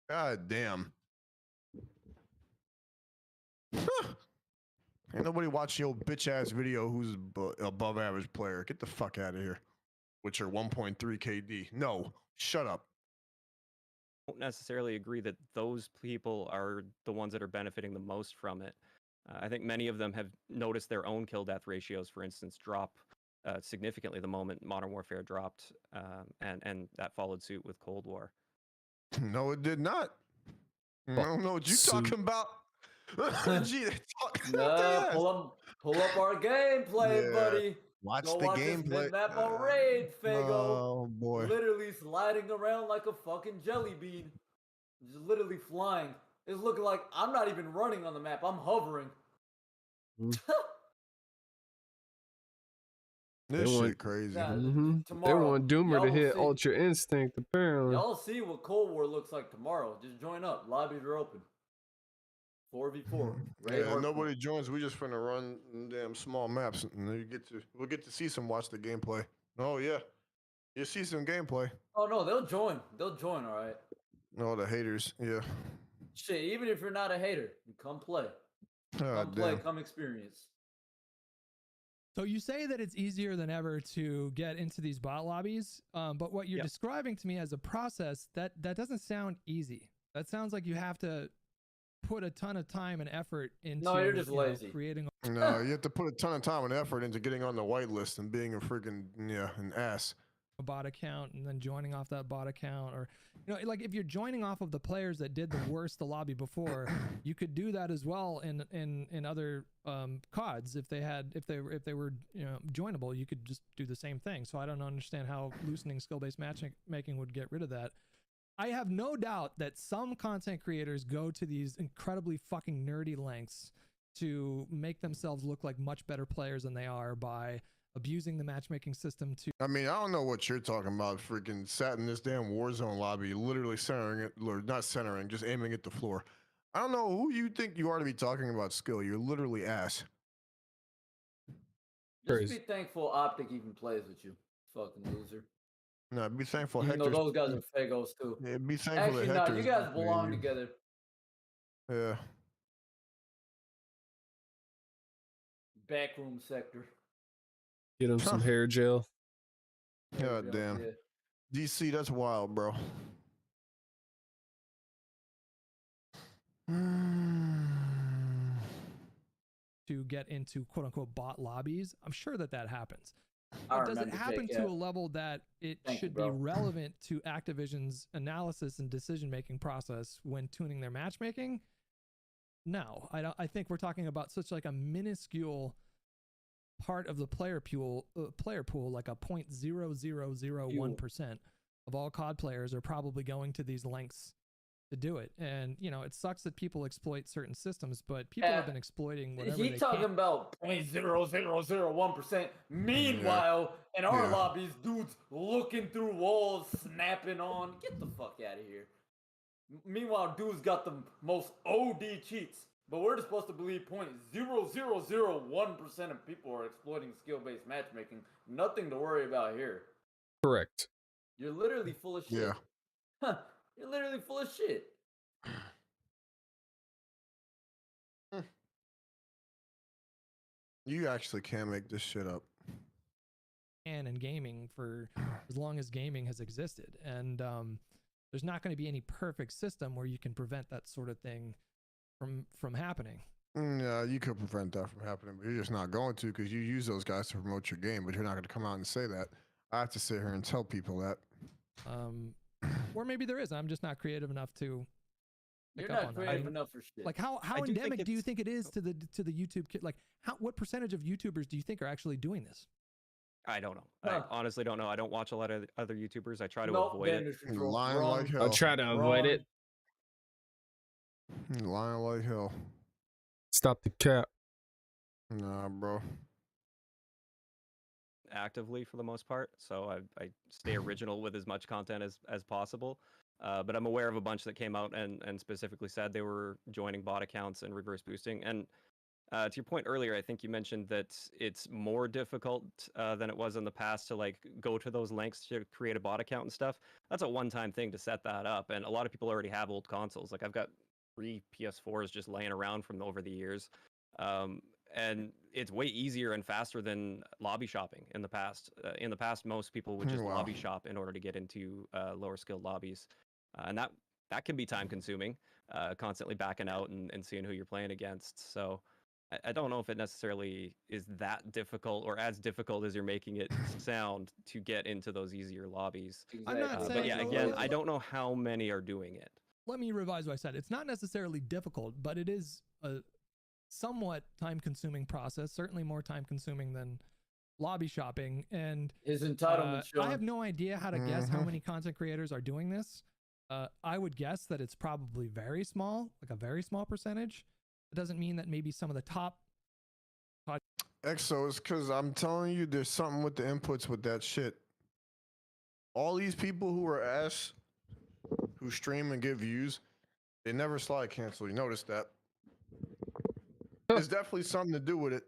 S2: God damn. Ain't nobody watching your bitch ass video who's above average player. Get the fuck out of here with your 1.3 KD. No, shut up.
S3: don't necessarily agree that those people are the ones that are benefiting the most from it. I think many of them have noticed their own kill death ratios, for instance, drop significantly the moment Modern Warfare dropped, and that followed suit with Cold War.
S2: No, it did not. I don't know what you
S6: So-
S2: talking about. Gee, they talk.
S1: Nah, pull up our gameplay,
S2: Yeah.
S1: buddy.
S2: Watch
S1: Go
S2: the
S1: watch this
S2: gameplay.
S1: map on Raid, Fago.
S2: Oh boy.
S1: Literally sliding around like a fucking jelly bean. Just literally flying. It's looking like I'm not even running on the map. I'm hovering.
S2: This
S6: They
S2: shit
S6: want-
S2: crazy.
S1: Nah,
S6: They
S1: tomorrow,
S6: want Doomer
S1: y'all
S6: to
S1: will
S6: hit
S1: see.
S6: Ultra Instinct, apparently.
S1: Y'all see what Cold War looks like tomorrow. Just join up. Lobbies are open. 4v4. Raid
S2: Yeah,
S1: hardcore.
S2: nobody joins. We just finna run damn small maps, and then we'll get to see some watch the gameplay. Oh yeah, you see some gameplay.
S1: Oh no, they'll join. They'll join, all right.
S2: Oh, the haters. Yeah.
S1: Shit, even if you're not a hater, you come play. Come
S2: God
S1: play,
S2: damn.
S1: come experience.
S5: So you say that it's easier than ever to get into these bot lobbies, but what you're
S3: Yep.
S5: describing to me as a process, that doesn't sound easy. That sounds like you have to put a ton of time and effort into
S1: you're just
S5: you know,
S1: lazy.
S5: creating.
S2: No, you have to put a ton of time and effort into getting on the whitelist and being a freaking an ass.
S5: A bot account and then joining off that bot account, or like if you're joining off of the players that did the worst the lobby before, you could do that as well in other CODs if they were joinable. You could just do the same thing. So I don't understand how loosening skill-based matchmaking would get rid of that. I have no doubt that some content creators go to these incredibly fucking nerdy lengths to make themselves look like much better players than they are by abusing the matchmaking system to
S2: I mean, I don't know what you're talking about. Freaking sat in this damn Warzone lobby, literally centering it, or not centering, just aiming at the floor. I don't know who you think you are to be talking about skill. You're literally ass.
S1: Just
S6: Crazy.
S1: be thankful Optic even plays with you. Fucking loser.
S2: No, be thankful
S1: Even though
S2: Hector's.
S1: those guys are fagos too.
S2: Yeah, be thankful
S1: Actually,
S2: that
S1: no,
S2: Hector's
S1: you guys
S2: better than
S1: belong
S2: you.
S1: together.
S2: Yeah.
S1: Backroom sector.
S6: Get him some hair gel.
S2: God damn.
S1: Yeah.
S2: DC, that's wild, bro.
S5: to get into quote unquote bot lobbies. I'm sure that happens.
S1: I
S5: Does it
S1: remember
S5: happen
S1: Jake,
S5: to
S1: yeah.
S5: a level that it
S1: Thank you,
S5: should be
S1: bro.
S5: relevant to Activision's analysis and decision making process when tuning their matchmaking? No, I don't. I think we're talking about such like a minuscule part of the player pool, like a 0.0001% of all COD players are probably going to these lengths to do it. And it sucks that people exploit certain systems, but people have been exploiting whatever
S1: He
S5: they
S1: talking
S5: can.
S1: about 0.0001%. Meanwhile, in our
S2: Yeah.
S1: lobbies, dudes looking through walls, snapping on. Get the fuck out of here. Meanwhile, dudes got the most OD cheats. But we're just supposed to believe 0.0001% of people are exploiting skill-based matchmaking. Nothing to worry about here.
S6: Correct.
S1: You're literally full of shit.
S2: Yeah.
S1: Huh. You're literally full of shit.
S2: You actually can't make this shit up.
S5: And gaming for as long as gaming has existed. And there's not going to be any perfect system where you can prevent that sort of thing from happening.
S2: Yeah, you could prevent that from happening, but you're just not going to because you use those guys to promote your game, but you're not going to come out and say that. I have to sit here and tell people that.
S5: Or maybe there is. I'm just not creative enough to pick
S1: You're
S5: up
S1: not
S5: on that.
S1: creative enough for shit.
S5: Like how
S3: I do think
S5: endemic do you
S3: it's-
S5: think it is to the YouTube kid? Like what percentage of YouTubers do you think are actually doing this?
S3: I don't know.
S1: Huh.
S3: I honestly don't know. I don't watch a lot of other YouTubers. I try to
S1: Nope,
S3: avoid it.
S1: damage control.
S2: Lying
S1: Wrong.
S2: like hell.
S6: I'll try to avoid
S1: Wrong.
S6: it.
S2: Lying like hell.
S6: Stop the cap.
S2: Nah, bro.
S3: Actively for the most part, so I stay original with as much content as possible. But I'm aware of a bunch that came out and specifically said they were joining bot accounts and reverse boosting. And to your point earlier, I think you mentioned that it's more difficult than it was in the past to like go to those lengths to create a bot account and stuff. That's a one-time thing to set that up, and a lot of people already have old consoles. Like I've got 3 PS4s just laying around from over the years. And it's way easier and faster than lobby shopping in the past. In the past, most people would just
S2: Wow.
S3: lobby shop in order to get into lower skilled lobbies. And that that can be time consuming, constantly backing out and seeing who you're playing against. So I don't know if it necessarily is that difficult or as difficult as you're making it sound to get into those easier lobbies.
S5: I'm not
S3: But
S5: saying-
S3: yeah, again, I don't know how many are doing it.
S5: Let me revise what I said. It's not necessarily difficult, but it is a somewhat time-consuming process. Certainly more time-consuming than lobby shopping. And
S1: His entitlement,
S5: I
S1: Sean.
S5: have no idea how to guess how many content creators are doing this. I would guess that it's probably very small, like a very small percentage. It doesn't mean that maybe some of the top.
S2: Exo, it's because I'm telling you, there's something with the inputs with that shit. All these people who are ass, who stream and get views, they never slide cancel. You notice that? There's definitely something to do with it.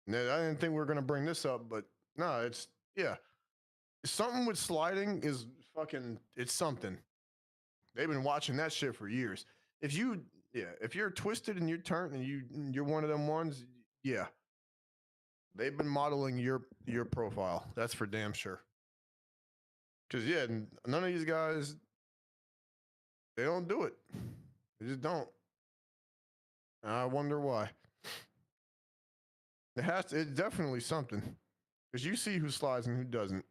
S2: Now, I didn't think we were gonna bring this up, but no, it's something with sliding is fucking. It's something. They've been watching that shit for years. If you're twisted and you're turned and you're one of them ones, yeah. They've been modeling your profile. That's for damn sure. Cause none of these guys, they don't do it. They just don't. And I wonder why. It's definitely something. Cause you see who slides and who doesn't.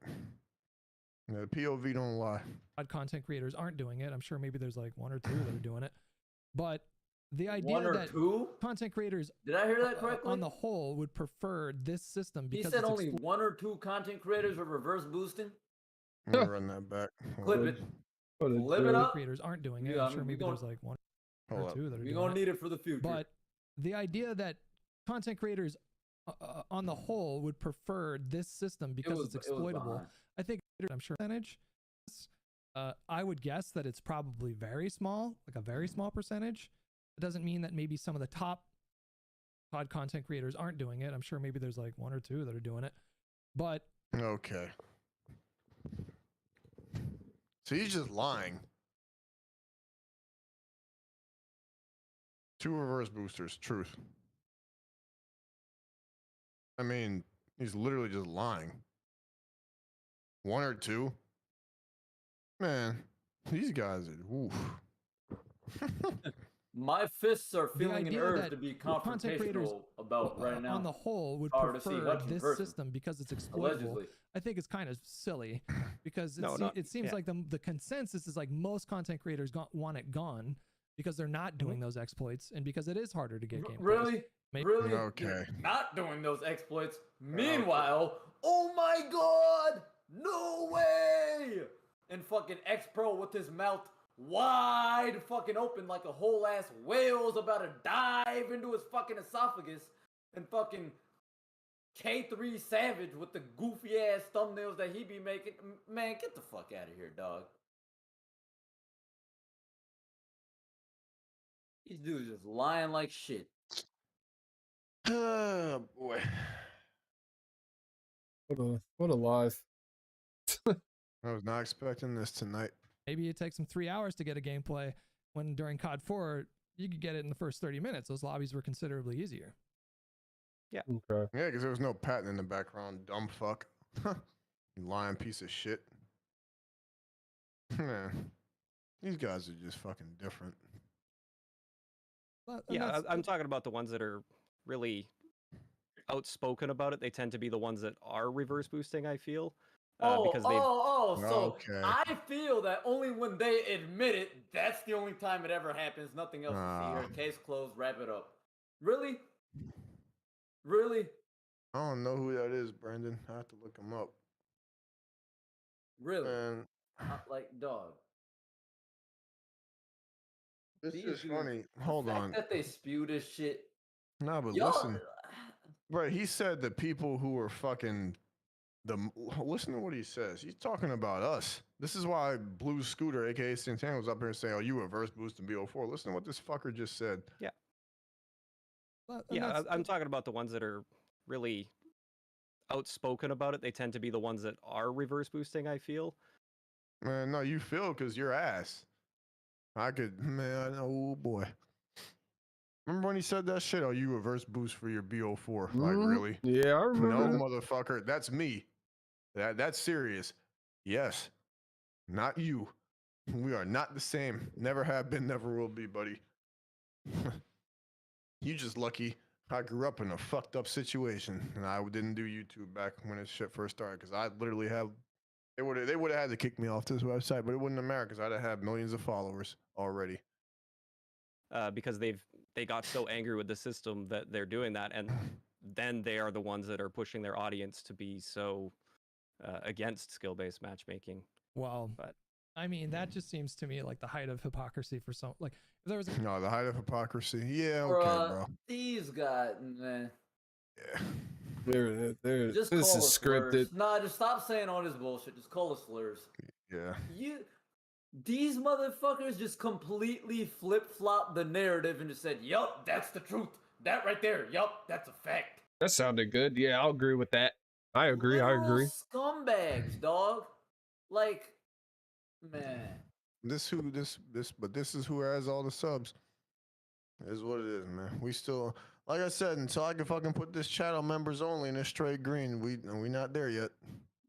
S2: The POV don't lie.
S5: Content creators aren't doing it. I'm sure maybe there's like one or two that are doing it. But the idea
S1: One or
S5: that
S1: two?
S5: content creators
S1: Did I hear that correctly?
S5: on the whole would prefer this system
S1: He
S5: because
S1: said
S5: it's
S1: only one or two content creators are reverse boosting.
S2: I'm gonna run that back.
S1: Clip it.
S6: What a
S1: Flip it
S6: jerk.
S1: up.
S5: creators aren't doing it.
S1: Yeah,
S5: I'm sure
S1: we
S5: maybe
S1: gonna-
S5: there's like one
S2: Hold
S5: or
S2: up.
S5: two that are
S1: We're
S5: doing
S1: gonna
S5: it.
S1: need it for the future.
S5: But the idea that content creators on the whole would prefer this system because it's exploitable.
S1: behind.
S5: I think I'm sure percentage. I would guess that it's probably very small, like a very small percentage. It doesn't mean that maybe some of the top pod content creators aren't doing it. I'm sure maybe there's like one or two that are doing it. But
S2: Okay. So he's just lying. 2 reverse boosters, truth. I mean, he's literally just lying. 1 or 2? Man, these guys are oof.
S1: My fists are
S5: the
S1: feeling an
S5: idea
S1: urge
S5: that
S1: to be
S5: content creators
S1: confrontational about right now.
S5: on the whole would
S1: Hard to see
S5: prefer
S1: Hutch in
S5: this
S1: person.
S5: system because it's exploitable.
S1: Allegedly.
S5: I think it's kind of silly because
S3: No,
S5: it seems
S3: yeah.
S5: like the consensus is like most content creators want it gone because they're not doing those exploits and because it is harder to get game.
S1: Really?
S5: Maybe-
S1: Really?
S2: Okay.
S1: You're not doing those exploits. Meanwhile, oh my god! No way! And fucking X Pro with his mouth wide fucking open like a whole ass whale's about to dive into his fucking esophagus, and fucking K3 Savage with the goofy ass thumbnails that he be making. Man, get the fuck out of here, dog. These dudes just lying like shit.
S2: Oh boy.
S6: What a life.
S2: I was not expecting this tonight.
S5: Maybe it takes them 3 hours to get a gameplay when during COD 4 you could get it in the first 30 minutes. Those lobbies were considerably easier.
S6: Okay.
S2: Yeah, because there was no patent in the background, dumb fuck. You lying piece of shit. Man, these guys are just fucking different.
S5: And
S3: Yeah,
S5: that's-
S3: I'm talking about the ones that are really outspoken about it. They tend to be the ones that are reverse boosting, I feel. Because they've
S1: So
S2: Okay.
S1: I feel that only when they admit it, that's the only time it ever happens. Nothing else.
S2: Ah.
S1: See here, case closed. Wrap it up. Really? Really?
S2: I don't know who that is, Brandon. I have to look him up.
S1: Really?
S2: Man,
S1: Like dog.
S2: this
S1: These
S2: is
S1: dudes-
S2: funny.
S1: The
S2: Hold
S1: fact
S2: on.
S1: that they spew this shit.
S2: Nah, but
S1: Y'all,
S2: listen. Right, he said the people who were fucking listen to what he says. He's talking about us. This is why Blue Scooter, aka Santana, was up here saying, "Oh, you reverse boost in BO4." Listen to what this fucker just said.
S5: and
S3: yeah,
S5: that's-
S3: I'm talking about the ones that are really outspoken about it. They tend to be the ones that are reverse boosting, I feel.
S2: Man, no, you feel because you're ass. I could, man. Oh boy. Remember when he said that shit? Oh, you reverse boost for your BO4? Like
S6: Mhm.
S2: really?
S6: Yeah, I
S2: No,
S6: remember. that.
S2: motherfucker. That's me. That's serious. Yes. Not you. We are not the same. Never have been, never will be, buddy. You just lucky I grew up in a fucked up situation and I didn't do YouTube back when this shit first started because I literally have they would have had to kick me off this website, but it wouldn't have mattered because I'd have had millions of followers already.
S3: Because they got so angry with the system that they're doing that, and then they are the ones that are pushing their audience to be so against skill-based matchmaking.
S5: Well,
S3: But
S5: I mean, that just seems to me like the height of hypocrisy for some. Like, if there was a
S2: No, the height of hypocrisy. Yeah, okay, bro.
S1: These guys, man.
S2: Yeah.
S1: Just
S6: this
S1: call
S6: is
S1: us
S6: scripted.
S1: slurs. Nah, just stop saying all this bullshit. Just call us slurs.
S2: Yeah.
S1: These motherfuckers just completely flip-flopped the narrative and just said, yup, that's the truth. That right there, yup, that's a fact.
S6: That sounded good. Yeah, I'll agree with that. I agree. I
S1: Literal
S6: agree.
S1: Scumbags, dog. Like, man.
S2: This is who has all the subs. Is what it is, man. We still, like I said, until I can fucking put this channel members only in a straight green, we not there yet.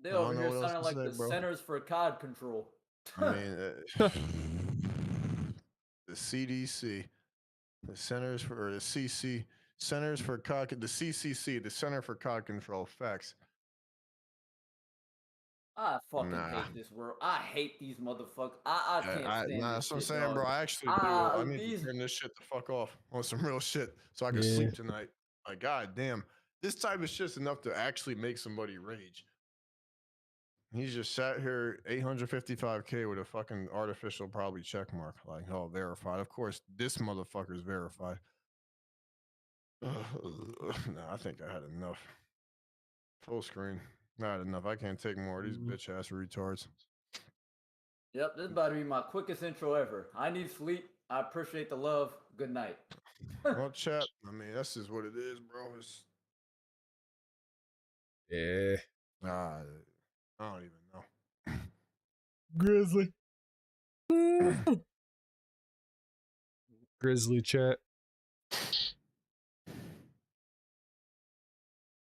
S1: They
S2: I don't
S1: over
S2: know
S1: here
S2: what else
S1: sounding
S2: to
S1: like
S2: say,
S1: the
S2: bro.
S1: Centers for COD Control.
S2: I mean, the CDC, the Centers for or the CC, Centers for COD, the CCC, the Center for COD Control. Facts.
S1: I fucking
S2: Nah.
S1: hate this world. I hate these motherfuckers. I can't stand
S2: Nah,
S1: this
S2: that's what I'm
S1: shit,
S2: saying,
S1: dog.
S2: bro. I actually do. I need to turn this shit the fuck off on some real shit so I can
S6: Yeah.
S2: sleep tonight. Like, god damn, this type of shit's enough to actually make somebody rage. He's just sat here 855K with a fucking artificial probably check mark. Like, oh, verified. Of course, this motherfucker's verified. Nah, I think I had enough. Full screen. Not enough. I can't take more of these bitch ass retards.
S1: Yep, this is about to be my quickest intro ever. I need sleep. I appreciate the love. Good night.
S2: Well, chat. I mean, that's just what it is, bro. It's,
S6: Yeah.
S2: I don't even know.
S6: Grizzly. Grizzly chat.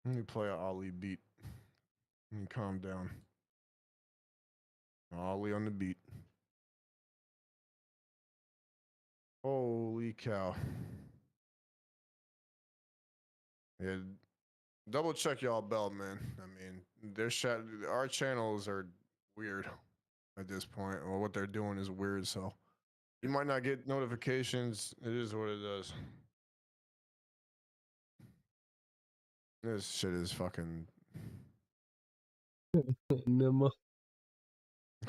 S2: Let me play an Ali beat. Let me calm down. Ali on the beat. Holy cow. Yeah, double check y'all belt, man. I mean, our channels are weird at this point, or what they're doing is weird. So you might not get notifications. It is what it does. This shit is fucking
S6: Nemo.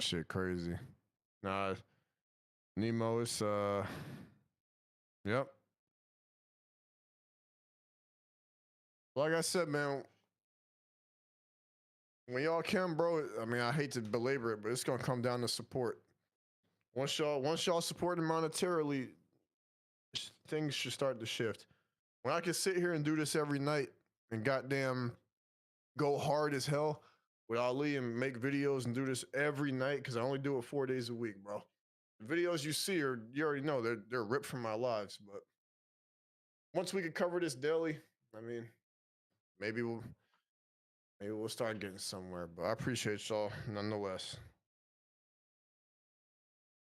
S2: shit crazy. Nah, Nemo is yep. Like I said, man, when y'all can, bro, I mean, I hate to belabor it, but it's gonna come down to support. Once y'all support him monetarily, things should start to shift. When I can sit here and do this every night and goddamn go hard as hell with Ali and make videos and do this every night, because I only do it 4 days a week, bro. The videos you see are, you already know, they're ripped from my lives. But once we can cover this daily, I mean, maybe we'll start getting somewhere. But I appreciate y'all nonetheless.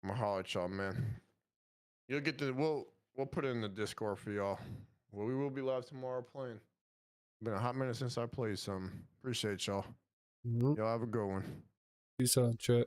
S2: I'm gonna holler at y'all, man. You'll get we'll put it in the Discord for y'all. Well, we will be live tomorrow playing. Been a hot minute since I played some. Appreciate y'all. Y'all have a good one.
S6: Peace out, chat.